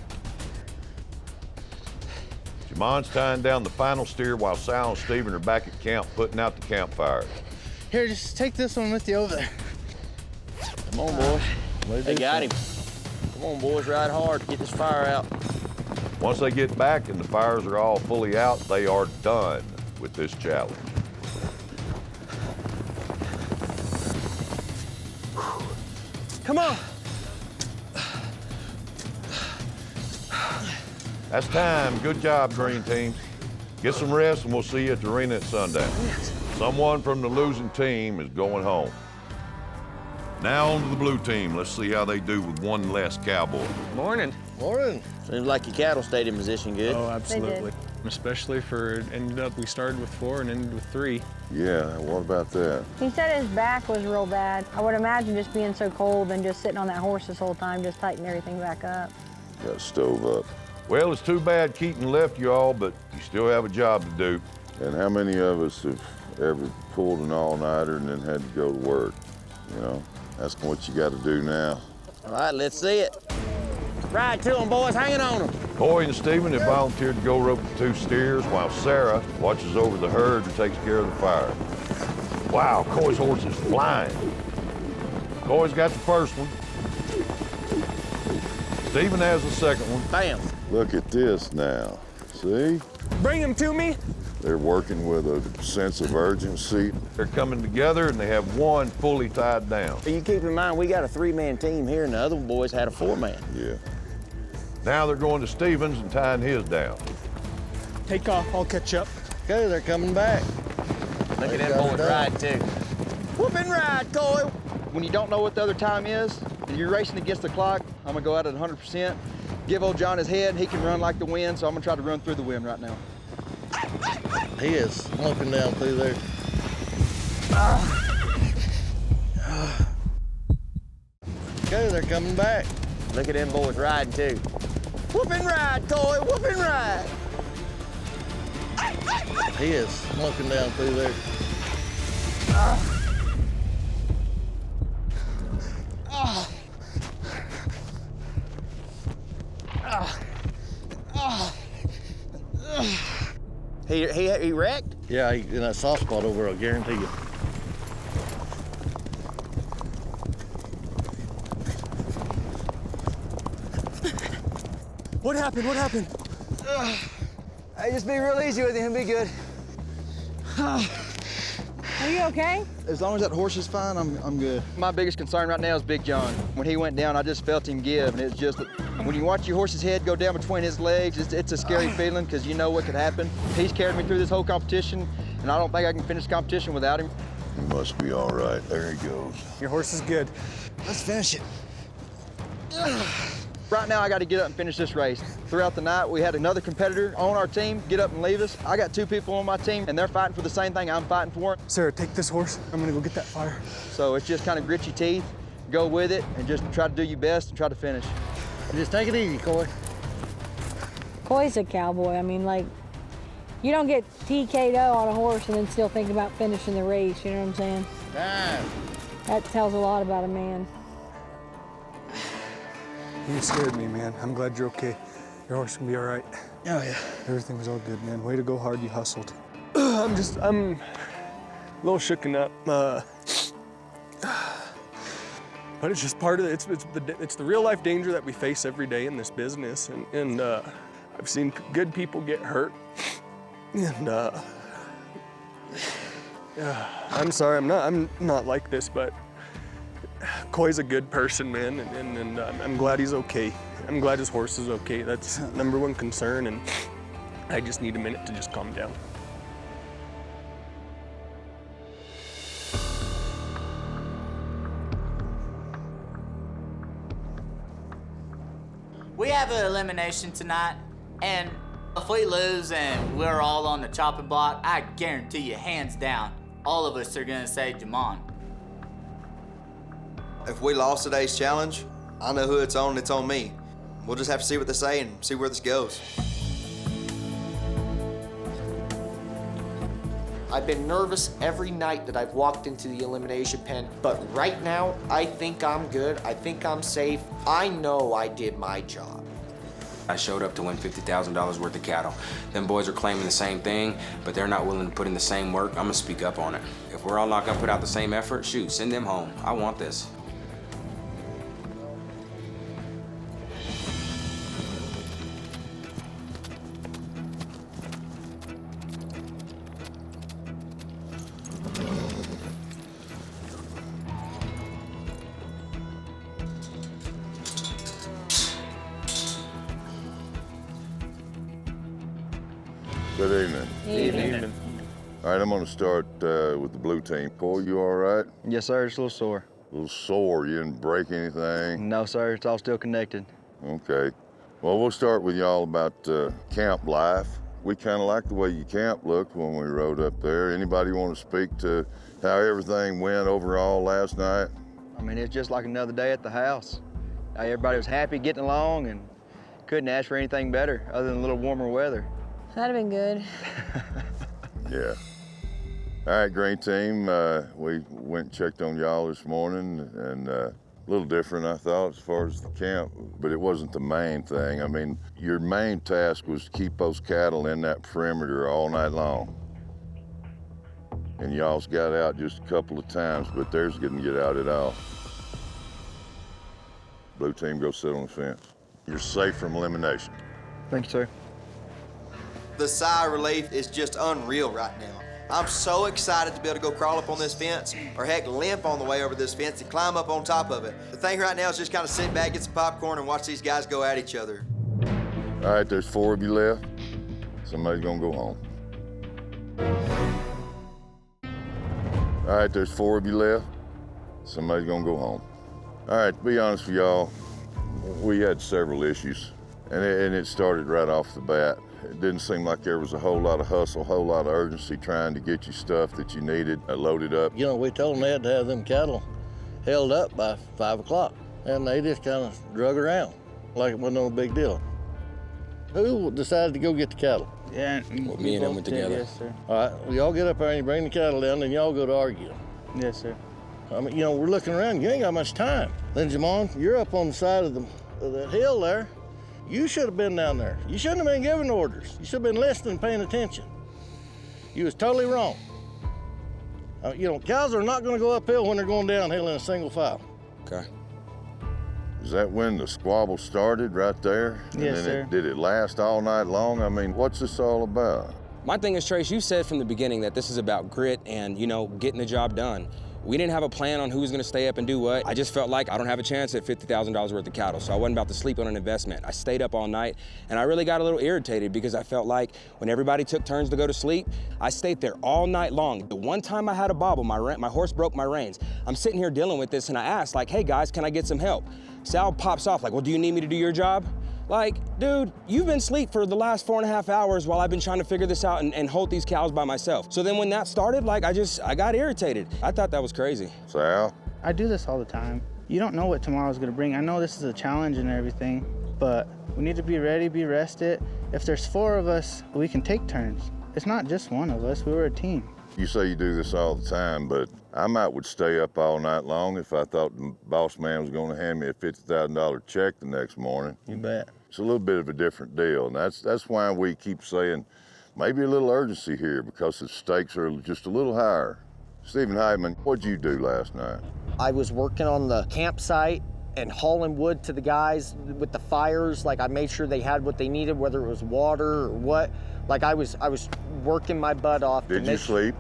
Jamon's tying down the final steer while Sal and Stephen are back at camp putting out the campfire. Here, just take this one with you over there. Come on, boys. They got him. Come on, boys, ride hard. Get this fire out. Once they get back and the fires are all fully out, they are done with this challenge. Come on. That's time. Good job, green team. Get some rest and we'll see you at the arena at sundown. Someone from the losing team is going home. Now on to the blue team. Let's see how they do with 1 less cowboy. Morning. Morning. Seems like your cattle stayed in position good. Oh, absolutely. Especially for we started with 4 and ended with 3. Yeah, what about that? He said his back was real bad. I would imagine just being so cold and just sitting on that horse this whole time, just tighten everything back up. Got stove up. Well, it's too bad Keaton left you all, but you still have a job to do. And how many of us have ever pulled an all-nighter and then had to go to work? You know, that's what you got to do now. All right, let's see it. Ride to them, boys, hanging on them. Coy and Stephen have volunteered to go rope the 2 steers while Sarah watches over the herd and takes care of the fire. Wow, Coy's horse is flying. Coy's got the first one. Stephen has the second one. Bam. Look at this now. See? Bring him to me. They're working with a sense of urgency. They're coming together and they have 1 fully tied down. You keep in mind, we got a 3-man team here and the other boys had a 4-man. Yeah. Now they're going to Stevens and tying his down. Take off, I'll catch up. Okay, they're coming back. Look at them boys ride too. Whoop and ride, Coy. When you don't know what the other time is, and you're racing against the clock, I'm gonna go out at 100%. Give old John his head, he can run like the wind, so I'm gonna try to run through the wind right now. He is sloping down through there. Okay, they're coming back. Look at them boys riding too. Whoop and ride, Coy, whoop and ride. He is smoking down through there. He wrecked? Yeah, in that soft spot over, I guarantee you. What happened? What happened? Hey, just be real easy with him, be good. Are you okay? As long as that horse is fine, I'm good. My biggest concern right now is Big John. When he went down, I just felt him give, and it's just, when you watch your horse's head go down between his legs, it's a scary feeling because you know what could happen. He's carried me through this whole competition, and I don't think I can finish the competition without him. You must be all right. There he goes. Your horse is good. Let's finish it. Right now, I got to get up and finish this race. Throughout the night, we had another competitor on our team get up and leave us. I got 2 people on my team, and they're fighting for the same thing I'm fighting for. Sarah, take this horse. I'm gonna go get that fire. So it's just kind of grit your teeth, go with it, and just try to do your best and try to finish. Just take it easy, Coy. Coy's a cowboy. I mean, like, you don't get TK'd on a horse and then still think about finishing the race, you know what I'm saying? That tells a lot about a man. You scared me, man. I'm glad you're okay. Your horse can be all right. Oh, yeah. Everything was all good, man. Way to go hard, you hustled. I'm a little shooken up. But it's just part of it. It's the real life danger that we face every day in this business. And I've seen good people get hurt. And I'm sorry, I'm not like this, but Coy's a good person, man, and I'm glad he's okay. I'm glad his horse is okay. That's #1 concern, and I just need a minute to just calm down. We have an elimination tonight, and if we lose and we're all on the chopping block, I guarantee you, hands down, all of us are gonna say Jamon. If we lost today's challenge, I know who it's on me. We'll just have to see what they say and see where this goes. I've been nervous every night that I've walked into the elimination pen, but right now, I think I'm good. I think I'm safe. I know I did my job. I showed up to win $50,000 worth of cattle. Them boys are claiming the same thing, but they're not willing to put in the same work. I'm gonna speak up on it. If we're all not gonna put out the same effort, shoot, send them home. I want this. Good evening. Evening. All right, I'm going to start with the blue team. Cole, you all right? Yes, sir. It's a little sore. A little sore. You didn't break anything? No, sir. It's all still connected. Okay. Well, we'll start with y'all about camp life. We kind of like the way your camp looked when we rode up there. Anybody want to speak to how everything went overall last night? I mean, it's just like another day at the house. Everybody was happy getting along and couldn't ask for anything better other than a little warmer weather. That'd have been good. Yeah. All right, green team, we went and checked on y'all this morning, and a little different, I thought, as far as the camp, but it wasn't the main thing. I mean, your main task was to keep those cattle in that perimeter all night long. And y'all's got out just a couple of times, but theirs didn't get out at all. Blue team, go sit on the fence. You're safe from elimination. Thank you, sir. The sigh of relief is just unreal right now. I'm so excited to be able to go crawl up on this fence, or heck, limp on the way over this fence and climb up on top of it. The thing right now is just kind of sit back, get some popcorn, and watch these guys go at each other. All right, there's 4 of you left. Somebody's gonna go home. All right, there's 4 of you left. Somebody's gonna go home. All right, to be honest with y'all, we had several issues, and it started right off the bat. It didn't seem like there was a whole lot of hustle, a whole lot of urgency trying to get you stuff that you needed loaded up. You know, we told them they had to have them cattle held up by 5 o'clock. and they just kind of drug around like it wasn't no big deal. Who decided to go get the cattle? Yeah, Well, me and him went together. Yes, sir. All right, well, y'all get up there and you bring the cattle down, then y'all go to argue. Yes, sir. I mean, you know, we're looking around, you ain't got much time. Then, Jamon, you're up on the side of that hill there. You should have been down there. You shouldn't have been giving orders. You should have been listening, paying attention. You was totally wrong. You know, cows are not gonna go uphill when they're going downhill in a single file. Okay. Is that when the squabble started right there? Yes, and then sir. Did it last all night long? I mean, what's this all about? My thing is, Trace, you said from the beginning that this is about grit and, you know, getting the job done. We didn't have a plan on who was gonna stay up and do what. I just felt like I don't have a chance at $50,000 worth of cattle, so I wasn't about to sleep on an investment. I stayed up all night, and I really got a little irritated because I felt like when everybody took turns to go to sleep, I stayed there all night long. The one time I had a bobble, my horse broke my reins. I'm sitting here dealing with this, and I asked, like, hey guys, can I get some help? Sal pops off like, well, do you need me to do your job? Like, dude, you've been asleep for the last 4.5 hours while I've been trying to figure this out and hold these cows by myself. So then when that started, like, I got irritated. I thought that was crazy. Sal? I do this all the time. You don't know what tomorrow's gonna bring. I know this is a challenge and everything, but we need to be ready, be rested. If there's 4 of us, we can take turns. It's not just one of us, we were a team. You say you do this all the time, but I would stay up all night long if I thought the boss man was gonna hand me a $50,000 check the next morning. You bet. It's a little bit of a different deal, and that's why we keep saying maybe a little urgency here because the stakes are just a little higher. Stephen Heitman, what'd you do last night? I was working on the campsite and hauling wood to the guys with the fires. Like, I made sure they had what they needed, whether it was water or what. Like, I was working my butt off. Did you sleep?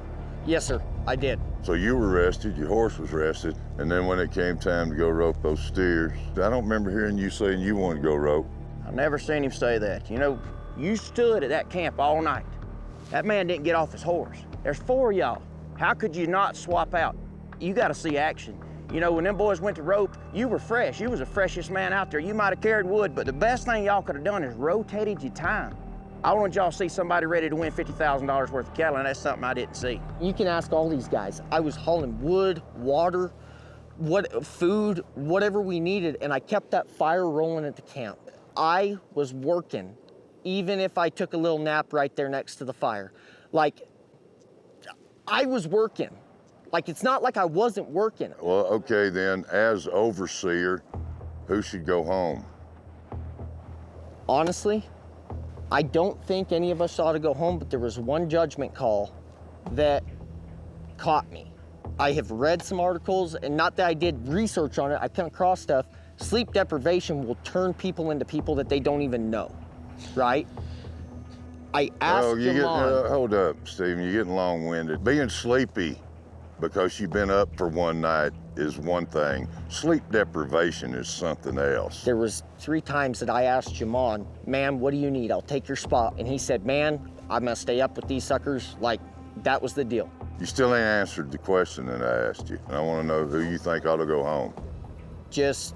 Yes, sir, I did. So you were rested, your horse was rested, and then when it came time to go rope those steers, I don't remember hearing you saying you wanted to go rope. I never seen him say that. You know, you stood at that camp all night. That man didn't get off his horse. There's 4 of y'all. How could you not swap out? You gotta see action. You know, when them boys went to rope, you were fresh. You was the freshest man out there. You might have carried wood, but the best thing y'all could have done is rotated your time. I want y'all to see somebody ready to win $50,000 worth of cattle, and that's something I didn't see. You can ask all these guys. I was hauling wood, water, food, whatever we needed, and I kept that fire rolling at the camp. I was working, even if I took a little nap right there next to the fire. Like, I was working. Like, it's not like I wasn't working. Well, okay then, as overseer, who should go home? Honestly, I don't think any of us ought to go home, but there was one judgment call that caught me. I have read some articles, and not that I did research on it, I come across stuff. Sleep deprivation will turn people into people that they don't even know, right? I asked hold up, Stephen, you're getting long-winded. Being sleepy because you've been up for one night is one thing. Sleep deprivation is something else. There was 3 times that I asked Jamon, man, what do you need? I'll take your spot. And he said, man, I'm gonna stay up with these suckers. Like, that was the deal. You still ain't answered the question that I asked you. And I wanna know who you think ought to go home. Just,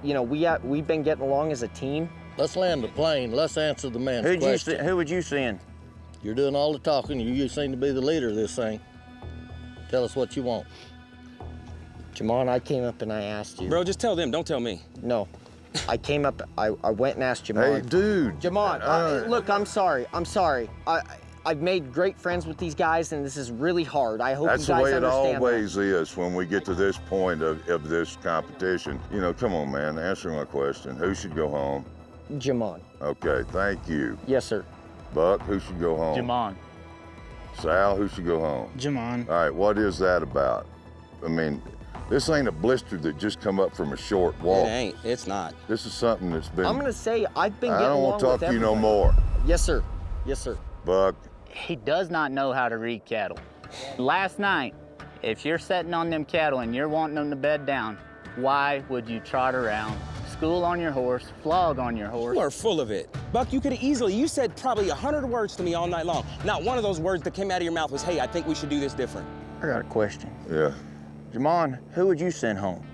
you know, we've been getting along as a team. Let's land the plane. Let's answer the man's question. Who would you send? You're doing all the talking. You seem to be the leader of this thing. Tell us what you want. Jamon, I came up and I asked you. Bro, just tell them, don't tell me. No. I came up, I went and asked Jamon. Hey, dude. Jamon, look, I'm sorry. I've made great friends with these guys, and this is really hard. I hope you guys understand that. That's the way it always is when we get to this point of this competition. You know, come on, man, answer my question. Who should go home? Jamon. Okay, thank you. Yes, sir. Buck, who should go home? Jamon. Sal, who should go home? Jamon. All right, what is that about? I mean, this ain't a blister that just come up from a short walk. It ain't, it's not. This is something that's been... I'm gonna say I've been I getting don't along want to talk with to you no everybody. more. Yes, sir. Yes, sir. Buck. He does not know how to read cattle. Last night, if you're sitting on them cattle and you're wanting them to bed down, why would you trot around, school on your horse, flog on your horse? You are full of it. Buck, you could have easily, you said probably 100 words to me all night long. Not one of those words that came out of your mouth was, hey, I think we should do this different. I got a question. Yeah. Jamon, who would you send home?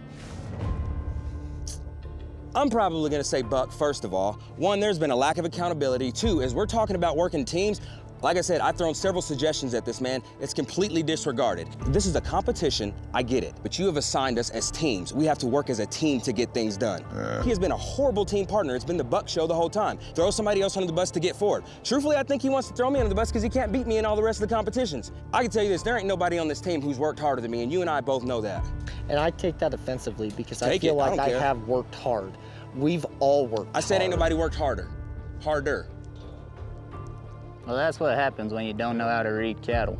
I'm probably gonna say Buck, first of all. 1, there's been a lack of accountability. 2, as we're talking about working teams, Like I said, I've thrown several suggestions at this man. It's completely disregarded. This is a competition, I get it, but you have assigned us as teams. We have to work as a team to get things done. He has been a horrible team partner. It's been the buck show the whole time. Throw somebody else under the bus to get forward. Truthfully, I think he wants to throw me under the bus because he can't beat me in all the rest of the competitions. I can tell you this, there ain't nobody on this team who's worked harder than me, and you and I both know that. And I take that offensively because I feel like I have worked hard. We've all worked hard. I said ain't nobody worked harder. Harder. Well, that's what happens when you don't know how to read cattle.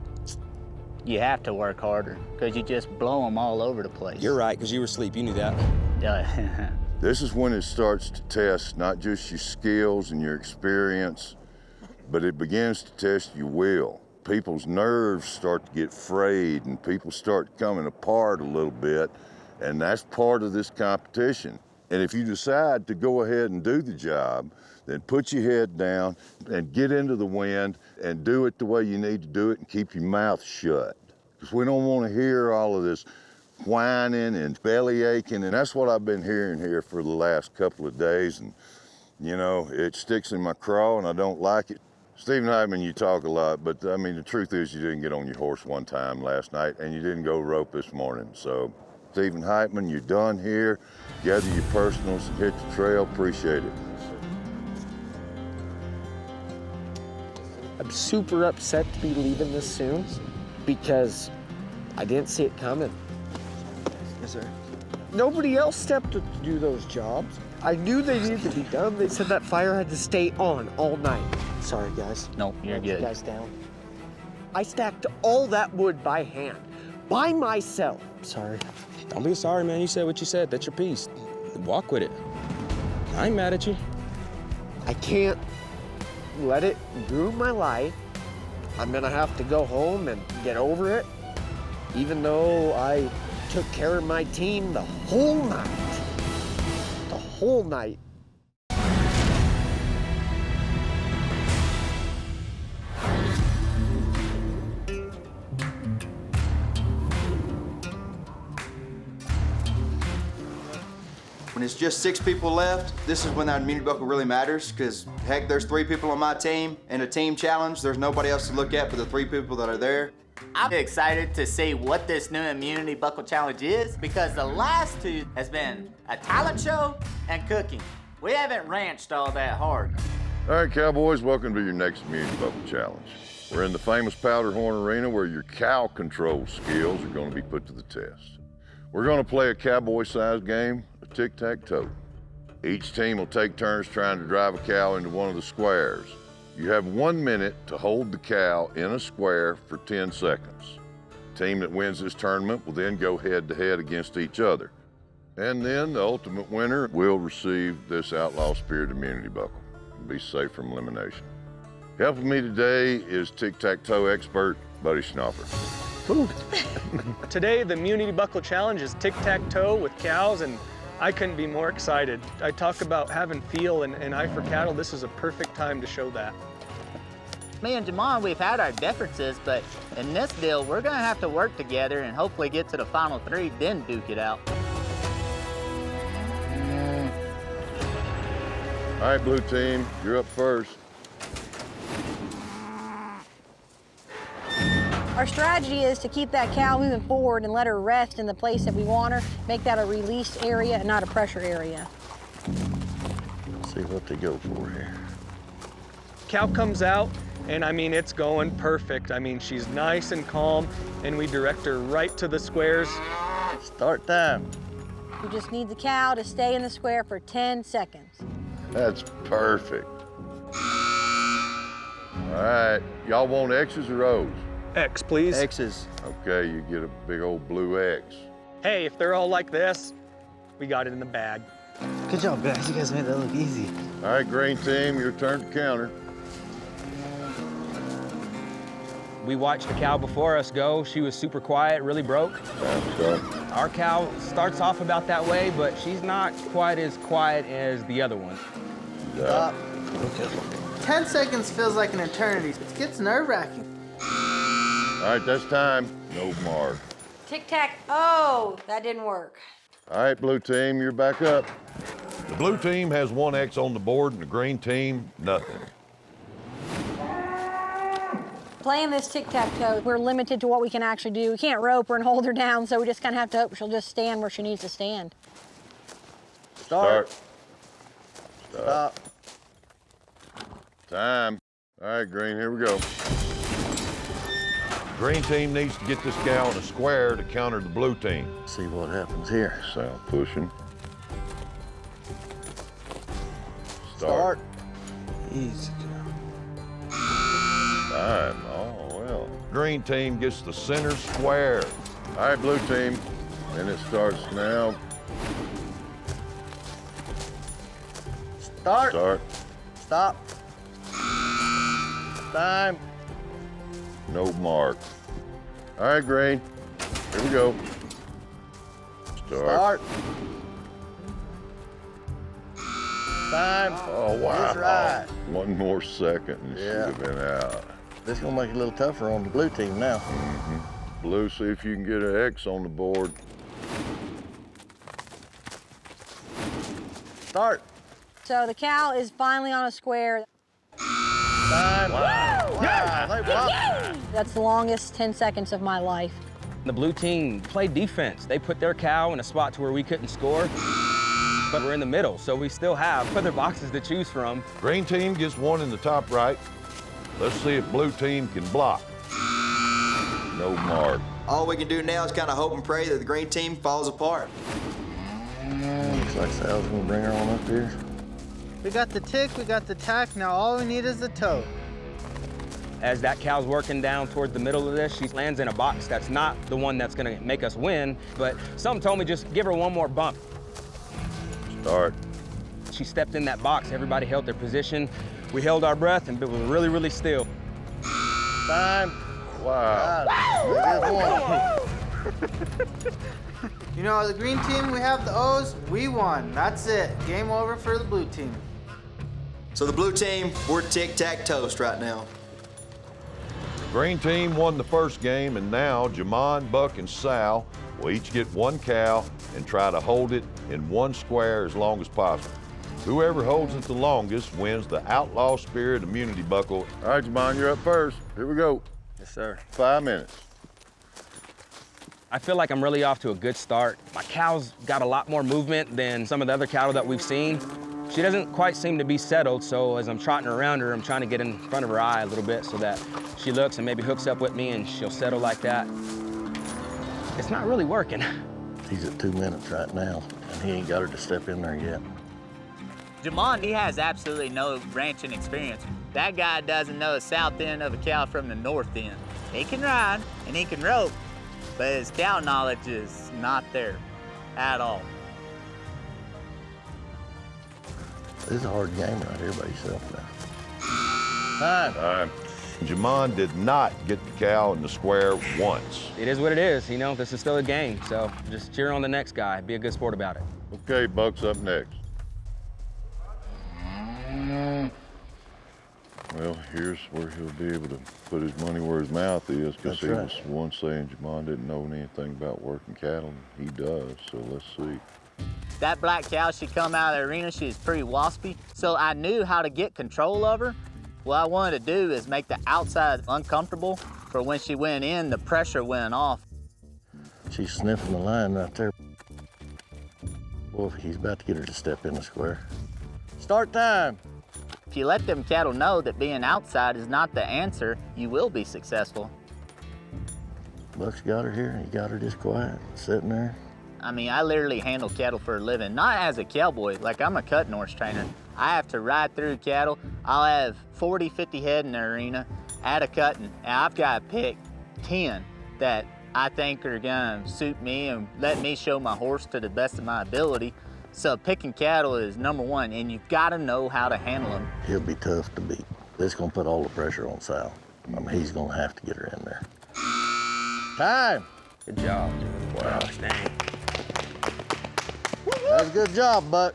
You have to work harder, because you just blow them all over the place. You're right, because you were asleep. You knew that. This is when it starts to test not just your skills and your experience, but it begins to test your will. People's nerves start to get frayed and people start coming apart a little bit, and that's part of this competition. And if you decide to go ahead and do the job, then put your head down and get into the wind and do it the way you need to do it and keep your mouth shut. Because we don't want to hear all of this whining and belly aching, and that's what I've been hearing here for the last couple of days, and you know, it sticks in my craw and I don't like it. Stephen Heitman, you talk a lot, but I mean, the truth is you didn't get on your horse one time last night and you didn't go rope this morning. So Stephen Heitman, you're done here. Gather your personals and hit the trail. Appreciate it. I'm super upset to be leaving this soon because I didn't see it coming. Yes, sir. Nobody else stepped up to do those jobs. I knew they needed to be done. They said that fire had to stay on all night. Sorry, guys. No, you're good. You guys down. I stacked all that wood by hand, by myself. Sorry. Don't be sorry, man. You said what you said. That's your piece. Walk with it. I ain't mad at you. I can't let it ruin my life. I'm gonna have to go home and get over it, even though I took care of my team the whole night. The whole night. When it's just 6 people left, this is when that immunity buckle really matters, because heck, there's 3 people on my team. In a team challenge, there's nobody else to look at but the 3 people that are there. I'm excited to see what this new immunity buckle challenge is, because the last 2 has been a talent show and cooking. We haven't ranched all that hard. All right, Cowboys, welcome to your next immunity buckle challenge. We're in the famous Powderhorn Arena where your cow control skills are going to be put to the test. We're going to play a cowboy-sized game of tic-tac-toe. Each team will take turns trying to drive a cow into one of the squares. You have 1 minute to hold the cow in a square for 10 seconds. The team that wins this tournament will then go head-to-head against each other. And then the ultimate winner will receive this Outlaw Spirit Immunity Buckle and be safe from elimination. Helping me today is tic-tac-toe expert Buddy Schnaufer. Today, the Immunity Buckle Challenge is tic-tac-toe with cows, and I couldn't be more excited. I talk about having feel and eye for cattle. This is a perfect time to show that. Me and Jamon, we've had our differences, but in this deal, we're gonna have to work together and hopefully get to the final 3, then duke it out. All right, blue team, you're up first. Our strategy is to keep that cow moving forward and let her rest in the place that we want her, make that a released area and not a pressure area. See what they go for here. Cow comes out, and I mean, it's going perfect. I mean, she's nice and calm, and we direct her right to the squares. Start time. We just need the cow to stay in the square for 10 seconds. That's perfect. All right, y'all want X's or O's? X, please. X's. Okay, you get a big old blue X. Hey, if they're all like this, we got it in the bag. Good job, guys. You guys made that look easy. All right, green team, your turn to counter. We watched the cow before us go. She was super quiet, really broke. Our cow starts off about that way, but she's not quite as quiet as the other one. Yeah. Okay. 10 seconds feels like an eternity. It gets nerve-wracking. All right, that's time. No mark. Tic-tac, oh, that didn't work. All right, blue team, you're back up. The blue team has 1 X on the board and the green team, nothing. Playing this tic-tac-toe, we're limited to what we can actually do. We can't rope her and hold her down, so we just kind of have to hope she'll just stand where she needs to stand. Start. Stop. Time. All right, Green, here we go. Green team needs to get this gal in a square to counter the blue team. See what happens here. Sal pushing. Start. Easy. Time. Oh, well. Green team gets the center square. All right, blue team. And it starts now. Start. Start. Stop. Time. No mark. All right, Green. Here we go. Start. Time. Oh, wow. That's right. One more second and she'd have been out. This is gonna make it a little tougher on the blue team now. Blue, see if you can get an X on the board. Start. So the cow is finally on a square. Time. Wow. That's the longest 10 seconds of my life. The blue team played defense. They put their cow in a spot to where we couldn't score, but we're in the middle, so we still have other boxes to choose from. Green team gets one in the top right. Let's see if blue team can block. No mark. All we can do now is kind of hope and pray that the green team falls apart. Looks like Sal's gonna bring her on up here. We got the tick, we got the tack, now all we need is the toe. As that cow's working down towards the middle of this, she lands in a box that's not the one that's gonna make us win, but something told me just give her one more bump. Start. She stepped in that box, everybody held their position. We held our breath and it was really, really still. Time. Wow. You know, the green team, we have the O's, we won. That's it. Game over for the blue team. So the blue team, we're tic-tac-toast right now. Green team won the first game, and now Jamon, Buck, and Sal will each get one cow and try to hold it in one square as long as possible. Whoever holds it the longest wins the Outlaw Spirit Immunity Buckle. All right, Jamon, you're up first. Here we go. Yes, sir. 5 minutes. I feel like I'm really off to a good start. My cow's got a lot more movement than some of the other cattle that we've seen. She doesn't quite seem to be settled, so as I'm trotting around her, I'm trying to get in front of her eye a little bit so that she looks and maybe hooks up with me and she'll settle like that. It's not really working. He's at 2 minutes right now, and he ain't got her to step in there yet. Jamon, he has absolutely no ranching experience. That guy doesn't know the south end of a cow from the north end. He can ride and he can rope, but his cow knowledge is not there at all. This is a hard game right here by yourself now. Time. Jamon did not get the cow in the square once. It is what it is, you know, this is still a game, so just cheer on the next guy, be a good sport about it. Okay, Buck's up next. Well, here's where he'll be able to put his money where his mouth is, because he was once saying Jamon didn't know anything about working cattle. He does, so let's see. That black cow, she come out of the arena, she was pretty waspy, so I knew how to get control of her. What I wanted to do is make the outside uncomfortable, for when she went in, the pressure went off. She's sniffing the line right there. Boy, he's about to get her to step in the square. Start time. If you let them cattle know that being outside is not the answer, you will be successful. Buck's got her here. He got her just quiet, sitting there. I mean, I literally handle cattle for a living, not as a cowboy, like I'm a cutting horse trainer. I have to ride through cattle. I'll have 40, 50 head in the arena at a cutting, and I've got to pick 10 that I think are gonna suit me and let me show my horse to the best of my ability. So picking cattle is #1, and you've got to know how to handle them. He'll be tough to beat. This is gonna put all the pressure on Sal. I mean, he's gonna have to get her in there. Time. Good job, dude. Wow. Gosh, dang. That's a good job, Buck.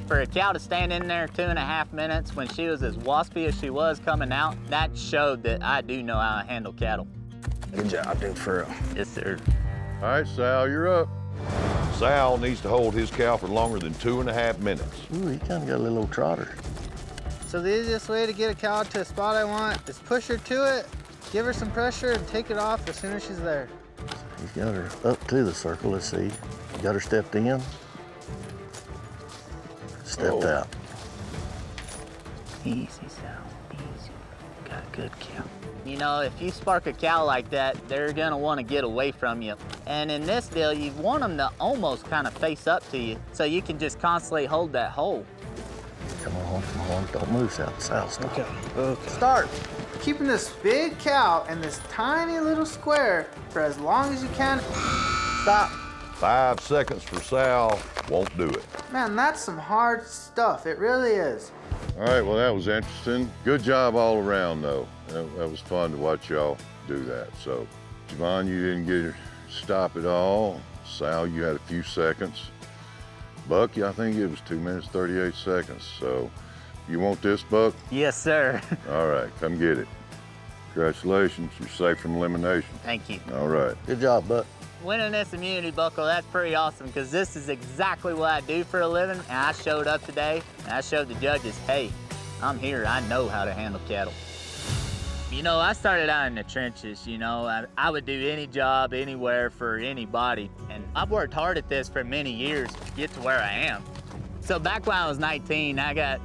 For a cow to stand in there 2.5 minutes when she was as waspy as she was coming out, that showed that I do know how to handle cattle. Good job, dude, for real. Yes, sir. All right, Sal, you're up. Sal needs to hold his cow for longer than 2.5 minutes. Ooh, he kind of got a little old trotter. So the easiest way to get a cow to a spot I want is push her to it, give her some pressure, and take it off as soon as she's there. He's got her up to the circle, let's see. Got her stepped in. Stepped out. Easy, Sal, easy. Got a good cow. You know, if you spark a cow like that, they're gonna wanna get away from you. And in this deal, you want them to almost kind of face up to you so you can just constantly hold that hole. Come on, don't move, Sal, stop. Okay. Start. Keeping this big cow in this tiny little square for as long as you can. Stop. 5 seconds for Sal, won't do it. Man, that's some hard stuff. It really is. All right, well, that was interesting. Good job all around, though. That was fun to watch y'all do that. So, Javon, you didn't get her stop at all. Sal, you had a few seconds. Buck, I think it was 2 minutes, 38 seconds. So, you want this, Buck? Yes, sir. All right, come get it. Congratulations, you're safe from elimination. Thank you. All right. Good job, Buck. Winning this immunity buckle, that's pretty awesome because this is exactly what I do for a living. And I showed up today and I showed the judges, hey, I'm here, I know how to handle cattle. You know, I started out in the trenches, you know. I would do any job, anywhere, for anybody. And I've worked hard at this for many years to get to where I am. So back when I was 19, I got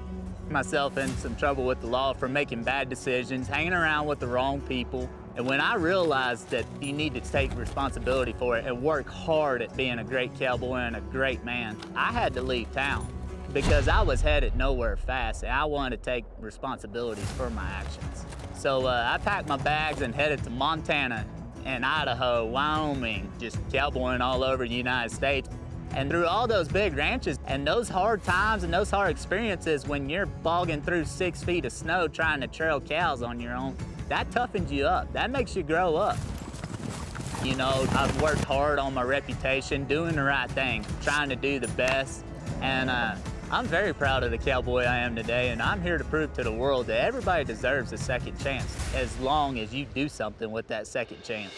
myself in some trouble with the law for making bad decisions, hanging around with the wrong people. And when I realized that you need to take responsibility for it and work hard at being a great cowboy and a great man, I had to leave town because I was headed nowhere fast and I wanted to take responsibility for my actions. So I packed my bags and headed to Montana and Idaho, Wyoming, just cowboying all over the United States. And through all those big ranches and those hard times and those hard experiences when you're bogging through 6 feet of snow trying to trail cows on your own, that toughens you up. That makes you grow up. You know, I've worked hard on my reputation, doing the right thing, trying to do the best. And I'm very proud of the cowboy I am today, and I'm here to prove to the world that everybody deserves a second chance as long as you do something with that second chance.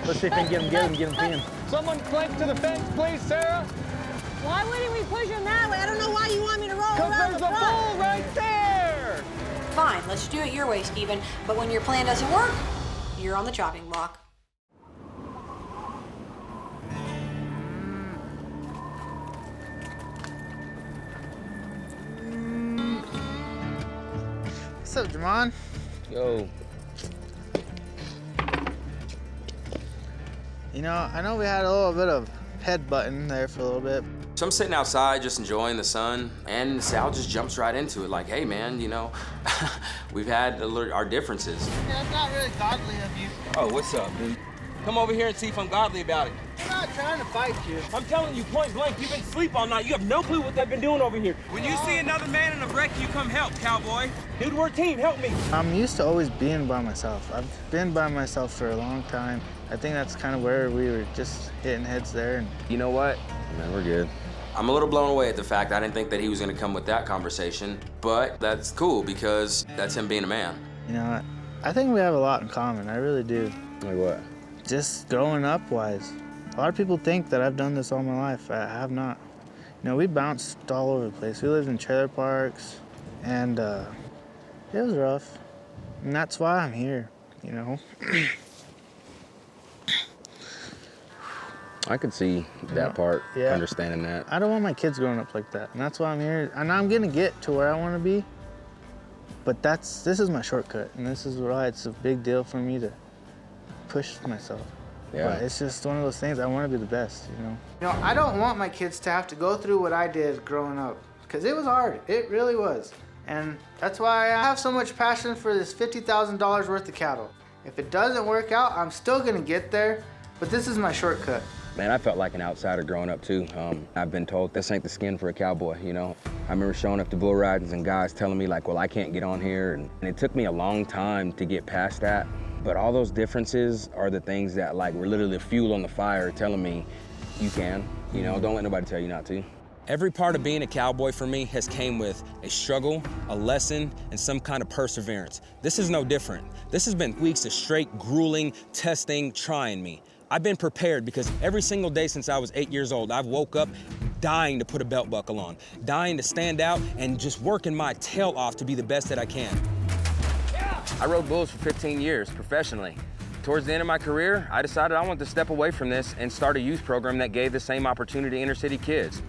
Let's see if we can get him pinned. Someone clank to the fence, please, Sarah. Why wouldn't we push him that way? I don't know why you want me to roll Because around there's the a front. bull right there. Fine, let's do it your way, Steven. But when your plan doesn't work, you're on the chopping block. What's up, Jamon? Yo. You know, I know we had a little bit of headbutting there for a little bit. So I'm sitting outside just enjoying the sun, and Sal just jumps right into it like, hey man, you know, we've had our differences. Yeah, that's not really godly of you. Oh, what's up, dude? Come over here and see if I'm godly about it. I'm not trying to fight you. I'm telling you point blank, you've been asleep all night. You have no clue what they've been doing over here. When you see another man in a wreck, you come help, cowboy. Dude, we're a team, help me. I'm used to always being by myself. I've been by myself for a long time. I think that's kind of where we were just hitting heads there. And you know what? Man, we're good. I'm a little blown away at the fact I didn't think that he was gonna come with that conversation, but that's cool because that's him being a man. You know, I think we have a lot in common, I really do. Like what? Just growing up wise. A lot of people think that I've done this all my life. I have not. You know, we bounced all over the place. We lived in trailer parks, and it was rough. And that's why I'm here, you know. I could see that part, understanding that. I don't want my kids growing up like that, and that's why I'm here. And I'm gonna get to where I want to be, but this is my shortcut, and this is why it's a big deal for me to push myself. Yeah. But it's just one of those things, I want to be the best, you know. You know, I don't want my kids to have to go through what I did growing up, because it was hard, it really was. And that's why I have so much passion for this $50,000 worth of cattle. If it doesn't work out, I'm still gonna get there, but this is my shortcut. Man, I felt like an outsider growing up too. I've been told this ain't the skin for a cowboy, you know? I remember showing up to bull ridings and guys telling me like, well, I can't get on here. And it took me a long time to get past that. But all those differences are the things that like were literally the fuel on the fire telling me, you can, you know, don't let nobody tell you not to. Every part of being a cowboy for me has came with a struggle, a lesson, and some kind of perseverance. This is no different. This has been weeks of straight grueling, testing, trying me. I've been prepared because every single day since I was 8 years old, I've woke up dying to put a belt buckle on, dying to stand out and just working my tail off to be the best that I can. I rode bulls for 15 years professionally. Towards the end of my career, I decided I wanted to step away from this and start a youth program that gave the same opportunity to inner city kids.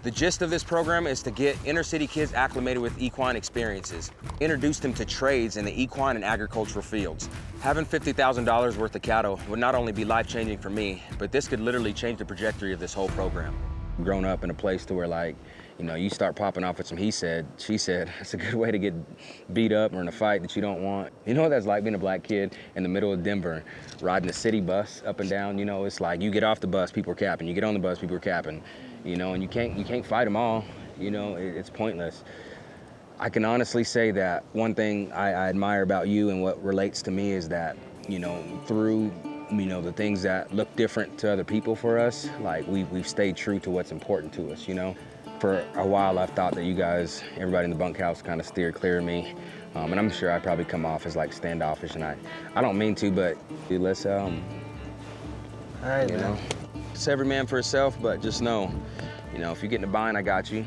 The gist of this program is to get inner city kids acclimated with equine experiences, introduce them to trades in the equine and agricultural fields. Having $50,000 worth of cattle would not only be life-changing for me, but this could literally change the trajectory of this whole program. Grown up in a place to where, like, you know, you start popping off with some he said, she said. It's a good way to get beat up or in a fight that you don't want. You know what that's like being a black kid in the middle of Denver, riding a city bus up and down? You know, it's like you get off the bus, people are capping. You get on the bus, people are capping. You know, and you can't fight them all. You know, it's pointless. I can honestly say that one thing I admire about you and what relates to me is that, you know, through, you know, the things that look different to other people for us, like we've stayed true to what's important to us, you know? For a while, I've thought that you guys, everybody in the bunkhouse kind of steered clear of me. And I'm sure I probably come off as like standoffish, and I don't mean to, but let's, all right, you know, it's every man for himself, but just know, you know, if you get in a bind, I got you.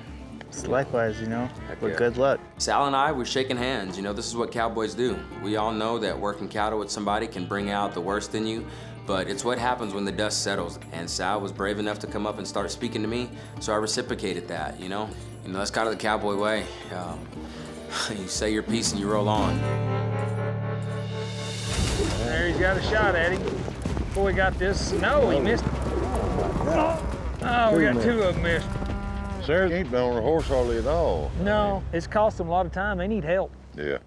It's likewise, you know, but yeah. good luck. Sal and I, we're shaking hands. You know, this is what cowboys do. We all know that working cattle with somebody can bring out the worst in you, but it's what happens when the dust settles. And Sal was brave enough to come up and start speaking to me, so I reciprocated that, you know? You know, that's kind of the cowboy way. You say your piece and you roll on. There, he's got a shot at him. Before we got this, no, he missed. Oh, we got two of them missed. Sarah ain't been on a horse hardly at all. No, it's cost them a lot of time. They need help. Yeah.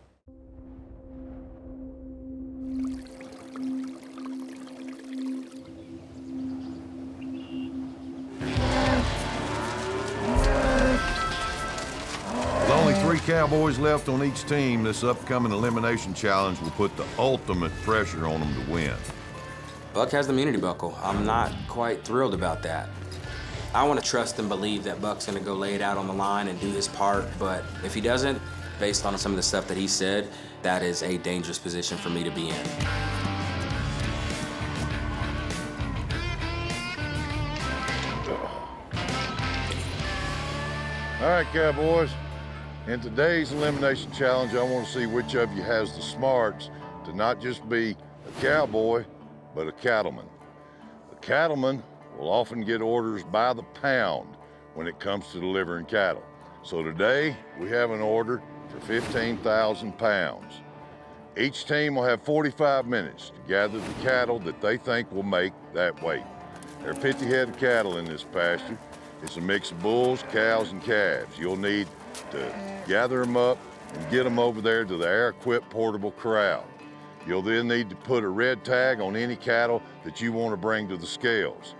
With only 3 cowboys left on each team, this upcoming elimination challenge will put the ultimate pressure on them to win. Buck has the immunity buckle. I'm not quite thrilled about that. I want to trust and believe that Buck's gonna go lay it out on the line and do his part, but if he doesn't, based on some of the stuff that he said, that is a dangerous position for me to be in. All right, cowboys. In today's elimination challenge, I want to see which of you has the smarts to not just be a cowboy, but a cattleman. A cattleman will often get orders by the pound when it comes to delivering cattle. So today, we have an order for 15,000 pounds. Each team will have 45 minutes to gather the cattle that they think will make that weight. There are 50 head of cattle in this pasture. It's a mix of bulls, cows, and calves. You'll need to gather them up and get them over there to the air-equipped portable corral. You'll then need to put a red tag on any cattle that you want to bring to the scales.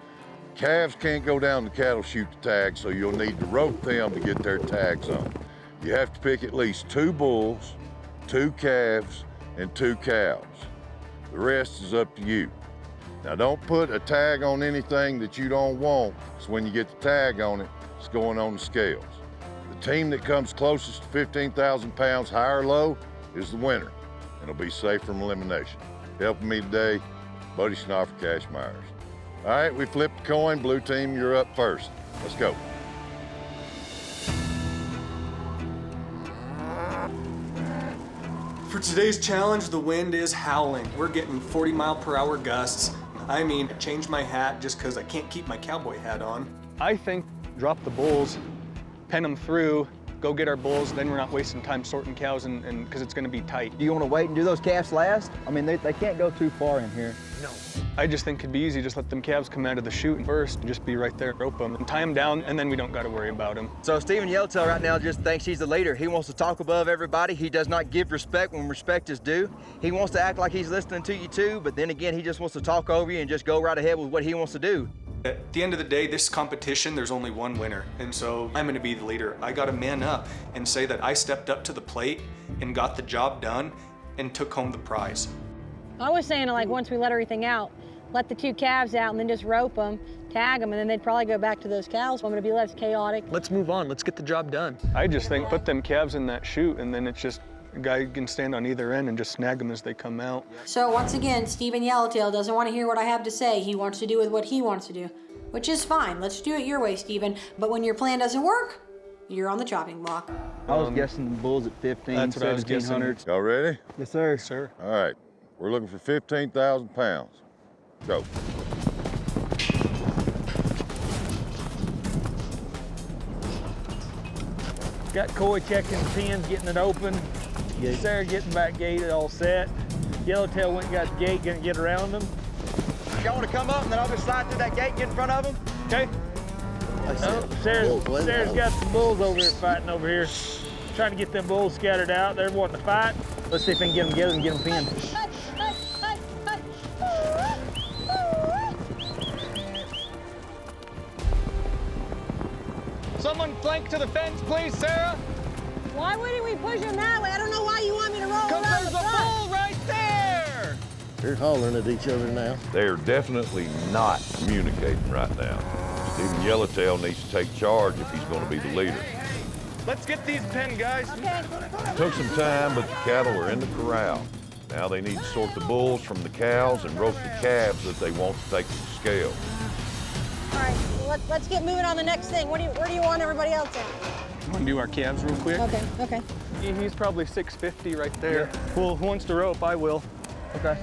Calves can't go down the cattle chute to tag, so you'll need to rope them to get their tags on. You have to pick at least 2 bulls, 2 calves, and 2 cows. The rest is up to you. Now don't put a tag on anything that you don't want, so when you get the tag on it, it's going on the scales. The team that comes closest to 15,000 pounds, high or low, is the winner, and will be safe from elimination. Helping me today, Buddy Schnoffer, Cash Myers. All right, we flipped the coin. Blue team, you're up first. Let's go. For today's challenge, the wind is howling. We're getting 40-mile-per-hour gusts. I mean, change my hat just because I can't keep my cowboy hat on. I think drop the bulls, pen them through, go get our bulls, then we're not wasting time sorting cows and because it's going to be tight. Do you want to wait and do those calves last? I mean, they can't go too far in here. No. I just think it'd be easy, just let them calves come out of the chute first and just be right there, rope them, and tie them down, and then we don't got to worry about them. So Stephen Yellowtail right now just thinks he's the leader. He wants to talk above everybody. He does not give respect when respect is due. He wants to act like he's listening to you too, but then again, he just wants to talk over you and just go right ahead with what he wants to do. At the end of the day, this competition, there's only one winner, and so I'm gonna be the leader. I gotta man up and say that I stepped up to the plate and got the job done and took home the prize. I was saying, like, once we let everything out, let the 2 calves out and then just rope them, tag them, and then they'd probably go back to those cows. I'm gonna be less chaotic. Let's move on, let's get the job done. I just think put them calves in that chute, and then it's just a guy can stand on either end and just snag them as they come out. So once again, Stephen Yellowtail doesn't want to hear what I have to say. He wants to do with what he wants to do. which is fine. Let's do it your way, Steven. But when your plan doesn't work, you're on the chopping block. I was guessing the bulls at 15, That's what I was guessing. 1700s. Y'all ready? Yes, sir. Sir. All right. We're looking for 15,000 pounds. Go. Got Coy checking the pins, getting it open. Sarah getting back gated, all set. Yellowtail went and got the gate, gonna get around them. Y'all want to come up and then I'll just slide through that gate and get in front of them? Okay. Sarah's got some bulls over here fighting over here. Trying to get them bulls scattered out. They're wanting to fight. Let's see if we can get them together and get them pinned. Someone flank to the fence, please, Sarah. Why wouldn't we push him that way? I don't know why you want me to roll Because around there's the a front. bull right there. They're hollering at each other now. They're definitely not communicating right now. Stephen Yellowtail needs to take charge if he's going to be the leader. Let's get these pinned, guys. Okay. It took some time, but the cattle are in the corral. Now they need to sort the bulls from the cows and rope the calves that they want to take to the scale. All right, well, let's get moving on the next thing. Where do you want everybody else at? Want to do our calves real quick? Okay, okay. He's probably 650 right there. Well, who wants to rope? I will. Okay.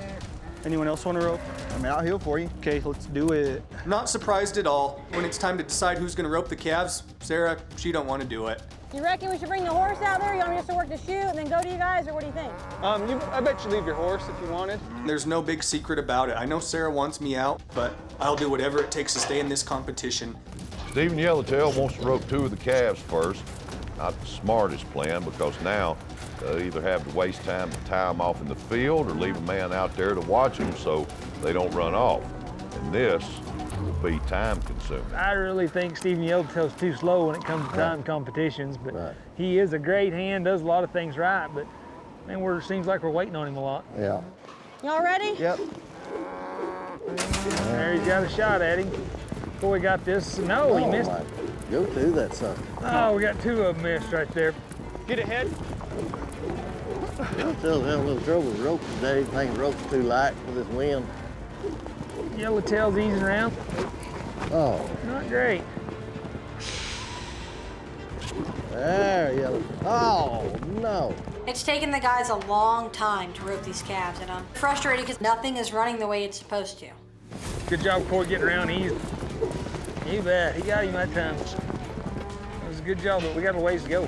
Anyone else want to rope? I mean, I'll heel for you. Okay, let's do it. Not surprised at all. When it's time to decide who's gonna rope the calves, Sarah, she don't want to do it. You reckon we should bring the horse out there? You want me just to work the chute and then go to you guys, or what do you think? I bet you leave your horse if you wanted. There's no big secret about it. I know Sarah wants me out, but I'll do whatever it takes to stay in this competition. Stephen Yellowtail wants to rope 2 of the calves first. Not the smartest plan, because now they'll either have to waste time to tie them off in the field or leave a man out there to watch them so they don't run off. And this will be time consuming. I really think Stephen Yellowtail's too slow when it comes to time competitions, but he is a great hand, does a lot of things right, but man, seems like we're waiting on him a lot. Yeah. Y'all ready? Yep. There, he's got a shot at him. Boy, got this. No, he missed. Go through that sucker. Oh, we got 2 of them missed right there. Get ahead. Yellowtail's having a little trouble with ropes today. I think the rope's too light for this wind. Yellowtail's easing around. Oh. Not great. There, Yellow. Oh, no. It's taken the guys a long time to rope these calves, and I'm frustrated because nothing is running the way it's supposed to. Good job, Corey, getting around easy. You bet. He got him that time. That was a good job, but we got a ways to go.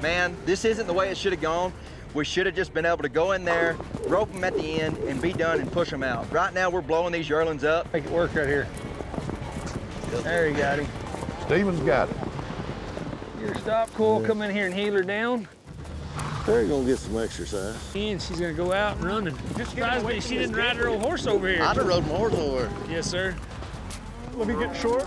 Man, this isn't the way it should have gone. We should have just been able to go in there, rope them at the end, and be done and push them out. Right now, we're blowing these yearlings up. Make it work right here. There, you got him. Stephen's got it. Your stop, Cole. Come in here and heel her down. They're gonna get some exercise. And she's gonna go out and run. Just surprised me she didn't ride her old horse over here. I'd have rode my horse over. Yes, sir. Let me get short.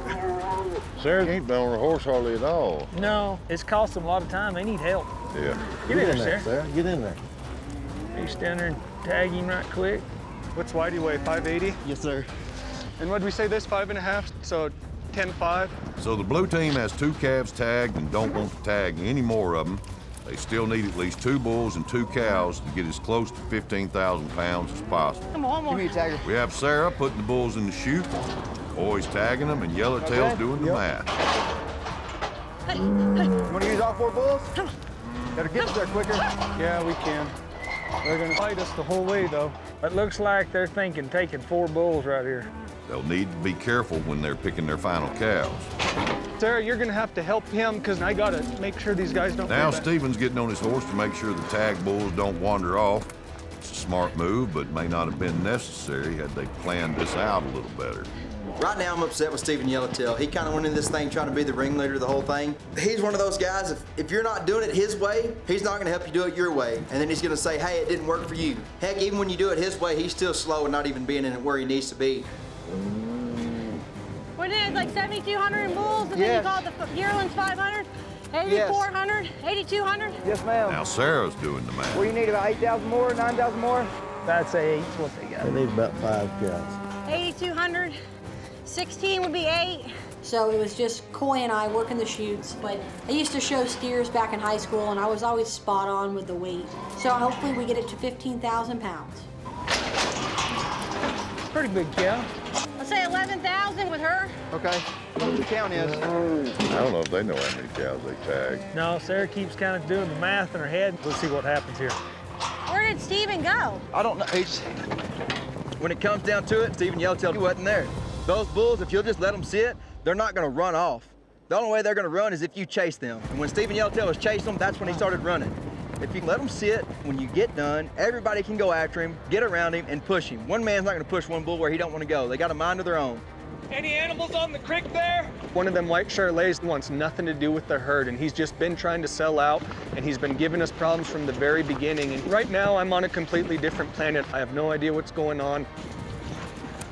Sarah ain't been on her horse hardly at all. No, it's cost them a lot of time. They need help. Yeah. Get in there, Sarah. Get in there. You stand there and tag him right quick. What's Whitey weigh, 580? Yes, sir. And what did we say this, 5.5? So 10.5? So the blue team has 2 calves tagged and don't want to tag any more of them. They still need at least 2 bulls and 2 cows to get as close to 15,000 pounds as possible. Come on, Give me a tagger. We have Sarah putting the bulls in the chute, Boys tagging them, and Yellowtail's doing the math. You want to use all 4 bulls? Better get us there quicker. Yeah, we can. They're gonna fight us the whole way, though. It looks like they're thinking taking 4 bulls right here. They'll need to be careful when they're picking their final cows. Sarah, you're gonna have to help him, because I gotta make sure these guys don't. Now Stephen's getting on his horse to make sure the tag bulls don't wander off. It's a smart move, but may not have been necessary had they planned this out a little better. Right now, I'm upset with Stephen Yellowtail. He kind of went into this thing trying to be the ringleader of the whole thing. He's one of those guys, if you're not doing it his way, he's not going to help you do it your way. And then he's going to say, hey, it didn't work for you. Heck, even when you do it his way, he's still slow and not even being in it where he needs to be. What is it, like 7,200 in bulls, and then you call the yearlings 500? 8,400? 8,200? Yes, ma'am. Now Sarah's doing the math. What do you need, about 8,000 more, 9,000 more? I'd say 8's what they got. They need about 5 cows. 8,200. 16 would be 8. So it was just Coy and I working the chutes, but I used to show steers back in high school, and I was always spot on with the weight. So hopefully we get it to 15,000 pounds. Pretty big cow. Let's say 11,000. 7,000 with her. Okay, what the count is. I don't know if they know how many cows they tag. No, Sarah keeps kind of doing the math in her head. Let's see what happens here. Where did Steven go? I don't know. When it comes down to it, Stephen Yellowtail wasn't there. Those bulls, if you'll just let them sit, they're not gonna run off. The only way they're gonna run is if you chase them. And when Stephen Yellowtail was chasing them, that's when he started running. If you let them sit, when you get done, everybody can go after him, get around him, and push him. One man's not gonna push one bull where he don't wanna go. They got a mind of their own. Any animals on the creek there? One of them white Charolais wants nothing to do with the herd, and he's just been trying to sell out, and he's been giving us problems from the very beginning. And right now, I'm on a completely different planet. I have no idea what's going on.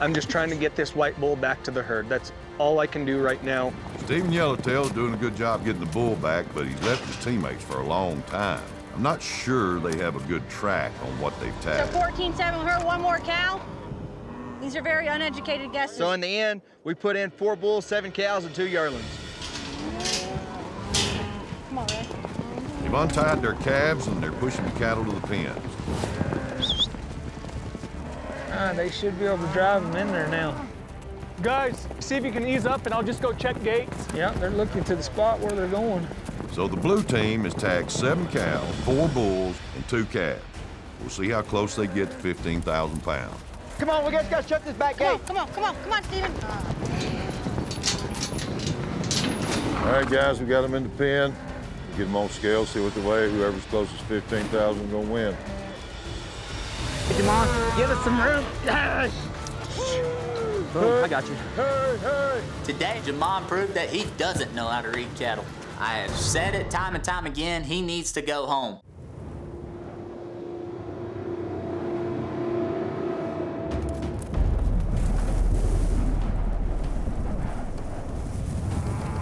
I'm just trying to get this white bull back to the herd. That's all I can do right now. Stephen Yellowtail's doing a good job getting the bull back, but he's left his teammates for a long time. I'm not sure they have a good track on what they've So tagged. 14-7 with her, one more cow. These are very uneducated guesses. So in the end, we put in 4 bulls, 7 cows, and 2 yearlings. Come on, Ray. They've untied their calves and they're pushing the cattle to the pens. They should be able to drive them in there now. Guys, see if you can ease up, and I'll just go check gates. Yeah, they're looking to the spot where they're going. So the blue team has tagged 7 cows, 4 bulls, and 2 calves. We'll see how close they get to 15,000 pounds. Come on, we just gotta shut this back gate. Come on, Steven. All right, guys, we got them in the pen. We'll get them on scale, see what they weigh. Whoever's closest to 15,000 is gonna win. Come on, give us some room. Boom, I got you. Today, Jamon proved that he doesn't know how to read cattle. I have said it time and time again, he needs to go home.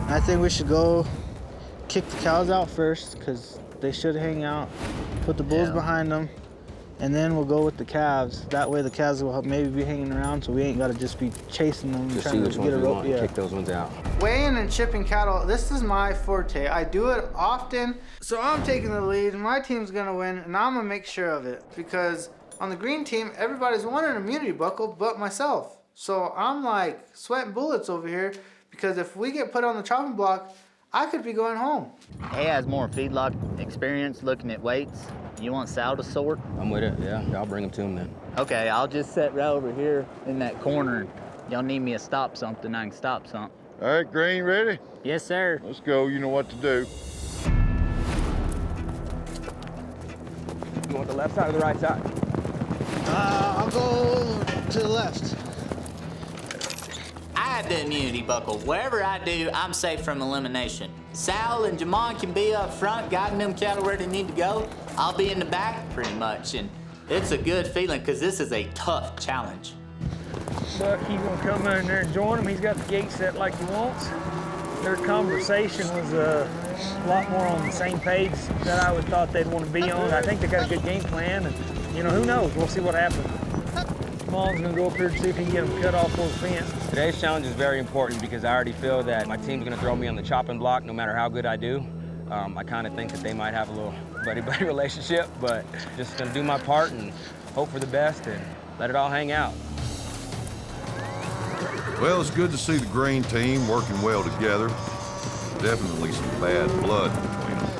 I think we should go kick the cows out first, because they should hang out. Put the bulls behind them, and then we'll go with the calves. That way the calves will maybe be hanging around, so we ain't got to just be chasing them. Just trying see which to ones get a we rope. want and kick those ones out. Weighing and shipping cattle, this is my forte. I do it often, so I'm taking the lead. My team's gonna win, and I'm gonna make sure of it, because on the green team, everybody's wanting an immunity buckle but myself. So I'm like sweating bullets over here, because if we get put on the chopping block, I could be going home. He has more feedlot experience looking at weights. You want Sal to sort? I'm with it, yeah. I'll bring them to him then. Okay, I'll just sit right over here in that corner. Y'all need me to stop something, I can stop something. All right, Green, ready? Yes, sir. Let's go. You know what to do. You want the left side or the right side? I'll go to the left. I have the immunity buckle. Wherever I do, I'm safe from elimination. Sal and Jamon can be up front guiding them cattle where they need to go. I'll be in the back pretty much, and it's a good feeling because this is a tough challenge. Buck, he's gonna come in there and join him. He's got the gate set like he wants. Their conversation was a lot more on the same page that I would thought they'd want to be on. I think they got a good game plan, and you know, who knows? We'll see what happens. Mom's gonna go up here and see if he can get them cut off for the fence. Today's challenge is very important because I already feel that my team's gonna throw me on the chopping block no matter how good I do. I kind of think that they might have a little buddy-buddy relationship, but just gonna do my part and hope for the best and let it all hang out. Well, it's good to see the green team working well together. Definitely some bad blood between them.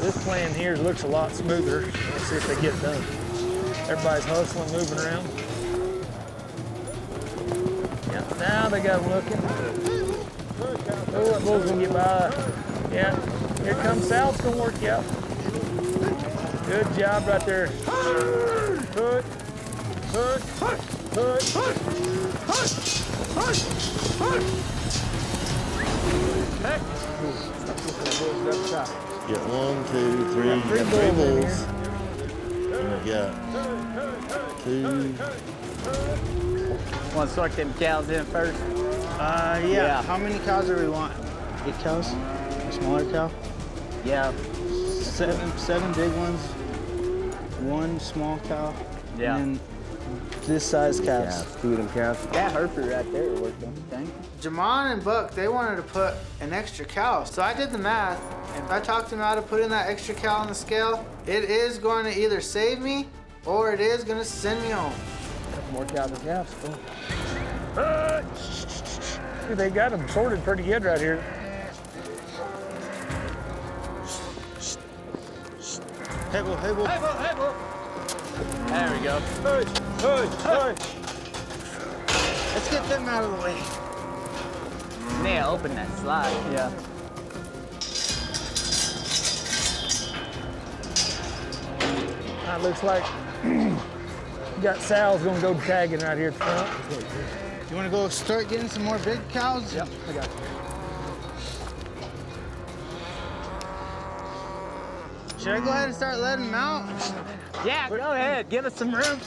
This plan here looks a lot smoother. Let's see if they get it done. Everybody's hustling, moving around. Yep, now they got them looking. Oh, that bull's gonna get by. Yeah, here comes Sal, it's gonna work you out. Good job right there. Hood, hood, hood, Get 1, 2, 3. You got 3 bulls. And we got 2. Want to sort them cows in first? Yeah. How many cows do we want? 8 cows? A smaller cow? Yeah. 7 big ones. 1 small cow. Yeah. And then this size calves. Yeah, 2 of them calves. That Hereford right there worked, don't you think? Jamon and Buck, they wanted to put an extra cow. So I did the math, and I talked them how to put in that extra cow on the scale. It is going to either save me, or it is going to send me home. Couple more cows and calves. They got them sorted pretty good right here. Hey, boy, hey, boy. Hey, boy, hey, boy. There we go. Hey, hey, hey. Let's get them out of the way. Yeah, open that slide. Yeah. That looks like you got Sal's gonna go tagging right here at the front. You wanna go start getting some more big cows? Yep, I got you. Should I go ahead and start letting them out? Yeah, go ahead. Give us some room.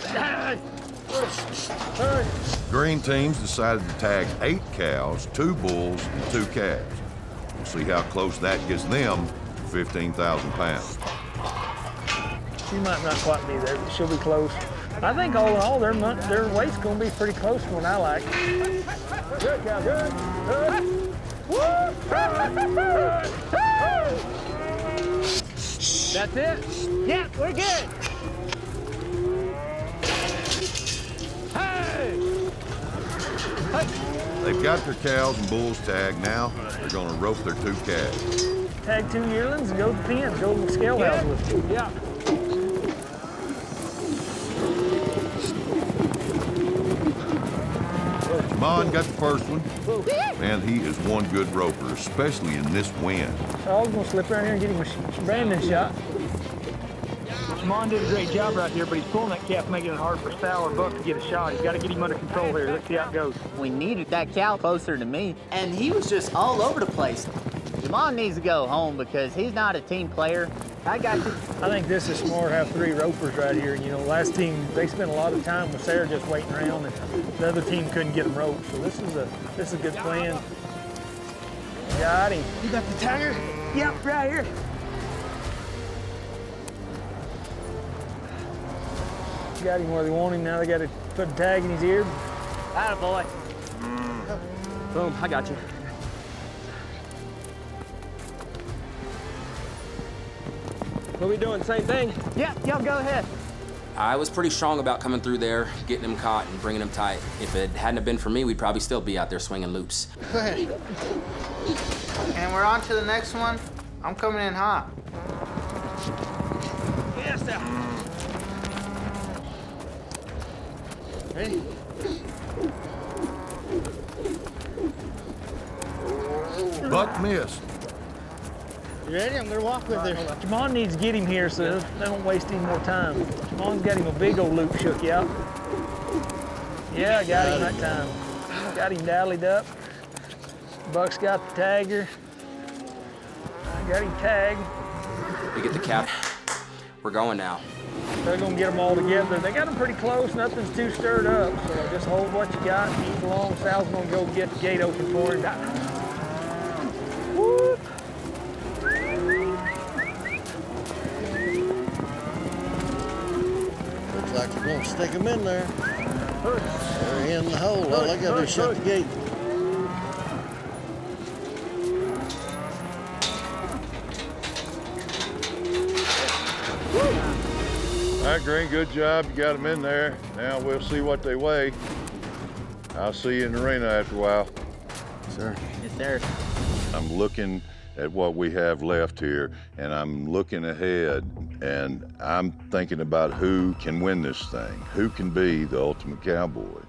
Green teams decided to tag 8 cows, 2 bulls, and 2 calves. We'll see how close that gets them to 15,000 pounds. She might not quite be there, but she'll be close. I think all in all, their weight's gonna be pretty close to what I like. Good cow, good. That's it? Yeah, we're good. Hey! They've got their cows and bulls tagged now. They're gonna rope their 2 calves. Tag 2 yearlings and go to the pen, go to the scale house with you. Yeah. Jamon got the first one, and he is one good roper, especially in this wind. So I was gonna slip around here and get him a Brandon shot. Mon did a great job right here, but he's pulling that calf, making it hard for Sal or Buck to get a shot. He's got to get him under control here. Let's see how it goes. We needed that cow closer to me, and he was just all over the place. Jamon needs to go home because he's not a team player. I got you. I think this is smart to have 3 ropers right here. You know, last team, they spent a lot of time with Sarah just waiting around, and the other team couldn't get them roped. So this is a good plan. Got him. You got the tagger? Yep, right here. Got him where they want him. Now they got to put a tag in his ear. Atta boy. Boom, I got you. What are we doing? Same thing? Yep, y'all go ahead. I was pretty strong about coming through there, getting him caught and bringing him tight. If it hadn't have been for me, we'd probably still be out there swinging loops. Go ahead. And we're on to the next one. I'm coming in hot. Yes, sir. Ready? Buck missed. You ready? I'm gonna walk with her. Jamon needs to get him here so they don't waste any more time. Jamon's got him a big old loop shook you out. Yeah, I got him that time. Got him dallied up. Buck's got the tagger. I got him tagged. We get the cap. We're going now. They're gonna get them all together. They got them pretty close. Nothing's too stirred up. So just hold what you got, keep along. Sal's gonna go get the gate open for him. Whoop. Looks like we're gonna stick them in there. They're in the hole. All I gotta do is shut the gate. All right, Green, good job. You got them in there. Now we'll see what they weigh. I'll see you in the arena after a while. Sir. Yes, sir. I'm looking at what we have left here, and I'm looking ahead, and I'm thinking about who can win this thing, who can be the ultimate cowboy.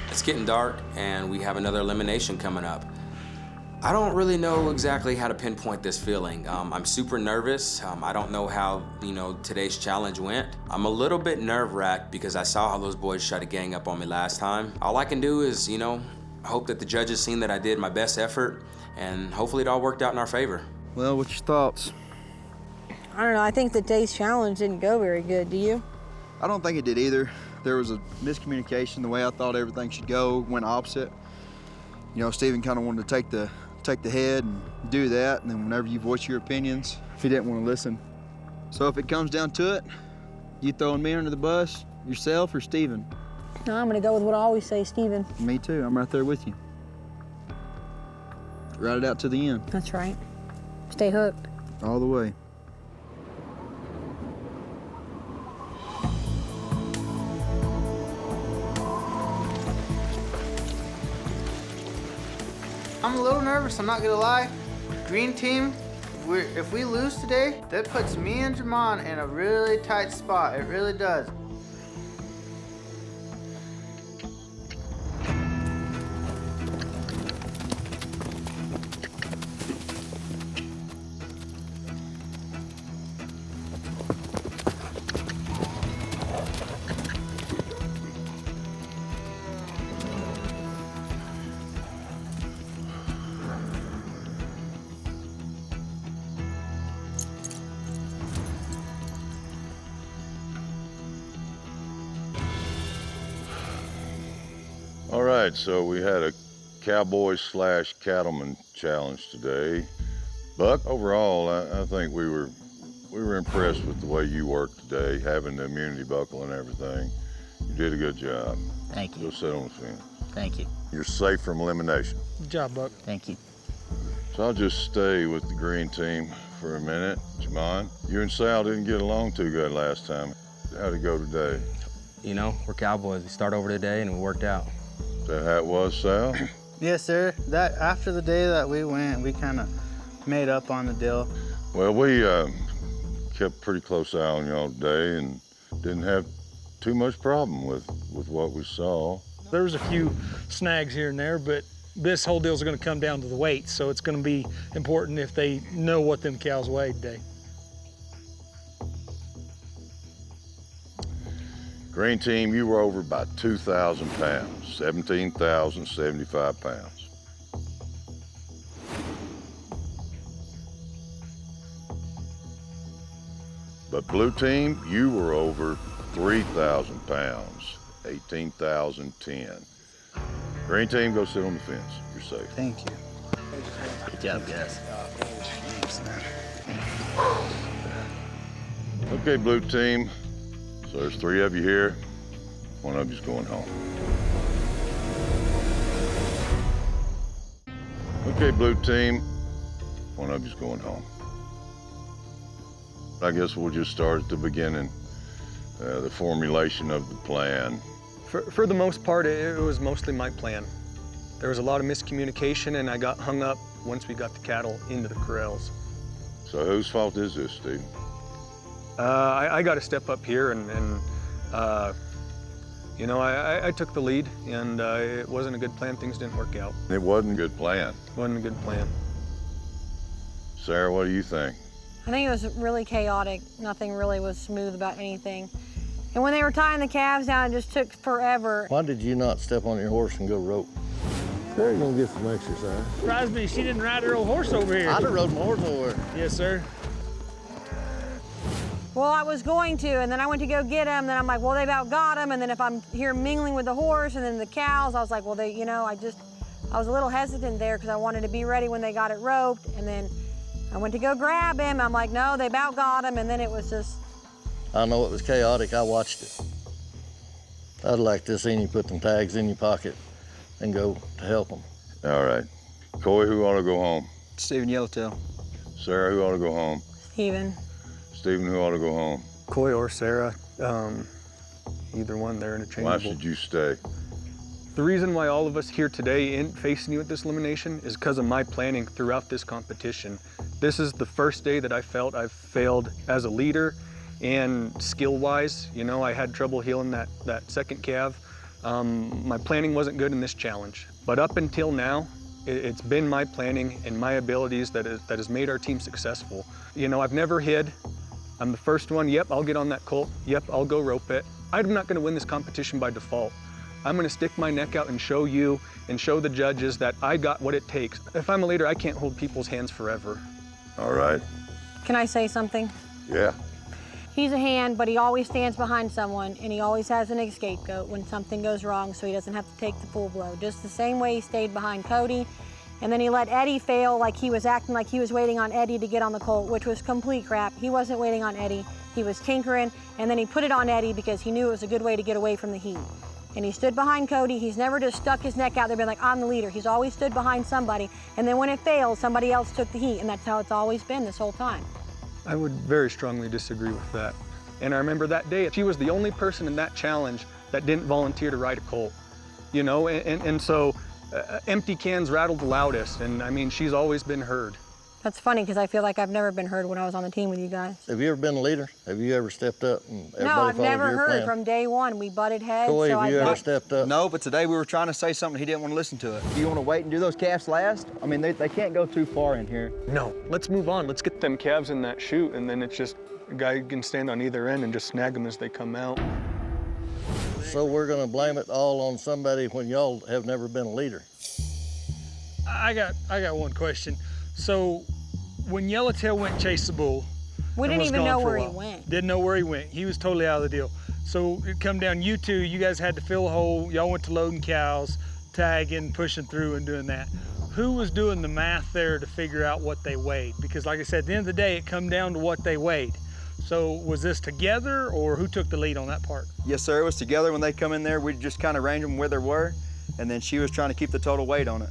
It's getting dark, and we have another elimination coming up. I don't really know exactly how to pinpoint this feeling. I'm super nervous. I don't know how, today's challenge went. I'm a little bit nerve-wracked because I saw how those boys tried to gang up on me last time. All I can do is, hope that the judges seen that I did my best effort, and hopefully it all worked out in our favor. Well, what's your thoughts? I don't know. I think the day's challenge didn't go very good. Do you? I don't think it did either. There was a miscommunication. The way I thought everything should go went opposite. Steven kind of wanted to take the head and do that, and then whenever you voice your opinions, he didn't want to listen. So if it comes down to it, you throwing me under the bus, yourself, or Steven? No, I'm gonna go with what I always say, Steven. Me too. I'm right there with you. Ride it out to the end. That's right. Stay hooked. All the way. I'm a little nervous, I'm not gonna lie. Green team, if we lose today, that puts me and Jamon in a really tight spot. It really does. All right, so we had a cowboy / cattleman challenge today. Buck, overall, I think we were impressed with the way you worked today, having the immunity buckle and everything. You did a good job. Thank you. Go sit on the fence. Thank you. You're safe from elimination. Good job, Buck. Thank you. So I'll just stay with the green team for a minute. Jamon, you and Sal didn't get along too good last time. How'd it go today? You know, we're cowboys. We start over today and we worked out. Is that how it was, Sal? Yes, sir. That after the day that we went, we kind of made up on the deal. Well, we kept pretty close eye on y'all today and didn't have too much problem with what we saw. There was a few snags here and there, but this whole deal's gonna come down to the weight, so it's gonna be important if they know what them cows weigh today. Green team, you were over by 2,000 pounds, 17,075 pounds. But blue team, you were over 3,000 pounds, 18,010. Green team, go sit on the fence. You're safe. Thank you. Good job, guys. Okay, blue team. So there's 3 of you here. 1 of you's going home. Okay, blue team. 1 of you's going home. I guess we'll just start at the beginning, the formulation of the plan. For the most part, it was mostly my plan. There was a lot of miscommunication, and I got hung up once we got the cattle into the corrals. So whose fault is this, Steve? I got to step up here, and you know, I took the lead, and it wasn't a good plan. Things didn't work out. It wasn't a good plan. Wasn't a good plan. Sarah, what do you think? I think it was really chaotic. Nothing really was smooth about anything. And when they were tying the calves down, it just took forever. Why did you not step on your horse and go rope? Sarah's gonna get some exercise. Surprised me she didn't ride her old horse over here. I'd have rode my horse over there. Yes, sir. Well, I was going to, and then I went to go get him. Then I'm like, well, they've outgot him. And then if I'm here mingling with the horse and then the cows, I was like, well, they, you know, I was a little hesitant there because I wanted to be ready when they got it roped. And then I went to go grab him. I'm like, no, they've outgot him. And then it was just. I know it was chaotic. I watched it. I'd like to see you put them tags in your pocket and go to help them. All right. Coy, who ought to go home? Stephen Yellowtail. Sarah, who ought to go home? Steven. Stephen, who ought to go home? Coy or Sarah, either one, they're interchangeable. Why should you stay? The reason why all of us here today ain't facing you at this elimination is because of my planning throughout this competition. This is the first day that I felt I've failed as a leader and skill-wise. You know, I had trouble healing that second calf. My planning wasn't good in this challenge. But up until now, it's been my planning and my abilities that has made our team successful. You know, I've never hid. I'm the first one. Yep, I'll get on that colt. Yep, I'll go rope it. I'm not going to win this competition by default. I'm going to stick my neck out and show you and show the judges that I got what it takes. If I'm a leader, I can't hold people's hands forever. All right. Can I say something? Yeah. He's a hand, but he always stands behind someone, and he always has an scapegoat when something goes wrong, so he doesn't have to take the full blow. Just the same way he stayed behind Cody, and then he let Eddie fail, like he was acting like he was waiting on Eddie to get on the colt, which was complete crap. He wasn't waiting on Eddie. He was tinkering, and then he put it on Eddie because he knew it was a good way to get away from the heat. And he stood behind Cody. He's never just stuck his neck out there being like, I'm the leader. He's always stood behind somebody, and then when it failed, somebody else took the heat, and that's how it's always been this whole time. I would very strongly disagree with that. And I remember that day, she was the only person in that challenge that didn't volunteer to ride a colt. You know, and so Empty cans rattled the loudest, and I mean, she's always been heard. That's funny because I feel like I've never been heard when I was on the team with you guys. Have you ever been a leader? Have you ever stepped up and everybody No, I've followed never your heard plan? from day one. We butted heads. Coy, so have you ever stepped up? No, but today we were trying to say something, he didn't want to listen to it. Do you want to wait and do those calves last? I mean, they can't go too far in here. No, let's move on. Let's get them calves in that chute, and then it's just a guy can stand on either end and just snag them as they come out. So we're gonna blame it all on somebody when y'all have never been a leader. I got one question. So when Yellowtail went chase the bull, We and didn't was even gone know for a where he while, went. Didn't know where he went. He was totally out of the deal. So it come down, you two, you guys had to fill a hole. Y'all went to loading cows, tagging, pushing through and doing that. Who was doing the math there to figure out what they weighed? Because like I said, at the end of the day, it come down to what they weighed. So was this together or who took the lead on that part? Yes, sir, it was together. When they come in there, we just kind of range them where they were, and then she was trying to keep the total weight on it.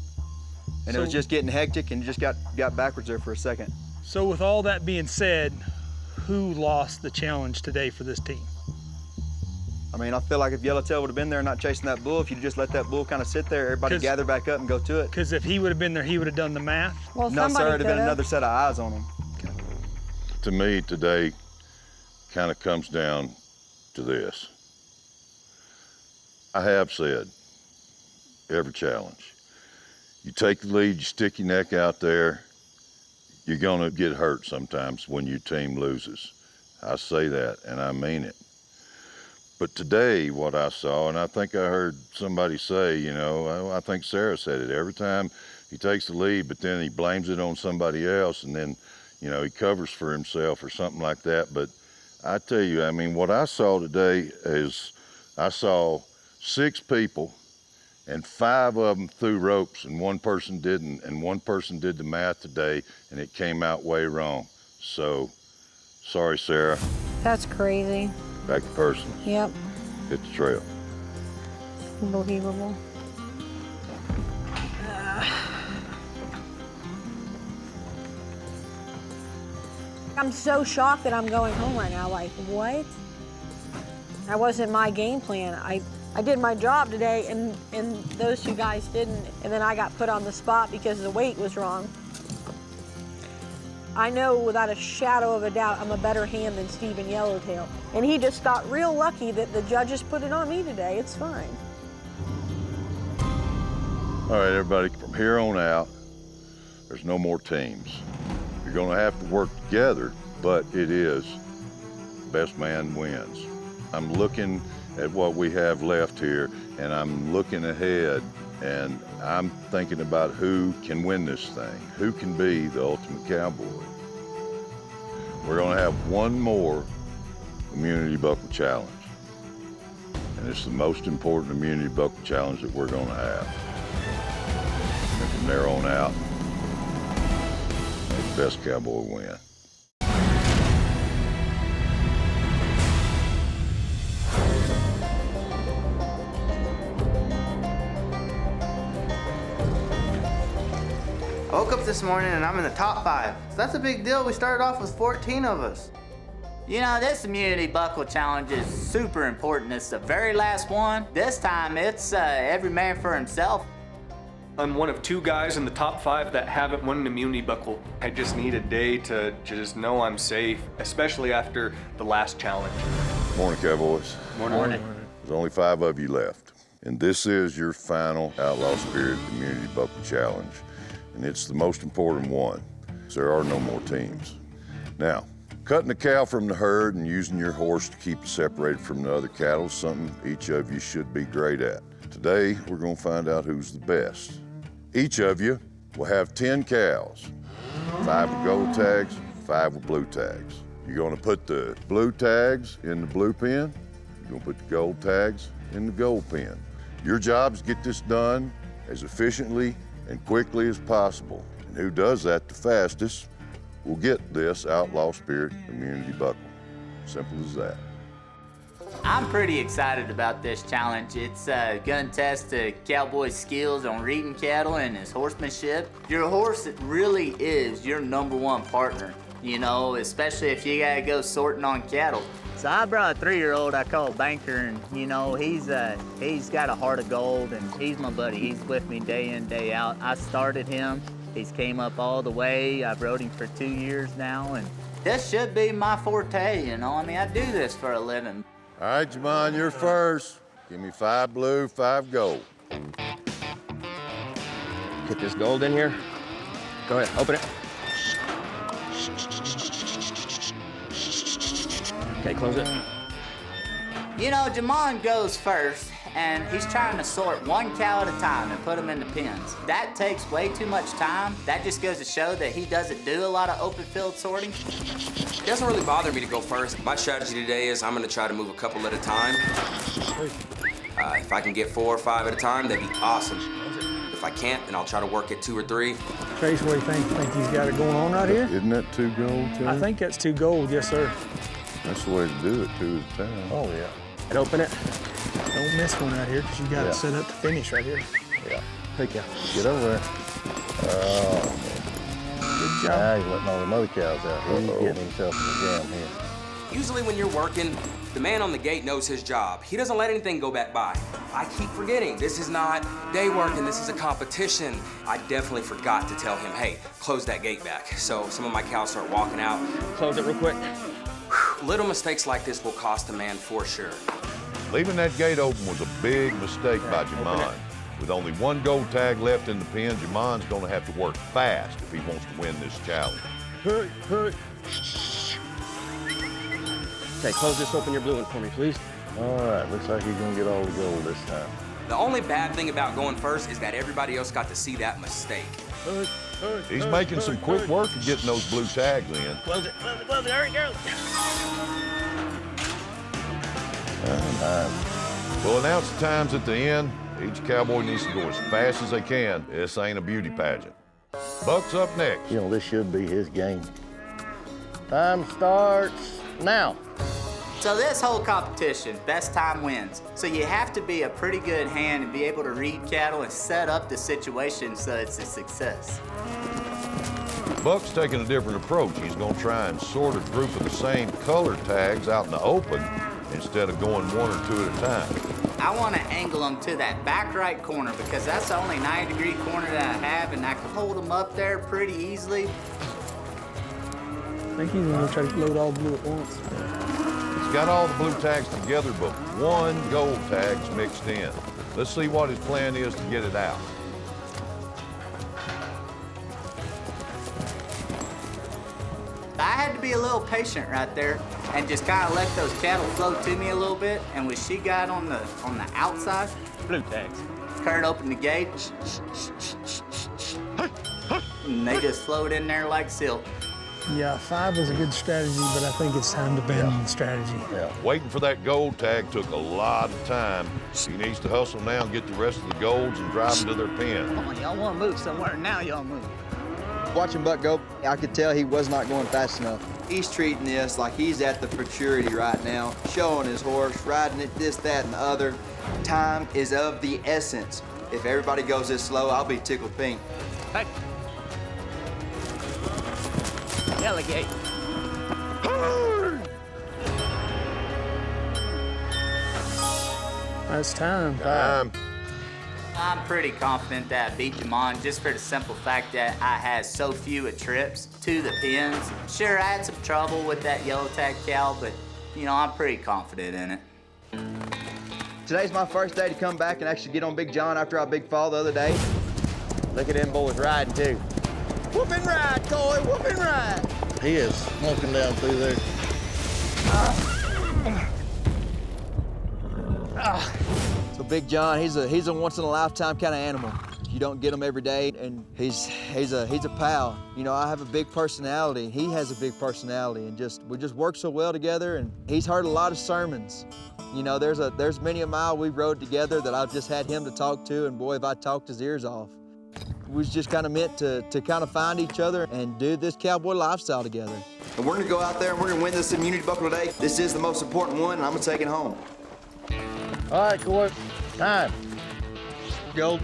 And it was just getting hectic and just got backwards there for a second. So with all that being said, who lost the challenge today for this team? I mean, I feel like if Yellowtail would have been there and not chasing that bull, if you just let that bull kind of sit there, everybody gather back up and go to it. Because if he would have been there, he would have done the math? Well, no, sir, it'd have been another set of eyes on him. To me, today kind of comes down to this. I have said, every challenge, you take the lead, you stick your neck out there, you're gonna get hurt sometimes when your team loses. I say that, and I mean it. But today, what I saw, and I think I heard somebody say, you know, I think Sarah said it, every time he takes the lead, but then he blames it on somebody else, and then, you know, he covers for himself or something like that. But I tell you, I mean, what I saw today is I saw 6 people, and 5 of them threw ropes, and 1 person didn't, and 1 person did the math today, and it came out way wrong. So, sorry, Sarah. That's crazy. Back to personal. Yep. Hit the trail. Unbelievable. I'm so shocked that I'm going home right now. Like, what? That wasn't my game plan. I did my job today, and those 2 guys didn't, and then I got put on the spot because the weight was wrong. I know without a shadow of a doubt I'm a better hand than Stephen Yellowtail. And he just got real lucky that the judges put it on me today. It's fine. All right, everybody, from here on out, there's no more teams. You're gonna have to work together, but it is best man wins. I'm looking at what we have left here, and I'm looking ahead, and I'm thinking about who can win this thing, who can be the ultimate cowboy. We're gonna have one more immunity buckle challenge, and it's the most important immunity buckle challenge that we're gonna have. And from there on out, the best cowboy win. I woke up this morning and I'm in the top 5. So that's a big deal. We started off with 14 of us. You know, this immunity buckle challenge is super important. It's the very last one. This time it's every man for himself. I'm one of 2 guys in the top 5 that haven't won an immunity buckle. I just need a day to just know I'm safe, especially after the last challenge. Morning, cowboys. Morning. There's only 5 of you left, and this is your final Outlaw Spirit Immunity Buckle Challenge, and it's the most important one. There are no more teams. Now, cutting the cow from the herd and using your horse to keep it separated from the other cattle is something each of you should be great at. Today, we're gonna find out who's the best. Each of you will have 10 cows, 5 with gold tags, 5 with blue tags. You're gonna put the blue tags in the blue pen, you're gonna put the gold tags in the gold pen. Your job is to get this done as efficiently and quickly as possible. And who does that the fastest will get this Outlaw Spirit Immunity Buckle. Simple as that. I'm pretty excited about this challenge. It's gonna test a cowboy's skills on reading cattle and his horsemanship. Your horse really is your #1 partner. you know, especially if you gotta go sorting on cattle. So I brought a 3-year-old I call Banker, and you know, he's got a heart of gold, and he's my buddy. He's with me day in, day out. I started him. He's came up all the way. I've rode him for 2 years now, and this should be my forte, you know? I mean, I do this for a living. All right, Jamon, you're first. Give me 5 blue, 5 gold. Get this gold in here. Go ahead, open it. Okay, close it. You know, Jamon goes first, and he's trying to sort 1 cow at a time and put them in the pens. That takes way too much time. That just goes to show that he doesn't do a lot of open field sorting. It doesn't really bother me to go first. My strategy today is I'm gonna try to move a couple at a time. If I can get 4 or 5 at a time, that'd be awesome. If I can't, then I'll try to work at 2 or 3. Trace, what do you think? You think he's got it going on right here? Isn't that 2 gold, Terry? I think that's 2 gold, yes, sir. That's the way to do it, 2 at a time. Oh, yeah. And open it. Don't miss one right here, because you got it set up to finish right here. Yeah. Take care. Get over there. Oh, good job. now he's letting all the other cows out. He's getting himself in the jam here. Usually when you're working, the man on the gate knows his job. He doesn't let anything go back by. I keep forgetting, this is not day working, this is a competition. I definitely forgot to tell him, hey, close that gate back. So some of my cows start walking out. Close it real quick. Little mistakes like this will cost a man for sure. Leaving that gate open was a big mistake by Jamon. With only 1 gold tag left in the pen, Jamon's gonna have to work fast if he wants to win this challenge. Hurry, hurry. Okay, close this, open your blue one for me, please. All right, looks like he's gonna get all the gold this time. The only bad thing about going first is that everybody else got to see that mistake. He's making some quick work of getting those blue tags in. Close it, close it, close it, hurry, girls. We'll announce the times at the end. Each cowboy needs to go as fast as they can. This ain't a beauty pageant. Buck's up next. You know, this should be his game. Time starts now. So this whole competition, best time wins. So you have to be a pretty good hand and be able to read cattle and set up the situation so it's a success. Buck's taking a different approach. He's gonna try and sort a group of the same color tags out in the open instead of going 1 or 2 at a time. I want to angle them to that back right corner because that's the only 90-degree corner that I have, and I can hold them up there pretty easily. I think he's gonna try to load all blue at once. He's got all the blue tags together, but 1 gold tag's mixed in. Let's see what his plan is to get it out. I had to be a little patient right there and just kind of let those cattle flow to me a little bit. And when she got on the outside, Blue tags. Kurt opened the gate, and they just flowed in there like silk. Yeah, 5 was a good strategy, but I think it's time to bend the strategy. Waiting for that gold tag took a lot of time. He needs to hustle now and get the rest of the golds and drive them to their pen. Come on, y'all want to move somewhere. Now y'all move. Watching Buck go, I could tell he was not going fast enough. He's treating this like he's at the maturity right now, showing his horse, riding it, this, that, and the other. Time is of the essence. If everybody goes this slow, I'll be tickled pink. Hey. Delegate. That's time. I'm pretty confident that I beat Jamon just for the simple fact that I had so few trips to the pens. Sure, I had some trouble with that yellow tag cow, but, you know, I'm pretty confident in it. Today's my first day to come back and actually get on Big John after our big fall the other day. Look at them boys riding, too. Whoop and ride, Coy, whoop and ride. He is smoking down through there. So Big John, he's a once-in-a-lifetime kind of animal. You don't get him every day, and he's a pal. You know, I have a big personality, and he has a big personality, and we just work so well together. And he's heard a lot of sermons. You know, there's many a mile we rode together that I've just had him to talk to, and boy, have I talked his ears off. We was just kind of meant to kind of find each other and do this cowboy lifestyle together. And we're gonna go out there and we're gonna win this immunity buckle today. This is the most important one, and I'm gonna take it home. All right, Coy, time. Gold.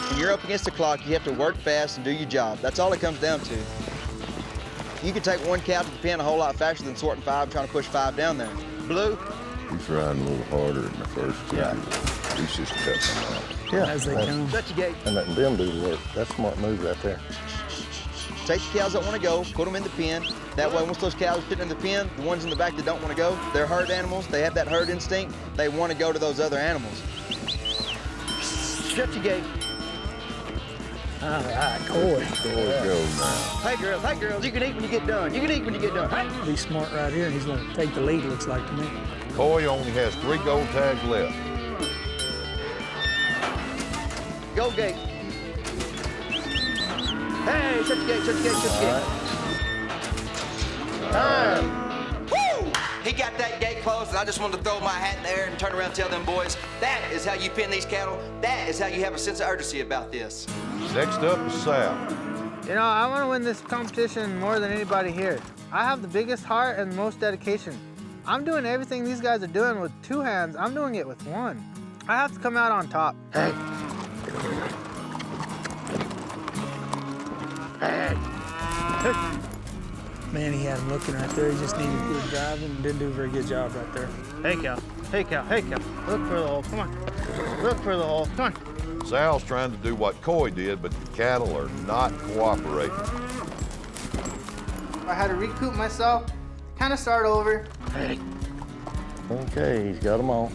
And you're up against the clock, you have to work fast and do your job. That's all it comes down to. You can take one cow to the pen a whole lot faster than sorting 5, trying to push 5 down there. Blue? He's riding a little harder in the first two. Yeah. He's just cutting them out. Yeah. As they come. Shut your gate. And letting them do the work. That's a smart move right there. Take the cows that want to go, put them in the pen. That way, once those cows fit in the pen, the ones in the back that don't want to go, they're herd animals. They have that herd instinct. They want to go to those other animals. Shut your gate. All right, Coy. Go now. Hey girls, you can eat when you get done. You can eat when you get done. He's smart right here, and he's going to take the lead, looks like to me. Coy only has 3 gold tags left. Go gate. Hey, shut your gate, shut your gate, shut your gate. Woo! He got that gate closed, and I just wanted to throw my hat in the air and turn around and tell them boys, that is how you pin these cattle. That is how you have a sense of urgency about this. Next up is Sal. You know, I want to win this competition more than anybody here. I have the biggest heart and the most dedication. I'm doing everything these guys are doing with 2 hands. I'm doing it with 1. I have to come out on top. Hey. Man, he had him looking right there. He just needed good driving and didn't do a very good job right there. Hey, cow. Hey, cow. Hey, cow. Look for the hole. Come on. Look for the hole. Come on. Sal's trying to do what Coy did, but the cattle are not cooperating. I had to recoup myself, kind of start over. Hey. Okay, he's got them all.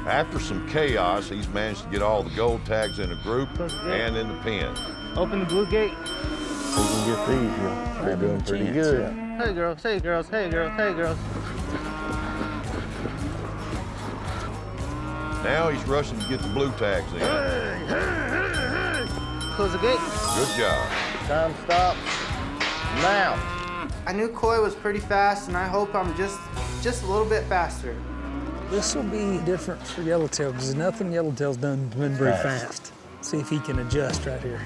After some chaos, he's managed to get all the gold tags in a group and in the pen. Open the blue gate. We can get these, yeah. They're doing pretty good. Hey, girls. Hey, girls. Hey, girls. Hey, girls. Now he's rushing to get the blue tags in. Close the gate. Good job. Time stops now. I knew Coy was pretty fast, and I hope I'm just a little bit faster. This will be different for Yellowtail because nothing Yellowtail's been very fast. See if he can adjust right here.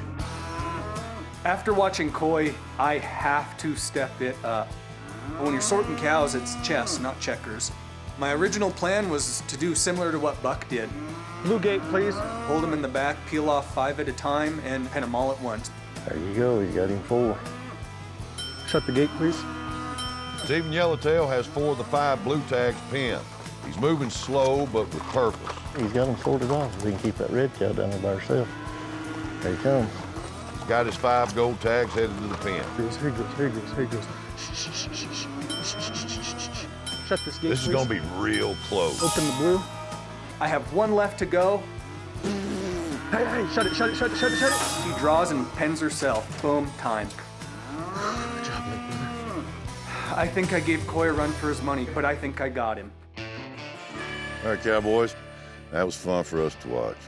After watching Coy, I have to step it up. When you're sorting cows, it's chess, not checkers. My original plan was to do similar to what Buck did. Blue gate, please. Hold them in the back, peel off 5 at a time, and pen them all at once. There you go, he's got him 4. Shut the gate, please. Stephen Yellowtail has 4 of the 5 blue tags pinned. He's moving slow, but with purpose. He's got them sorted off so he can keep that red cow down there by herself. There he comes. He's got his 5 gold tags headed to the pen. Here he goes, here he goes, here he goes. Shut this gate, This is going to be real close. Open the blue. I have 1 left to go. Hey, shut it, shut it, shut it, shut it, shut it. She draws and pens herself. Boom, time. Good job, Leander. I think I gave Coy a run for his money, but I think I got him. All right, Cowboys, that was fun for us to watch.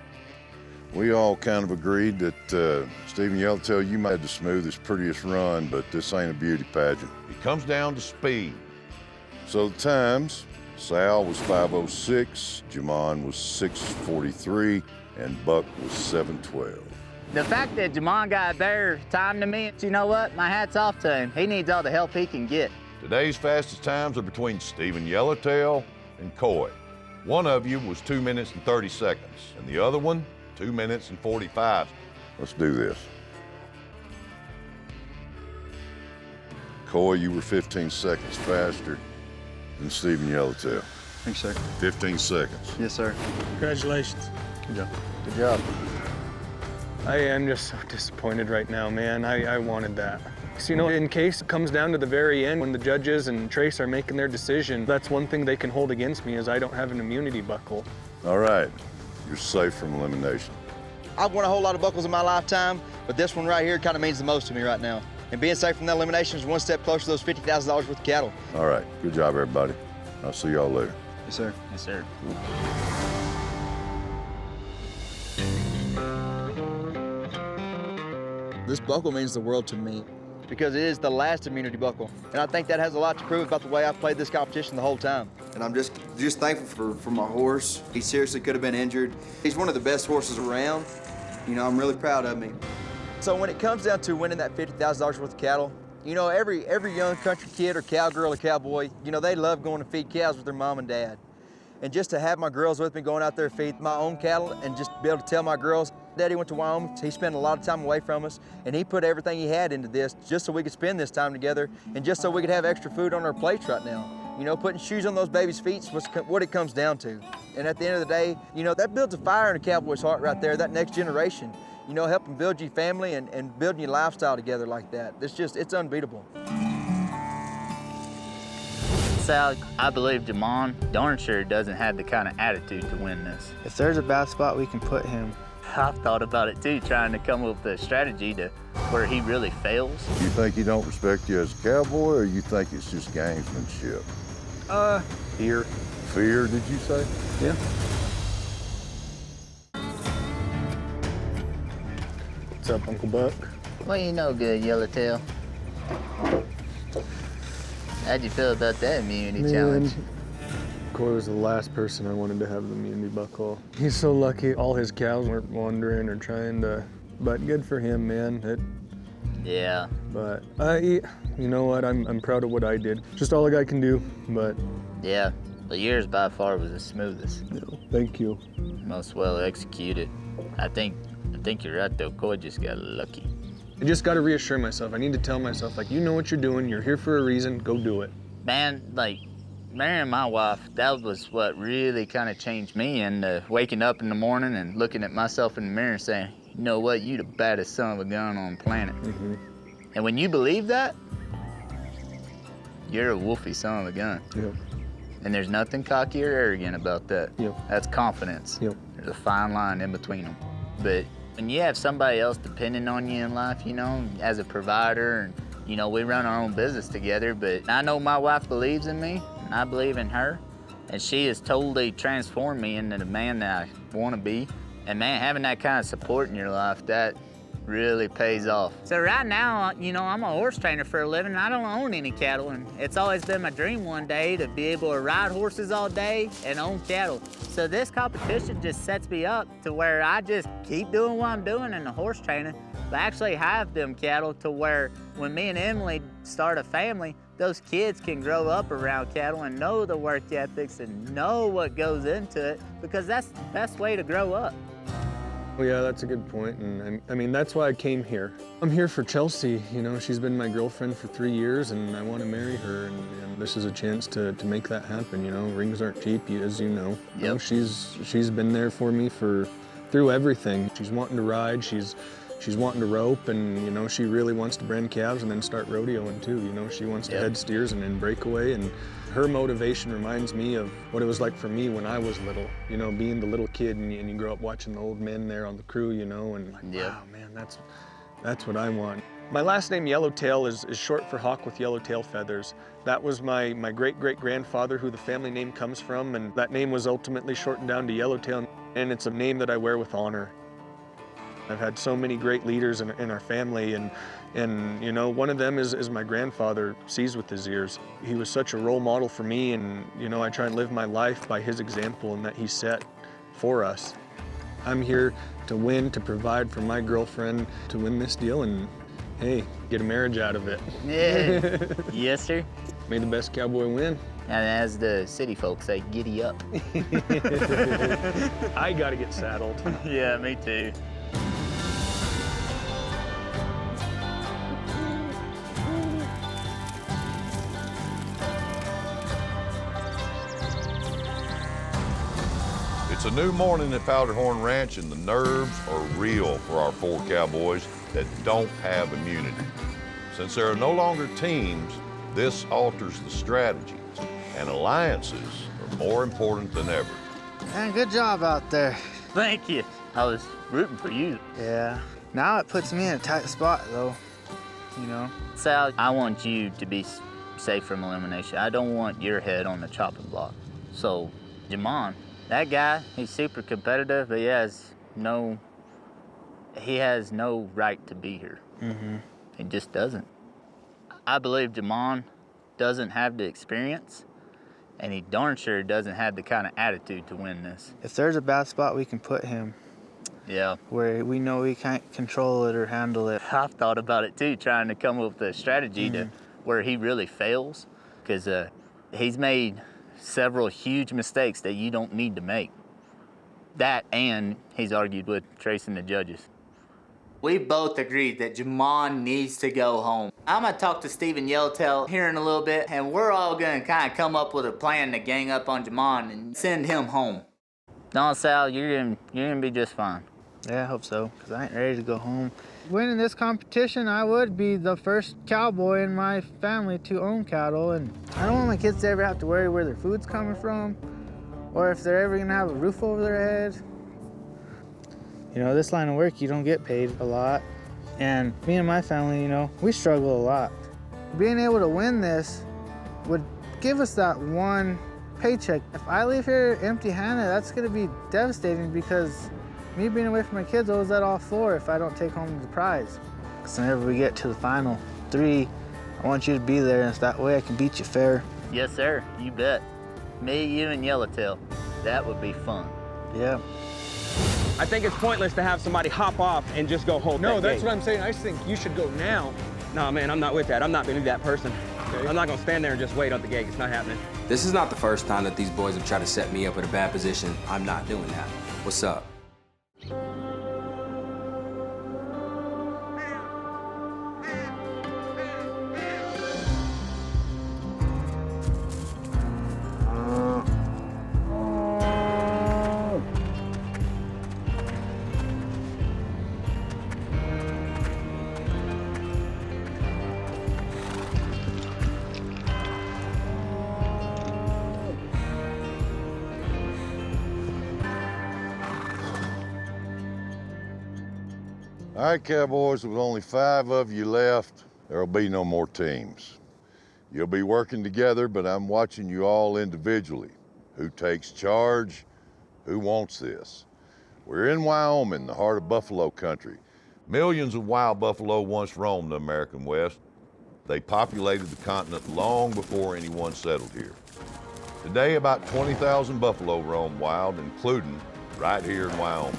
We all kind of agreed that Stephen Yellowtail, you might have the smoothest, prettiest run, but this ain't a beauty pageant. It comes down to speed. So the times, Sal was 5:06, Jamon was 6:43, and Buck was 7:12. The fact that Jamon got a better time to me, you know what? My hat's off to him. He needs all the help he can get. Today's fastest times are between Stephen Yellowtail and Coy. One of you was 2 minutes and 30 seconds, and the other one, 2 minutes and 45. Let's do this. Coy, you were 15 seconds faster than Stephen Yellowtail. Thanks, sir. 15 seconds. Yes, sir. Congratulations. Good job. Good job. I am just so disappointed right now, man. I wanted that. So, you know, in case it comes down to the very end when the judges and Trace are making their decision, that's one thing they can hold against me is I don't have an immunity buckle. All right, you're safe from elimination. I've won a whole lot of buckles in my lifetime, but this one right here kind of means the most to me right now. And being safe from the elimination is one step closer to those $50,000 worth of cattle. All right, good job, everybody. I'll see y'all later. Yes, sir. Yes, sir. This buckle means the world to me because it is the last immunity buckle. And I think that has a lot to prove about the way I've played this competition the whole time. And I'm just thankful for my horse. He seriously could have been injured. He's one of the best horses around. You know, I'm really proud of him. So when it comes down to winning that $50,000 worth of cattle, you know, every young country kid or cowgirl or cowboy, you know, they love going to feed cows with their mom and dad. And just to have my girls with me going out there feed my own cattle and just be able to tell my girls, Daddy went to Wyoming, so he spent a lot of time away from us, and he put everything he had into this just so we could spend this time together and just so we could have extra food on our plates right now. You know, putting shoes on those babies' feet is what it comes down to. And at the end of the day, you know, that builds a fire in a cowboy's heart right there, that next generation. You know, helping build your family and building your lifestyle together like that. It's unbeatable. Sal, I believe Jamon darn sure doesn't have the kind of attitude to win this. If there's a bad spot we can put him. I've thought about it too, trying to come up with a strategy to where he really fails. You think he don't respect you as a cowboy, or you think it's just gamesmanship? Fear. Fear, did you say? Yeah. What's up, Uncle Buck? Well, you know good, Yellowtail. How'd you feel about that immunity challenge? Coy was the last person I wanted to have the immunity buckle. He's so lucky all his cows weren't wandering or trying to, but good for him, man. Yeah. But you know what, I'm proud of what I did. Just all a guy can do, but. Yeah, but yours by far was the smoothest. No, thank you. Most well executed. I think you're right though, Coy just got lucky. I just gotta reassure myself. I need to tell myself, like, you know what you're doing, you're here for a reason, go do it. Man, like, marrying my wife, that was what really kind of changed me, and waking up in the morning and looking at myself in the mirror and saying, you know what, you the baddest son of a gun on the planet. Mm-hmm. And when you believe that, you're a wolfy son of a gun. Yep. And there's nothing cocky or arrogant about that. Yep. That's confidence. Yep. There's a fine line in between them. But when you have somebody else depending on you in life, you know, as a provider, and, you know, we run our own business together, but I know my wife believes in me, and I believe in her, and she has totally transformed me into the man that I want to be. And man, having that kind of support in your life, that really pays off. So right now, you know, I'm a horse trainer for a living, and I don't own any cattle, and it's always been my dream one day to be able to ride horses all day and own cattle. So this competition just sets me up to where I just keep doing what I'm doing in the horse training, but actually have them cattle to where when me and Emily start a family, those kids can grow up around cattle and know the work ethics and know what goes into it, because that's the best way to grow up. Well, yeah, that's a good point, and I mean, that's why I came here. I'm here for Chelsea, you know, she's been my girlfriend for 3 years, and I want to marry her, and this is a chance to make that happen, you know. Rings aren't cheap, as you know. Yep. You know, she's been there for me through everything. She's wanting to ride, she's wanting to rope, and, you know, she really wants to brand calves and then start rodeoing too, you know. She wants to head steers and then breakaway, and her motivation reminds me of what it was like for me when I was little, you know, being the little kid, and you grow up watching the old men there on the crew, you know, and like, wow, man, that's what I want. My last name, Yellowtail, is short for hawk with yellowtail feathers. That was my great-great-grandfather who the family name comes from, and that name was ultimately shortened down to Yellowtail, and it's a name that I wear with honor. I've had so many great leaders in our family, and you know, one of them is my grandfather, sees with his ears. He was such a role model for me, and you know, I try and live my life by his example and that he set for us. I'm here to win, to provide for my girlfriend, to win this deal, and hey, get a marriage out of it. Yeah. Yes, sir. May the best cowboy win. And as the city folks say, giddy up. I gotta get saddled. Yeah, me too. It's a new morning at Powderhorn Ranch, and the nerves are real for our 4 cowboys that don't have immunity. Since there are no longer teams, this alters the strategy, and alliances are more important than ever. Man, good job out there. Thank you. I was rooting for you. Yeah. Now it puts me in a tight spot, though, you know. Sal, I want you to be safe from elimination. I don't want your head on the chopping block. So, Jamon, that guy, he's super competitive, but he has no right to be here. Mm-hmm. He just doesn't. I believe Jamon doesn't have the experience, and he darn sure doesn't have the kind of attitude to win this. If there's a bad spot we can put him, yeah, where we know we can't control it or handle it. I've thought about it too, trying to come up with a strategy to where he really fails, because he's made several huge mistakes that you don't need to make. That and he's argued with Trace and the judges. We both agreed that Jamon needs to go home. I'm gonna talk to Stephen Yellowtail here in a little bit, and we're all gonna kind of come up with a plan to gang up on Jamon and send him home. No, Sal, you're gonna be just fine. Yeah, I hope so, because I ain't ready to go home. Winning this competition, I would be the first cowboy in my family to own cattle, and I don't want my kids to ever have to worry where their food's coming from, or if they're ever gonna have a roof over their head. You know, this line of work, you don't get paid a lot, and me and my family, you know, we struggle a lot. Being able to win this would give us that one paycheck. If I leave here empty-handed, that's gonna be devastating, because me being away from my kids, what was that all for if I don't take home the prize? Because whenever we get to the final 3, I want you to be there, and that way I can beat you fair. Yes, sir, you bet. Me, you, and Yellowtail. That would be fun. Yeah. I think it's pointless to have somebody hop off and just go hold that No, that's gate. what I'm saying. I think you should go now. No, man, I'm not with that. I'm not gonna be that person. Okay. I'm not gonna stand there and just wait on the gate. It's not happening. This is not the first time that these boys have tried to set me up in a bad position. I'm not doing that. What's up? All right, cowboys, with only 5 of you left, there'll be no more teams. You'll be working together, but I'm watching you all individually. Who takes charge? Who wants this? We're in Wyoming, the heart of buffalo country. Millions of wild buffalo once roamed the American West. They populated the continent long before anyone settled here. Today, about 20,000 buffalo roam wild, including right here in Wyoming.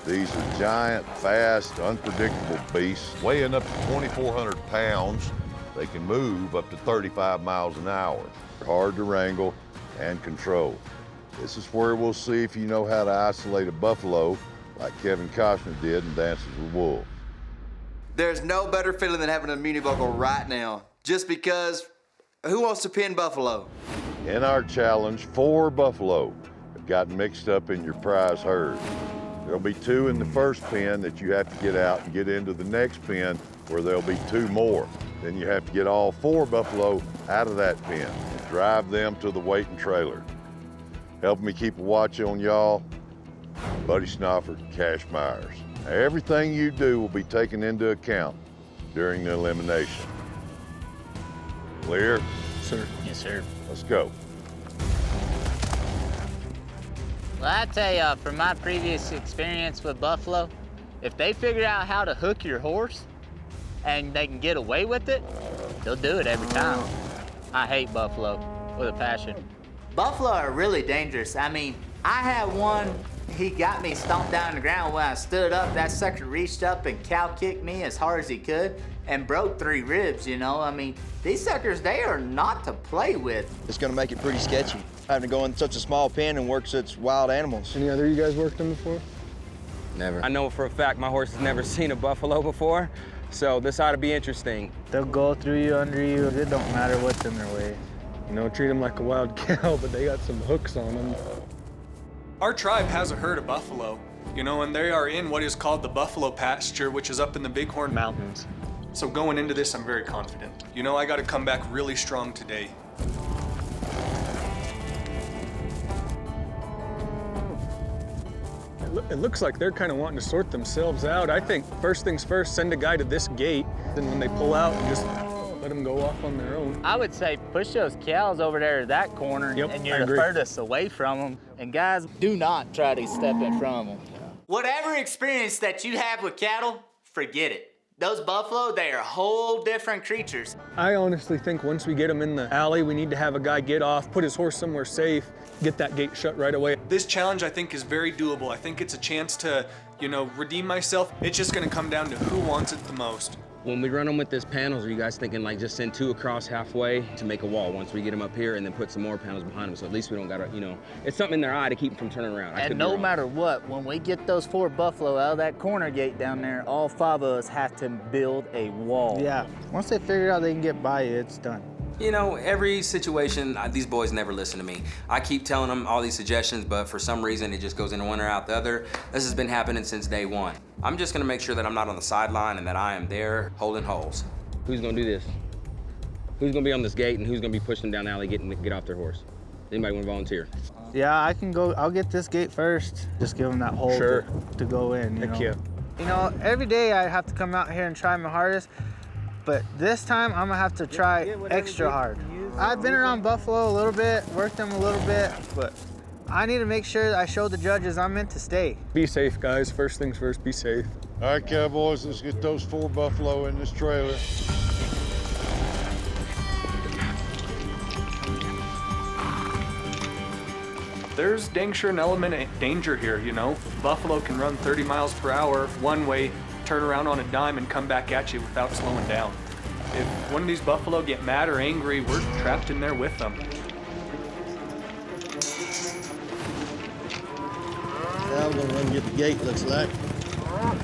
These are giant, fast, unpredictable beasts, weighing up to 2,400 pounds. They can move up to 35 miles an hour. They're hard to wrangle and control. This is where we'll see if you know how to isolate a buffalo like Kevin Costner did in Dances with Wolves. There's no better feeling than having a muni buckle right now. Just because, who wants to pin buffalo? In our challenge, 4 buffalo have gotten mixed up in your prize herd. There'll be 2 in the first pen that you have to get out and get into the next pen where there'll be 2 more. Then you have to get all 4 buffalo out of that pen and drive them to the waiting trailer. Helping me keep a watch on y'all, Buddy Snofford, Cash Myers. Now, everything you do will be taken into account during the elimination. Clear? Sir. Yes, sir. Let's go. Well, I tell you, from my previous experience with buffalo, if they figure out how to hook your horse and they can get away with it, they'll do it every time. I hate buffalo with a passion. Buffalo are really dangerous. I mean, I had one, he got me stomped down on the ground. When I stood up, that sucker reached up and cow kicked me as hard as he could and broke 3 ribs, you know? I mean, these suckers, they are not to play with. It's gonna make it pretty sketchy, having to go in such a small pen and work such wild animals. Any other you guys worked them before? Never. I know for a fact my horse has never seen a buffalo before, so this ought to be interesting. They'll go through you, under you. It don't matter what's in their way. You know, treat them like a wild cow, but they got some hooks on them. Our tribe has a herd of buffalo, you know, and they are in what is called the buffalo pasture, which is up in the Bighorn Mountains. So going into this, I'm very confident. You know, I got to come back really strong today. It looks like they're kind of wanting to sort themselves out. I think first things first, send a guy to this gate, then when they pull out, just let them go off on their own. I would say push those cows over there to that corner, and you're the furthest away from them. And guys, do not try to step in front of them. Whatever experience that you have with cattle, forget it. Those buffalo, they are whole different creatures. I honestly think once we get them in the alley, we need to have a guy get off, put his horse somewhere safe, get that gate shut right away. This challenge, I think, is very doable. I think it's a chance to, you know, redeem myself. It's just gonna come down to who wants it the most. When we run them with this panels, are you guys thinking like just send 2 across halfway to make a wall once we get them up here and then put some more panels behind them so at least we don't gotta, you know, it's something in their eye to keep them from turning around. And no matter what, when we get those 4 buffalo out of that corner gate down there, all 5 of us have to build a wall. Yeah, once they figure out they can get by you, it's done. You know, every situation, these boys never listen to me. I keep telling them all these suggestions, but for some reason it just goes in one or out the other. This has been happening since day one. I'm just gonna make sure that I'm not on the sideline and that I am there holding holes. Who's gonna do this? Who's gonna be on this gate and who's gonna be pushing down the alley get off their horse? Anybody wanna volunteer? Yeah, I can go. I'll get this gate first. Just give them that hole to go in. Thank you. You know, every day I have to come out here and try my hardest, but this time I'm gonna have to try extra hard. I've been around buffalo a little bit, worked them a little bit, but I need to make sure I show the judges I'm meant to stay. Be safe, guys. First things first, be safe. All right, cowboys, let's get those 4 buffalo in this trailer. There's dang sure an element of danger here, you know? Buffalo can run 30 miles per hour one way, turn around on a dime and come back at you without slowing down. If one of these buffalo get mad or angry, we're trapped in there with them. I'm gonna run get the gate, looks like.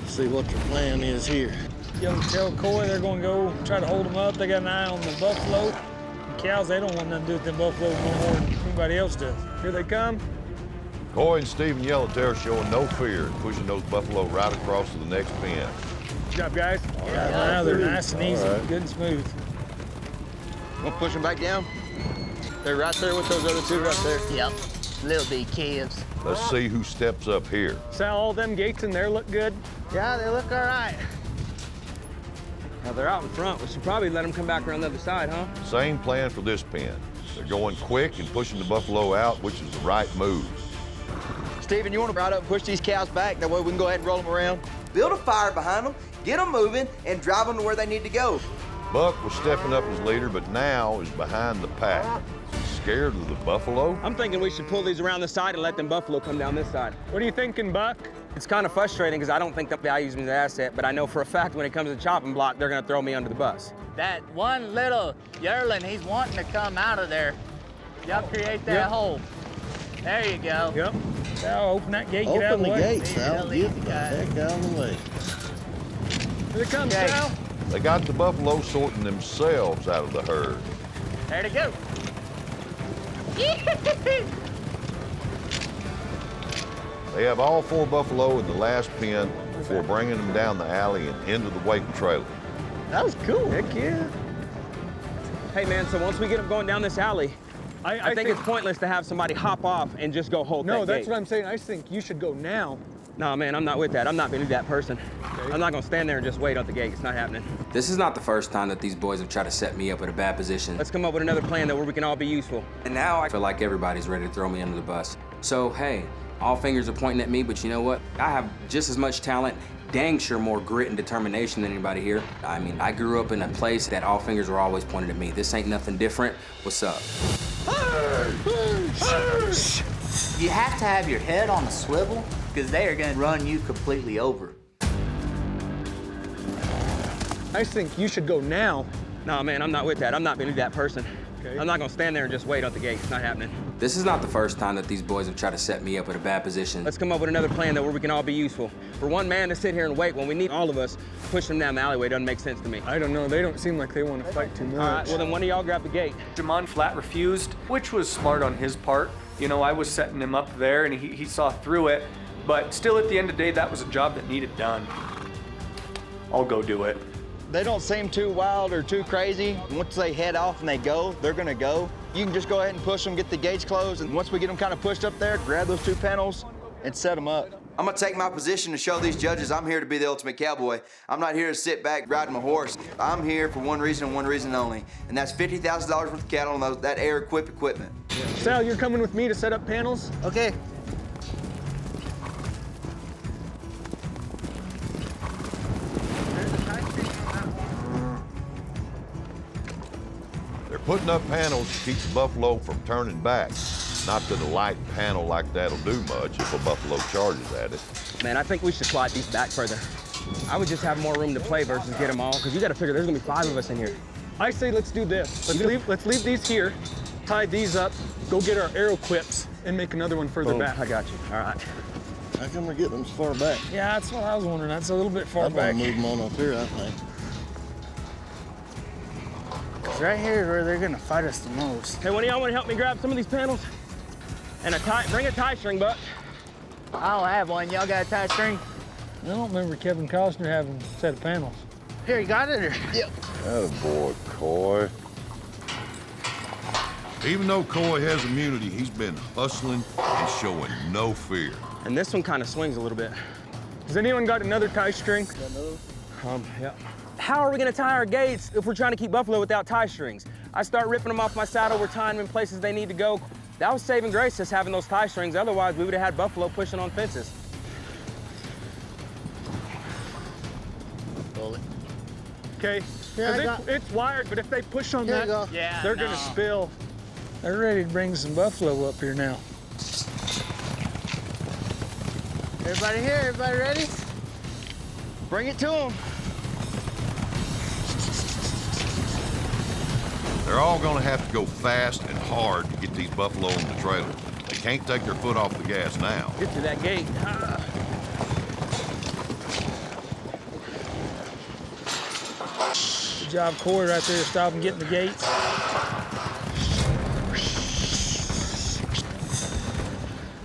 See what the plan is here. Young tell Coy they're gonna go try to hold them up. They got an eye on the buffalo. The cows, they don't want nothing to do with them buffalo no more than anybody else does. Here they come. Coy and Stephen Yellowtail showing no fear in pushing those buffalo right across to the next pen. Good job, guys. Now they're nice and easy, good and smooth. We'll push them back down. They're right there with those other 2 right there. Yep, little bitty calves. Let's see who steps up here. Sal, all them gates in there look good? Yeah, they look all right. Now they're out in front. We should probably let them come back around the other side, huh? Same plan for this pen. They're going quick and pushing the buffalo out, which is the right move. Steven, you want to ride up and push these cows back? That way we can go ahead and roll them around. Build a fire behind them, get them moving, and drive them to where they need to go. Buck was stepping up as leader, but now is behind the pack. Scared of the buffalo? I'm thinking we should pull these around the side and let them buffalo come down this side. What are you thinking, Buck? It's kind of frustrating because I don't think the values me as an asset, but I know for a fact when it comes to chopping block, they're gonna throw me under the bus. That one little yearling, he's wanting to come out of there. Y'all create that hole. There you go. Yep. Sal, open that gate, get out of the way. Open the gate, Sal. Get the heck out of the way. Here they come, Sal. They got the buffalo sorting themselves out of the herd. There they go. They have all 4 buffalo in the last pen before bringing them down the alley and into the waiting trailer. That was cool. Heck yeah. Hey man, so once we get them going down this alley, I think it's pointless to have somebody hop off and just go hold that No, gate. that's what I'm saying. I think you should go now. No, man, I'm not with that. I'm not gonna be that person. Okay. I'm not gonna stand there and just wait at the gate. It's not happening. This is not the first time that these boys have tried to set me up in a bad position. Let's come up with another plan where we can all be useful. And now I feel like everybody's ready to throw me under the bus. So, hey, all fingers are pointing at me, but you know what? I have just as much talent, dang sure more grit and determination than anybody here. I mean, I grew up in a place that all fingers were always pointed at me. This ain't nothing different. What's up? You have to have your head on a swivel because they are going to run you completely over. I think you should go now. No, man, I'm not with that. I'm not gonna be that person. Okay. I'm not gonna stand there and just wait at the gate. It's not happening. This is not the first time that these boys have tried to set me up in a bad position. Let's come up with another plan where we can all be useful. For one man to sit here and wait when we need all of us, push them down the alleyway doesn't make sense to me. I don't know. They don't seem like they want to fight too much. All right, well then one of y'all grab the gate. Jamon flat refused, which was smart on his part. You know, I was setting him up there and he saw through it. But still, at the end of the day, that was a job that needed done. I'll go do it. They don't seem too wild or too crazy. Once they head off and they go, they're gonna go. You can just go ahead and push them, get the gates closed, and once we get them kind of pushed up there, grab those 2 panels and set them up. I'm gonna take my position to show these judges I'm here to be the ultimate cowboy. I'm not here to sit back riding my horse. I'm here for one reason and one reason only, and that's $50,000 worth of cattle and that air-equipped equipment. Sal, you're coming with me to set up panels? Okay. They're putting up panels to keep the buffalo from turning back. Not that a light panel like that'll do much if a buffalo charges at it. Man, I think we should slide these back further. I would just have more room to play versus get them all, because you got to figure there's going to be 5 of us in here. I say let's do this. Let's leave these here, tie these up, go get our arrow quips, and make another one further back. I got you. All right. How come we're getting them so far back? Yeah, that's what I was wondering. That's a little bit far I'd back. want to move them on up here, I think. Right here is where they're gonna fight us the most. Hey, one of y'all want to help me grab some of these panels? And bring a tie string, Buck. I don't have one. Y'all got a tie string? I don't remember Kevin Costner having a set of panels. Here, you got it? Or? Yep. Attaboy, Coy. Even though Coy has immunity, he's been hustling and showing no fear. And this one kind of swings a little bit. Has anyone got another tie string? Yeah. How are we gonna tie our gates if we're trying to keep buffalo without tie strings? I start ripping them off my saddle, we're tying them in places they need to go. That was saving grace, us having those tie strings. Otherwise, we would have had buffalo pushing on fences. Okay, because it's wired, but if they push on that, they're gonna spill. They're ready to bring some buffalo up here now. Everybody here? Everybody ready? Bring it to them. They're all gonna have to go fast and hard to get these buffalo on the trailer. They can't take their foot off the gas now. Get to that gate. Good job, Coy, right there, stopping getting the gates.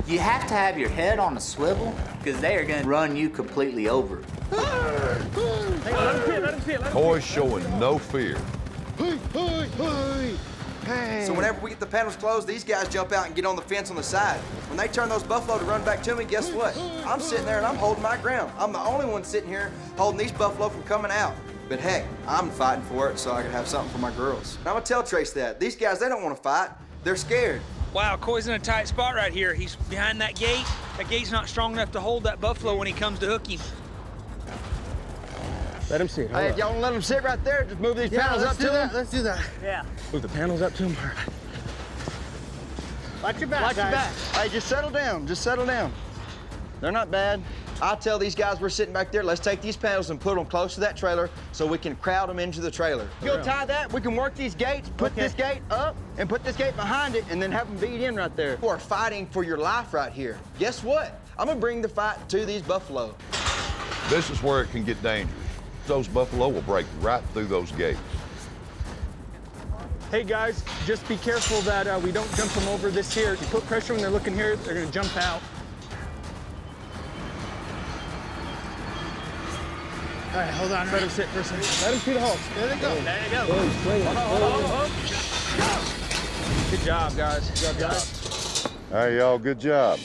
You have to have your head on a swivel because they are going to run you completely over. Let him see it. Coy's showing no fear. So whenever we get the panels closed, these guys jump out and get on the fence on the side. When they turn those buffalo to run back to me, guess what? I'm sitting there and I'm holding my ground. I'm the only one sitting here holding these buffalo from coming out. But heck, I'm fighting for it so I can have something for my girls. And I'm gonna tell Trace that. These guys, they don't want to fight. They're scared. Wow, Coy's in a tight spot right here. He's behind that gate. That gate's not strong enough to hold that buffalo when he comes to hook him. Let him see it. Hey, if y'all want to let them sit right there, just move these panels up to them. Let's do that. Yeah. Move the panels up to him. Watch your back, Watch your guys. back. Hey, just settle down. Just settle down. They're not bad. I tell these guys we're sitting back there, let's take these panels and put them close to that trailer so we can crowd them into the trailer. You'll tie that, we can work these gates, put this gate up, and put this gate behind it, and then have them beat in right there. You are fighting for your life right here. Guess what? I'm gonna bring the fight to these buffalo. This is where it can get dangerous. Those buffalo will break right through those gates. Hey guys, just be careful that we don't jump them over this here. If you put pressure when they're looking here, they're gonna jump out. All right, hold on. Let him sit for a second. Let him see the hole. There they go. There you go. Hold on. Good job, guys. Good job. Hey, y'all, good job.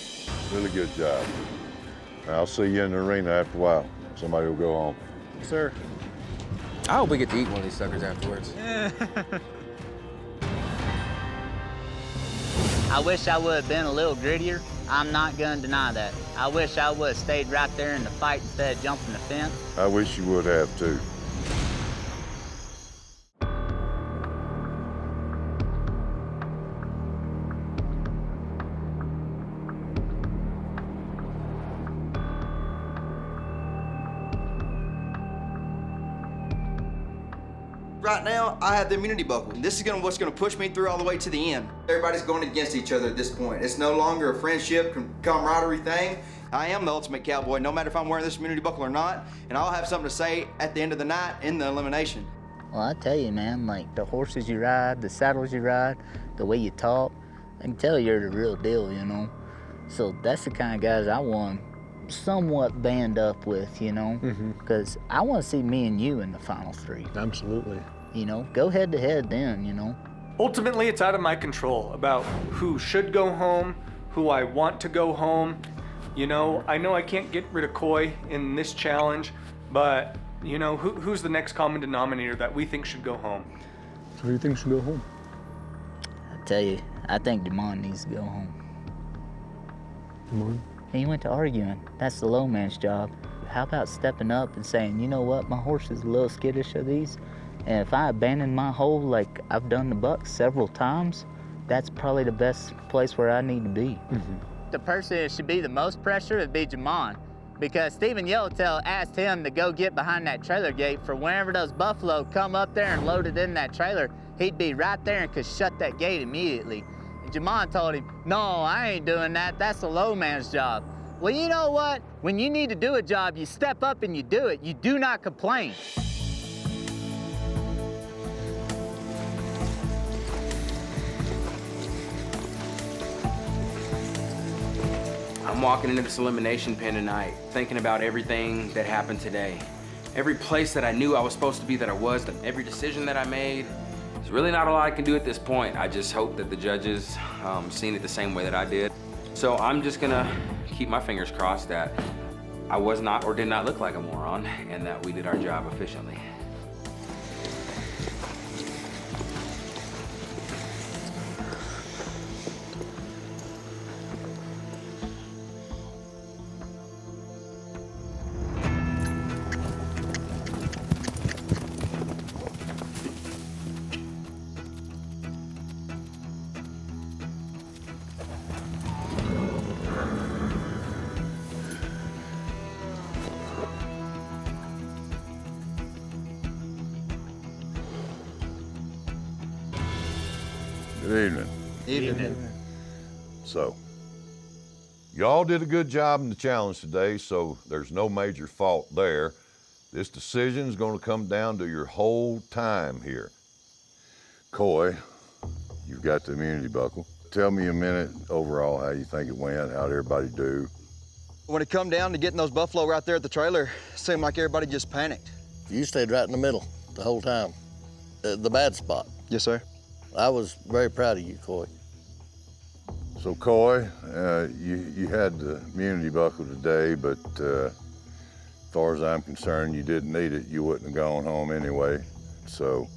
Really good job. I'll see you in the arena after a while. Somebody will go home. Sir. I hope we get to eat one of these suckers afterwards. I wish I would have been a little grittier. I'm not gonna deny that. I wish I would have stayed right there in the fight instead of jumping the fence. I wish you would have, too. Right now, I have the immunity buckle. This is what's gonna push me through all the way to the end. Everybody's going against each other at this point. It's no longer a friendship, camaraderie thing. I am the ultimate cowboy, no matter if I'm wearing this immunity buckle or not, and I'll have something to say at the end of the night in the elimination. Well, I tell you, man, like the horses you ride, the saddles you ride, the way you talk, I can tell you're the real deal, you know? So that's the kind of guys I want to somewhat band up with, you know? Because I want to see me and you in the final 3. Absolutely. You know, go head to head then, you know? Ultimately, it's out of my control about who should go home, who I want to go home. You know I can't get rid of Coy in this challenge, but, you know, who's the next common denominator that we think should go home? Who do you think should go home? I tell you, I think Demond needs to go home. Demond? He went to arguing. That's the low man's job. How about stepping up and saying, you know what, my horse is a little skittish of these, and if I abandon my hole like I've done the buck several times, that's probably the best place where I need to be. The person that should be the most pressure would be Jamon. because Stephen Yellowtail asked him to go get behind that trailer gate for whenever those buffalo come up there and loaded in that trailer, he'd be right there and could shut that gate immediately. And Jamon told him, no, I ain't doing that. That's a low man's job. Well, you know what? When you need to do a job, you step up and you do it. You do not complain. I'm walking into this elimination pen tonight, thinking about everything that happened today. Every place that I knew I was supposed to be that I was, every decision that I made. There's really not a lot I can do at this point. I just hope that the judges seen it the same way that I did. So I'm just gonna keep my fingers crossed that I was not or did not look like a moron and that we did our job efficiently. Good evening. Evening. So, y'all did a good job in the challenge today, so there's no major fault there. This decision is going to come down to your whole time here. Coy, you've got the immunity buckle. Tell me a minute overall how you think it went, how'd everybody do? When it come down to getting those buffalo right there at the trailer, it seemed like everybody just panicked. You stayed right in the middle the whole time. The bad spot. Yes, sir. I was very proud of you, Coy. So, Coy, you had the immunity buckle today, but as far as I'm concerned, you didn't need it. You wouldn't have gone home anyway. So,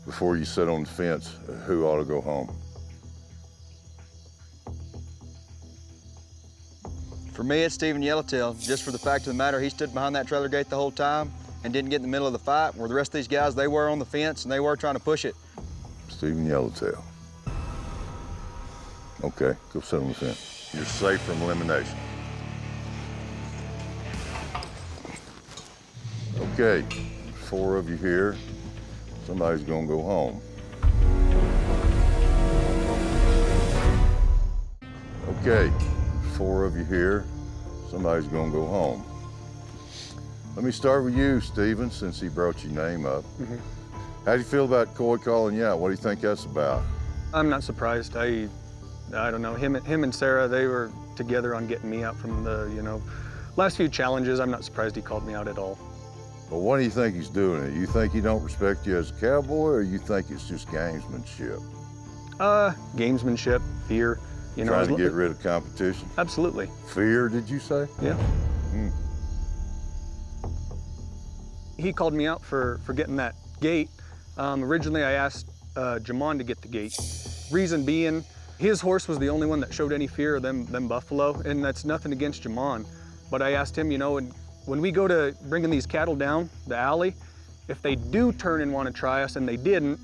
before you sit on the fence, who ought to go home? For me, it's Stephen Yellowtail, just for the fact of the matter, he stood behind that trailer gate the whole time and didn't get in the middle of the fight, where the rest of these guys, they were on the fence and they were trying to push it. Stephen Yellowtail. Okay, go sit on the fence. You're safe from elimination. Okay, 4 of you here. Somebody's gonna go home. Okay, 4 of you here. Somebody's gonna go home. Let me start with you, Stephen, since he brought your name up. How do you feel about Coy calling you out? What do you think that's about? I'm not surprised. I don't know. Him and Sarah, they were together on getting me out from the, last few challenges. I'm not surprised he called me out at all. Well, what do you think he's doing it? You think he don't respect you as a cowboy, or you think it's just gamesmanship? Gamesmanship, fear. Trying to get rid of competition? Absolutely. Fear, did you say? Yeah. He called me out for getting that gate. Originally, I asked Jamon to get the gate. Reason being, his horse was the only one that showed any fear of them buffalo, and that's nothing against Jamon. But I asked him, when we go to bringing these cattle down the alley, if they do turn and want to try us, and they didn't,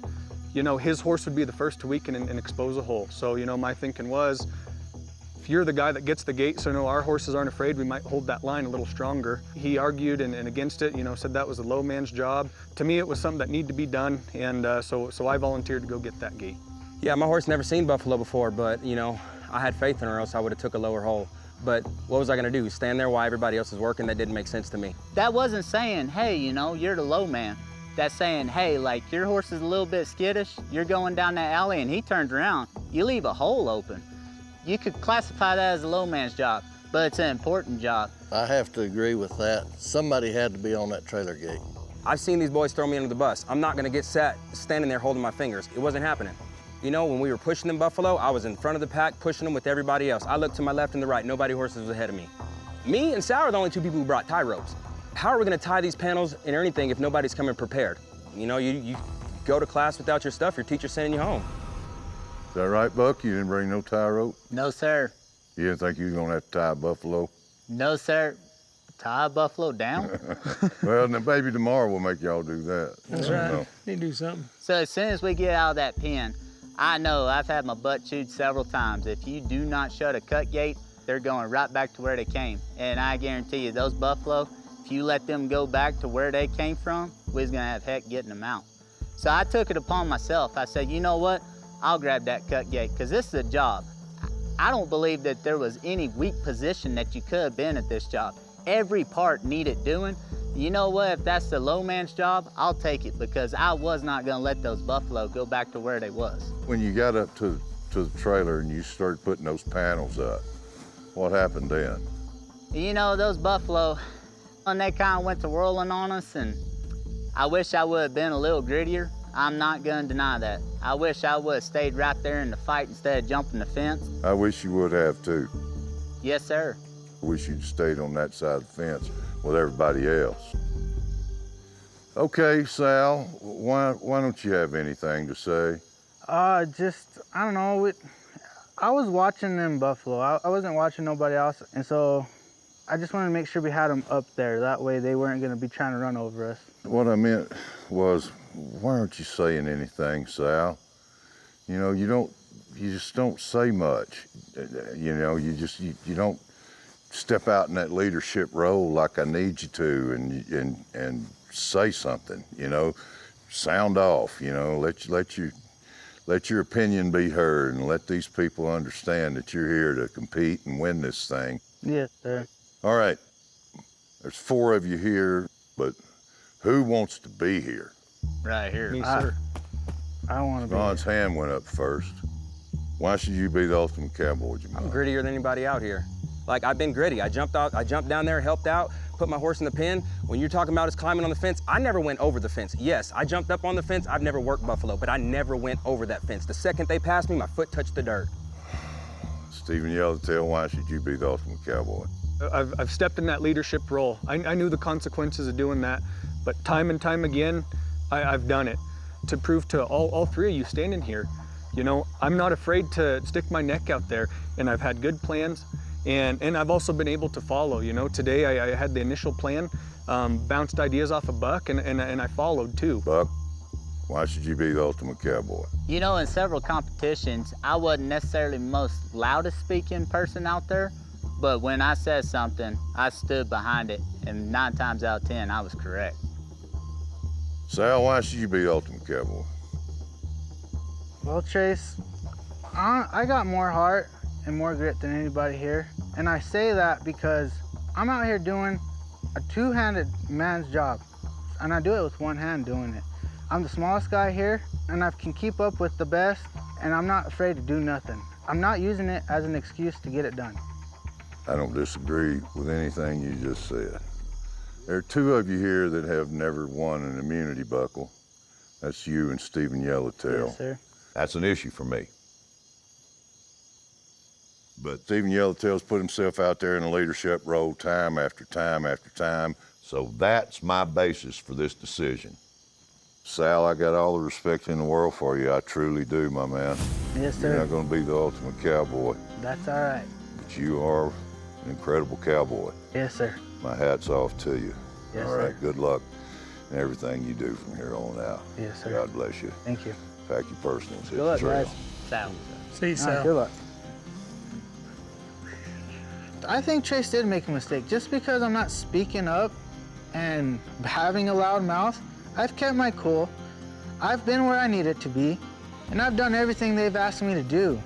his horse would be the first to weaken and expose a hole. So, my thinking was, if you're the guy that gets the gate, so our horses aren't afraid, we might hold that line a little stronger. He argued and against it, said that was a low man's job. To me, it was something that needed to be done, and so I volunteered to go get that gate. Yeah, my horse never seen buffalo before, but I had faith in her, or else I would have took a lower hole. But what was I gonna do? Stand there while everybody else is working? That didn't make sense to me. That wasn't saying, hey, you're the low man. That's saying, hey, like your horse is a little bit skittish, you're going down that alley and he turns around, you leave a hole open. You could classify that as a low man's job, but it's an important job. I have to agree with that. Somebody had to be on that trailer gate. I've seen these boys throw me under the bus. I'm not gonna get sat standing there holding my fingers. It wasn't happening. When we were pushing them buffalo, I was in front of the pack, pushing them with everybody else. I looked to my left and the right, nobody horses was ahead of me. Me and Sal are the only 2 people who brought tie ropes. How are we gonna tie these panels and anything if nobody's coming prepared? You go to class without your stuff, your teacher's sending you home. Is that right, Buck? You didn't bring no tie rope? No, sir. You didn't think you were gonna have to tie a buffalo? No, sir. Tie a buffalo down? Well, then maybe tomorrow we'll make y'all do that. That's right. Need to do something. So as soon as we get out of that pen, I know I've had my butt chewed several times. If you do not shut a cut gate, they're going right back to where they came. And I guarantee you, those buffalo, if you let them go back to where they came from, we was gonna have heck getting them out. So I took it upon myself. I said, you know what? I'll grab that cut gate, because this is a job. I don't believe that there was any weak position that you could have been at this job. Every part needed doing. You know what? If that's the low man's job, I'll take it, because I was not gonna let those buffalo go back to where they was. When you got up to the trailer and you started putting those panels up, what happened then? You know, those buffalo, and they kind of went to whirling on us, and I wish I would have been a little grittier. I'm not gonna deny that. I wish I would have stayed right there in the fight instead of jumping the fence. I wish you would have too. Yes, sir. I wish you'd stayed on that side of the fence with everybody else. Okay, Sal, why don't you have anything to say? I don't know. I was watching them buffalo. I wasn't watching nobody else, and so I just wanted to make sure we had them up there. That way they weren't gonna be trying to run over us. What I meant was, why aren't you saying anything, Sal? You know, you just don't say much. You know, you don't step out in that leadership role like I need you to, and say something. You know, sound off. You know, let your opinion be heard, and let these people understand that you're here to compete and win this thing. Yes, sir. All right, there's 4 of you here, but who wants to be here? Right here. Me, sir. I want to be John's hand went up first. Why should you be the ultimate cowboy, Jamal? I'm grittier than anybody out here. Like, I've been gritty. I jumped down there, helped out, put my horse in the pen. When you're talking about us climbing on the fence, I never went over the fence. Yes, I jumped up on the fence. I've never worked buffalo, but I never went over that fence. The second they passed me, my foot touched the dirt. Stephen Yellowtail, why should you be the ultimate cowboy? I've stepped in that leadership role. I knew the consequences of doing that, but time and time again, I've done it to prove to all 3 of you standing here, you know, I'm not afraid to stick my neck out there, and I've had good plans, and I've also been able to follow. You know, today I had the initial plan, bounced ideas off of Buck, and I followed too. Buck, why should you be the ultimate cowboy? You know, in several competitions, I wasn't necessarily the most loudest speaking person out there, but when I said something, I stood behind it, and 9 times out of 10, I was correct. Sal, why should you be the ultimate cowboy? Well, Trace, I got more heart and more grit than anybody here. And I say that because I'm out here doing a 2-handed man's job. And I do it with 1 hand doing it. I'm the smallest guy here, and I can keep up with the best, and I'm not afraid to do nothing. I'm not using it as an excuse to get it done. I don't disagree with anything you just said. There are 2 of you here that have never won an immunity buckle. That's you and Stephen Yellowtail. Yes, sir. That's an issue for me. But Stephen Yellowtail's put himself out there in a leadership role time after time after time, so that's my basis for this decision. Sal, I got all the respect in the world for you. I truly do, my man. Yes, sir. You're not gonna be the ultimate cowboy, That's all right. but you are an incredible cowboy. Yes, sir. My hat's off to you. Yes, all right, sir. good luck in everything you do from here on out. Yes, sir. God bless you. Thank you. Pack your personals, hit Good the luck, trail. guys. Sal. See you, All right, Sal. good luck. I think Trace did make a mistake. Just because I'm not speaking up and having a loud mouth, I've kept my cool. I've been where I needed to be, and I've done everything they've asked me to do.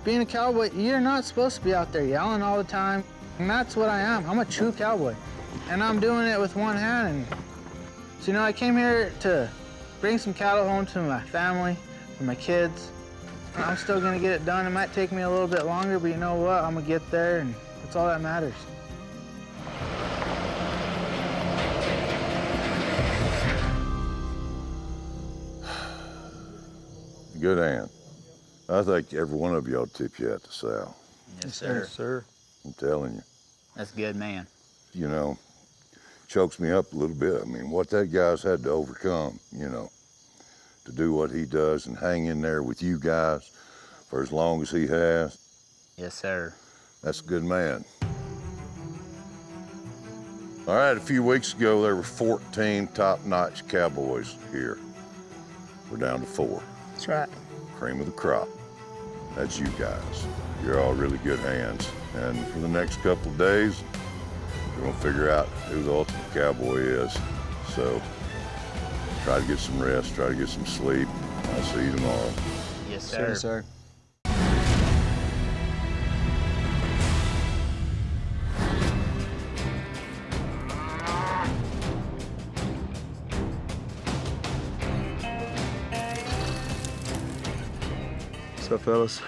Being a cowboy, you're not supposed to be out there yelling all the time, and that's what I am. I'm a true cowboy, and I'm doing it with 1 hand. And so, you know, I came here to bring some cattle home to my family, for my kids. I'm still gonna get it done. It might take me a little bit longer, but you know what? I'm gonna get there, and that's all that matters. Good hand. I think every one of y'all tip you hat to Sal. Yes, sir. Yes, sir. I'm telling you. That's a good man. You know, chokes me up a little bit. I mean, what that guy's had to overcome, you know, to do what he does and hang in there with you guys for as long as he has. Yes, sir. That's a good man. All right, a few weeks ago, there were 14 top-notch cowboys here. We're down to 4. That's right. Cream of the crop. that's you guys. You're all really good hands. And for the next couple of days, we're gonna figure out who the ultimate cowboy is. So try to get some rest, try to get some sleep. I'll see you tomorrow. Yes, sir. Yes, sir. What's up, fellas?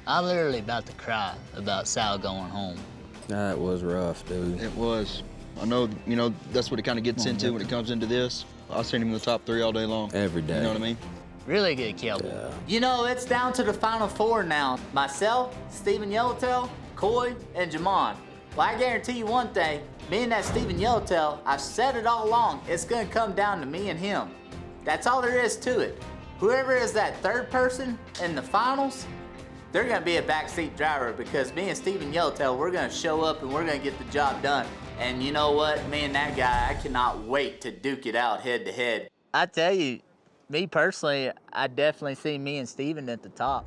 I'm literally about to cry about Sal going home. That was rough, dude. It was. I know, you know, that's what it kind of gets into when it comes into this. I've seen him in the top 3 all day long. Every day. You know what I mean? Really good cowboy. Yeah. You know, it's down to the final 4 now. Myself, Stephen Yellowtail, Coy, and Jamon. Well, I guarantee you one thing. Me and that Stephen Yellowtail, I've said it all along, it's gonna come down to me and him. That's all there is to it. Whoever is that 3rd person in the finals, they're gonna be a backseat driver because me and Stephen Yellowtail, we're gonna show up and we're gonna get the job done. And you know what? Me and that guy, I cannot wait to duke it out head to head. I tell you, me personally, I definitely see me and Steven at the top.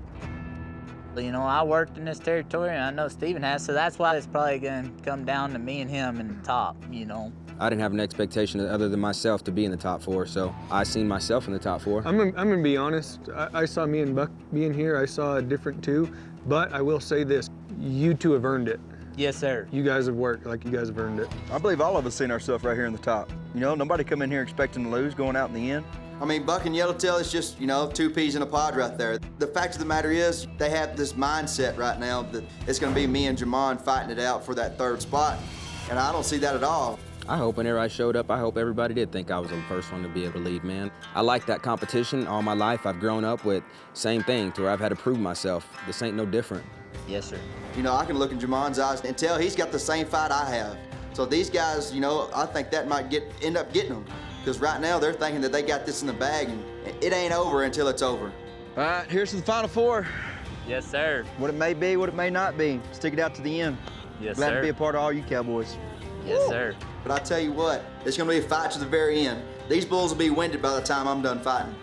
You know, I worked in this territory and I know Steven has, so that's why it's probably gonna come down to me and him in the top, you know. I didn't have an expectation other than myself to be in the top 4, so I seen myself in the top 4. I'm gonna be honest. I saw me and Buck being here. I saw a different 2, but I will say this: you 2 have earned it. Yes, sir. You guys have worked like you guys have earned it. I believe all of us seen ourselves right here in the top. You know, nobody come in here expecting to lose, going out in the end. I mean, Buck and Yellowtail is just, you know, 2 peas in a pod right there. The fact of the matter is, they have this mindset right now that it's gonna be me and Jamon fighting it out for that 3rd spot. And I don't see that at all. I hope whenever I showed up, I hope everybody did think I was the first one to be able to lead, man. I like that competition all my life. I've grown up with same thing to where I've had to prove myself. This ain't no different. Yes, sir. You know, I can look in Jamon's eyes and tell he's got the same fight I have. So these guys, you know, I think that might end up getting them. Because right now they're thinking that they got this in the bag and it ain't over until it's over. All right, here's to the final 4. Yes, sir. What it may be, what it may not be. Stick it out to the end. Yes, Glad sir. to be a part of all you cowboys. Yes, sir. But I tell you what, it's gonna be a fight to the very end. These bulls will be winded by the time I'm done fighting.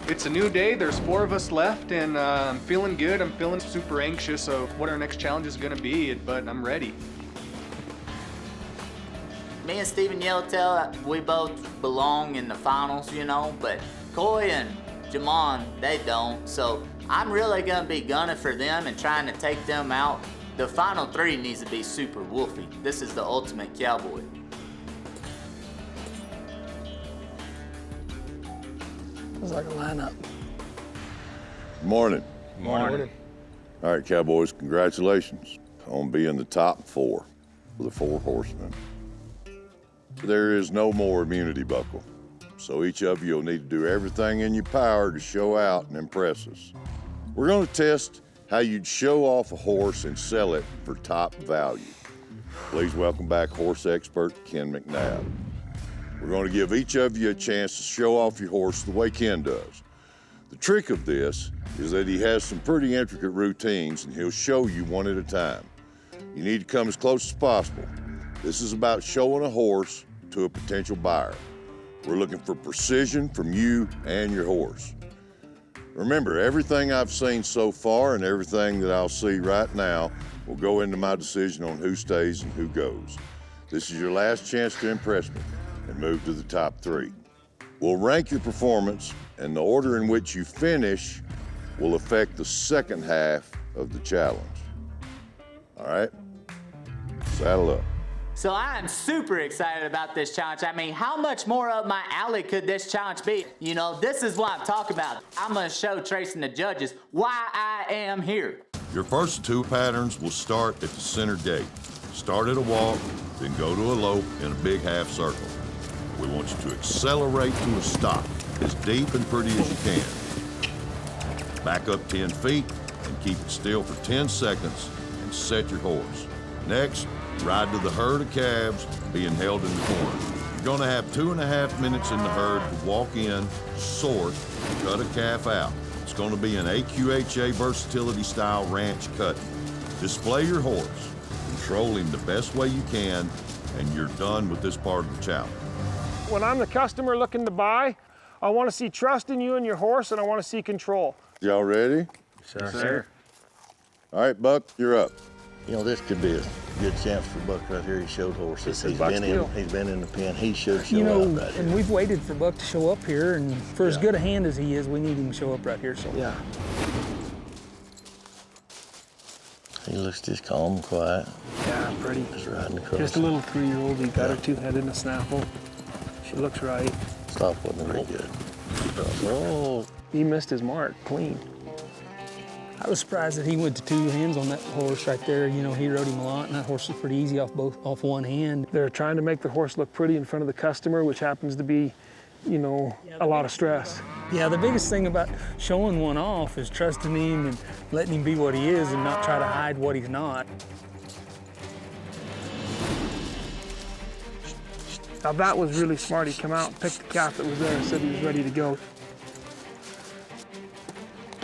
It's a new day, there's 4 of us left, and I'm feeling good. I'm feeling super anxious of what our next challenge is gonna be, but I'm ready. Me and Stephen Yellowtail, we both belong in the finals, you know, but Coy and Jamon, they don't. So I'm really gonna be gunning for them and trying to take them out. The final 3 needs to be super wolfy. This is the ultimate cowboy. It's like a lineup. Morning. Morning. All right, cowboys, congratulations on being the top 4 for the 4 horsemen. There is no more immunity buckle, so each of you will need to do everything in your power to show out and impress us. We're going to test how you'd show off a horse and sell it for top value. Please welcome back horse expert Ken McNabb. We're going to give each of you a chance to show off your horse the way Ken does. The trick of this is that he has some pretty intricate routines and he'll show you one at a time. You need to come as close as possible. This is about showing a horse to a potential buyer. We're looking for precision from you and your horse. Remember, everything I've seen so far and everything that I'll see right now will go into my decision on who stays and who goes. This is your last chance to impress me and move to the top 3. We'll rank your performance, and the order in which you finish will affect the second half of the challenge. All right? Saddle up. So I am super excited about this challenge. I mean, how much more up my alley could this challenge be? You know, this is what I'm talking about. I'm gonna show Trace and the judges why I am here. Your first 2 patterns will start at the center gate. Start at a walk, then go to a lope in a big half circle. We want you to accelerate to a stop, as deep and pretty as you can. Back up 10 feet and keep it still for 10 seconds and set your horse. Next, ride to the herd of calves being held in the corner. gonna have 2.5 minutes in the herd to walk in, sort, cut a calf out. It's gonna be an AQHA versatility style ranch cut. Display your horse, control him the best way you can, and you're done with this part of the challenge. When I'm the customer looking to buy, I want to see trust in you and your horse, and I want to see control. Y'all ready? Sir. All right, Buck, you're up. You know, this could be a good chance for Buck right here. He showed horses. This is Buck's deal. He's been in the pen. He should show You know, up right and here. we've waited for Buck to show up here, and for as good a hand as he is, we need him to show up right here. So yeah. He looks just calm and quiet. Yeah, pretty. Just riding across. Just a little 3-year-old. He got her 2-head in the snaffle. She looks right. Stop wasn't real good. Oh. He missed his mark clean. I was surprised that he went to 2 hands on that horse right there. You know, he rode him a lot, and that horse was pretty easy off one hand. They're trying to make the horse look pretty in front of the customer, which happens to be, you know, a lot of stress. Yeah, the biggest thing about showing one off is trusting him and letting him be what he is and not try to hide what he's not. Now that was really smart. He came out and picked the calf that was there and said he was ready to go.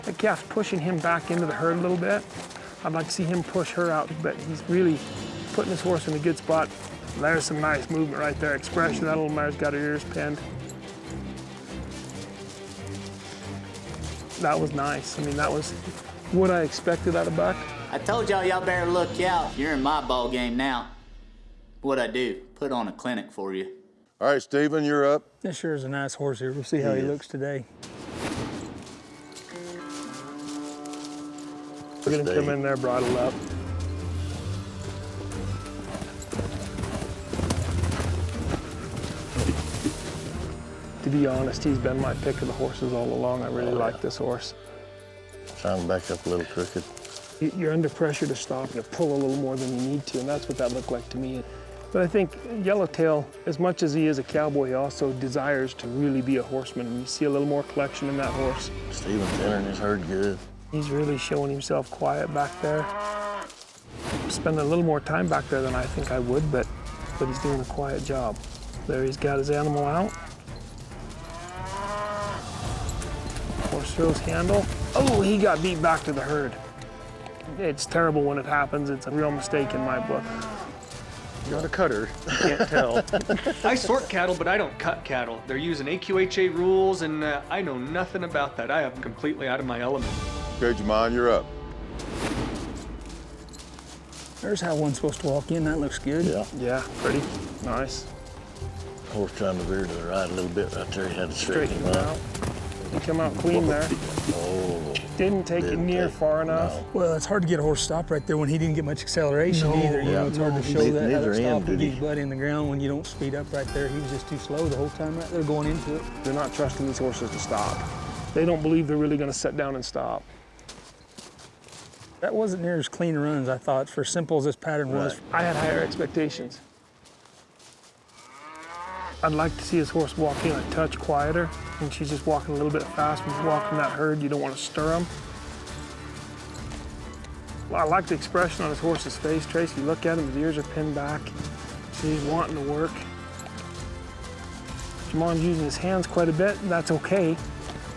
That calf's pushing him back into the herd a little bit. I'd like to see him push her out, but he's really putting his horse in a good spot. There's some nice movement right there. Expression, that little mare's got her ears pinned. That was nice. I mean, that was what I expected out of Buck. I told y'all better look out. You're in my ball game now. What'd I do? Put on a clinic for you. All right, Stephen, you're up. This sure is a nice horse here. We'll see how he looks today. We're gonna come in there bridled up. To be honest, he's been my pick of the horses all along. I really like this horse. Trying to back up a little crooked. You're under pressure to stop and to pull a little more than you need to, and that's what that looked like to me. But I think Yellowtail, as much as he is a cowboy, he also desires to really be a horseman, and you see a little more collection in that horse. Stephen's entering his herd good. He's really showing himself quiet back there. Spending a little more time back there than I think I would, but he's doing a quiet job. There he's got his animal out. Horse throws handle. Oh, he got beat back to the herd. It's terrible when it happens. It's a real mistake in my book. You're not a cutter, you can't tell. I sort cattle, but I don't cut cattle. They're using AQHA rules, and I know nothing about that. I am completely out of my element. Okay, Jamon, you're up. There's how one's supposed to walk in. That looks good. Yeah, pretty nice. Horse trying to veer to the right a little bit right there. He had to straighten him out. He come out clean there. Oh. Didn't take it near far enough. No. Well, it's hard to get a horse stopped right there when he didn't get much acceleration either. You know, it's hard to show that. Neither Stop end and did get he. his butt in the ground when you don't speed up right there. He was just too slow the whole time right there going into it. They're not trusting these horses to stop. They don't believe they're really going to sit down and stop. That wasn't near as clean a run as I thought, for simple as this pattern was. I had higher expectations. I'd like to see his horse walk in a touch quieter, and she's just walking a little bit fast. When he's walking that herd, you don't want to stir him. Well, I like the expression on his horse's face, Trace. You look at him, his ears are pinned back. So he's wanting to work. Jamon's using his hands quite a bit, and that's okay.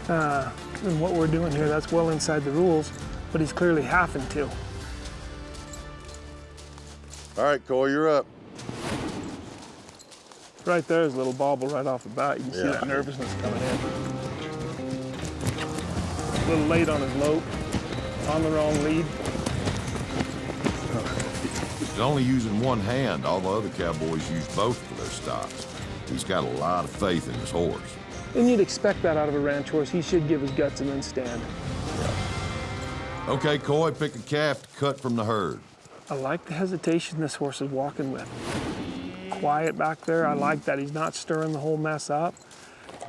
And what we're doing here, that's well inside the rules, but he's clearly having to. All right, Cole, you're up. Right there is a little bobble right off the bat. You can see that nervousness coming in. A little late on his lope, on the wrong lead. He's only using one hand. All the other cowboys use both for their stops. He's got a lot of faith in his horse. And you'd expect that out of a ranch horse. He should give his guts and then stand. Okay, Coy, pick a calf to cut from the herd. I like the hesitation this horse is walking with. Quiet back there. I like that. He's not stirring the whole mess up.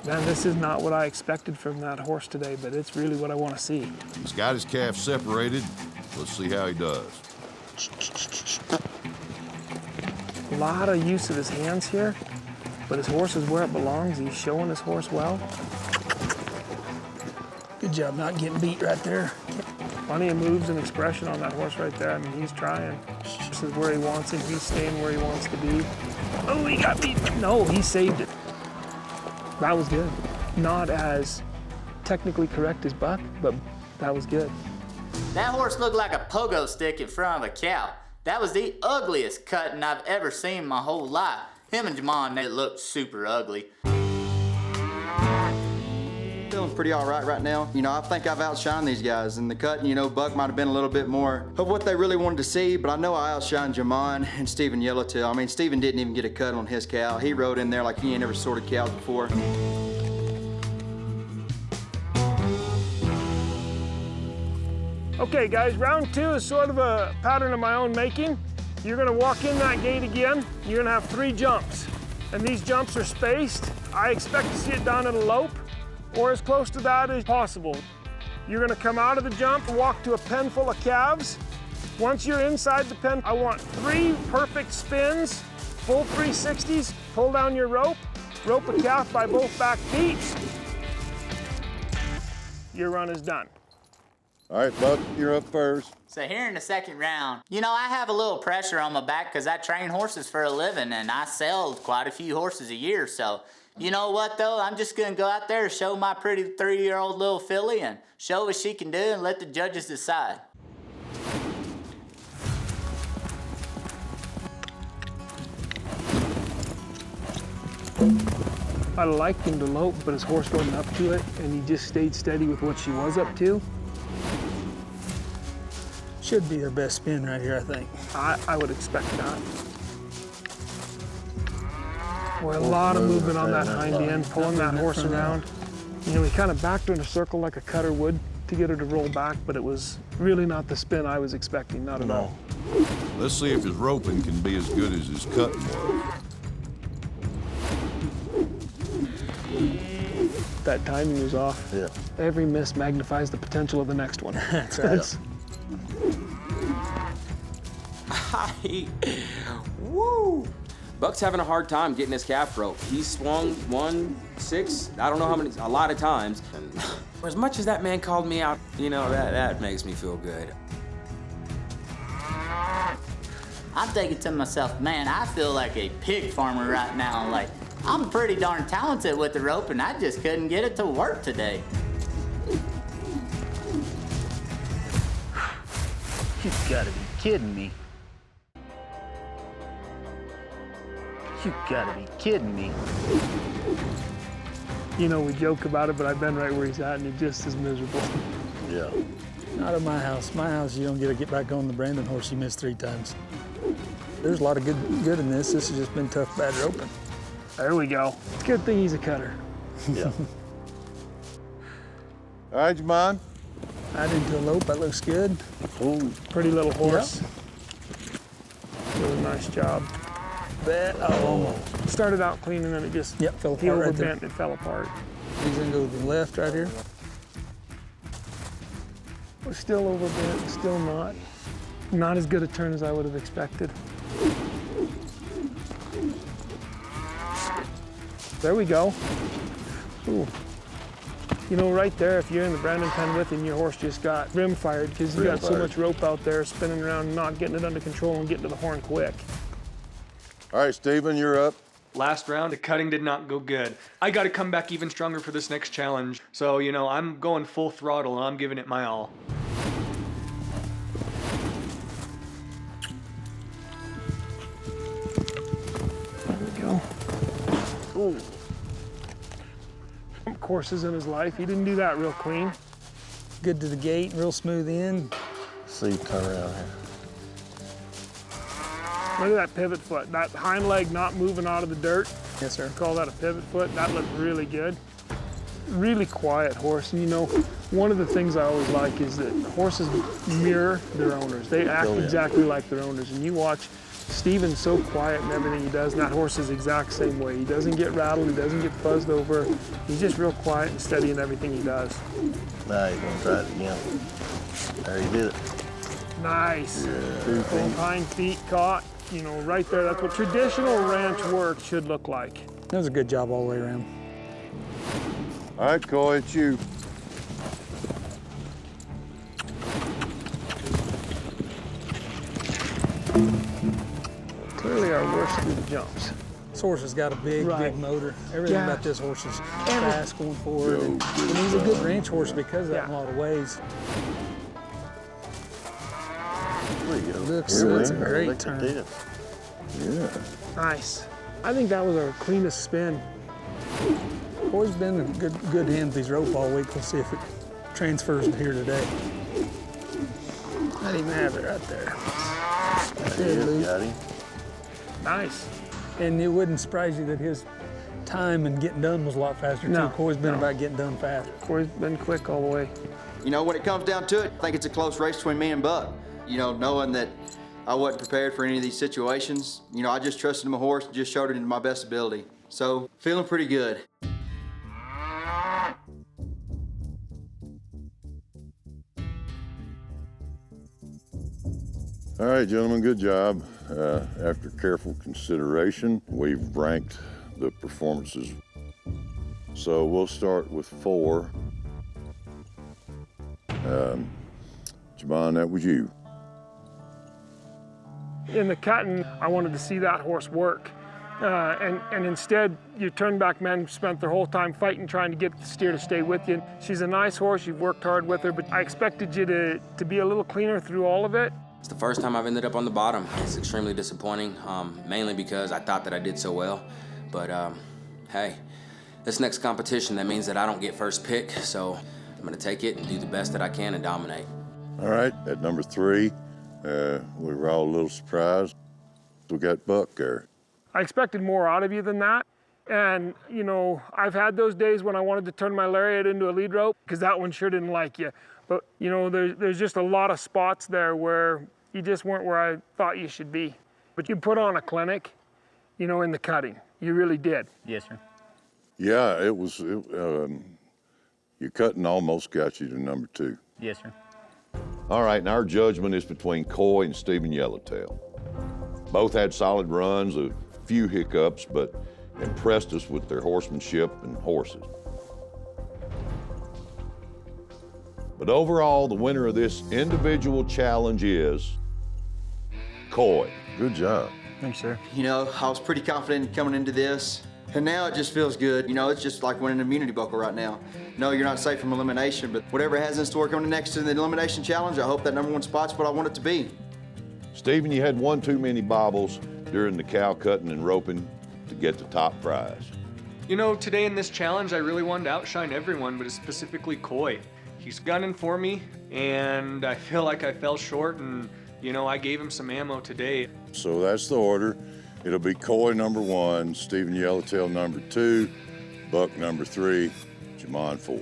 Man, this is not what I expected from that horse today, but it's really what I want to see. He's got his calf separated. Let's see how he does. A lot of use of his hands here, but his horse is where it belongs. He's showing his horse well. Good job not getting beat right there. Plenty of moves and expression on that horse right there. I mean, he's trying. horse is where he wants him. He's staying where he wants to be. Oh, he got beat. No, he saved it. That was good. Not as technically correct as Buck, but that was good. That horse looked like a pogo stick in front of a cow. That was the ugliest cutting I've ever seen in my whole life. Him and Jamon, they looked super ugly. Feeling pretty all right now. You know, I think I've outshined these guys. In the cutting, you know, Buck might have been a little bit more of what they really wanted to see, but I know I outshined Jamon and Steven Yellowtail. I mean, Steven didn't even get a cut on his cow. He rode in there like he ain't never sorted cows before. Okay guys, round 2 is sort of a pattern of my own making. You're gonna walk in that gate again. You're gonna have 3 jumps, and these jumps are spaced. I expect to see it down at a lope, or as close to that as possible. You're gonna come out of the jump and walk to a pen full of calves. Once you're inside the pen, I want 3 perfect spins, full 360s, pull down your rope, rope a calf by both back feet. Your run is done. All right, Buck, you're up first. So here in the second round, you know, I have a little pressure on my back because I train horses for a living and I sell quite a few horses a year. So, you know what though? I'm just gonna go out there and show my pretty 3-year-old little filly and show what she can do and let the judges decide. I liked him to lope, but his horse wasn't up to it, and he just stayed steady with what she was up to. Should be her best spin right here, I think. I would expect that. Boy, a lot of movement on that hind end, pulling that horse around. You know, he kind of backed her in a circle like a cutter would to get her to roll back, but it was really not the spin I was expecting, not at all. Let's see if his roping can be as good as his cutting was. That timing was off. Yeah. Every miss magnifies the potential of the next one. That's right. Woo! Buck's having a hard time getting his calf rope. He's swung 1, 6, I don't know how many, a lot of times. And for as much as that man called me out, you know, that makes me feel good. I'm thinking to myself, man, I feel like a pig farmer right now. Like, I'm pretty darn talented with the rope and I just couldn't get it to work today. You gotta be kidding me. You gotta be kidding me. You know, we joke about it, but I've been right where he's at and it's just as miserable. Yeah. Not at my house. My house, you don't get back on the Brandon horse you missed 3 times. There's a lot of good in this. This has just been tough, bad roping. There we go. It's a good thing he's a cutter. Yeah. All right, Jamon. Add into a lope, that looks good. Ooh, pretty little horse. Yep. Really nice job. Started out clean and then it just fell apart. He overbent right there. and it fell apart. He's gonna go to the left right here. We're still overbent, still not as good a turn as I would have expected. There we go. Ooh. You know, right there, if you're in the Brandon pen with him, your horse just got rim fired because you got so much rope out there spinning around, not getting it under control and getting to the horn quick. All right, Steven, you're up. Last round, the cutting did not go good. I got to come back even stronger for this next challenge. So, you know, I'm going full throttle and I'm giving it my all. There we go. Ooh. Courses in his life. He didn't do that real clean. Good to the gate, real smooth in. See, turn around here. Look at that pivot foot. That hind leg not moving out of the dirt. Yes, sir. Call that a pivot foot. That looked really good. Really quiet horse. And you know, one of the things I always like is that horses mirror their owners. They act exactly like their owners. And you watch Steven's so quiet in everything he does, and that horse is the exact same way. He doesn't get rattled, he doesn't get fuzzed over. He's just real quiet and steady in everything he does. Now he's gonna try it again. There he did it. Nice. Yeah. Both hind feet caught, you know, right there. That's what traditional ranch work should look like. That was a good job all the way around. All right, Coy, it's you. really are worse through the jumps. This horse has got a big motor. Everything about this horse is fast going forward. And he's a good ranch horse because of that in a lot of ways. Looks a great turn. Yeah. Nice. I think that was our cleanest spin. Boy's been in good hands with these rope all week. We'll see if it transfers here today. Not even have it right there. Got him. Nice. And it wouldn't surprise you that his time and getting done was a lot faster too. Coy's been about getting done fast. Coy's been quick all the way. You know, when it comes down to it, I think it's a close race between me and Buck. You know, knowing that I wasn't prepared for any of these situations, you know, I just trusted my horse and just showed it to my best ability. So, feeling pretty good. All right, gentlemen, good job. After careful consideration, we've ranked the performances. So we'll start with 4. Javon, that was you. In the cutting, I wanted to see that horse work. And instead, your turnback men spent their whole time fighting, trying to get the steer to stay with you. She's a nice horse, you've worked hard with her, but I expected you to be a little cleaner through all of it. It's the first time I've ended up on the bottom. It's extremely disappointing, mainly because I thought that I did so well. But hey, this next competition, that means that I don't get first pick, so I'm gonna take it and do the best that I can and dominate. All right, at number 3, we were all a little surprised. We got Buck there. I expected more out of you than that. And, you know, I've had those days when I wanted to turn my lariat into a lead rope, because that one sure didn't like you. But, you know, there's just a lot of spots there where you just weren't where I thought you should be. But you put on a clinic, you know, in the cutting. You really did. Yes, sir. Yeah, it was, your cutting almost got you to number 2. Yes, sir. All right, and our judgment is between Coy and Stephen Yellowtail. Both had solid runs, a few hiccups, but impressed us with their horsemanship and horses. But overall, the winner of this individual challenge is Coy. Good job. Thanks, sir. You know, I was pretty confident coming into this, and now it just feels good. You know, it's just like winning an immunity buckle right now. No, you're not safe from elimination, but whatever it has in store coming next to the elimination challenge, I hope that number 1 spot's what I want it to be. Stephen, you had one too many bobbles during the cow cutting and roping to get the top prize. You know, today in this challenge, I really wanted to outshine everyone, but specifically Coy. He's gunning for me, and I feel like I fell short, and, you know, I gave him some ammo today. So that's the order. It'll be Coy number 1, Stephen Yellowtail number 2, Buck number 3, Jamon 4.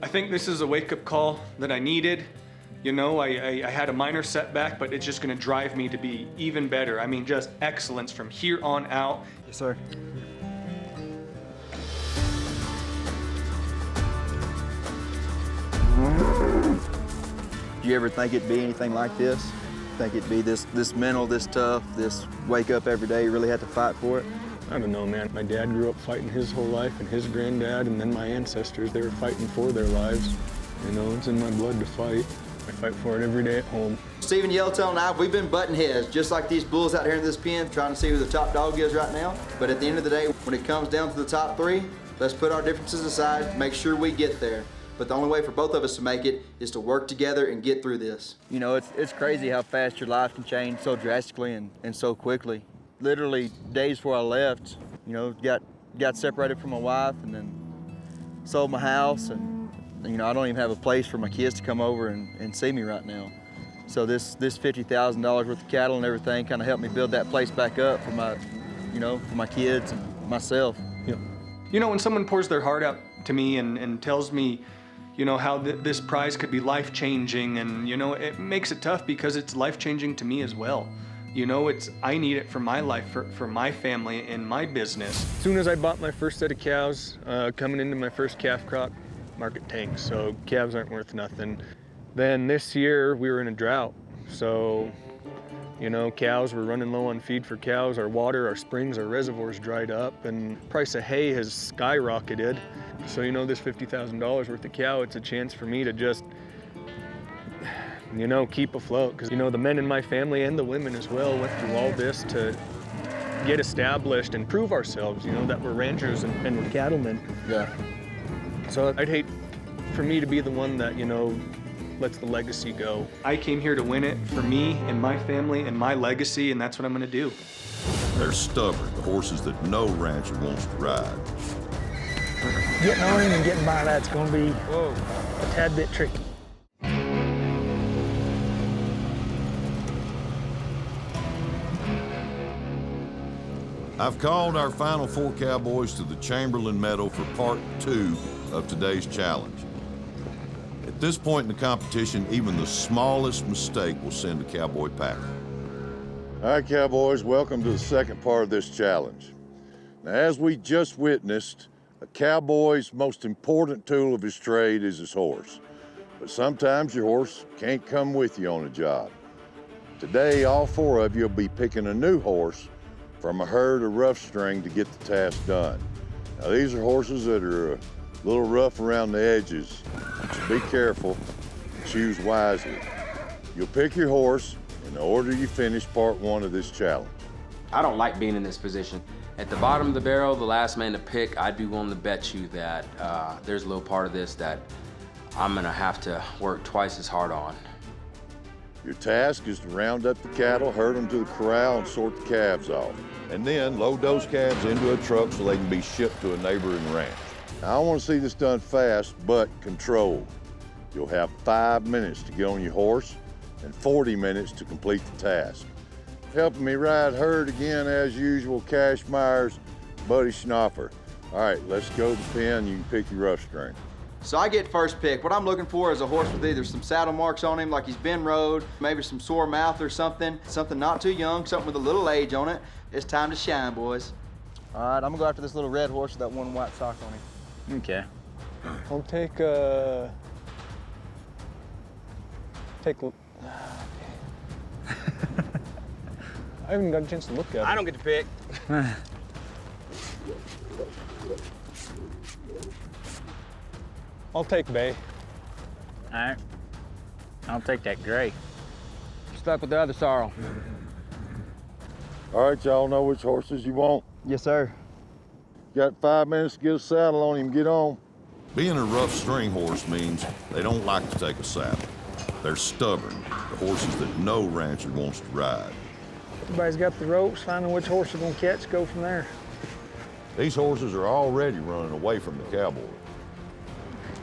I think this is a wake-up call that I needed. You know, I had a minor setback, but it's just gonna drive me to be even better. I mean, just excellence from here on out. Yes, sir. Do you ever think it'd be anything like this? Think it'd be this mental, this tough, this wake up every day, you really have to fight for it? I don't know, man. My dad grew up fighting his whole life, and his granddad, and then my ancestors, they were fighting for their lives. You know, it's in my blood to fight. I fight for it every day at home. Stephen Yellowtail and I, we've been butting heads, just like these bulls out here in this pen, trying to see who the top dog is right now. But at the end of the day, when it comes down to the top 3, let's put our differences aside, make sure we get there. But the only way for both of us to make it is to work together and get through this. You know, it's crazy how fast your life can change so drastically and so quickly. Literally days before I left, you know, got separated from my wife and then sold my house, and you know, I don't even have a place for my kids to come over and see me right now. So this $50,000 worth of cattle and everything kind of helped me build that place back up for my, you know, for my kids and myself. Yeah. You know, when someone pours their heart out to me and tells me, you know, how this prize could be life-changing, and, you know, it makes it tough because it's life-changing to me as well. You know, I need it for my life, for my family and my business. As soon as I bought my first set of cows, coming into my first calf crop, market tanked, so calves aren't worth nothing. Then this year we were in a drought, so, you know, cows were running low on feed for cows, our water, our springs, our reservoirs dried up, and price of hay has skyrocketed. So, you know, this $50,000 worth of cow, it's a chance for me to just, you know, keep afloat. Because, you know, the men in my family and the women as well went through all this to get established and prove ourselves, you know, that we're ranchers and we're cattlemen. Yeah. So I'd hate for me to be the one that, you know, lets the legacy go. I came here to win it for me and my family and my legacy, and that's what I'm gonna do. They're stubborn, the horses that no rancher wants to ride. Getting on him and getting by that's going to be a tad bit tricky. I've called our final 4 cowboys to the Chamberlain Meadow for part 2 of today's challenge. At this point in the competition, even the smallest mistake will send a cowboy packing. All right, cowboys, welcome to the second part of this challenge. Now, as we just witnessed, a cowboy's most important tool of his trade is his horse. But sometimes your horse can't come with you on a job. Today, all 4 of you will be picking a new horse from a herd of rough string to get the task done. Now, these are horses that are a little rough around the edges, so be careful and choose wisely. You'll pick your horse in the order you finish part 1 of this challenge. I don't like being in this position. At the bottom of the barrel, the last man to pick, I'd be willing to bet you that there's a little part of this that I'm gonna have to work twice as hard on. Your task is to round up the cattle, herd them to the corral, and sort the calves off. And then load those calves into a truck so they can be shipped to a neighboring ranch. Now, I want to see this done fast, but controlled. You'll have 5 minutes to get on your horse and 40 minutes to complete the task. Helping me ride herd again, as usual, Cash Myers, Buddy Schnoffer. All right, let's go to the pen. You can pick your rough string. So I get first pick. What I'm looking for is a horse with either some saddle marks on him, like he's been rode, maybe some sore mouth or something not too young, something with a little age on it. It's time to shine, boys. All right, I'm gonna go after this little red horse with that one white sock on him. Okay. I'll take I haven't got a chance to look at it. I don't get to pick. I'll take Bay. All right. I'll take that gray. Stuck with the other sorrel. All right, y'all know which horses you want? Yes, sir. Got 5 minutes to get a saddle on him. Get on. Being a rough string horse means they don't like to take a saddle. They're stubborn, the horses that no rancher wants to ride. Everybody's got the ropes, finding which horse they're going to catch, go from there. These horses are already running away from the cowboy.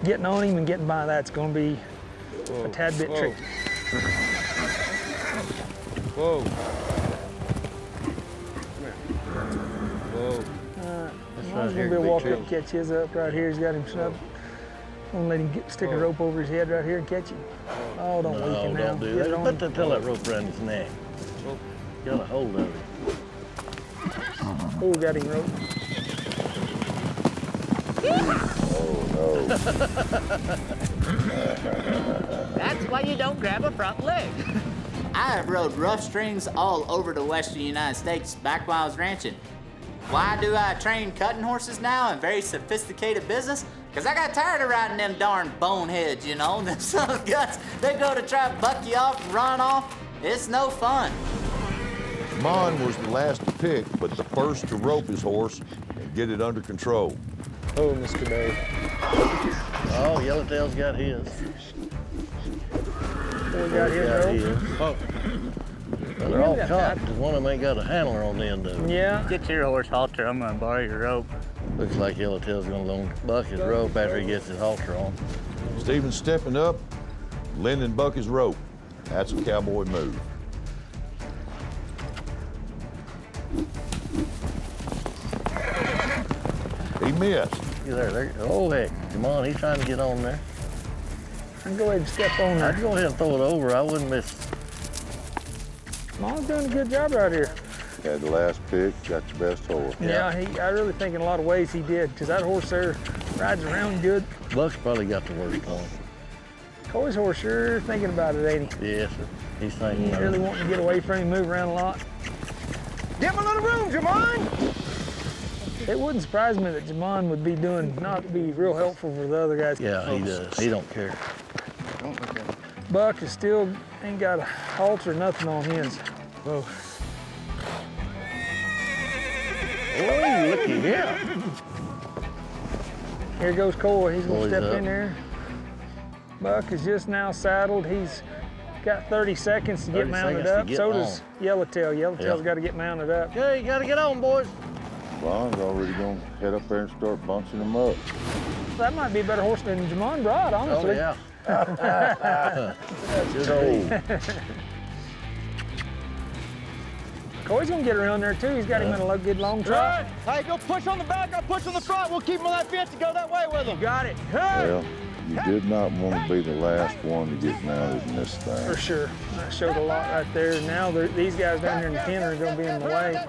Getting on him and getting by that's going to be a tad bit tricky. Whoa. He's going to be walk up and catch his up right here. He's got him snubbed. I'm going to let him stick a rope over his head right here and catch him. Oh, don't weaken now. Don't do that. Put that rope around his neck. Got a hold of him. Oh, got him roped. Oh, no. That's why you don't grab a front leg. I have rode rough strings all over the western United States back when I was ranching. Why do I train cutting horses now in very sophisticated business? Because I got tired of riding them darn boneheads, you know? Them son of guts, they go to try to buck you off and run off. It's no fun. Mon was the last to pick, but the first to rope his horse and get it under control. Oh, Mr. Bay. Oh, Yellowtail's got his. We got his rope. Oh. Well, they're all caught because one of them ain't got a handler on the end of it. Yeah. Get your horse halter. I'm going to borrow your rope. Looks like Yellowtail's gonna loan Buck his rope after he gets his halter on. Stephen's stepping up, lending Buck his rope. That's a cowboy move. He missed. There. Oh, heck. Come on, he's trying to get on there. I'd go ahead and step on there. I'd go ahead and throw it over. I wouldn't miss it. Mom's doing a good job right here. Had the last pick, got your best horse. Yeah, I really think in a lot of ways he did, because that horse there rides around good. Buck's probably got the worst one. Coy's horse sure thinking about it, ain't he? Yes, sir. He's thinking He's about really it. wanting to get away from him, move around a lot. Give him a little room, Jamon! It wouldn't surprise me that Jamon would be not be real helpful for the other guys. Yeah, he does. He don't care. Buck is still ain't got a halter, nothing on his. Whoa. lucky, yeah. Here goes Coy. He's gonna Coy's step up. in there. Buck is just now saddled. He's got 30 seconds to get 30 mounted seconds to up. get So does Yellowtail. Yellowtail's Yeah. got to get mounted up. Okay, you gotta get on, boys. Ron's already gonna head up there and start bunching them up. That might be a better horse than Jamon brought, honestly. Oh, yeah. Good old. Coy's gonna get around there too. He's got him in a good long trot. Hey, go push on the back, I'll push on the front. We'll keep him on that fence and go that way with him. Got it. Well, you did not want to be the last one to get mounted in this thing. For sure. That showed a lot right there. Now these guys down here in the pen are gonna be in the way.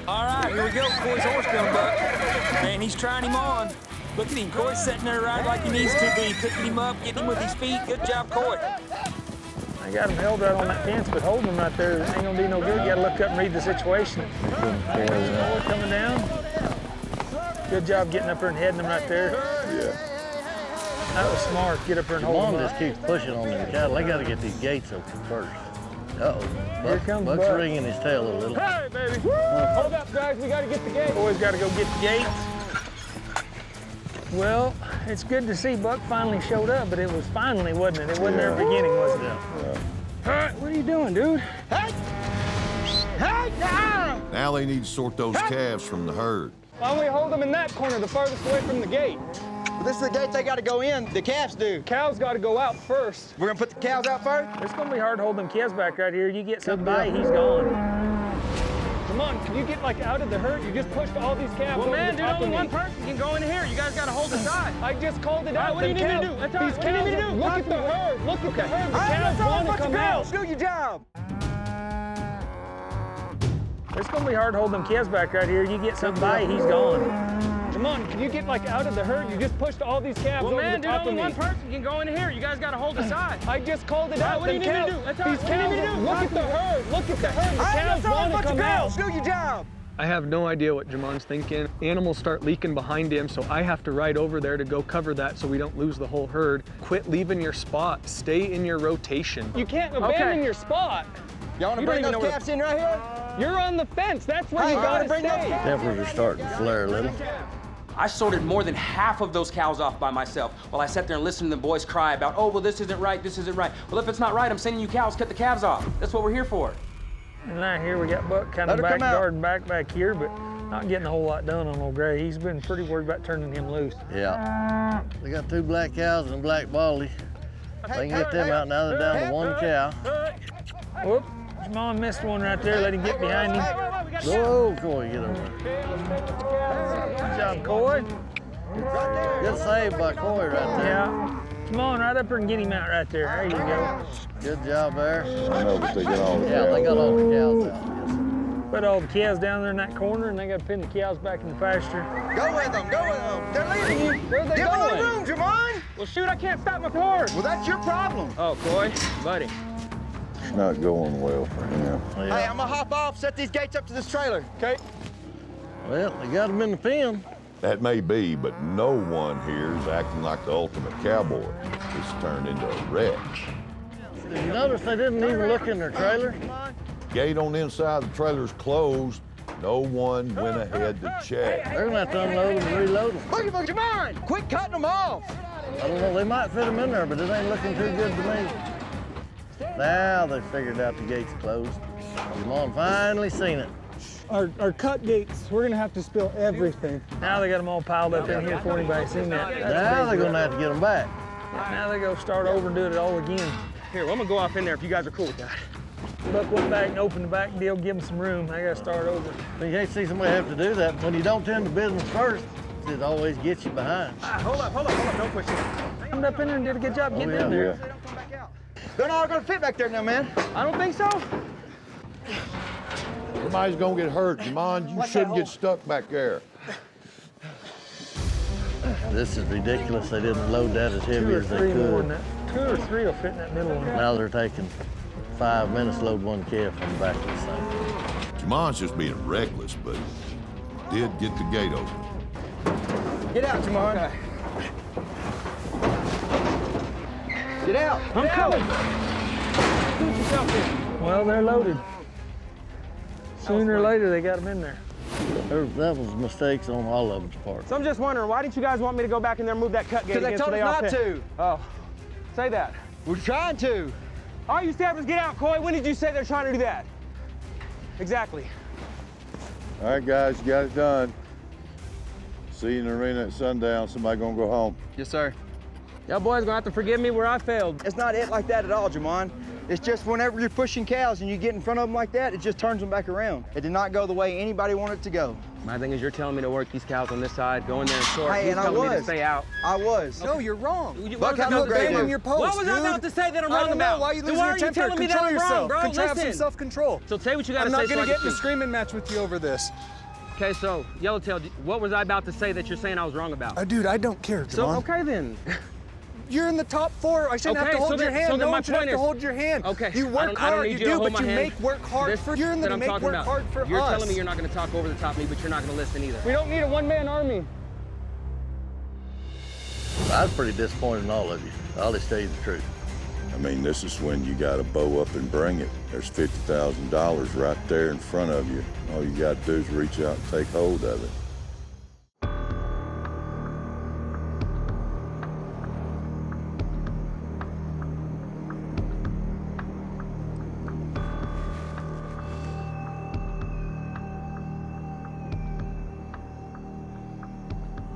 All right, here we go. Coy's horse coming, Buck. Man, he's trying him on. Look at him. Coy's sitting there right like he needs to be, picking him up, getting him with his feet. Good job, Coy. I got him held right on that fence, but holding him right there ain't gonna do no good. You gotta look up and read the situation. Coy coming down. Good job getting up there and heading him right there. Yeah. That was smart. Get up there and hold Mom him just up. keeps pushing on them cattle. They gotta get these gates open first. Uh-oh. Here comes Buck's Buck. ringing his tail a little. Hey, baby. Hold up, guys. We gotta get the gate. Boys gotta go get the gates. Well, it's good to see Buck finally showed up, but it was finally, wasn't it? It wasn't there at the beginning, was it? All right, what are you doing, dude? Hey! Hey! Now! Now they need to sort those calves from the herd. Why don't we hold them in that corner, the farthest away from the gate? Well, this is the gate they got to go in. The calves do. Cows got to go out first. We're gonna put the cows out first. It's gonna be hard to hold them calves back right here. You get something by, he's gone. Come on, can you get like out of the herd? You just pushed all these calves Well, over man, the dude, top only of one me. person can go in here. You guys gotta hold the side. I just called it out. What do you need me to do? That's all right. These What do you need me to cows, do? look Talk at to the me. herd. Look at the herd. The Hey, cows that's all want to bunch of come girls. out. Do your job. It's gonna be hard to hold them calves back right here. You get something by, he's gone. Come on, can you get like out of the herd? You just pushed all these calves Well, over man, the dude, top of only me. one person can go in here. You guys gotta hold the side. I just called it out. What do you need me to do? That's all right. These What do you need me to cows, do? look at the herd. Look at the herd. The cows want to come out. Do your job. I have no idea what Jamon's thinking. Animals start leaking behind him, so I have to ride over there to go cover that so we don't lose the whole herd. Quit leaving your spot. Stay in your rotation. You can't abandon your spot. Y'all want to You bring don't those even know calves in right here? You're on the fence. That's where Hey, you I gotta wanna bring stay. Tempers are starting to flare a little. I sorted more than half of those cows off by myself while I sat there and listened to the boys cry about, oh, well, this isn't right, this isn't right. Well, if it's not right, I'm sending you cows, cut the calves off. That's what we're here for. And right here we got Buck kind of Let her back come out. guarding back here, but not getting a whole lot done on old Gray. He's been pretty worried about turning him loose. Yeah. They got 2 black cows and a black baldy. They can get them out now. They're down to 1 cow. Whoop. Jamon missed one right there. Let him get behind him. Whoa, Coy, get over there. Good job, Coy. Good save by Coy right there. Yeah. Come on, right up there and get him out right there. There you go. Good job there. I know, but they got all the Yeah, they got all the cows out. Put all the cows down there in that corner, and they got to pin the cows back in the pasture. Go with them. Go with them. They're leaving you. Where are they Give them going? room, Jamon. Well, shoot, I can't stop my horse. Well, that's your problem. Oh, Coy, buddy. It's not going well for him. Hey, I'm gonna hop off, set these gates up to this trailer, okay? Well, they got them in the pen. That may be, but no one here is acting like the ultimate cowboy. It's turned into a wreck. Did you notice they didn't even look in their trailer? Gate on the inside of the trailer's closed. No one went ahead to check. They're gonna have to unload them and reload them. Look at Jamon. Quit cutting them off. I don't know, they might fit them in there, but it ain't looking too good to me. Now they figured out the gate's closed. Jamon finally seen it. Our cut gates, we're gonna have to spill everything. Now they got them all piled up in here for anybody seen that. Now they're gonna have to get them back. Now they go start over and do it all again. Here, well, I'm gonna go off in there if you guys are cool with that. Buck went back and opened the back deal, give them some room. I gotta start over. You can't see somebody have to do that. When you don't tend to business first, it always gets you behind. Hold up, don't push it. Come up in there and did a good job getting in there. They're not gonna fit back there now, man. I don't think so. Somebody's gonna get hurt. Jamon, you shouldn't get stuck back there. This is ridiculous. They didn't load that as heavy 2 or as they 3 more than could. that. 2 or 3 will fit in that middle one. Now they're taking 5 minutes to load 1 calf on the back of this thing. Jamon's just being reckless, but did get the gate open. Get out, Jamon. Get out. I'm coming. Put yourself in. Well, they're loaded. Sooner or later, they got them in there. That was mistakes on all of them's part. So I'm just wondering, why didn't you guys want me to go back in there and move that cut gate Because they again told so us they all not fit? to. Oh, say that. We're trying to. All you staffers, get out, Coy. When did you say they're trying to do that? Exactly. All right, guys, you got it done. See you in the arena at sundown. Somebody gonna go home. Yes, sir. Y'all boys gonna have to forgive me where I failed. It's not it like that at all, Jamon. It's just whenever you're pushing cows and you get in front of them like that, it just turns them back around. It did not go the way anybody wanted it to go. My thing is, you're telling me to work these cows on this side, go in there and sort. Hey, He's and I telling me to was. stay out. I was. No, you're wrong. What was I about to say? Abandon your post, What was I dude? about to say that I'm I wrong don't know. about? Why are you Then losing why your are you temper? telling me that Control I'm yourself. wrong, bro? Have some Listen. self-control. So say what you gotta I'm say. not so I gonna can get in a speak. screaming match with you over this. Okay, so Yellowtail, what was I about to say that you're saying I was wrong about? Dude, I don't care, Jamon. So okay then. You're in the top 4. I shouldn't have to Okay, hold so your then- hand. so then No my one should have point to is- hold your hand. Okay. You work I don't hard, need you you to do, hold but my you hand. make work hard This for. You're in there that to I'm make talking work about. hard for You're us. telling me you're not gonna talk over the top of me, but you're not gonna listen either. We don't need a one-man army. I was pretty disappointed in all of you. I'll just tell you the truth. I mean, this is when you gotta bow up and bring it. There's $50,000 right there in front of you. All you gotta do is reach out and take hold of it.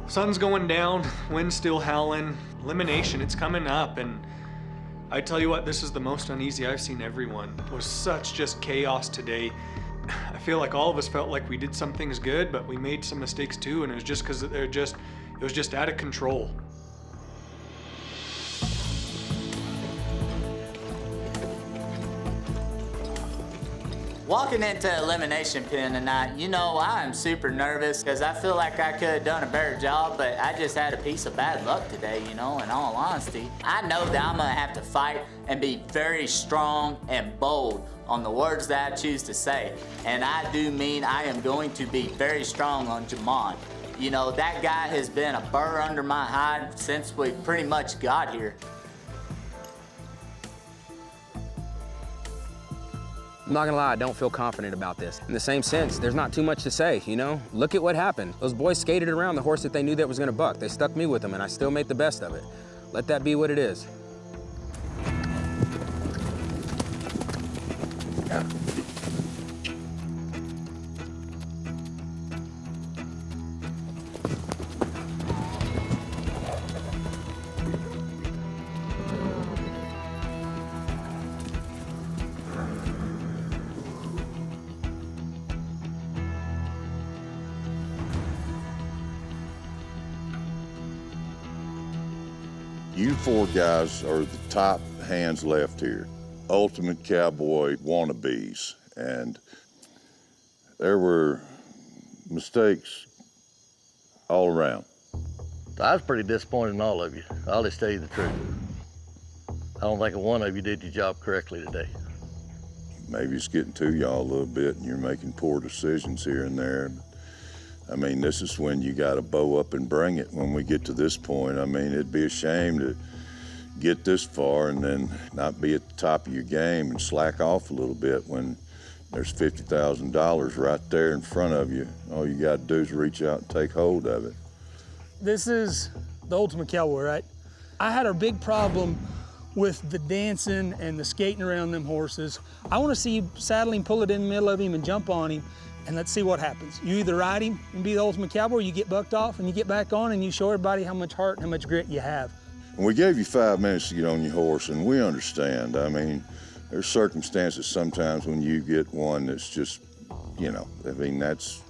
Sun's going down, wind's still howling, elimination, it's coming up, and I tell you what, this is the most uneasy I've seen everyone. It was such just chaos today. I feel like all of us felt like we did some things good, but we made some mistakes too, and it was just because it was just out of control. Walking into Elimination Pen tonight, you know, I am super nervous because I feel like I could have done a better job, but I just had a piece of bad luck today, you know, in all honesty. I know that I'm gonna have to fight and be very strong and bold on the words that I choose to say. And I do mean I am going to be very strong on Jamon. You know, that guy has been a burr under my hide since we pretty much got here. I'm not gonna lie, I don't feel confident about this. In the same sense, there's not too much to say, you know? Look at what happened. Those boys skated around the horse that they knew that was gonna buck. They stuck me with them, and I still made the best of it. Let that be what it is. Yeah. You 4 guys are the top hands left here. Ultimate cowboy wannabes. And there were mistakes all around. I was pretty disappointed in all of you. I'll just tell you the truth. I don't think one of you did your job correctly today. Maybe it's getting to y'all a little bit and you're making poor decisions here and there. I mean, this is when you got to bow up and bring it when we get to this point. I mean, it'd be a shame to get this far and then not be at the top of your game and slack off a little bit when there's $50,000 right there in front of you. All you got to do is reach out and take hold of it. This is the ultimate cowboy, right? I had a big problem with the dancing and the skating around them horses. I want to see you saddle him, pull it in the middle of him, and jump on him, and let's see what happens. You either ride him and be the ultimate cowboy, or you get bucked off and you get back on and you show everybody how much heart and how much grit you have. And we gave you 5 minutes to get on your horse, and we understand. I mean, there's circumstances sometimes when you get one that's just, you know, I mean, that's,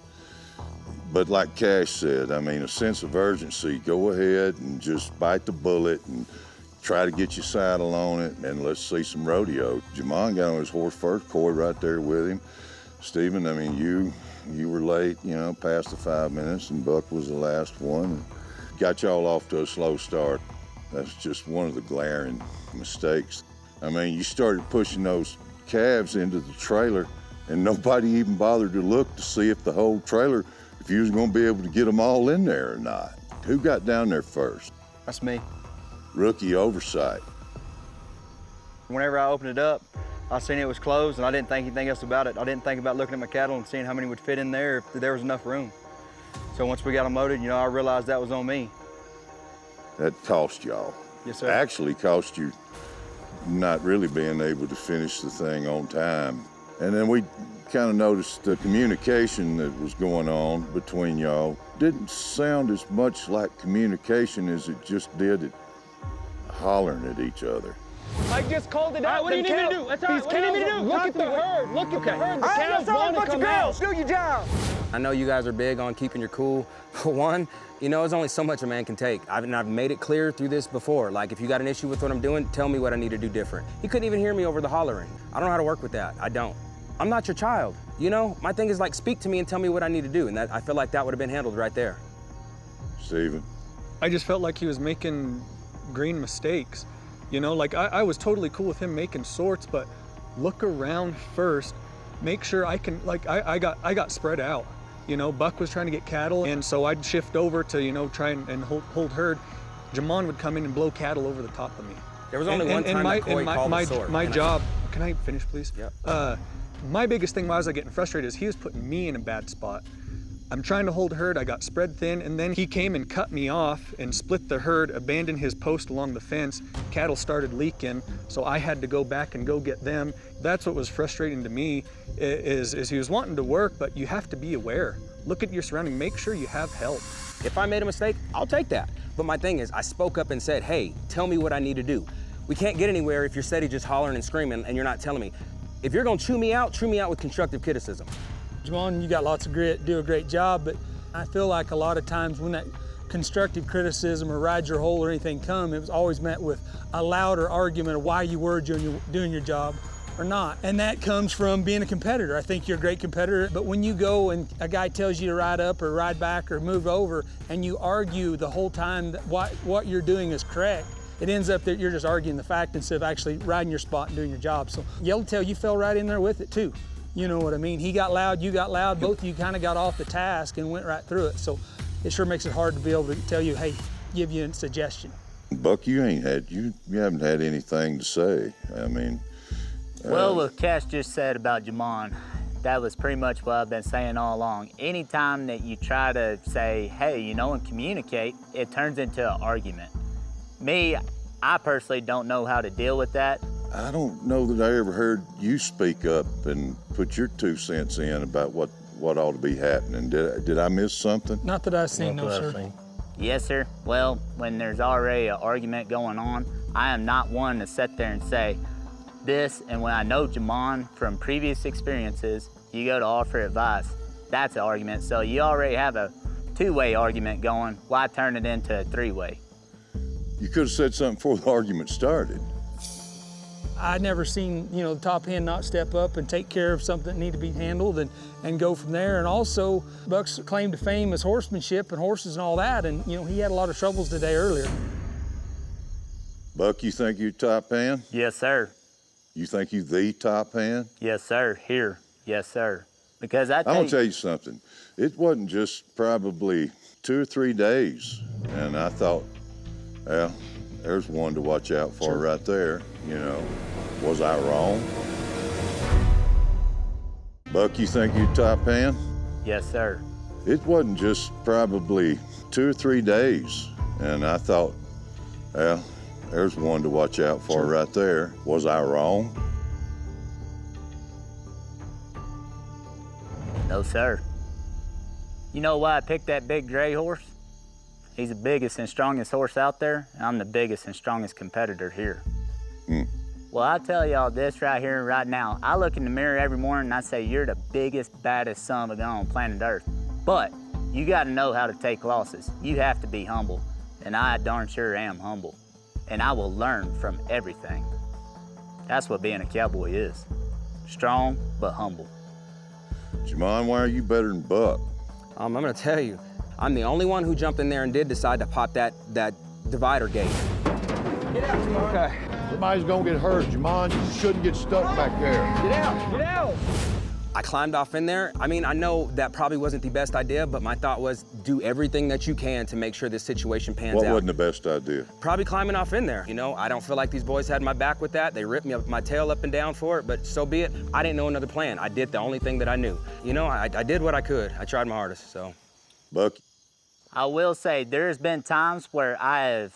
but like Cash said, I mean, a sense of urgency, go ahead and just bite the bullet and try to get your saddle on it, and let's see some rodeo. Jamon got on his horse first, Coy right there with him. Stephen, I mean, you were late, you know, past the 5 minutes, and Buck was the last one. Got y'all off to a slow start. That's just one of the glaring mistakes. I mean, you started pushing those calves into the trailer, and nobody even bothered to look to see if the whole trailer, if you was gonna be able to get them all in there or not. Who got down there first? That's me. Rookie oversight. Whenever I opened it up, I seen it was closed, and I didn't think anything else about it. I didn't think about looking at my cattle and seeing how many would fit in there if there was enough room. So once we got them loaded, I realized that was on me. That cost y'all. Yes, sir. Actually cost you not really being able to finish the thing on time. And then we kind of noticed the communication that was going on between y'all didn't sound as much like communication as it just did it hollering at each other. I just called it out. What do you need me to do? That's all right. What do you need me to do? Look at the herd. Look at the herd. The cows want to come out. Do your job. I know you guys are big on keeping your cool. For one, there's only so much a man can take. I've made it clear through this before. Like, if you got an issue with what I'm doing, tell me what I need to do different. He couldn't even hear me over the hollering. I don't know how to work with that. I don't. I'm not your child. My thing is, like, speak to me and tell me what I need to do. And I feel like that would have been handled right there. Steven? I just felt like he was making green mistakes. Like I was totally cool with him making sorts, but look around first, make sure I can, like I got spread out. Buck was trying to get cattle, and so I'd shift over to, try and hold herd. Jamon would come in and blow cattle over the top of me. There was only one time that Coy called a sort. My job, can I finish, please? Yep. My biggest thing why I was getting frustrated is he was putting me in a bad spot. I'm trying to hold herd, I got spread thin, and then he came and cut me off and split the herd, abandoned his post along the fence. Cattle started leaking, so I had to go back and go get them. That's what was frustrating to me, is he was wanting to work, but you have to be aware. Look at your surroundings, make sure you have help. If I made a mistake, I'll take that. But my thing is, I spoke up and said, hey, tell me what I need to do. We can't get anywhere if you're steady just hollering and screaming and you're not telling me. If you're gonna chew me out with constructive criticism. Jamon, you got lots of grit, do a great job, but I feel like a lot of times when that constructive criticism or ride your hole or anything come, it was always met with a louder argument of why you were doing your job or not. And that comes from being a competitor. I think you're a great competitor, but when you go and a guy tells you to ride up or ride back or move over and you argue the whole time that what you're doing is correct, it ends up that you're just arguing the fact instead of actually riding your spot and doing your job. So Yellowtail, you fell right in there with it too. You know what I mean? He got loud, you got loud, both of you kind of got off the task and went right through it. So it sure makes it hard to be able to tell you, hey, give you a suggestion. Buck, you haven't had anything to say. I mean. Well, what Cash just said about Jamon, that was pretty much what I've been saying all along. Anytime that you try to say, hey, and communicate, it turns into an argument. Me, I personally don't know how to deal with that. I don't know that I ever heard you speak up and put your 2 cents in about what ought to be happening. Did I miss something? Not that I've seen, no, sir. Yes, sir. Well, when there's already an argument going on, I am not one to sit there and say this, and when I know Jamon from previous experiences, you go to offer advice. That's an argument. So you already have a 2-way argument going. Why turn it into a 3-way? You could have said something before the argument started. I'd never seen, the top hen not step up and take care of something that needed to be handled and go from there. And also, Buck's claim to fame is horsemanship and horses and all that. And, he had a lot of troubles today earlier. Buck, you think you're top hand? Yes, sir. You think you the top hand? Yes, sir. Here. Yes, sir. Because I'm gonna tell you something. It wasn't just probably 2 or 3 days. And I thought, well, there's one to watch out for right there. Was I wrong? Buck, you think you top hand? Yes, sir. It wasn't just probably 2 or 3 days. And I thought, well, there's one to watch out for right there. Was I wrong? No, sir. You know why I picked that big gray horse? He's the biggest and strongest horse out there, and I'm the biggest and strongest competitor here. Well, I tell y'all this right here and right now. I look in the mirror every morning and I say, you're the biggest, baddest son of a gun on planet Earth. But you gotta know how to take losses. You have to be humble, and I darn sure am humble. And I will learn from everything. That's what being a cowboy is. Strong, but humble. Jamon, why are you better than Buck? I'm gonna tell you, I'm the only one who jumped in there and did decide to pop that divider gate. Get out, Jamon. Okay. Somebody's gonna get hurt, Jamon. You shouldn't get stuck back there. Get out, get out. I climbed off in there. I mean, I know that probably wasn't the best idea, but my thought was do everything that you can to make sure this situation pans out. What wasn't the best idea? Probably climbing off in there. You know, I don't feel like these boys had my back with that. They ripped me up my tail up and down for it, but so be it. I didn't know another plan. I did the only thing that I knew. You know, I did what I could. I tried my hardest, so. Bucky? I will say there's been times where I have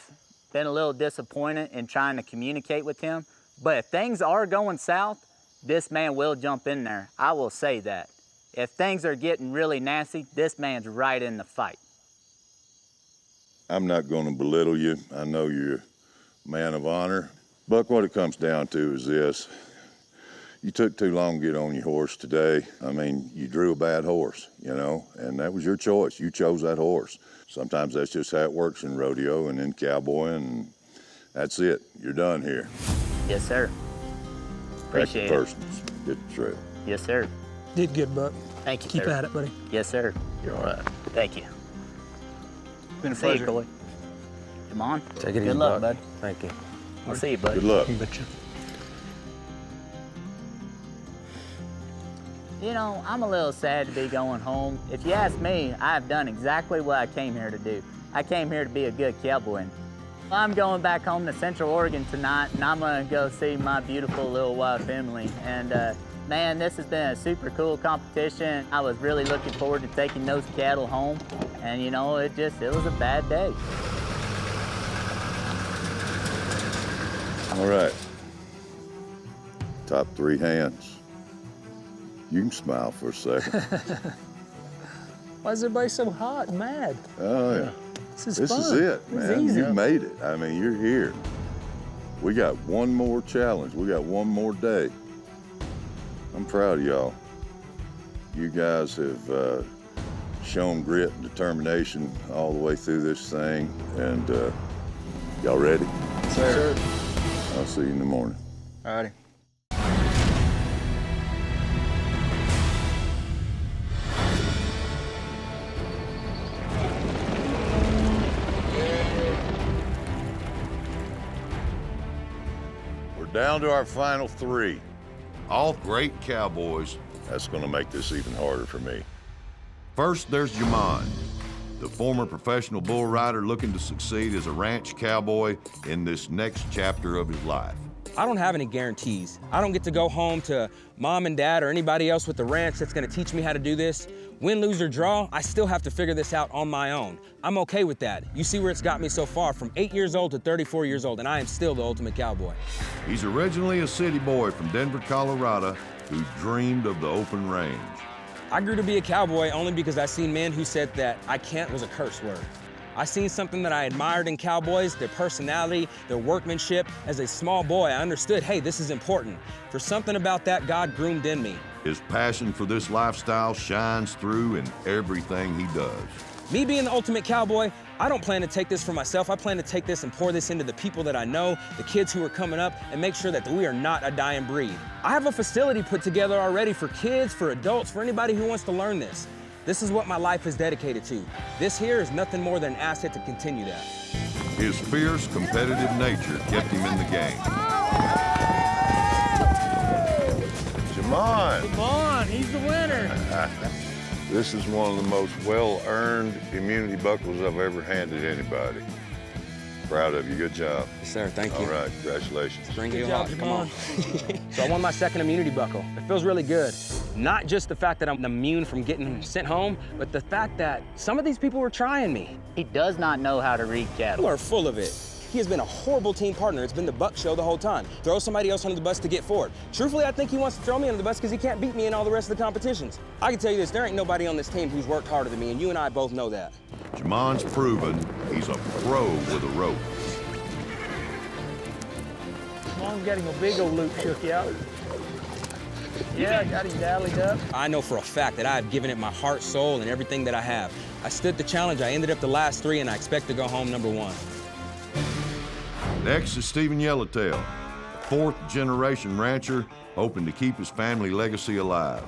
been a little disappointed in trying to communicate with him, but if things are going south, this man will jump in there. I will say that. If things are getting really nasty, this man's right in the fight. I'm not going to belittle you. I know you're a man of honor. Buck, what it comes down to is this. You took too long to get on your horse today. I mean, you drew a bad horse, you know, and that was your choice. You chose that horse. Sometimes that's just how it works in rodeo and in cowboying, and that's it. You're done here. Yes, sir. Appreciate it. Personals. Get the trail. Yes, sir. Did good, Buck. Thank you, Keep sir. at it, buddy. Yes, sir. You're all right. Thank you. Been a See you, pleasure. Coy. Come on. Take it easy, Good luck, Buck. bud. Thank you. I'll see you, bud. Good luck. You know, I'm a little sad to be going home. If you ask me, I've done exactly what I came here to do. I came here to be a good cowboy. I'm going back home to Central Oregon tonight, and I'm gonna go see my beautiful little wife, Emily. And man, this has been a super cool competition. I was really looking forward to taking those cattle home. And you know, it was a bad day. All right. Top 3 hands. You can smile for a second. Why is everybody so hot and mad? Oh, yeah. This is fun. This is it, This is man. easy. You made it. I mean, you're here. We got one more challenge. We got one more day. I'm proud of y'all. You guys have shown grit and determination all the way through this thing. And y'all ready? Sir. I'll see you in the morning. All righty. We're down to our final 3. All great cowboys. That's gonna make this even harder for me. First, there's Jamon, the former professional bull rider looking to succeed as a ranch cowboy in this next chapter of his life. I don't have any guarantees. I don't get to go home to mom and dad or anybody else with the ranch that's gonna teach me how to do this. Win, lose, or draw, I still have to figure this out on my own. I'm okay with that. You see where it's got me so far, from 8 years old to 34 years old, and I am still the ultimate cowboy. He's originally a city boy from Denver, Colorado, who dreamed of the open range. I grew to be a cowboy only because I seen men who said that I can't was a curse word. I seen something that I admired in cowboys, their personality, their workmanship. As a small boy, I understood, hey, this is important. For something about that, God groomed in me. His passion for this lifestyle shines through in everything he does. Me being the ultimate cowboy, I don't plan to take this for myself. I plan to take this and pour this into the people that I know, the kids who are coming up, and make sure that we are not a dying breed. I have a facility put together already for kids, for adults, for anybody who wants to learn this. This is what my life is dedicated to. This here is nothing more than an asset to continue that. His fierce, competitive nature kept him in the game. Jamon! Come on, he's the winner. This is one of the most well-earned immunity buckles I've ever handed anybody. Proud of you. Good job. Yes, sir. Thank you. All right. Congratulations. Bring you hot. Come on. So I won my second immunity buckle. It feels really good. Not just the fact that I'm immune from getting sent home, but the fact that some of these people were trying me. He does not know how to read cattle. People are full of it. He has been a horrible team partner. It's been the Buck show the whole time. Throw somebody else under the bus to get forward. Truthfully, I think he wants to throw me under the bus because he can't beat me in all the rest of the competitions. I can tell you this, there ain't nobody on this team who's worked harder than me, and you and I both know that. Jamon's proven he's a pro with a rope. Mom's got him a big old loop shook out. Yeah, I got him dallied up. I know for a fact that I have given it my heart, soul, and everything that I have. I stood the challenge, I ended up the last 3, and I expect to go home number 1. Next is Stephen Yellowtail, a 4th-generation rancher hoping to keep his family legacy alive.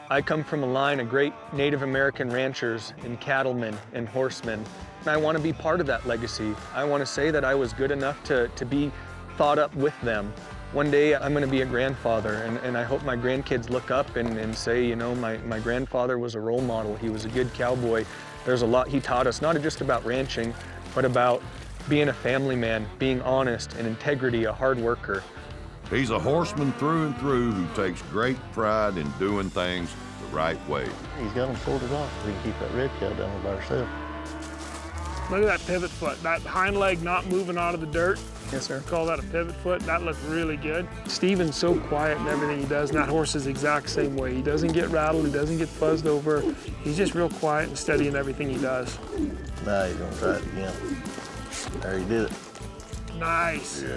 I come from a line of great Native American ranchers and cattlemen and horsemen, and I want to be part of that legacy. I want to say that I was good enough to be thought up with them. One day I'm gonna be a grandfather, and I hope my grandkids look up and say, you know, my grandfather was a role model. He was a good cowboy. There's a lot he taught us, not just about ranching, but about being a family man, being honest and integrity, a hard worker. He's a horseman through and through who takes great pride in doing things the right way. He's got them sorted off. We can keep that red cow down there by herself. Look at that pivot foot, that hind leg not moving out of the dirt. Yes, sir. Call that a pivot foot. That looked really good. Steven's so quiet in everything he does, and that horse is the exact same way. He doesn't get rattled, he doesn't get fuzzed over. He's just real quiet and steady in everything he does. Now he's gonna try it again. There he did it. Nice. Yeah.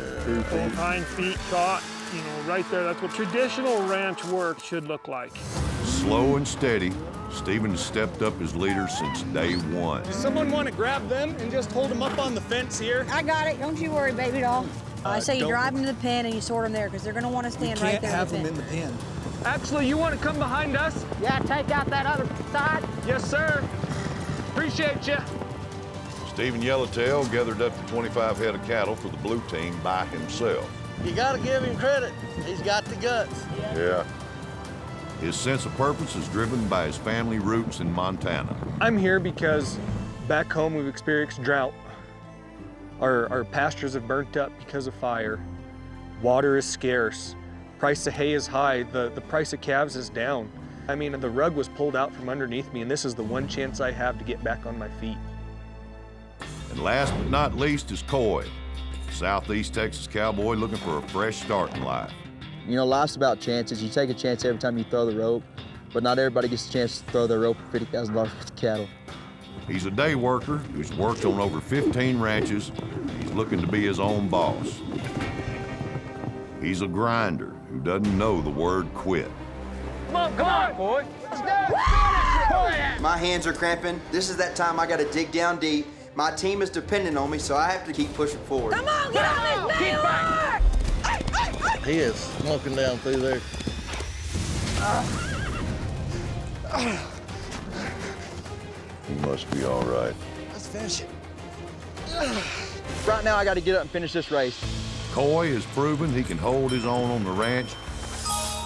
Both hind feet caught, you know, right there. That's what traditional ranch work should look like. Slow and steady, Steven has stepped up as leader since day one. Does someone want to grab them and just hold them up on the fence here? I got it. Don't you worry, baby doll. I say you drive them to the pen and you sort them there because they're going to want to stand right there. Can't have them in the pen. Actually, you want to come behind us? Yeah, take out that other side. Yes, sir. Appreciate you. Steven Yellowtail gathered up to 25 head of cattle for the blue team by himself. You gotta give him credit. He's got the guts. Yeah. His sense of purpose is driven by his family roots in Montana. I'm here because back home we've experienced drought. Our pastures have burnt up because of fire. Water is scarce. Price of hay is high. The price of calves is down. I mean, the rug was pulled out from underneath me, and this is the one chance I have to get back on my feet. And last but not least is Coy, Southeast Texas cowboy looking for a fresh start in life. You know, life's about chances. You take a chance every time you throw the rope, but not everybody gets a chance to throw their rope for $50,000 worth of cattle. He's a day worker who's worked on over 15 ranches. He's looking to be his own boss. He's a grinder who doesn't know the word quit. Come on, boy. Let's go. My hands are cramping. This is that time I got to dig down deep. My team is depending on me, so I have to keep pushing forward. Come on, get on this baby! He is smoking down through there. He must be all right. Let's finish it. Right now, I got to get up and finish this race. Coy has proven he can hold his own on the ranch.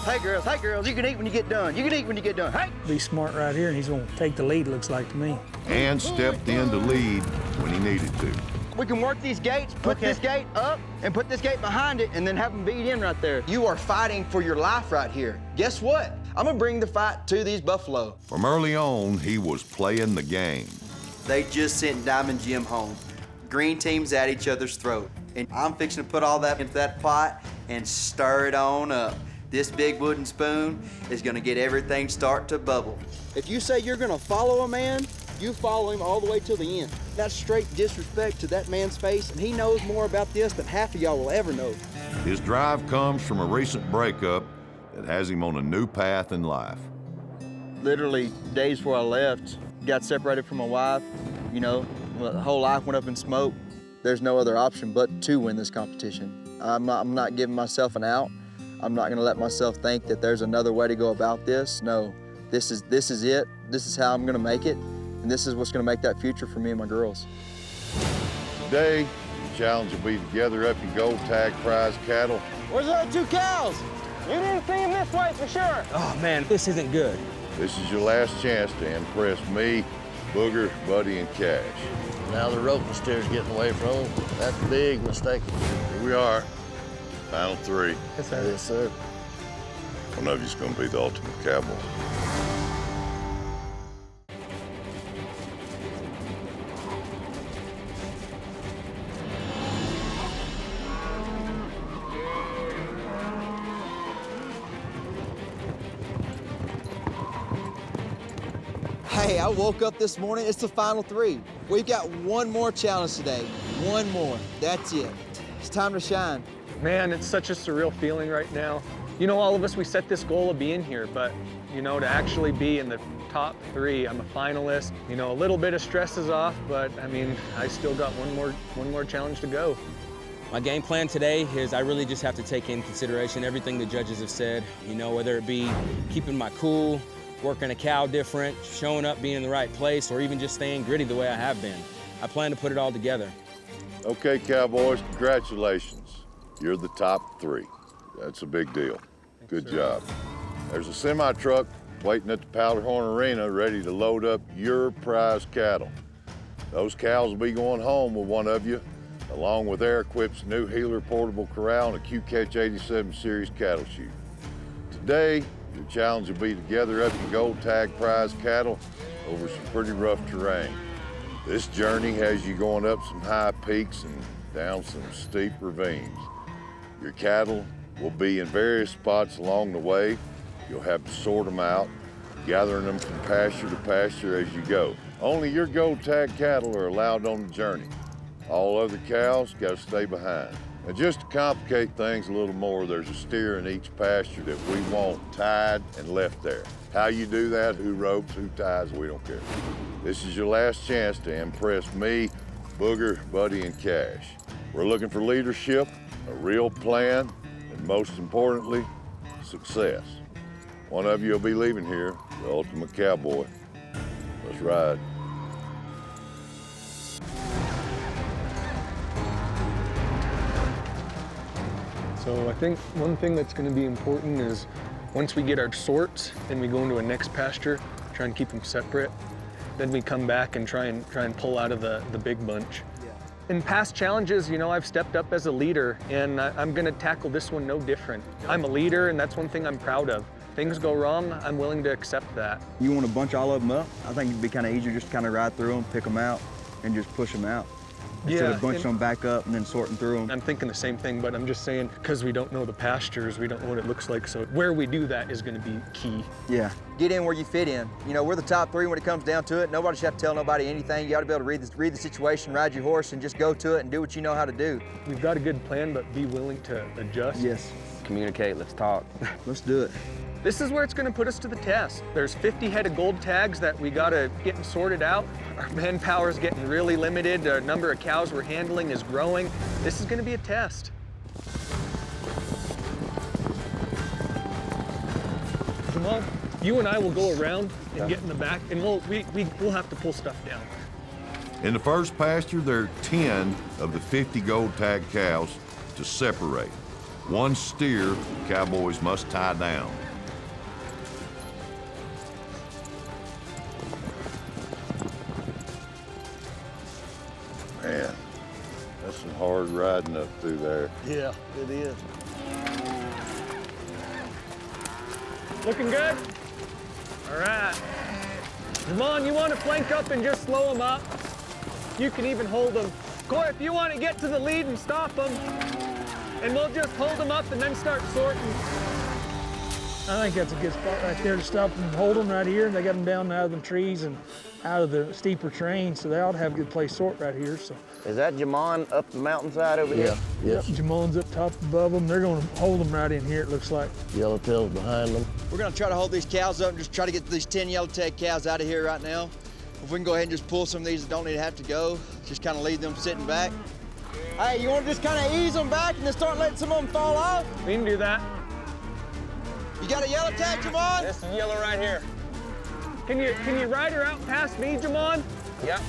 Hey, girls, you can eat when you get done. You can eat when you get done. Hey! Be smart right here, and he's going to take the lead, looks like to me. And stepped in to lead when he needed to. We can work these gates, put this gate up, and put this gate behind it, and then have them beat in right there. You are fighting for your life right here. Guess what? I'm gonna bring the fight to these buffalo. From early on, he was playing the game. They just sent Diamond Jim home. Green team's at each other's throat. And I'm fixing to put all that into that pot and stir it on up. This big wooden spoon is gonna get everything start to bubble. If you say you're gonna follow a man, you follow him all the way till the end. That's straight disrespect to that man's face, and he knows more about this than half of y'all will ever know. His drive comes from a recent breakup that has him on a new path in life. Literally, days before I left, got separated from my wife. You know, my whole life went up in smoke. There's no other option but to win this competition. I'm not giving myself an out. I'm not gonna let myself think that there's another way to go about this. No, this is it. This is how I'm gonna make it. And this is what's gonna make that future for me and my girls. Today, the challenge will be to gather up your gold tag prize cattle. Where's the other 2 cows? You didn't see him this way for sure. Oh man, this isn't good. This is your last chance to impress me, Booger, Buddy, and Cash. Now the roping steer's getting away from him. That's a big mistake. Here we are, final 3. Yes, sir. Yes, sir. One of you's gonna be the ultimate cowboy. Hey, I woke up this morning, it's the final 3. We've got one more challenge today. One more, that's it. It's time to shine. Man, it's such a surreal feeling right now. You know, all of us, we set this goal of being here, but, you know, to actually be in the top 3, I'm a finalist. You know, a little bit of stress is off, but, I mean, I still got one more challenge to go. My game plan today is I really just have to take in consideration everything the judges have said, you know, whether it be keeping my cool, working a cow different, showing up, being in the right place, or even just staying gritty the way I have been. I plan to put it all together. Okay, cowboys, congratulations. You're the top 3. That's a big deal. Good job. There's a semi-truck waiting at the Powderhorn Arena ready to load up your prize cattle. Those cows will be going home with one of you, along with Air Equip's new Healer portable corral and a Q-Catch 87 series cattle chute. Today, your challenge will be to gather up your gold tag prize cattle over some pretty rough terrain. This journey has you going up some high peaks and down some steep ravines. Your cattle will be in various spots along the way. You'll have to sort them out, gathering them from pasture to pasture as you go. Only your gold tag cattle are allowed on the journey. All other cows got to stay behind. And just to complicate things a little more, there's a steer in each pasture that we want tied and left there. How you do that, who ropes, who ties, we don't care. This is your last chance to impress me, Booger, Buddy, and Cash. We're looking for leadership, a real plan, and most importantly, success. One of you will be leaving here, the ultimate cowboy. Let's ride. So I think one thing that's going to be important is once we get our sorts and we go into a next pasture, try and keep them separate. Then we come back and try and pull out of the big bunch. In past challenges, you know, I've stepped up as a leader, and I'm going to tackle this one no different. I'm a leader, and that's one thing I'm proud of. Things go wrong, I'm willing to accept that. You want to bunch all of them up? I think it'd be kind of easier just to kind of ride through them, pick them out, and just push them out. Instead of bunching them back up and then sorting through them. I'm thinking the same thing, but I'm just saying, because we don't know the pastures, we don't know what it looks like, so where we do that is going to be key. Yeah. Get in where you fit in. You know, we're the top three when it comes down to it. Nobody should have to tell nobody anything. You got to be able to read the situation, ride your horse, and just go to it and do what you know how to do. We've got a good plan, but be willing to adjust. Yes. Communicate, let's talk. Let's do it. This is where it's going to put us to the test. There's 50 head of gold tags that we got to get sorted out. Our manpower is getting really limited. The number of cows we're handling is growing. This is going to be a test. Jamal, you and I will go around and get in the back, and we'll have to pull stuff down. In the first pasture, there are 10 of the 50 gold tag cows to separate. One steer cowboys must tie down. Man, that's some hard riding up through there. Yeah, it is. Looking good? All right. Javon, you want to flank up and just slow them up? You can even hold them. Coy, if you want to get to the lead and stop them, and we'll just hold them up and then start sorting. I think that's a good spot right there to stop them and hold them right here. They got them down out of the trees and out of the steeper terrain, so they ought to have a good place to sort right here. So. Is that Jamon up the mountainside over here? Yeah. Yep, Jamon's up top above them. They're going to hold them right in here, it looks like. Yellowtail's behind them. We're going to try to hold these cows up and just try to get these 10 yellow tag cows out of here right now. If we can go ahead and just pull some of these that don't need to have to go, just kind of leave them sitting back. Hey, you want to just kind of ease them back and then start letting some of them fall off? We can do that. You got a yellow tag, Jamon? This is yellow right here. Can you ride her out past me, Jamon? Yep.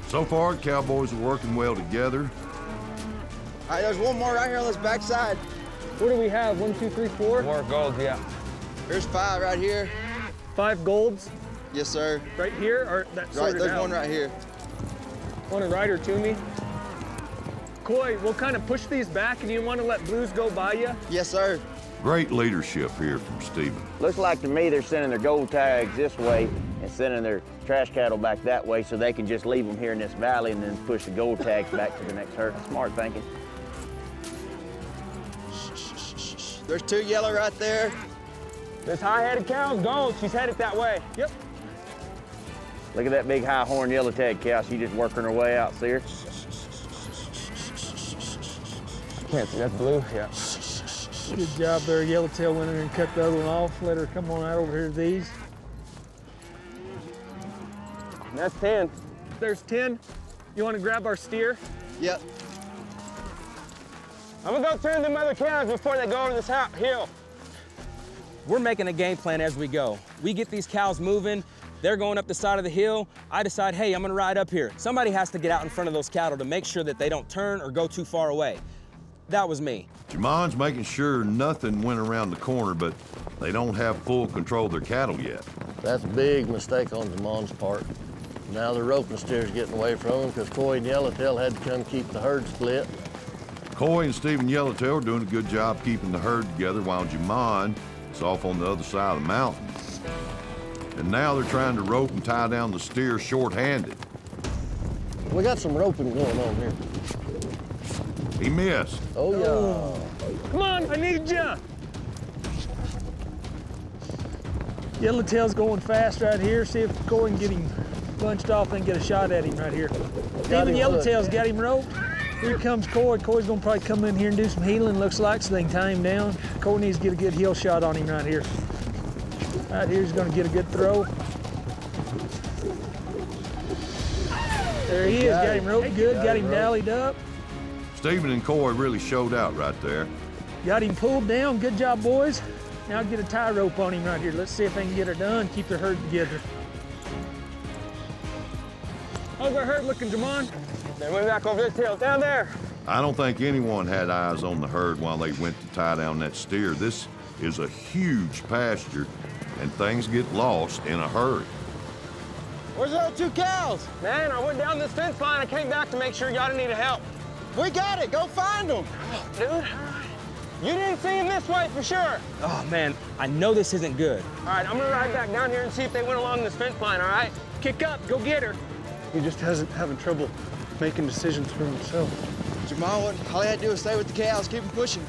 So far, cowboys are working well together. All right, there's one more right here on this back side. What do we have? 1, 2, 3, 4? 4 golds, yeah. There's 5 right here. 5 golds? Yes, sir. Right here, or that's right? There's one right here. Want to ride her to me? Coy, we'll kind of push these back, and you want to let Blues go by you? Yes, sir. Great leadership here from Stephen. Looks like to me they're sending their gold tags this way and sending their trash cattle back that way so they can just leave them here in this valley and then push the gold tags back to the next herd. Smart thinking. There's 2 yellow right there. This high-headed cow's gone. She's headed that way. Yep. Look at that big high horn yellow tag cow. She's just working her way out, see her? Can't see, that's blue, yeah. Good job there. Yellowtail went in there and cut the other one off. Let her come on out over here to these. That's 10. There's 10. You want to grab our steer? Yep. I'm gonna go turn them other cows before they go over this hill. We're making a game plan as we go. We get these cows moving. They're going up the side of the hill. I decide, hey, I'm gonna ride up here. Somebody has to get out in front of those cattle to make sure that they don't turn or go too far away. That was me. Jamon's making sure nothing went around the corner, but they don't have full control of their cattle yet. That's a big mistake on Jamon's part. Now the roping steer's getting away from him because Coy and Yellowtail had to come keep the herd split. Coy and Stephen Yellowtail are doing a good job keeping the herd together while Jamon is off on the other side of the mountain. And now they're trying to rope and tie down the steer short-handed. We got some roping going on here. He missed. Oh, yeah. Come on, I need ya. Yellowtail's going fast right here. See if Coy can get him bunched off and get a shot at him right here. Stephen Yellowtail's got him roped. Here comes Coy. Coy's gonna probably come in here and do some healing, looks like, so they can tie him down. Coy needs to get a good heel shot on him right here. Right here, he's gonna get a good throw. There he is, got him roped good, got him dallied up. Stephen and Coy really showed out right there. Got him pulled down, good job, boys. Now get a tie rope on him right here. Let's see if they can get her done, keep their herd together. How's our herd looking, Jamon? Then way back over this hill, down there. I don't think anyone had eyes on the herd while they went to tie down that steer. This is a huge pasture, and things get lost in a hurry. Where's the other 2 cows? Man, I went down this fence line. I came back to make sure y'all didn't need help. We got it. Go find them. Dude, you didn't see him this way for sure. Oh, man, I know this isn't good. All right, I'm gonna ride back down here and see if they went along this fence line, all right? Kick up, go get her. He just hasn't having trouble making decisions for himself. Jamon, all he had to do was stay with the cows, keep them pushing.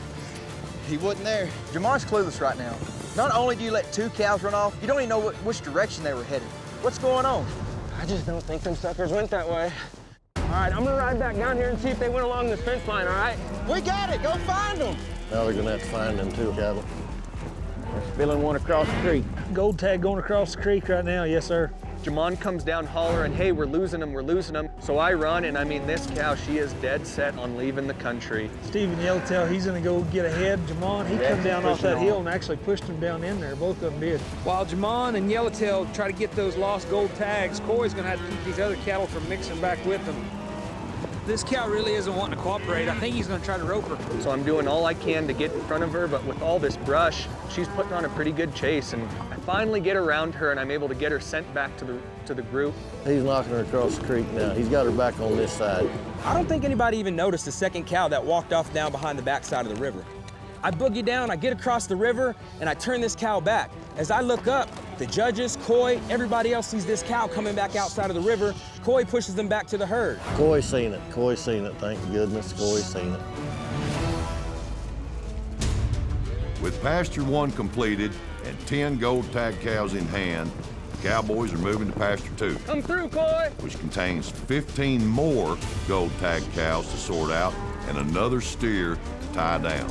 He wasn't there. Jamon's clueless right now. Not only do you let 2 cows run off, you don't even know which direction they were headed. What's going on? I just don't think them suckers went that way. All right, I'm gonna ride back down here and see if they went along this fence line, all right? We got it. Go find them. Now they're gonna have to find them 2 cattle. We're spilling one across the creek. Gold tag going across the creek right now, yes, sir. Jamon comes down hollering, hey, we're losing them, we're losing them. So I run, and I mean, this cow, she is dead set on leaving the country. Stephen Yellowtail, he's gonna go get ahead. Jamon, he come down off that hill and actually pushed him down in there. Both of them did. While Jamon and Yellowtail try to get those lost gold tags, Coy's gonna have to keep these other cattle from mixing back with them. This cow really isn't wanting to cooperate. I think he's gonna try to rope her. So I'm doing all I can to get in front of her, but with all this brush, she's putting on a pretty good chase, and I finally get around her, and I'm able to get her sent back to the group. He's knocking her across the creek now. He's got her back on this side. I don't think anybody even noticed the second cow that walked off down behind the backside of the river. I boogie down, I get across the river, and I turn this cow back. As I look up, the judges, Coy, everybody else sees this cow coming back outside of the river. Coy pushes them back to the herd. Coy's seen it. Coy's seen it. Thank goodness Coy's seen it. With pasture 1 completed and 10 gold tag cows in hand, the Cowboys are moving to pasture 2. Come through, Coy! Which contains 15 more gold tag cows to sort out and another steer to tie down.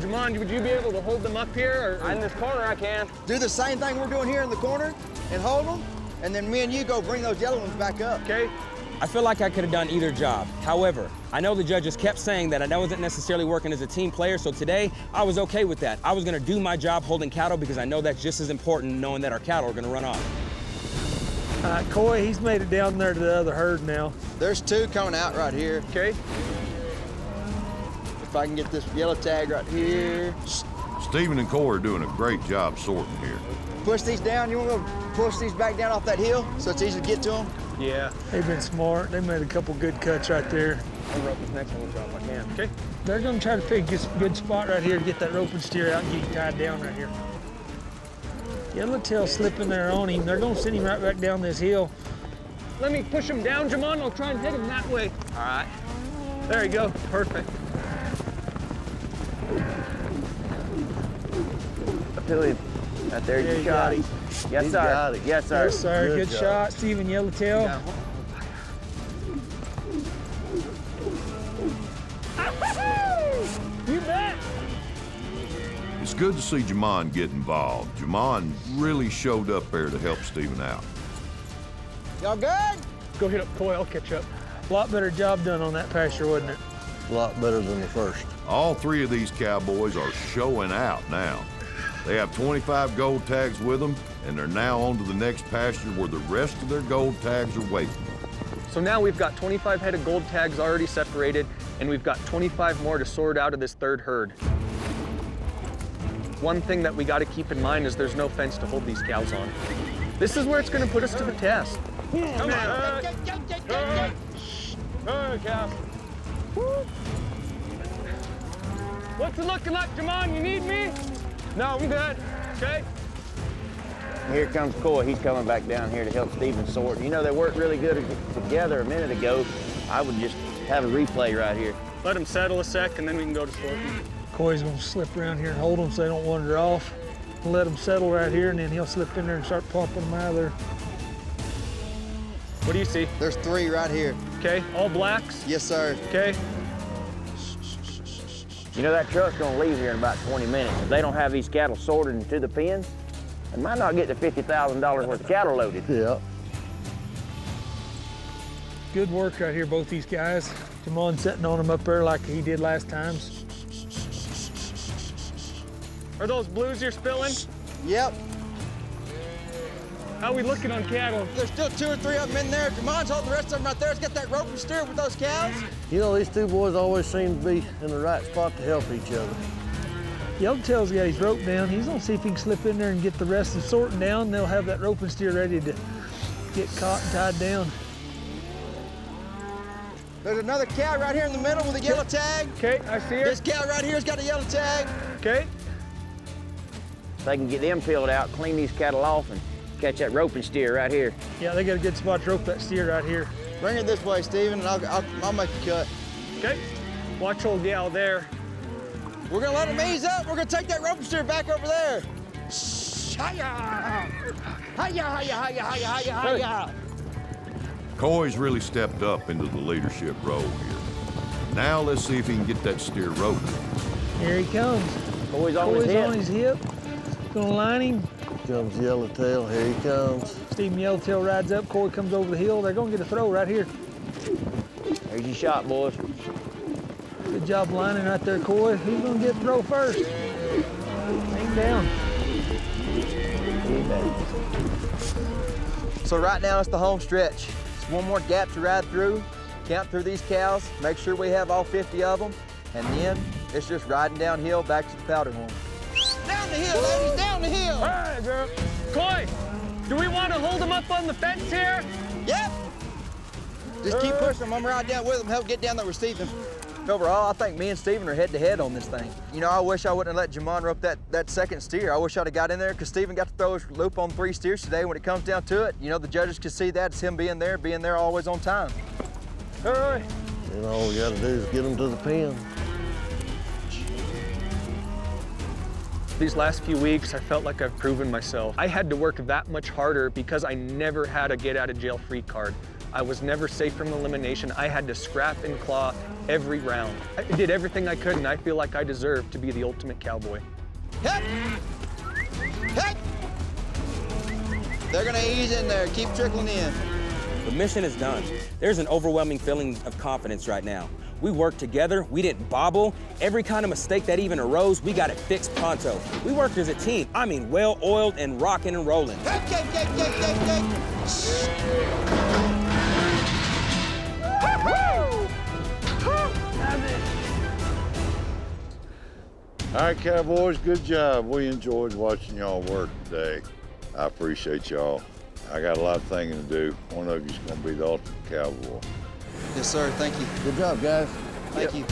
Jamon, would you be able to hold them up here, or in this corner I can? Do the same thing we're doing here in the corner and hold them, and then me and you go bring those yellow ones back up. Okay. I feel like I could have done either job. However, I know the judges kept saying that I wasn't necessarily working as a team player, so today I was okay with that. I was gonna do my job holding cattle because I know that's just as important, knowing that our cattle are gonna run off. Coy, he's made it down there to the other herd now. There's 2 coming out right here. Okay. If I can get this yellow tag right here. Stephen and Coy are doing a great job sorting here. Push these down. You want to push these back down off that hill so it's easy to get to them? Yeah. They've been smart. They made a couple good cuts right there. I'll rope this next one drop I can. Okay. They're gonna try to pick a good spot right here to get that rope and steer out and get him tied down right here. Yellowtail slipping there on him. They're gonna send him right back down this hill. Let me push him down, Jamon. I'll try and hit him that way. All right. There you go. Perfect. Affiliate. Right there, you got it. Yes, sir. Got it. Yes, sir. Yes, sir. Good shot, Stephen Yellowtail. You bet. It's good to see Jamon get involved. Jamon really showed up there to help Stephen out. Y'all good? Go hit up Coy. I'll catch up. A lot better job done on that pasture, wasn't it? A lot better than the first. All 3 of these Cowboys are showing out now. They have 25 gold tags with them, and they're now on to the next pasture where the rest of their gold tags are waiting. So now we've got 25 head of gold tags already separated, and we've got 25 more to sort out of this third herd. One thing that we got to keep in mind is there's no fence to hold these cows on. This is where it's going to put us to the test. Come on. Cows. What's it looking like, Jamon? You need me? No, I'm good. Okay. Here comes Coy. He's coming back down here to help Steven sort. You know, they worked really good together a minute ago. I would just have a replay right here. Let them settle a sec, and then we can go to sorting. Coy's gonna slip around here and hold them so they don't wander off. Let them settle right here, and then he'll slip in there and start popping them out of there. What do you see? There's 3 right here. Okay, all blacks? Yes, sir. Okay. You know, that truck's gonna leave here in about 20 minutes. If they don't have these cattle sorted into the pens, they might not get the $50,000 worth of cattle loaded. Yeah. Good work right here, both these guys. Jamon sitting on them up there like he did last time. Are those blues you're spilling? Yep. How we looking on cattle? There's still 2 or 3 of them in there. Jamon's holding the rest of them right there. He's got that rope and steer with those cows. You know, these two boys always seem to be in the right spot to help each other. Yellowtail's got his rope down. He's gonna see if he can slip in there and get the rest of the sorting down. They'll have that rope and steer ready to get caught and tied down. There's another cow right here in the middle with a yellow tag. Okay, I see her. This cow right here's got a yellow tag. Okay. If they can get them filled out, clean these cattle off, and catch that rope and steer right here. Yeah, they got a good spot to rope that steer right here. Bring it this way, Steven, and I'll make a cut. Okay. Watch old gal there. We're gonna let them ease up. We're gonna take that rope and steer back over there. Hiya! Hiya, hiya, hiya, hiya, hiya, hiya. Coy's really stepped up into the leadership role here. Now let's see if he can get that steer roped. Here he comes. Coy's on his hip. Gonna line him. Comes Yellowtail, here he comes. Stephen Yellowtail rides up, Coy comes over the hill. They're gonna get a throw right here. There's your shot, boys. Good job lining right there, Coy. Who's gonna get the throw first? Hang down. So right now it's the home stretch. It's one more gap to ride through, count through these cows, make sure we have all 50 of them, and then it's just riding downhill back to the powder horn. Down the hill, ladies, down the hill! All right, girl. Coy, do we want to hold them up on the fence here? Yep. Just keep pushing them. I'm right down with them, help get down there with Steven. Overall, I think me and Steven are head-to-head on this thing. You know, I wish I wouldn't have let Jamon rope that second steer. I wish I'd have got in there, because Steven got to throw his loop on 3 steers today. When it comes down to it, you know, the judges can see that. It's him being there always on time. All right. And all we gotta do is get them to the pen. These last few weeks, I felt like I've proven myself. I had to work that much harder because I never had a get-out-of-jail-free card. I was never safe from elimination. I had to scrap and claw every round. I did everything I could, and I feel like I deserve to be the ultimate cowboy. Hep! Hep! They're gonna ease in there, keep trickling in. The mission is done. There's an overwhelming feeling of confidence right now. We worked together, we didn't bobble. Every kind of mistake that even arose, we got it fixed pronto. We worked as a team. I mean, well-oiled and rocking and rolling. All right, Cowboys, good job. We enjoyed watching y'all work today. I appreciate y'all. I got a lot of thinking to do. One of you's gonna be the ultimate cowboy. Yes, sir, thank you. Good job, guys. Thank you.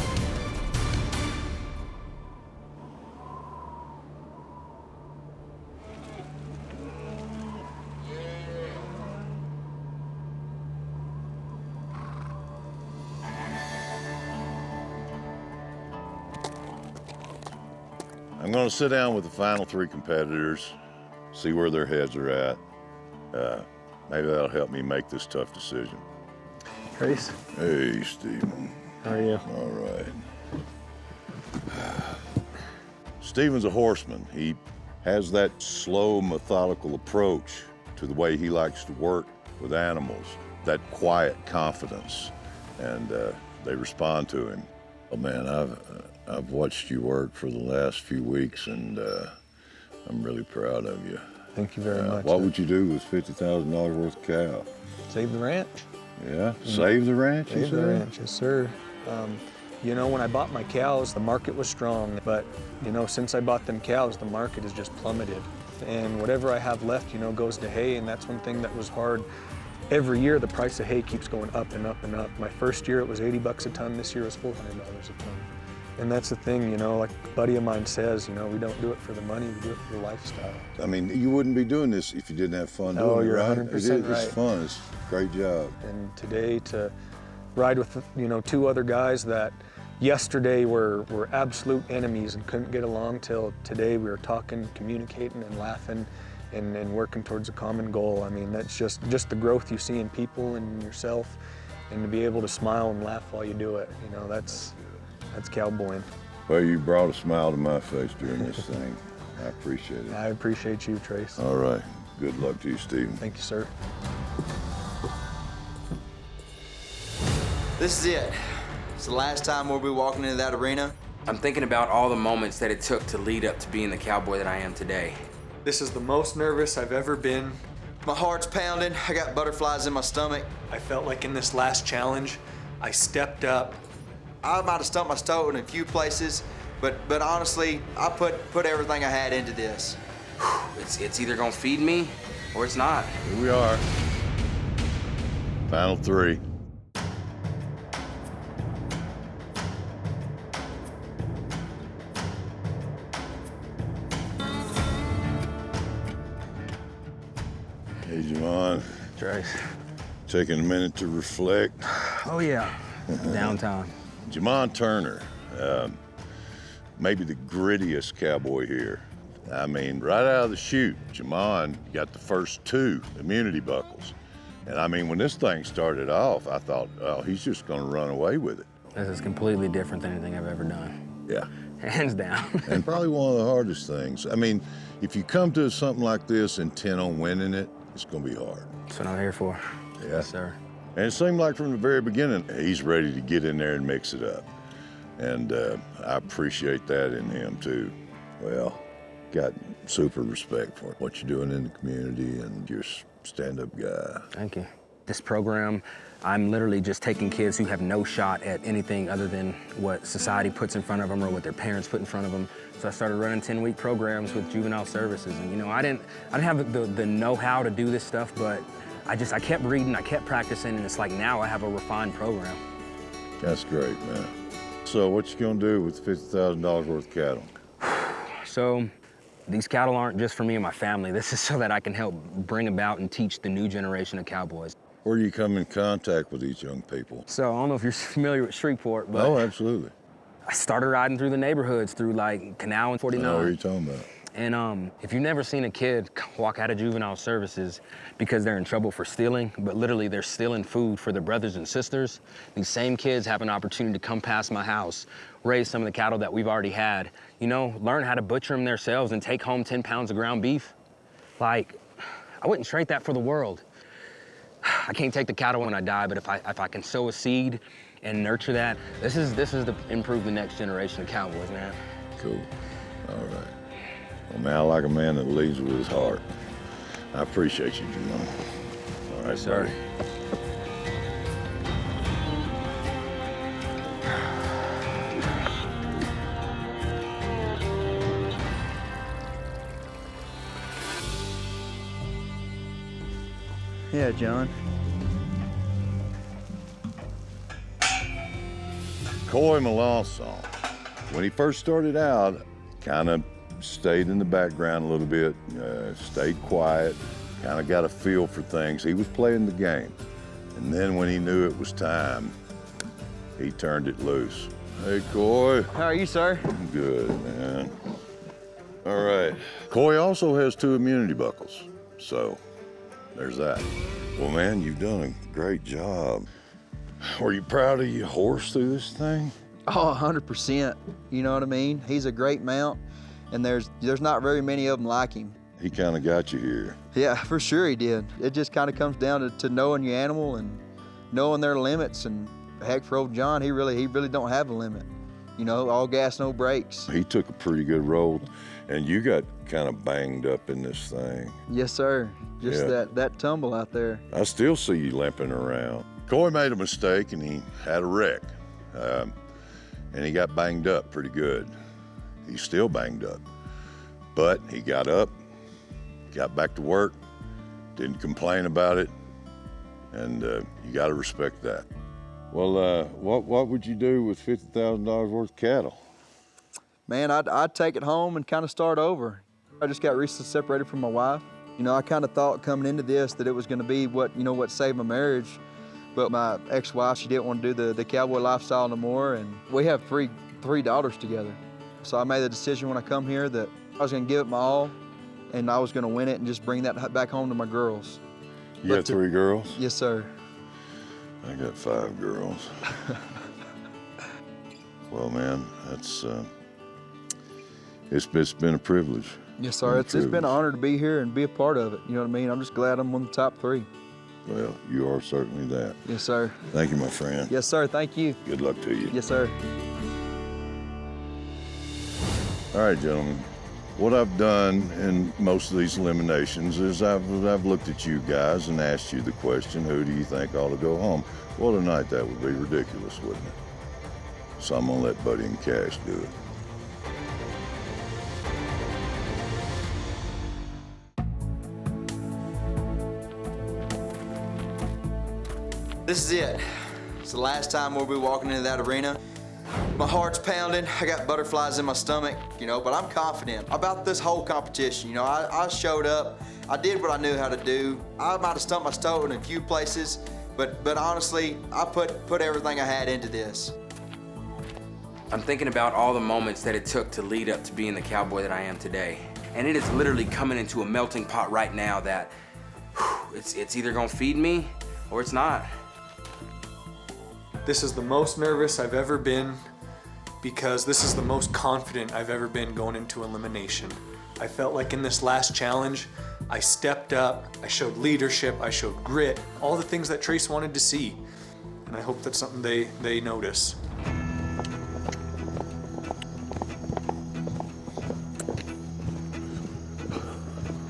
I'm gonna sit down with the final 3 competitors, see where their heads are at. Maybe that'll help me make this tough decision. Trace. Hey, Steven. How are you? All right. Steven's a horseman. He has that slow, methodical approach to the way he likes to work with animals, that quiet confidence, and they respond to him. Oh man, I've watched you work for the last few weeks, and I'm really proud of you. Thank you very much. What would you do with $50,000 worth of cow? Save the ranch. Yeah, save the ranch, you Save the said? ranch, yes, sir. You know, when I bought my cows, the market was strong, but you know, since I bought them cows, the market has just plummeted. And whatever I have left, you know, goes to hay, and that's one thing that was hard. Every year, the price of hay keeps going up and up and up. My first year, it was 80 bucks a ton. This year, it was $400 a ton. And that's the thing, you know, like a buddy of mine says, you know, we don't do it for the money, we do it for the lifestyle. I mean, you wouldn't be doing this if you didn't have fun doing it, right? Oh, you're 100% right. It's fun, it's a great job. And today to ride with, you know, 2 other guys that yesterday were absolute enemies and couldn't get along till today we were talking, communicating and laughing and working towards a common goal. I mean, that's just the growth you see in people and yourself, and to be able to smile and laugh while you do it, you know, that's cowboying. Well, you brought a smile to my face during this thing. I appreciate it. I appreciate you, Trace. All right. Good luck to you, Stephen. Thank you, sir. This is it. It's the last time we'll be walking into that arena. I'm thinking about all the moments that it took to lead up to being the cowboy that I am today. This is the most nervous I've ever been. My heart's pounding. I got butterflies in my stomach. I felt like in this last challenge, I stepped up. I might have stumped my toe in a few places, but honestly, I put everything I had into this. It's either gonna feed me or it's not. Here we are. Final 3. Hey, Jamon. Trace. Taking a minute to reflect. Oh, yeah. Downtown. Jamon Turner, maybe the grittiest cowboy here. I mean, right out of the chute, Jamon got the first 2 immunity buckles. And I mean, when this thing started off, I thought, oh, he's just gonna run away with it. This is completely different than anything I've ever done. Yeah. Hands down. And probably one of the hardest things. I mean, if you come to something like this intent on winning it, it's gonna be hard. That's what I'm here for. Yeah. Yes, sir. And it seemed like from the very beginning, he's ready to get in there and mix it up. And I appreciate that in him too. Well, got super respect for what you're doing in the community and you're a stand-up guy. Thank you. This program, I'm literally just taking kids who have no shot at anything other than what society puts in front of them or what their parents put in front of them. So I started running 10-week programs with juvenile services. And you know, I didn't have the know-how to do this stuff, but I kept reading, I kept practicing, and it's like now I have a refined program. That's great, man. So what you gonna do with $50,000 worth of cattle? So these cattle aren't just for me and my family. This is so that I can help bring about and teach the new generation of cowboys. Where do you come in contact with these young people? So I don't know if you're familiar with Shreveport, but oh, absolutely. I started riding through the neighborhoods, through like Canal and 49. I know what you're talking about. And if you've never seen a kid walk out of juvenile services because they're in trouble for stealing, but literally they're stealing food for their brothers and sisters, these same kids have an opportunity to come past my house, raise some of the cattle that we've already had, you know, learn how to butcher them themselves and take home 10 pounds of ground beef. Like, I wouldn't trade that for the world. I can't take the cattle when I die, but if I can sow a seed and nurture that, this is to improve the next generation of cowboys, man. Cool. All right. Well, man, I like a man that leads with his heart. I appreciate you, Jamon. All right, sir. buddy. Yeah, John. Coy Melanson. When he first started out, kind of stayed in the background a little bit, stayed quiet, kind of got a feel for things. He was playing the game. And then when he knew it was time, he turned it loose. Hey, Coy. How are you, sir? I'm good, man. All right. Coy also has 2 immunity buckles, so there's that. Well, man, you've done a great job. Were you proud of your horse through this thing? Oh, 100%. You know what I mean? He's a great mount, and there's not very many of them like him. He kind of got you here. Yeah, for sure he did. It just kind of comes down to knowing your animal and knowing their limits. And heck, for old John, he really don't have a limit. You know, all gas, no brakes. He took a pretty good roll, and you got kind of banged up in this thing. Yes, sir. Just Yeah. that tumble out there. I still see you limping around. Coy made a mistake, and he had a wreck. and he got banged up pretty good. He's still banged up, but he got up, got back to work, didn't complain about it, and you got to respect that. Well, what would you do with $50,000 worth of cattle? Man, I'd take it home and kind of start over. I just got recently separated from my wife. You know, I kind of thought coming into this that it was going to be what saved my marriage. But my ex-wife, she didn't want to do the cowboy lifestyle no more, and we have three daughters together. So I made the decision when I come here that I was going to give it my all, and I was going to win it and just bring that back home to my girls. You got 3 girls? Yes, sir. I got 5 girls. Well, man, that's it's been a privilege. Yes, sir. It's been an honor to be here and be a part of it. You know what I mean? I'm just glad I'm one of the top 3. Well, you are certainly that. Yes, sir. Thank you, my friend. Yes, sir. Thank you. Good luck to you. Yes, sir. All right, gentlemen. What I've done in most of these eliminations is I've looked at you guys and asked you the question, who do you think ought to go home? Well, tonight that would be ridiculous, wouldn't it? So I'm gonna let Buddy and Cash do it. This is it. It's the last time we'll be walking into that arena. My heart's pounding, I got butterflies in my stomach, but I'm confident about this whole competition. I showed up, I did what I knew how to do. I might have stumped my toe in a few places, but honestly, I put everything I had into this. I'm thinking about all the moments that it took to lead up to being the cowboy that I am today. And it is literally coming into a melting pot right now that it's either gonna feed me or it's not. This is the most nervous I've ever been because this is the most confident I've ever been going into elimination. I felt like in this last challenge, I stepped up, I showed leadership, I showed grit, all the things that Trace wanted to see. And I hope that's something they notice.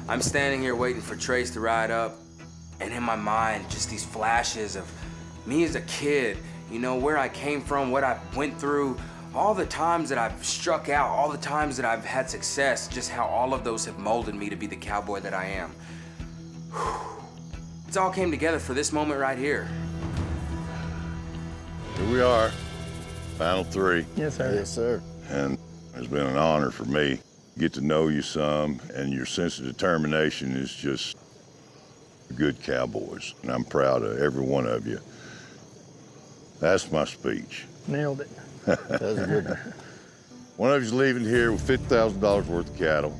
I'm standing here waiting for Trace to ride up, and in my mind, just these flashes of me as a kid, where I came from, what I went through, all the times that I've struck out, all the times that I've had success, just how all of those have molded me to be the cowboy that I am. It all came together for this moment right here. Here we are, final 3. Yes, sir. Yes, sir. And it's been an honor for me. Get to know you some, and your sense of determination is just good cowboys. And I'm proud of every one of you. That's my speech. Nailed it. That was a good one. One of you's leaving here with $50,000 worth of cattle,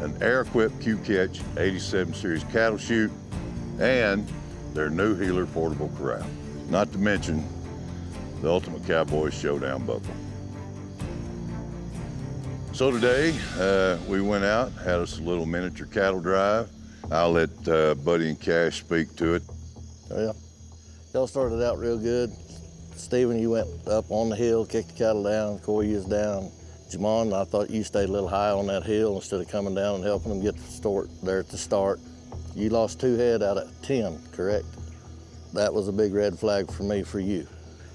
an air-equipped Q-Catch 87 series cattle chute, and their new Healer portable corral. Not to mention the ultimate Cowboy Showdown buckle. So today, we went out, had us a little miniature cattle drive. I'll let Buddy and Cash speak to it. Well, y'all started out real good. Stephen, you went up on the hill, kicked the cattle down. Corey, you was down. Jamon, I thought you stayed a little high on that hill instead of coming down and helping them get the start there at the start. You lost 2 head out of 10, correct? That was a big red flag for me, for you.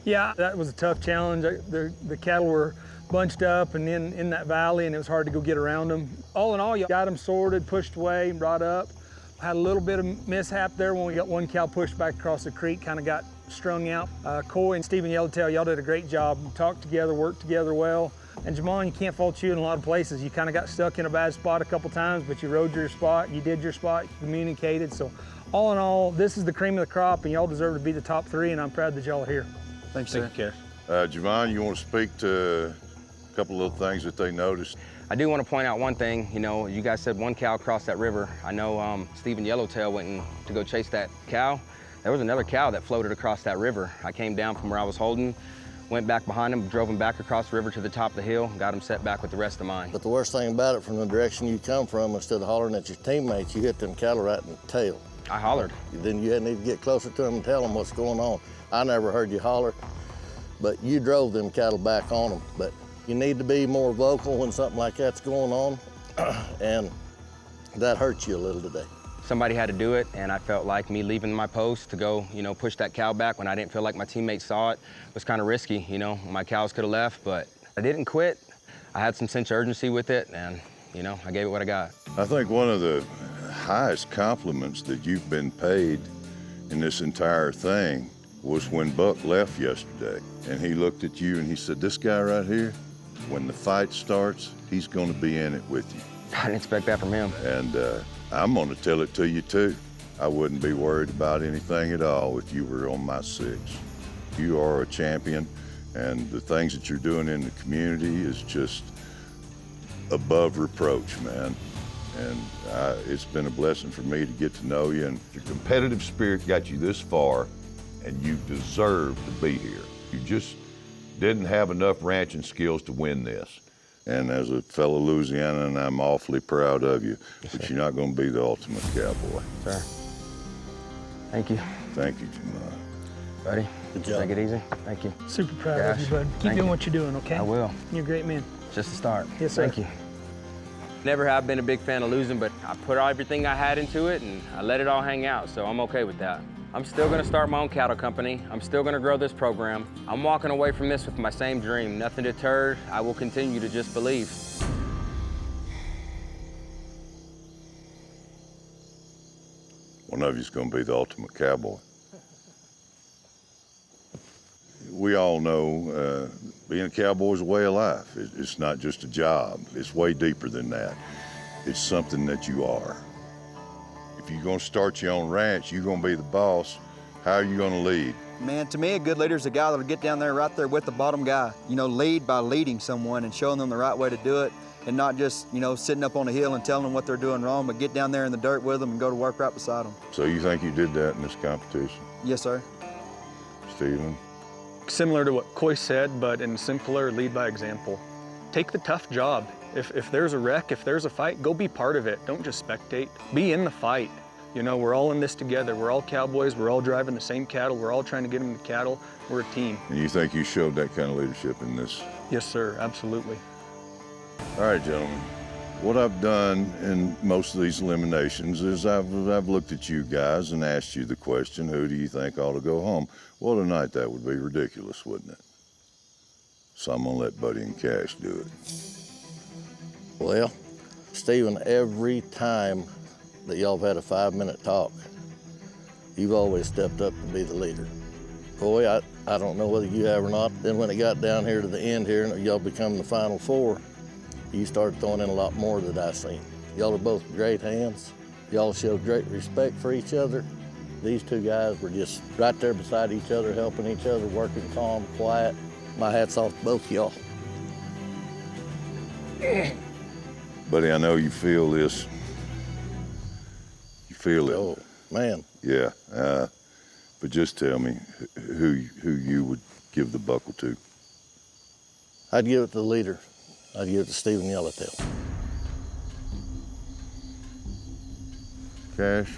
Yeah, that was a tough challenge. The cattle were bunched up and in that valley, and it was hard to go get around them. All in all, you got them sorted, pushed away, brought up. Had a little bit of mishap there when we got one cow pushed back across the creek, kind of got strung out. Coy and Stephen Yellowtail, y'all did a great job. Talked together, worked together well. And Jamon, you can't fault you in a lot of places. You kind of got stuck in a bad spot a couple times, but you rode your spot, you did your spot, you communicated. So all in all, this is the cream of the crop, and y'all deserve to be the top 3, and I'm proud that y'all are here. Thanks, sir. Thank you, Cash. Javon, you want to speak to a couple of little things that they noticed? I do want to point out one thing. You guys said one cow crossed that river. I know Stephen Yellowtail went to go chase that cow. There was another cow that floated across that river. I came down from where I was holding, went back behind him, drove him back across the river to the top of the hill, got him set back with the rest of mine. But the worst thing about it, from the direction you come from, instead of hollering at your teammates, you hit them cattle right in the tail. I hollered. Then you need to get closer to them and tell them what's going on. I never heard you holler, but you drove them cattle back on them. But you need to be more vocal when something like that's going on, and that hurts you a little today. Somebody had to do it, and I felt like me leaving my post to go, push that cow back when I didn't feel like my teammates saw it was kind of risky. My cows could have left, but I didn't quit. I had some sense of urgency with it, and, I gave it what I got. I think one of the highest compliments that you've been paid in this entire thing was when Buck left yesterday. And he looked at you and he said, this guy right here, when the fight starts, he's going to be in it with you. I didn't expect that from him. And I'm going to tell it to you too. I wouldn't be worried about anything at all if you were on my 6. You are a champion, and the things that you're doing in the community is just above reproach, man. And it's been a blessing for me to get to know you, and your competitive spirit got you this far, and you deserve to be here. You just didn't have enough ranching skills to win this. And as a fellow Louisianan, I'm awfully proud of you, but you're not going to be the ultimate cowboy. Sir. Thank you. Thank you, Jamal. Buddy, good job. Take it easy. Thank you. Super proud of you, bud. Keep doing what you're doing, okay? I will. You're a great man. Just a start. Yes, sir. Thank you. Never have been a big fan of losing, but I put everything I had into it and I let it all hang out, so I'm okay with that. I'm still gonna start my own cattle company. I'm still gonna grow this program. I'm walking away from this with my same dream. Nothing deterred. I will continue to just believe. One of you's gonna be the ultimate cowboy. We all know being a cowboy is a way of life. It's not just a job. It's way deeper than that. It's something that you are. If you're gonna start your own ranch, you're gonna be the boss. How are you gonna lead? Man, to me, a good leader is a guy that'll get down there right there with the bottom guy. Lead by leading someone and showing them the right way to do it, and not just, sitting up on a hill and telling them what they're doing wrong, but get down there in the dirt with them and go to work right beside them. So you think you did that in this competition? Yes, sir. Stephen? Similar to what Coy said, but in simpler, lead by example. Take the tough job. If there's a wreck, if there's a fight, go be part of it. Don't just spectate. Be in the fight. We're all in this together. We're all cowboys. We're all driving the same cattle. We're all trying to get them to cattle. We're a team. And you think you showed that kind of leadership in this? Yes, sir. Absolutely. All right, gentlemen. What I've done in most of these eliminations is I've looked at you guys and asked you the question, who do you think ought to go home? Well, tonight that would be ridiculous, wouldn't it? So I'm gonna let Buddy and Cash do it. Well, Stephen, every time that y'all have had a 5-minute talk, you've always stepped up to be the leader. Boy, I don't know whether you have or not. Then when it got down here to the end here and y'all become the final 4, you started throwing in a lot more than I seen. Y'all are both great hands. Y'all showed great respect for each other. These two guys were just right there beside each other, helping each other, working calm, quiet. My hat's off to both y'all. Buddy, I know you feel this. You feel it. Oh, man. Yeah, but just tell me who you would give the buckle to. I'd give it to the leader. I'd give it to Stephen Yellowtail. Cash?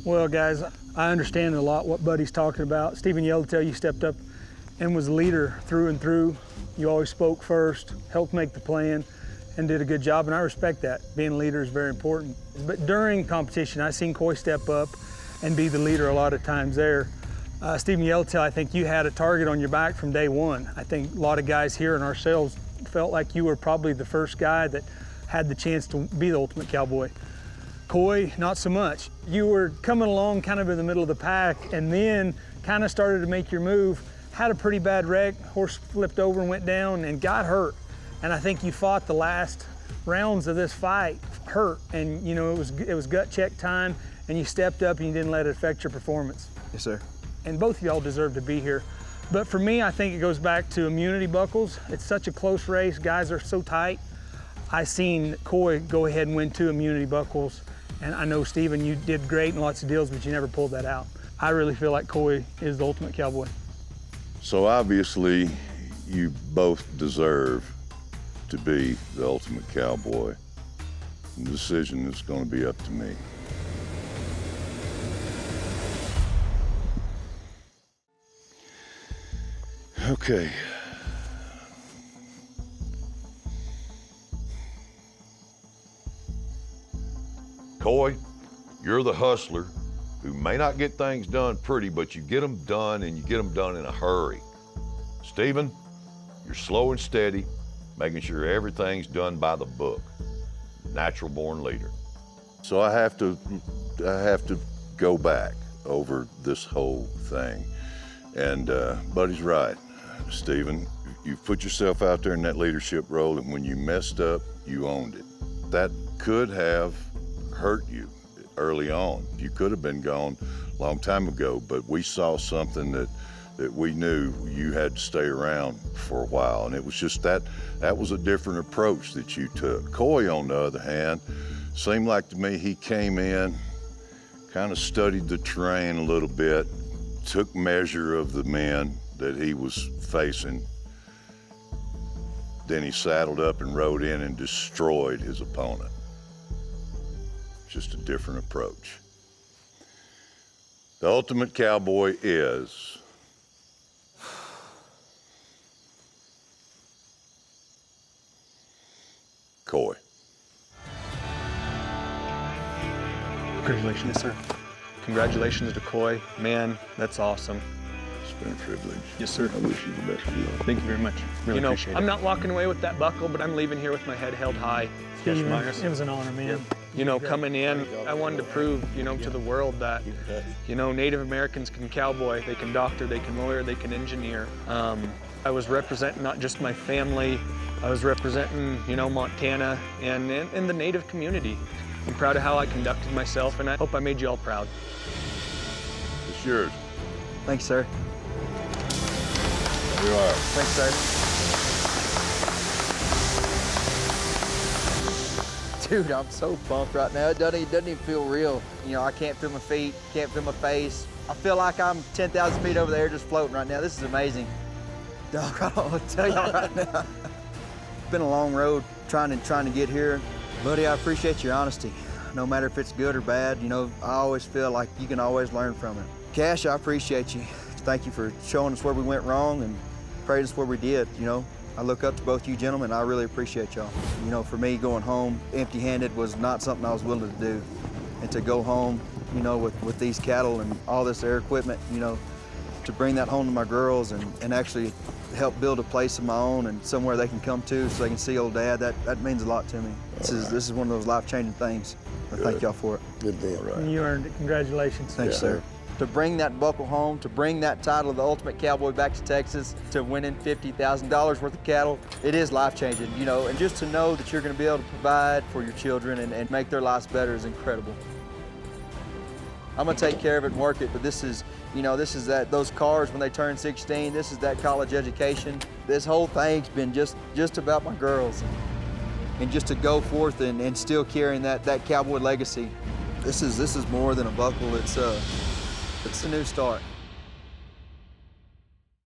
Well, guys, I understand a lot what Buddy's talking about. Stephen Yellowtail, you stepped up and was a leader through and through. You always spoke first, helped make the plan, and did a good job, and I respect that. Being a leader is very important. But during competition, I seen Coy step up and be the leader a lot of times there. Stephen Yellowtail, I think you had a target on your back from day one. I think a lot of guys here and ourselves felt like you were probably the first guy that had the chance to be the ultimate cowboy. Coy, not so much. You were coming along kind of in the middle of the pack and then kind of started to make your move, had a pretty bad wreck, horse flipped over and went down and got hurt. And I think you fought the last rounds of this fight hurt, and it was gut check time, and you stepped up and you didn't let it affect your performance. Yes, sir. And both of y'all deserve to be here. But for me, I think it goes back to immunity buckles. It's such a close race. Guys are so tight. I seen Coy go ahead and win 2 immunity buckles. And I know, Stephen, you did great in lots of deals, but you never pulled that out. I really feel like Coy is the ultimate cowboy. So obviously, you both deserve to be the ultimate cowboy. The decision is going to be up to me. Okay. Coy, You're the hustler who may not get things done pretty, but you get them done, and you get them done in a hurry. Stephen, you're slow and steady, making sure everything's done by the book. Natural born leader. So I have to go back over this whole thing. And Buddy's right, Stephen. You put yourself out there in that leadership role, and when you messed up, you owned it. That could have hurt you early on. You could have been gone a long time ago, but we saw something that we knew you had to stay around for a while. And it was just that was a different approach that you took. Coy, on the other hand, seemed like to me he came in, kind of studied the terrain a little bit, took measure of the men that he was facing. Then he saddled up and rode in and destroyed his opponent. Just a different approach. The ultimate cowboy is Coy. Congratulations. Yes, sir. Congratulations to Coy. Man, that's awesome. It's been a privilege. Yes, sir. I wish you the best of luck. Thank you very much. Really appreciate it. I'm not walking away with that buckle, but I'm leaving here with my head held high. Steven, it was an honor, man. You know, coming in, I wanted to prove, to the world that, Native Americans can cowboy, they can doctor, they can lawyer, they can engineer. I was representing not just my family, I was representing, Montana and the Native community. I'm proud of how I conducted myself, and I hope I made you all proud. It's yours. Thanks, sir. Here you are. Thanks, sir. Dude, I'm so pumped right now. It doesn't even feel real. I can't feel my feet, can't feel my face. I feel like I'm 10,000 feet over there just floating right now. This is amazing. Dog, I don't know what to tell y'all right now. It's been a long road trying to get here. Buddy, I appreciate your honesty. No matter if it's good or bad, I always feel like you can always learn from it. Cash, I appreciate you. Thank you for showing us where we went wrong and praising us where we did, I look up to both you gentlemen. I really appreciate y'all. For me, going home empty-handed was not something I was willing to do. And to go home, with these cattle and all this air equipment, to bring that home to my girls and actually help build a place of my own and somewhere they can come to so they can see old Dad, that means a lot to me. This is one of those life-changing things. I thank y'all for it. Good deal. Right. You earned it. Congratulations. Thanks, sir. To bring that buckle home, to bring that title of the Ultimate Cowboy back to Texas, to winning $50,000 worth of cattle, it is life-changing, and just to know that you're going to be able to provide for your children and make their lives better is incredible. I'm going to take care of it and work it, but this is those cars when they turn 16, this is that college education. This whole thing's been just about my girls and just to go forth and still carrying that cowboy legacy. This is more than a buckle. It's a new start.